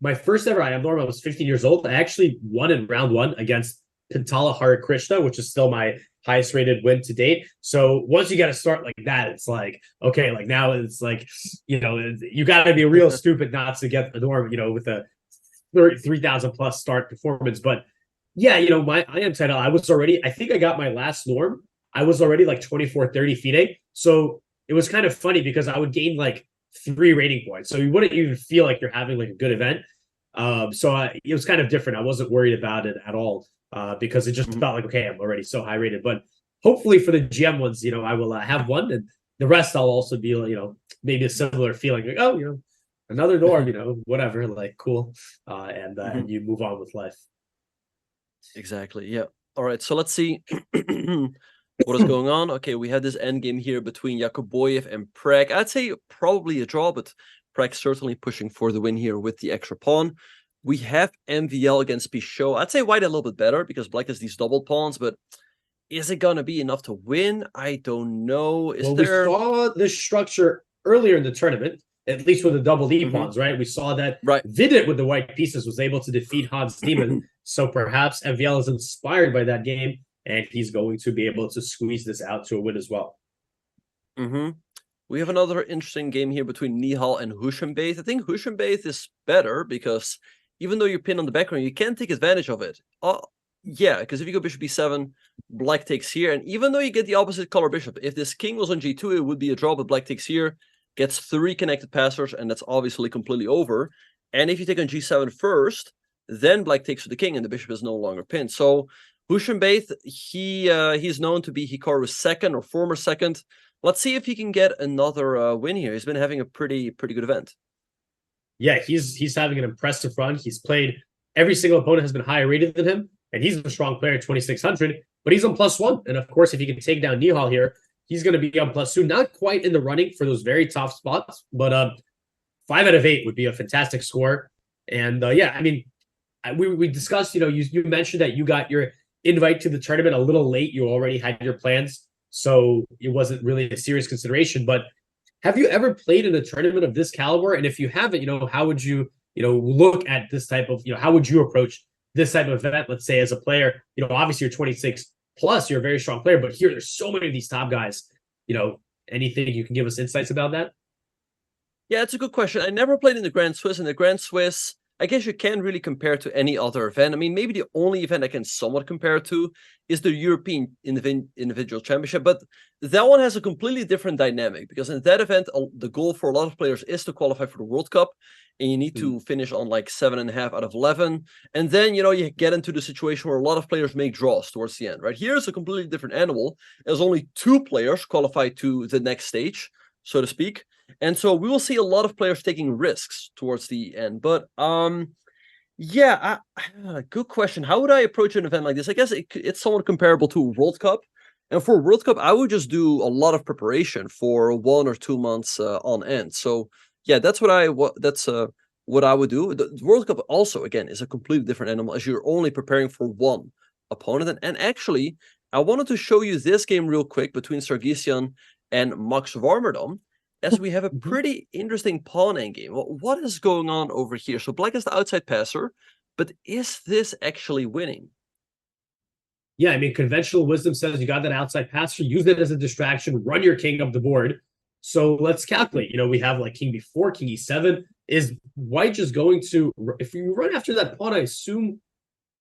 My first ever IM norm, I was 15 years old. I actually won in round 1 against Pintala Harikrishna, which is still my highest rated win to date. So once you got to start like that, it's like, okay, like now it's like, you got to be real stupid not to get the norm, with a 3,000 plus start performance. But yeah, my IM title, I think I got my last norm. I was already like 2430 FIDE. So it was kind of funny because I would gain like 3 rating points. So you wouldn't even feel like you're having like a good event. It was kind of different. I wasn't worried about it at all because it just felt like, okay, I'm already so high rated. But hopefully for the GM ones, I will have one, and the rest I'll also be, maybe a similar feeling like, oh, another norm, whatever, like cool. And you move on with life. Exactly. Yeah. All right. So let's see what is going on. Okay, we had this end game here between Yakuboyev and Prag. I'd say probably a draw, but Prag certainly pushing for the win here with the extra pawn. We have MVL against Pichot. I'd say white a little bit better because black has these double pawns, but is it gonna be enough to win? I don't know. We saw this structure earlier in the tournament, at least with the double D pawns, right? We saw that Vidit with the white pieces was able to defeat Hans Demon. So perhaps MVL is inspired by that game, and he's going to be able to squeeze this out to a win as well. We have another interesting game here between Nihal and Hushenbeith. I think Hushenbeith is better because even though you're pinned on the background, you can take advantage of it. Yeah, because if you go bishop b7, black takes here. And even though you get the opposite color bishop, if this king was on g2, it would be a draw, but black takes here, gets 3 connected passers, and that's obviously completely over. And if you take on g7 first, then black takes to the king, and the bishop is no longer pinned. So Hushenbeith, he's known to be Hikaru's second or former second. Let's see if he can get another win here. He's been having a pretty good event. Yeah, he's having an impressive run. He's played every single opponent has been higher rated than him, and he's a strong player, 2600. But he's on +1, and of course, if he can take down Nihal here, he's going to be on +2. Not quite in the running for those very top spots, but 5 out of 8 would be a fantastic score. And yeah, I mean, we discussed. You mentioned that you got your invite to the tournament a little late. You already had your plans, so it wasn't really a serious consideration. But have you ever played in a tournament of this caliber? And if you haven't, how would you, look at this type of, how would you approach this type of event? Let's say as a player, obviously you're 26 plus, you're a very strong player, but here there's so many of these top guys. Anything you can give us insights about that? Yeah, it's a good question. I never played in the Grand Swiss. In the Grand Swiss, I guess you can't really compare to any other event. I mean, maybe the only event I can somewhat compare to is the European Individual Championship, but that one has a completely different dynamic because in that event, the goal for a lot of players is to qualify for the World Cup, and you need to finish on like 7.5 out of 11. And then, you get into the situation where a lot of players make draws towards the end, right? Here's a completely different animal. There's only 2 players qualified to the next stage, so to speak. And so we will see a lot of players taking risks towards the end. But yeah, good question. How would I approach an event like this? I guess it's somewhat comparable to a World Cup. And for World Cup, I would just do a lot of preparation for 1 or 2 months on end. So yeah, that's what I would do. The World Cup also, again, is a completely different animal as you're only preparing for one opponent. And actually, I wanted to show you this game real quick between Sargsyan and Max Warmerdam, as we have a pretty interesting pawn endgame. What is going on over here? So black is the outside passer, but is this actually winning? Yeah, I mean, conventional wisdom says you got that outside passer, use it as a distraction, run your king up the board. So let's calculate. You know, we have like king b4, king e7. Is white just going to, if you run after that pawn, I assume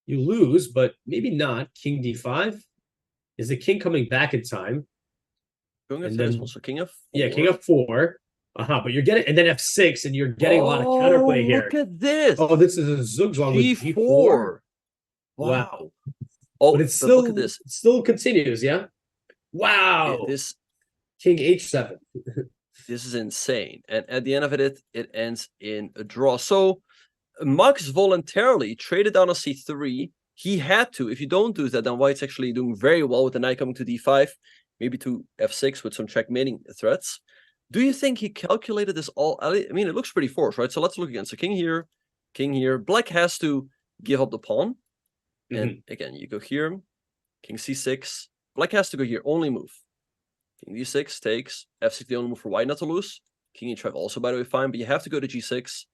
you lose, but maybe not. King d5. Is the king coming back in time? Going after this one, so king f4. Yeah, king f4. But you're getting, and then f6, and you're getting a lot of counterplay here. Look at this. Oh, this is a zugzwang with g4. Wow. Oh, but it's still, look at this. It still continues, yeah? Wow. This king h7. This is insane. And at the end of it, it ends in a draw. So Max voluntarily traded down a c3. He had to. If you don't do that, then white's actually doing very well with the knight coming to d5, maybe to f6 with some checkmating threats. Do you think he calculated this all? I mean, it looks pretty forced, right? So let's look again. So king here, king here. Black has to give up the pawn. And again, you go here, king c6. Black has to go here, only move. King d6 takes, f6 the only move for white not to lose. King e5 also, by the way, fine, but you have to go to g6.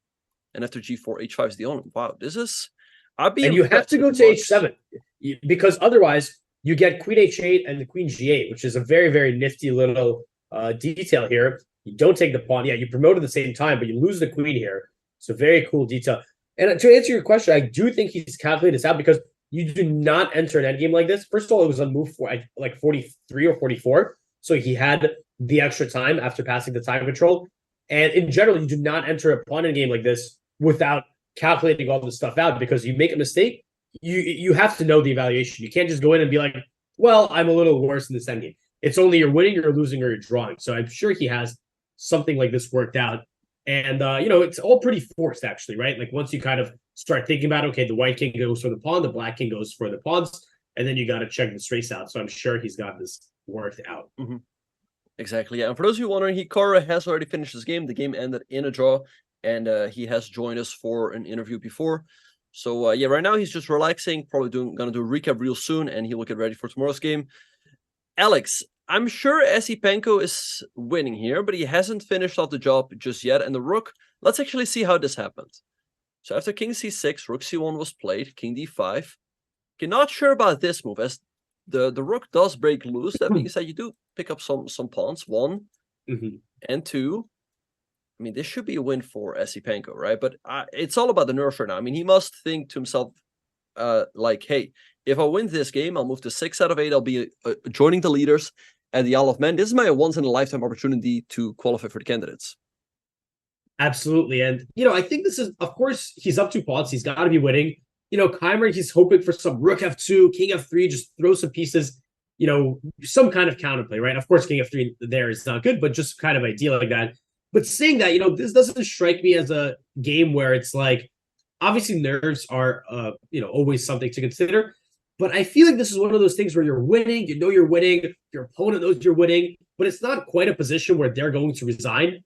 And after g4, h5 is the only. Wow, this is... And you have to go to h7, because otherwise you get queen h8 and the queen g8, which is a very, very nifty little detail here. You don't take the pawn. Yeah, you promote at the same time, but you lose the queen here. So very cool detail. And to answer your question, I do think he's calculated this out, because you do not enter an endgame like this. First of all, it was on move for like 43 or 44. So he had the extra time after passing the time control. And in general, you do not enter a pawn endgame like this without calculating all this stuff out, because you make a mistake, you have to know the evaluation. You can't just go in and be like, well, I'm a little worse in this endgame. It's only you're winning, you're losing, or you're drawing. So I'm sure he has something like this worked out. And, you know, it's all pretty forced, actually, right? Like once you kind of start thinking about, okay, the white king goes for the pawn, the black king goes for the pawns, and then you got to check the trace out. So I'm sure he's got this worked out. Exactly, yeah. And for those of you wondering, Hikaru has already finished his game. The game ended in a draw, and he has joined us for an interview before. So, yeah, right now he's just relaxing, probably going to do a recap real soon, and he will get ready for tomorrow's game. Alex, I'm sure Esipenko is winning here, but he hasn't finished off the job just yet. And the rook, let's actually see how this happened. So after king c6, rook c1 was played, king d5. Okay, not sure about this move, as the rook does break loose. That means that you do pick up some pawns, 1 and 2. I mean, this should be a win for Esipenko, right? But it's all about the nerves right now. I mean, he must think to himself, like, hey, if I win this game, I'll move to 6 out of 8. I'll be joining the leaders at the Isle of Man. This is my once-in-a-lifetime opportunity to qualify for the candidates. Absolutely. And, you know, I think this is, of course, he's up 2 pawns. He's got to be winning. You know, Keymer, he's hoping for some rook f2, king f3, just throw some pieces, you know, some kind of counterplay, right? Of course, king f3 there is not good, but just kind of ideal like that. But saying that, you know, this doesn't strike me as a game where it's like, obviously nerves are, you know, always something to consider. But I feel like this is one of those things where you're winning, you know you're winning, your opponent knows you're winning, but it's not quite a position where they're going to resign.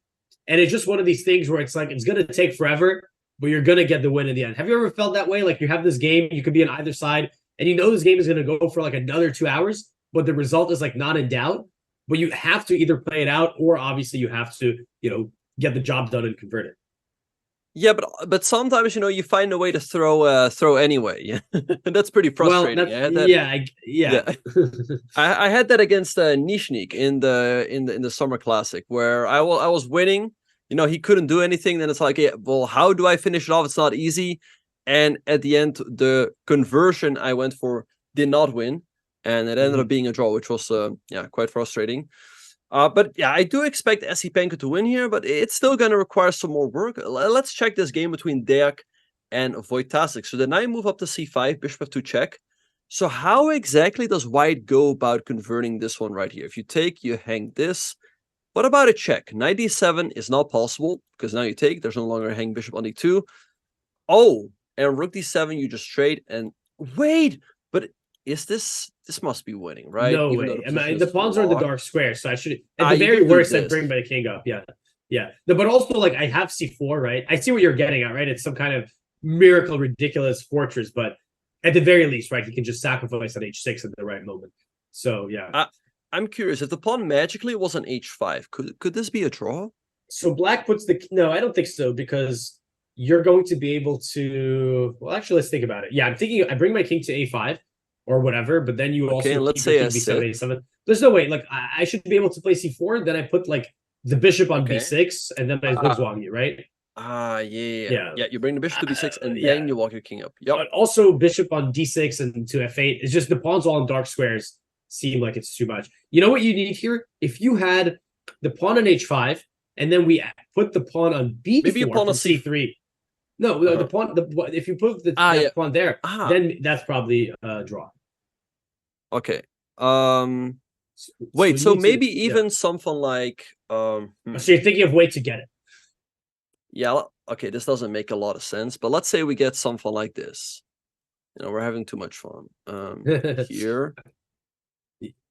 And it's just one of these things where it's like, it's going to take forever, but you're going to get the win in the end. Have you ever felt that way? Like you have this game, you could be on either side, and you know this game is going to go for like another 2 hours, but the result is like not in doubt. But you have to either play it out, or obviously you have to, you know, get the job done and convert it. Yeah, but sometimes, you know, you find a way to throw anyway. That's pretty frustrating. Well, I had that against Nishnik in the Summer Classic, where I was winning. You know, he couldn't do anything. Then it's like, yeah, well, how do I finish it off? It's not easy. And at the end, the conversion I went for did not win, and it ended up being a draw, which was quite frustrating. But yeah, I do expect Esipenko to win here, but it's still going to require some more work. Let's check this game between Deak and Wojtasek. So the knight move up to c5, bishop f2 check. So how exactly does white go about converting this one right here? If you take, you hang this. What about a check? Knight d7 is not possible, because now you take, there's no longer a hang bishop on d2. Oh, and rook d7, you just trade, and wait, but is this must be winning, right? No way. I mean, the pawns are in the dark square, so I should, at the very worst, I'd bring my king up. Yeah. But also, like, I have c4, right? I see what you're getting at, right? It's some kind of miracle, ridiculous fortress, but at the very least, right, he can just sacrifice on h6 at the right moment. So yeah. I'm curious, if the pawn magically was on h5, could this be a draw? So black puts the no, I don't think so, because you're going to be able to. Well, actually, let's think about it. Yeah, I'm thinking I bring my king to a5 or whatever, but then you also let's keep say your king b7, a7. There's no way. Like I should be able to play c4. Then I put like the bishop on b6, and then I zigzag you, right? Yeah. You bring the bishop to b6, and then you walk your king up. Yep. But also bishop on d6 and to f8. It's just the pawns all in dark squares seem like it's too much. You know what you need here? If you had the pawn on h5, and then we put the pawn on b4, maybe a pawn on c3. No, the pawn. If you put the pawn there, then that's probably a draw. Okay. Wait. So maybe even something like. So you're thinking of way to get it. Yeah. Okay. This doesn't make a lot of sense, but let's say we get something like this. You know, we're having too much fun. Here.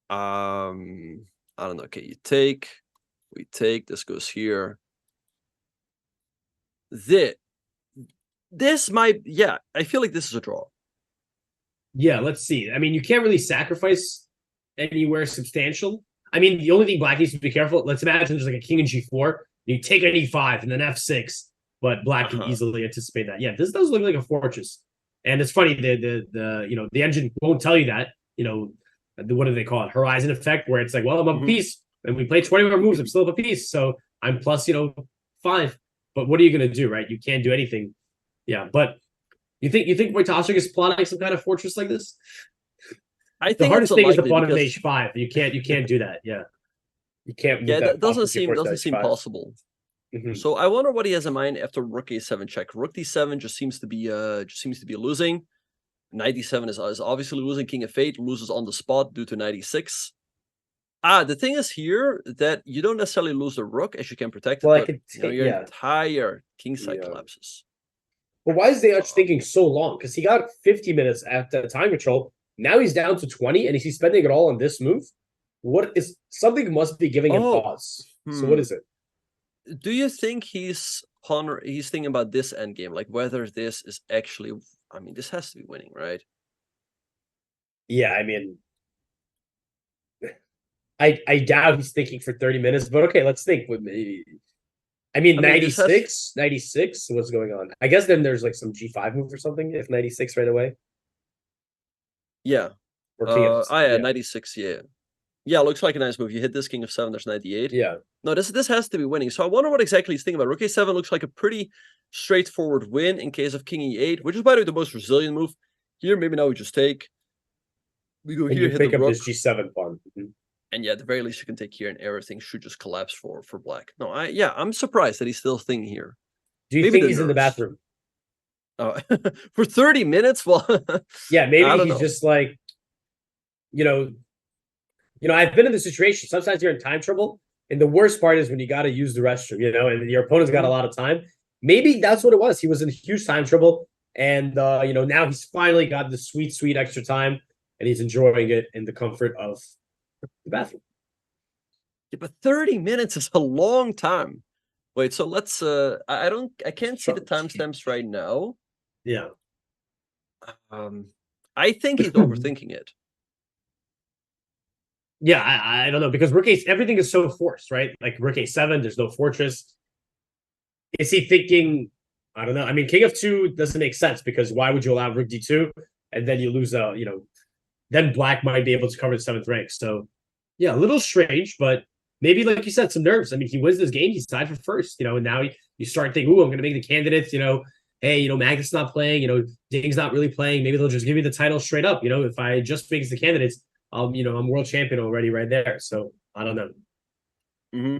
I don't know. Okay, you take. We take. This goes here. This might. Yeah, I feel like this is a draw. Yeah. Let's see. I mean, you can't really sacrifice anywhere substantial. I mean, the only thing black needs to be careful. Let's imagine there's like a king in g4. You take an e5 and then f6, but black can easily anticipate that. Yeah, this does look like a fortress, and it's funny the engine won't tell you that. What do they call it? Horizon effect, where it's like, well, I'm up a piece, and we play 20 more moves. I'm still up a piece, so I'm plus 5. But what are you gonna do, right? You can't do anything. Yeah, but you think Wojtaszek is plotting some kind of fortress like this? I think the hardest thing is the pawn of h5. You can't do that. Yeah. You can't. Yeah, that doesn't seem possible. So I wonder what he has in mind after rook a7 check. Rook d7 just seems to be losing. Knight d7 is obviously losing. King f8 loses on the spot due to knight e6. The thing is here that you don't necessarily lose the rook as you can protect it. But, your entire king side collapses. But why is Dayach thinking so long? Because he got 50 minutes at the time control. Now he's down to 20, and he's spending it all on this move. Something must be giving him pause. So what is it? Do you think he's thinking about this endgame, like whether this is actually? I mean, this has to be winning, right? Yeah, I mean, I doubt he's thinking for 30 minutes, but okay, let's think. I mean 96, 96. What's going on? I guess then there's like some G5 move or something. If 96 right away. Yeah. Or 96. Yeah, looks like a nice move. You hit this king of 7. There's 98. Yeah. No, this has to be winning. So I wonder what exactly he's thinking about. Rook a7 looks like a pretty straightforward win in case of king e8, which is by the way the most resilient move. Here, maybe now we just take. We go here, hit pick the up rook. this G7 pawn. And yeah, at the very least you can take here, and everything should just collapse for black. No, I'm surprised that he's still thinking here. Do you think he's in the bathroom? For 30 minutes? Well, yeah, maybe he's just like, I've been in this situation. Sometimes you're in time trouble, and the worst part is when you got to use the restroom, and your opponent's got a lot of time. Maybe that's what it was. He was in huge time trouble, and now he's finally got the sweet extra time, and he's enjoying it in the comfort of the bathroom. Yeah, but 30 minutes is a long time. Wait, so let's I can't see the timestamps right now. Yeah. I think he's overthinking it. Yeah, I don't know, because everything is so forced, right? Like rook a7, there's no fortress. Is he thinking, I don't know. I mean, king f2 doesn't make sense, because why would you allow rook d2 and then you lose then black might be able to cover the 7th rank. So yeah, a little strange, but maybe, like you said, some nerves. I mean, he wins this game, he's tied for first, and now you start thinking, I'm going to make the candidates, hey, Magnus not playing, Ding's not really playing. Maybe they'll just give me the title straight up. If I just make the candidates, I'm world champion already right there. So I don't know.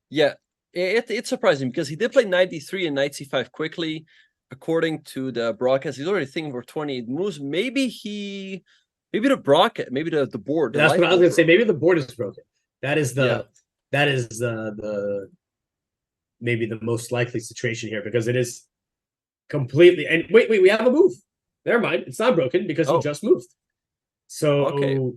Yeah, it's surprising because he did play knight d3 and knight c5 quickly. According to the broadcast, he's already thinking for 28 moves. Maybe the broadcast, maybe the board. That's what I was going to say. Maybe the board is broken. That is the maybe the most likely situation here, because it is completely. And wait, we have a move. Never mind, it's not broken because he just moved. So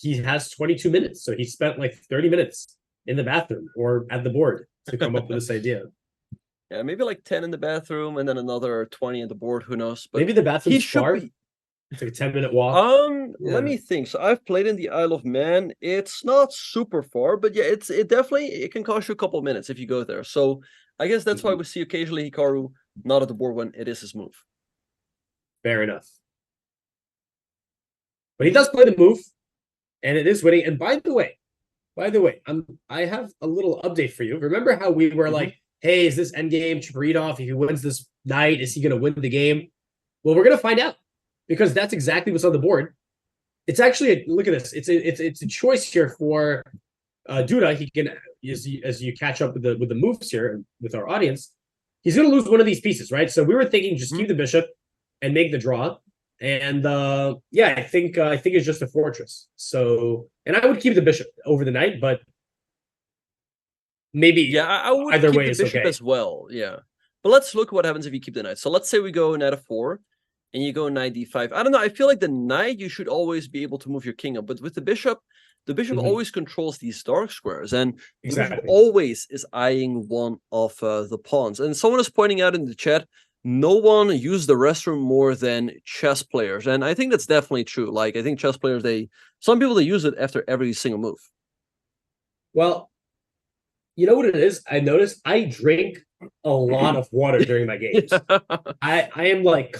he has 22 minutes. So he spent like 30 minutes in the bathroom or at the board to come up with this idea. Yeah, maybe like 10 in the bathroom and then another 20 in the board. Who knows? But maybe the bathroom's far. It's like a 10-minute walk. Let me think. So I've played in the Isle of Man. It's not super far, but yeah, it definitely it can cost you a couple of minutes if you go there. So I guess that's why we see occasionally Hikaru not at the board when it is his move. Fair enough. But he does play the move, and it is winning. And by the way, I have a little update for you. Remember how we were like, hey, is this endgame Chaparitov? If he wins this night, is he going to win the game? Well, we're going to find out, because that's exactly what's on the board. It's actually look at this. It's a choice here for Duda. He can, as you catch up with the moves here with our audience, he's going to lose one of these pieces, right? So we were thinking just keep the bishop and make the draw. And yeah, I think it's just a fortress. So, and I would keep the bishop over the knight, but maybe I would either keep way the is bishop okay as well. Yeah, but let's look what happens if you keep the knight. So let's say we go knight f4, and you go knight d5. I don't know. I feel like the knight you should always be able to move your king up, but with the bishop always controls these dark squares, and the bishop always is eyeing one of the pawns. And someone is pointing out in the chat, no one used the restroom more than chess players, and I think that's definitely true. Like I think chess players, some people they use it after every single move. Well, you know what it is? I noticed I drink a lot of water during my games. I am like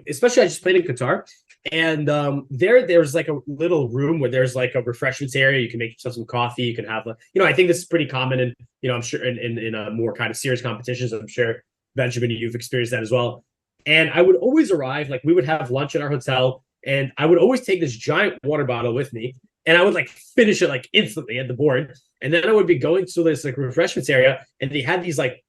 especially I just played in Qatar, and there's like a little room where there's like a refreshments area. You can make yourself some coffee. You can have I think this is pretty common in I'm sure in a more kind of serious competitions. I'm sure Benjamin, you've experienced that as well. And I would always arrive, like we would have lunch at our hotel, and I would always take this giant water bottle with me, and I would like finish it like instantly at the board. And then I would be going to this like refreshments area, and they had these like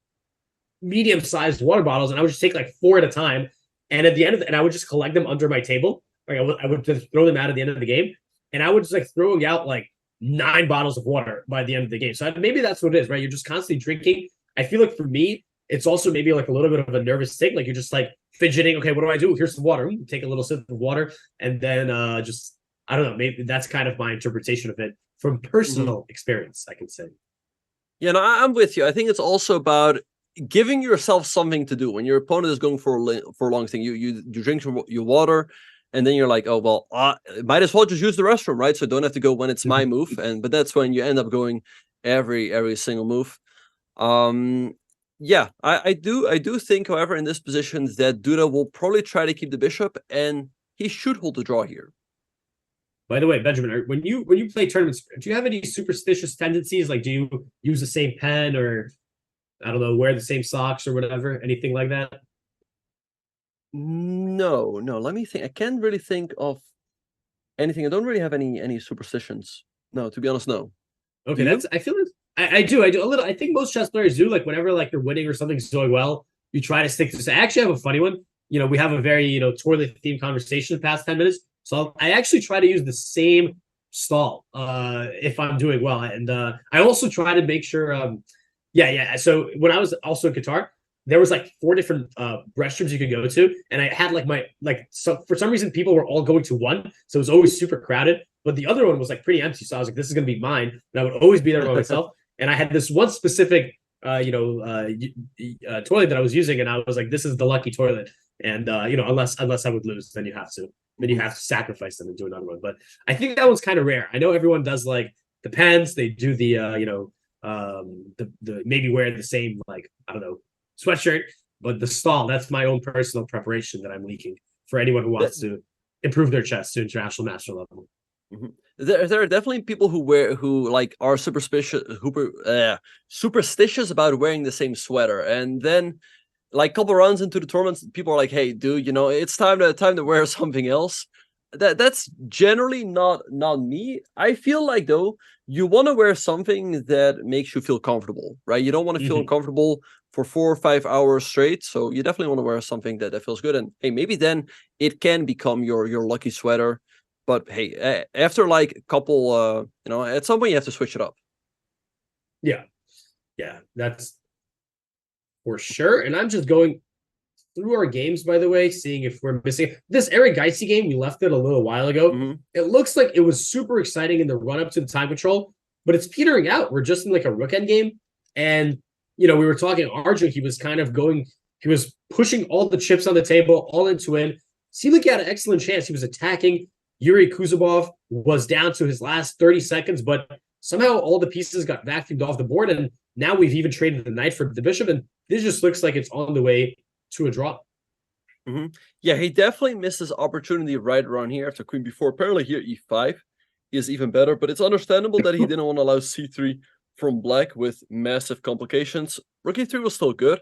medium-sized water bottles, and I would just take like 4 at a time. And at the end of and I would just collect them under my table. Like I would just throw them out at the end of the game, and I would just like throwing out like 9 bottles of water by the end of the game. So maybe that's what it is, right? You're just constantly drinking. I feel like for me, it's also maybe like a little bit of a nervous thing. Like you're just like fidgeting. Okay, what do I do? Here's some water. Take a little sip of water, and then just I don't know. Maybe that's kind of my interpretation of it from personal experience, I can say. Yeah, no, I'm with you. I think it's also about giving yourself something to do when your opponent is going for a long thing. You drink your water, and then you're like, oh well, might as well just use the restroom, right? So don't have to go when it's my move. But that's when you end up going every single move. Yeah, I do think, however, in this position that Duda will probably try to keep the bishop, and he should hold the draw here. By the way, Benjamin, when you play tournaments, do you have any superstitious tendencies? Like, do you use the same pen, or I don't know, wear the same socks or whatever? Anything like that? No. Let me think. I can't really think of anything. I don't really have any superstitions. No, to be honest, no. Okay, I feel like I do a little. I think most chess players do. Like whenever like you're winning or something's going well, you try to stick to this. I actually have a funny one. We have a very toilet themed conversation the past 10 minutes. So I actually try to use the same stall if I'm doing well, and I also try to make sure. So when I was also in Qatar, there was like 4 different restrooms you could go to, and I had so for some reason people were all going to one, so it was always super crowded. But the other one was like pretty empty, so I was like, this is gonna be mine, and I would always be there by myself. And I had this one specific toilet that I was using, and I was like, this is the lucky toilet. And unless I would lose, then you have to sacrifice them and do another one. But I think that one's kind of rare. I know everyone does like the pens, they do the the maybe wear the same, like, I don't know, sweatshirt, but the stall, that's my own personal preparation that I'm leaking for anyone who wants to improve their chess to international master level. There are definitely people who are superstitious about wearing the same sweater, and then like a couple runs into the tournaments, people are like, hey dude, it's time to wear something else. That's generally not me. I feel like though you want to wear something that makes you feel comfortable, right? You don't want to feel uncomfortable for 4 or 5 hours straight, so you definitely want to wear something that feels good. And hey, maybe then it can become your lucky sweater. But hey, after like a couple, at some point you have to switch it up. Yeah, that's for sure. And I'm just going through our games, by the way, seeing if we're missing this Eric Geisy game. We left it a little while ago. It looks like it was super exciting in the run up to the time control, but it's petering out. We're just in like a rook end game, and we were talking Arjun. He was kind of he was pushing all the chips on the table, all into win. seemed like he had an excellent chance. He was attacking. Yuri Kuzubov was down to his last 30 seconds, but somehow all the pieces got vacuumed off the board, and now we've even traded the knight for the bishop, and this just looks like it's on the way to a draw. Yeah, he definitely missed his opportunity right around here after queen b4. Apparently here e5 is even better, but it's understandable that he didn't want to allow c3 from black with massive complications. Rook e3 was still good,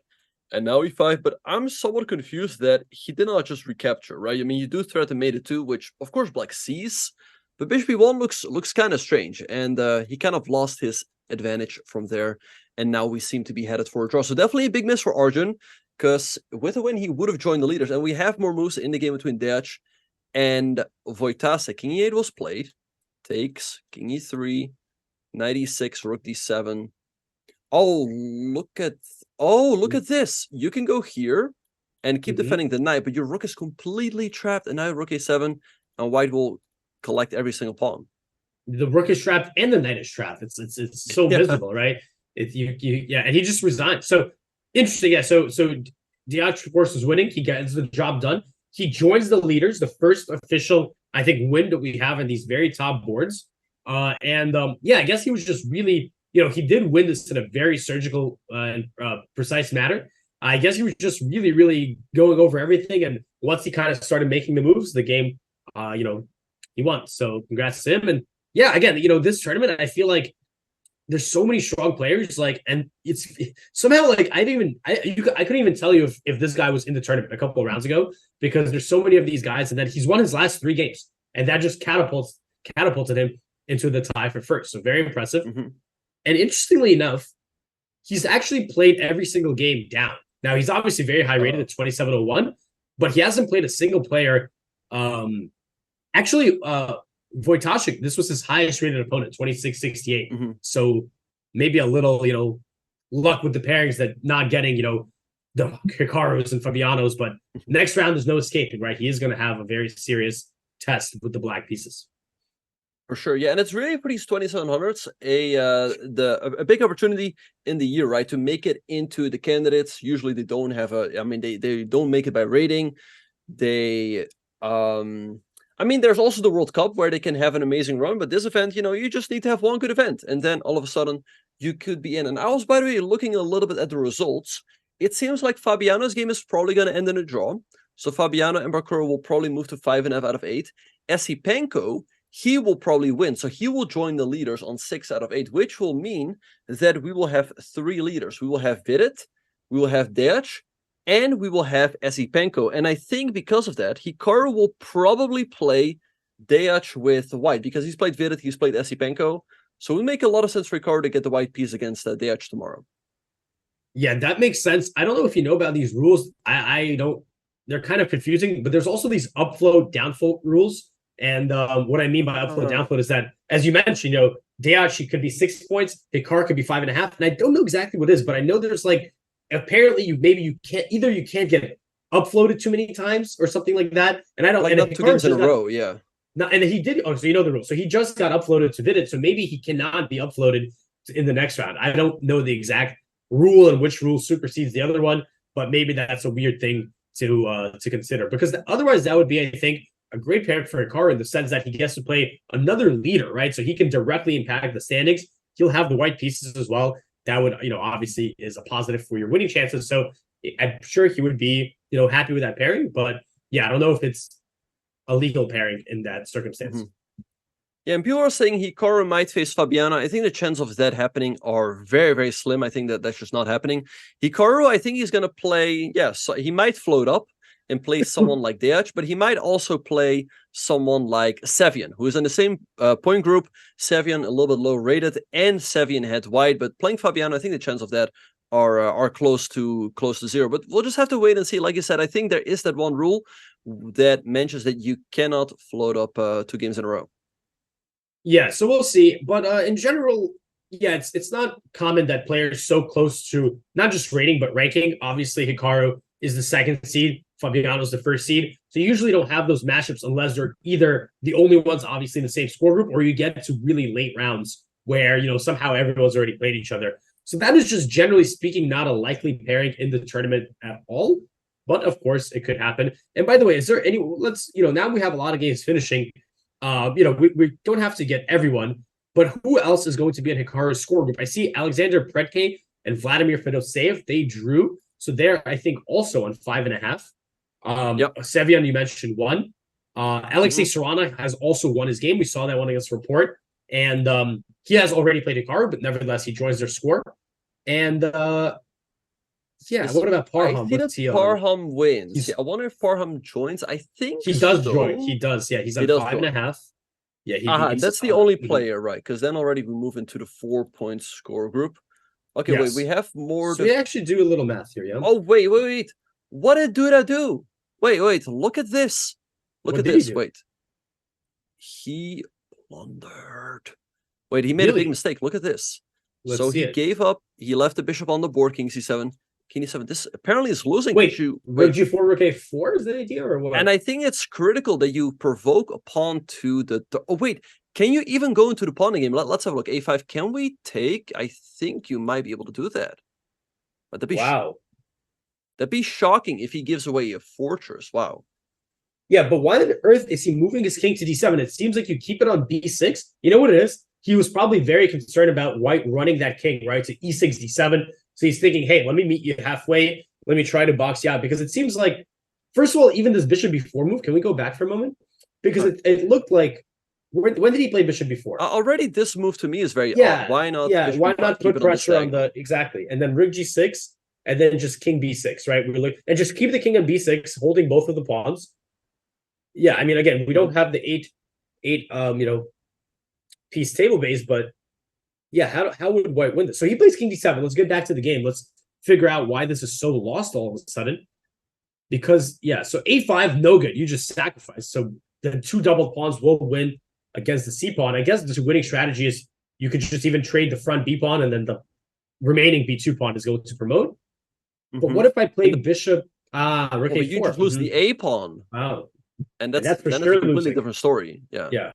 and now e5, but I'm somewhat confused that he did not just recapture, right? I mean, you do threat to mate e2, which of course black sees, but bishop e1 looks kind of strange, and he kind of lost his advantage from there, and now we seem to be headed for a draw. So definitely a big miss for Arjun, because with a win, he would have joined the leaders, and we have more moves in the game between Deac and Wojtaszek. King e8 was played, takes, king e3, knight e6, rook d7. Oh, look at this. You can go here and keep defending the knight, but your rook is completely trapped, and now rook a7, and white will collect every single pawn. The rook is trapped and the knight is trapped. It's so visible, right? And he just resigned. So interesting, yeah. So Deac, of course, is winning. He gets the job done. He joins the leaders, the first official, I think, win that we have in these very top boards. I guess he was just really, he did win this in a very surgical and precise manner. I guess he was just really, really going over everything. And once he kind of started making the moves, the game, he won. So congrats to him. And yeah, again, this tournament, I feel like there's so many strong players, and it's somehow I couldn't even tell you if this guy was in the tournament a couple of rounds ago, because there's so many of these guys, and then he's won his last 3 games, and that just catapulted him into the tie for first. So very impressive. And interestingly enough, he's actually played every single game down. Now he's obviously very high rated at 2701, but he hasn't played a single player. Wojtaszek, this was his highest rated opponent, 2668. So maybe a little, luck with the pairings that not getting, the Hikarus and Fabianos, but next round there's no escaping, right? He is going to have a very serious test with the black pieces. For sure, yeah, and it's really for these 2700s a big opportunity in the year, right, to make it into the candidates. Usually they don't have they don't make it by rating. There's also the World Cup where they can have an amazing run, but this event, you just need to have one good event, and then all of a sudden you could be in. And I was, by the way, looking a little bit at the results. It seems like Fabiano's game is probably going to end in a draw. So Fabiano and Bacrot will probably move to 5.5 out of 8. Esipenko, he will probably win. So he will join the leaders on 6 out of 8, which will mean that we will have 3 leaders. We will have Vidit, we will have Deac, and we will have Esipenko. And I think because of that, Hikaru will probably play Deac with white, because he's played Vidit, he's played Esipenko. So it would make a lot of sense for Hikaru to get the white piece against Deac tomorrow. Yeah, that makes sense. I don't know if you know about these rules. I don't. They're kind of confusing, but there's also these upfloat, downfloat rules. And what I mean by upfloat, downfloat is that, as you mentioned, Deac could be 6 points, Hikaru could be 5.5. And I don't know exactly what it is, but I know there's apparently you can't get uploaded too many times or something like that. And I don't not 2 games in a row, yeah. No, and he did. Oh, so you know the rule. So he just got uploaded to Vidit, so maybe he cannot be uploaded in the next round. I don't know the exact rule and which rule supersedes the other one, but maybe that's a weird thing to consider, because otherwise that would be, I think, a great pair for Hikaru in the sense that he gets to play another leader, right? So he can directly impact the standings. He'll have the white pieces as well. That would, obviously is a positive for your winning chances. So I'm sure he would be, happy with that pairing. But yeah, I don't know if it's a legal pairing in that circumstance. Yeah, and people are saying Hikaru might face Fabiano. I think the chances of that happening are very, very slim. I think that's just not happening. Hikaru, I think he's going to play, so he might float up and play someone like Deac, but he might also play someone like Sevian, who is in the same point group. Sevian a little bit low rated, and Sevian had white, but playing Fabiano, I think the chance of that are close to 0. But we'll just have to wait and see. Like you said, I think there is that one rule that mentions that you cannot float up 2 games in a row. Yeah, so we'll see. But in general, yeah, it's not common that players so close to not just rating, but ranking. Obviously, Hikaru is the 2nd seed. Fabiano's the 1st seed. So you usually don't have those matchups unless they're either the only ones obviously in the same score group, or you get to really late rounds where, somehow everyone's already played each other. So that is just generally speaking not a likely pairing in the tournament at all. but of course it could happen. And by the way, is there any, let's, now we have a lot of games finishing. We don't have to get everyone, but who else is going to be in Hikaru's score group? I see Alexander Predke and Vladimir Fedoseev, they drew. So they're, I think, also on 5.5. Sevian, you mentioned, won. Alexei Caruana has also won his game. We saw that one against Rapport. And he has already played Hikaru, but nevertheless, he joins their score. And what about Parham? I think that Parham wins. I wonder if Parham joins. I think he does join. He does. Yeah, he's on 5.5. Yeah, that's the only player, right? Because then already we move into the 4-point score group. Okay, wait, we have more. So we actually do a little math here, yeah. Oh, wait. What did I do? Wait, look at this. Look at this. Wait. He blundered. Wait, he made a big mistake. Look at this. So he gave up. He left the bishop on the board, king c7, king e7. This apparently is losing. Wait, rook g4, rook a4 is the idea, or what? And I think it's critical that you provoke a pawn to the. Oh, wait. Can you even go into the pawn game? Let's have a look. a5. Can we take? I think you might be able to do that. But that'd be shocking if he gives away a fortress. Wow. Yeah, but why on earth is he moving his king to d7? It seems like you keep it on b6. You know what it is? He was probably very concerned about white running that king, right? To e6, d7. So he's thinking, hey, let me meet you halfway. Let me try to box you out. Because it seems like, first of all, even this bishop b4 move, can we go back for a moment? Because it looked like, when did he play bishop before? Already this move to me is very odd. Why not? Yeah, why not put pressure on the, exactly. And then rook g6, and then just king b6, right? And just keep the king on b6, holding both of the pawns. Yeah, I mean, again, we don't have the eight piece table base, but yeah, how would white win this? So he plays king d7. Let's get back to the game. Let's figure out why this is so lost all of a sudden. Because, so a5, no good. You just sacrifice. So the two doubled pawns will win against the c pawn. I guess the winning strategy is you could just even trade the front b pawn, and then the remaining b2 pawn is going to promote. But what if I play bishop rook a4? You just lose the a pawn. Wow. And that's a completely different story. Yeah.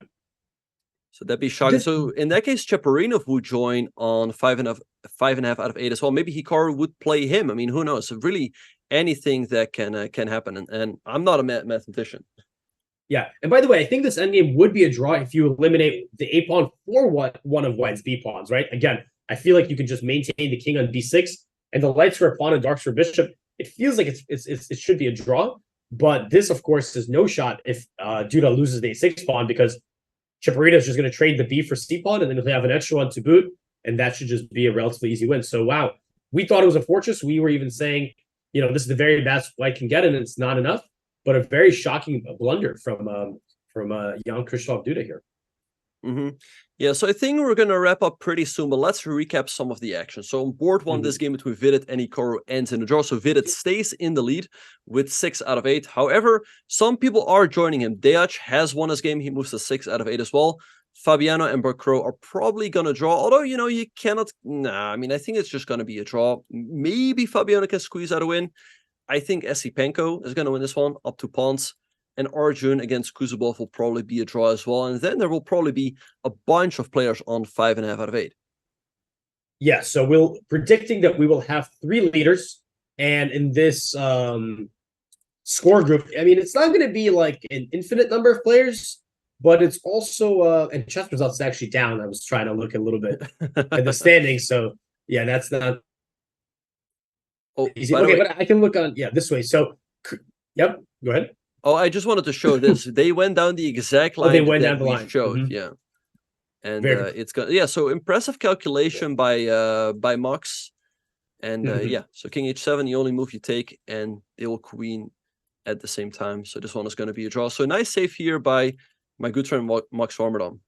So that'd be shocking. So in that case, Cheparinov would join on 5.5 out of 8 as well. Maybe Hikaru would play him. I mean, who knows? So really, anything that can happen. And I'm not a mathematician. Yeah. And by the way, I think this endgame would be a draw if you eliminate the a pawn for one of white's b pawns, right? Again, I feel like you can just maintain the king on b6, and the lights for a pawn and darks for a bishop. It feels like it should be a draw. But this, of course, is no shot if Duda loses the a6 pawn, because Cheparino is just going to trade the b for c pawn, and then he'll have an extra one to boot, and that should just be a relatively easy win. So, wow, we thought it was a fortress. We were even saying, this is the very best white can get, and it's not enough. But a very shocking blunder from Jan Krzysztof Duda here. Yeah, so I think we're going to wrap up pretty soon, but let's recap some of the action. So on board one, this game between Vidit and Hikaru ends in a draw. So Vidit stays in the lead with 6 out of 8. However, some people are joining him. Deac has won his game. He moves to 6 out of 8 as well. Fabiano and Bacrot are probably going to draw. Although, you cannot... Nah, I mean, I think it's just going to be a draw. Maybe Fabiano can squeeze out a win. I think Esipenko is going to win this one, up 2 pawns. And Arjun against Kuzubov will probably be a draw as well. And then there will probably be a bunch of players on 5.5 out of 8. Yeah, so we're predicting that we will have 3 leaders. And in this score group, I mean, it's not going to be like an infinite number of players, but it's also, and chess results is actually down. I was trying to look a little bit at the standings. So, yeah, that's not easy. Okay, but I can look on, this way. So, yep, go ahead. Oh, I just wanted to show this. They went down the exact line they went down the line. Showed, yeah. And it's got so impressive calculation by Mox. And so King H7, the only move you take, and they will queen at the same time. So this one is going to be a draw. So a nice save here by my good friend Mox Warmerdam.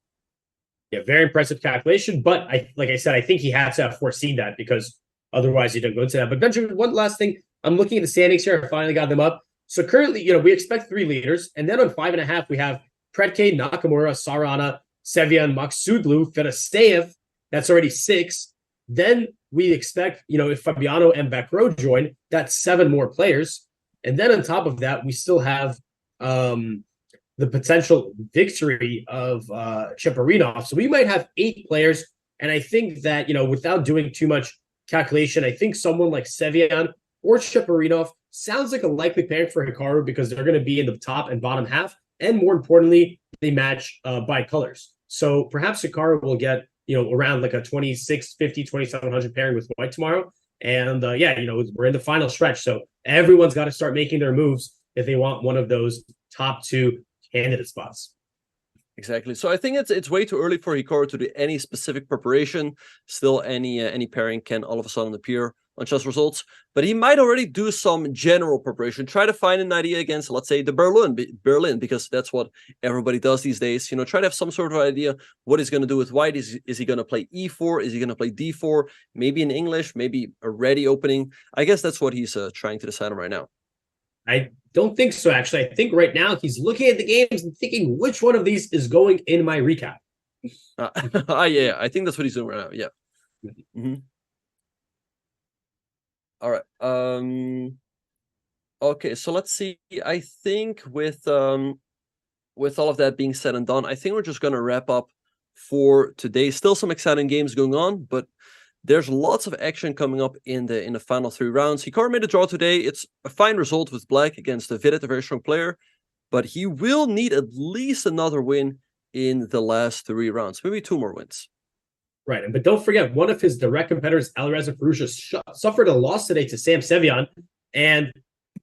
Yeah, very impressive calculation. But like I said, I think he had to have foreseen that, because otherwise he didn't go into that. But Benjamin, one last thing. I'm looking at the standings here. I finally got them up. So currently, we expect 3 leaders. And then on 5.5, we have Predke, Nakamura, Sarana, Sevian, Maksudlu, Fedoseev. That's already 6. Then we expect, if Fabiano and Bacrot join, that's 7 more players. And then on top of that, we still have the potential victory of Cheparinov. So we might have 8 players. And I think that, without doing too much calculation, I think someone like Sevian or Cheparinov sounds like a likely pairing for Hikaru because they're going to be in the top and bottom half. And more importantly, they match by colors. So perhaps Hikaru will get, around like a 2650, 2700 pairing with white tomorrow. And we're in the final stretch. So everyone's got to start making their moves if they want one of those top 2 candidate spots. Exactly. So I think it's way too early for Hikaru to do any specific preparation. Still, any pairing can all of a sudden appear on chess results. But he might already do some general preparation. Try to find an idea against, let's say, the Berlin, because that's what everybody does these days. Try to have some sort of idea what he's going to do with white. Is he going to play e4? Is he going to play d4? Maybe in English, maybe a ready opening. I guess that's what he's trying to decide on right now. I don't think so, actually. I think right now he's looking at the games and thinking which one of these is going in my recap. Yeah, I think that's what he's doing right now. Yeah. Mm-hmm. All right. Okay, so let's see. I think with all of that being said and done, I think we're just going to wrap up for today. Still some exciting games going on, but there's lots of action coming up in the final 3 rounds. Hikaru made a draw today. It's a fine result with black against Vidit, a very strong player, but he will need at least another win in the last 3 rounds, maybe 2 more wins. Right, but don't forget, one of his direct competitors, Alireza Firouzja, suffered a loss today to Sam Sevian, and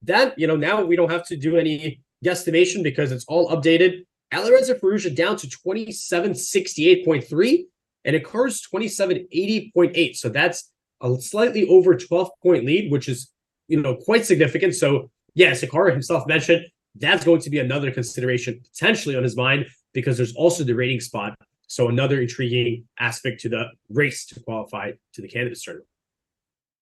that, now we don't have to do any guesstimation because it's all updated. Alireza Firouzja down to 2768.3, and Hikaru's 2780.8. So that's a slightly over 12-point lead, which is, quite significant. So yes, Hikaru himself mentioned that's going to be another consideration potentially on his mind because there's also the rating spot. So another intriguing aspect to the race to qualify to the candidates tournament.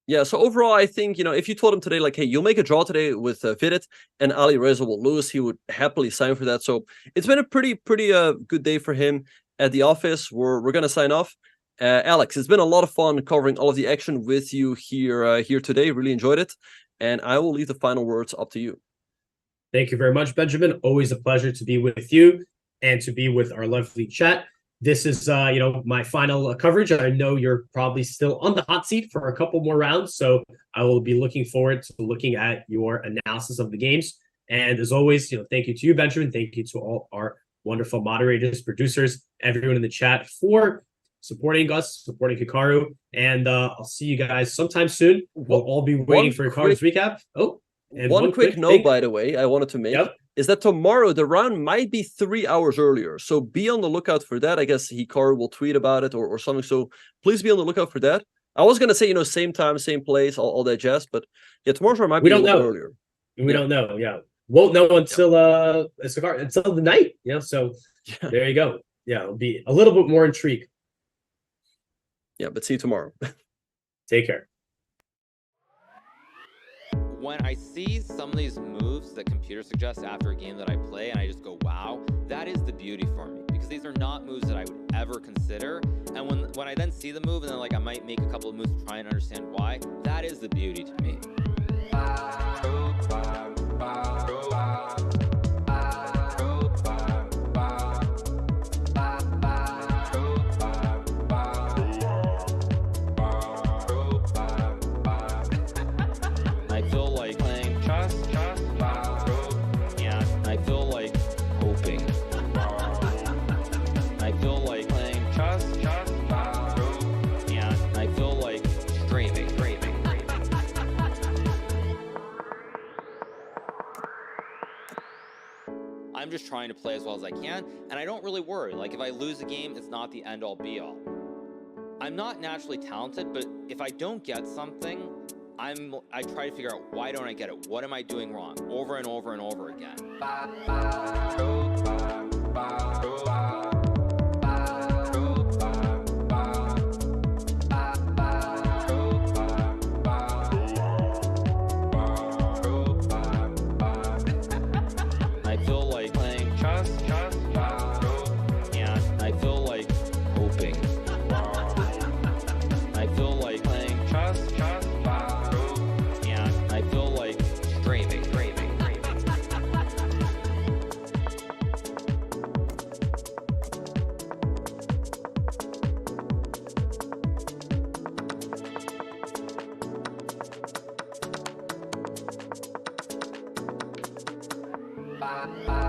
Yeah, so overall, I think, if you told him today, like, hey, you'll make a draw today with Vidit and Alireza will lose, he would happily sign for that. So it's been a pretty good day for him at the office. We're going to sign off. Alex, it's been a lot of fun covering all of the action with you here today. Really enjoyed it. And I will leave the final words up to you. Thank you very much, Benjamin. Always a pleasure to be with you and to be with our lovely chat. This is, my final coverage. I know you're probably still on the hot seat for a couple more rounds, so I will be looking forward to looking at your analysis of the games. And as always, thank you to you, Benjamin. Thank you to all our wonderful moderators, producers, everyone in the chat for supporting us, supporting Hikaru. And I'll see you guys sometime soon. We'll all be waiting for Hikaru's recap. Oh, and one quick note, by the way, I wanted to make. Yep. Is that tomorrow the round might be 3 hours earlier. So be on the lookout for that. I guess Hikaru will tweet about it or something. So please be on the lookout for that. I was going to say, same time, same place, all that jazz. But yeah, tomorrow's round might be a little bit earlier. We don't know. Yeah. Won't know until until the night. So there you go. Yeah, it'll be a little bit more intrigue. Yeah, but see you tomorrow. Take care. When I see some of these moves that computer suggests after a game that I play and I just go, wow, that is the beauty for me, because these are not moves that I would ever consider. And when I then see the move and then I might make a couple of moves to try and understand why, that is the beauty to me. I'm just trying to play as well as I can, and I don't really worry. Like, if I lose a game, it's not the end-all be-all. I'm not naturally talented, but if I don't get something, I try to figure out, why don't I get it? What am I doing wrong? Over and over and over again. bye.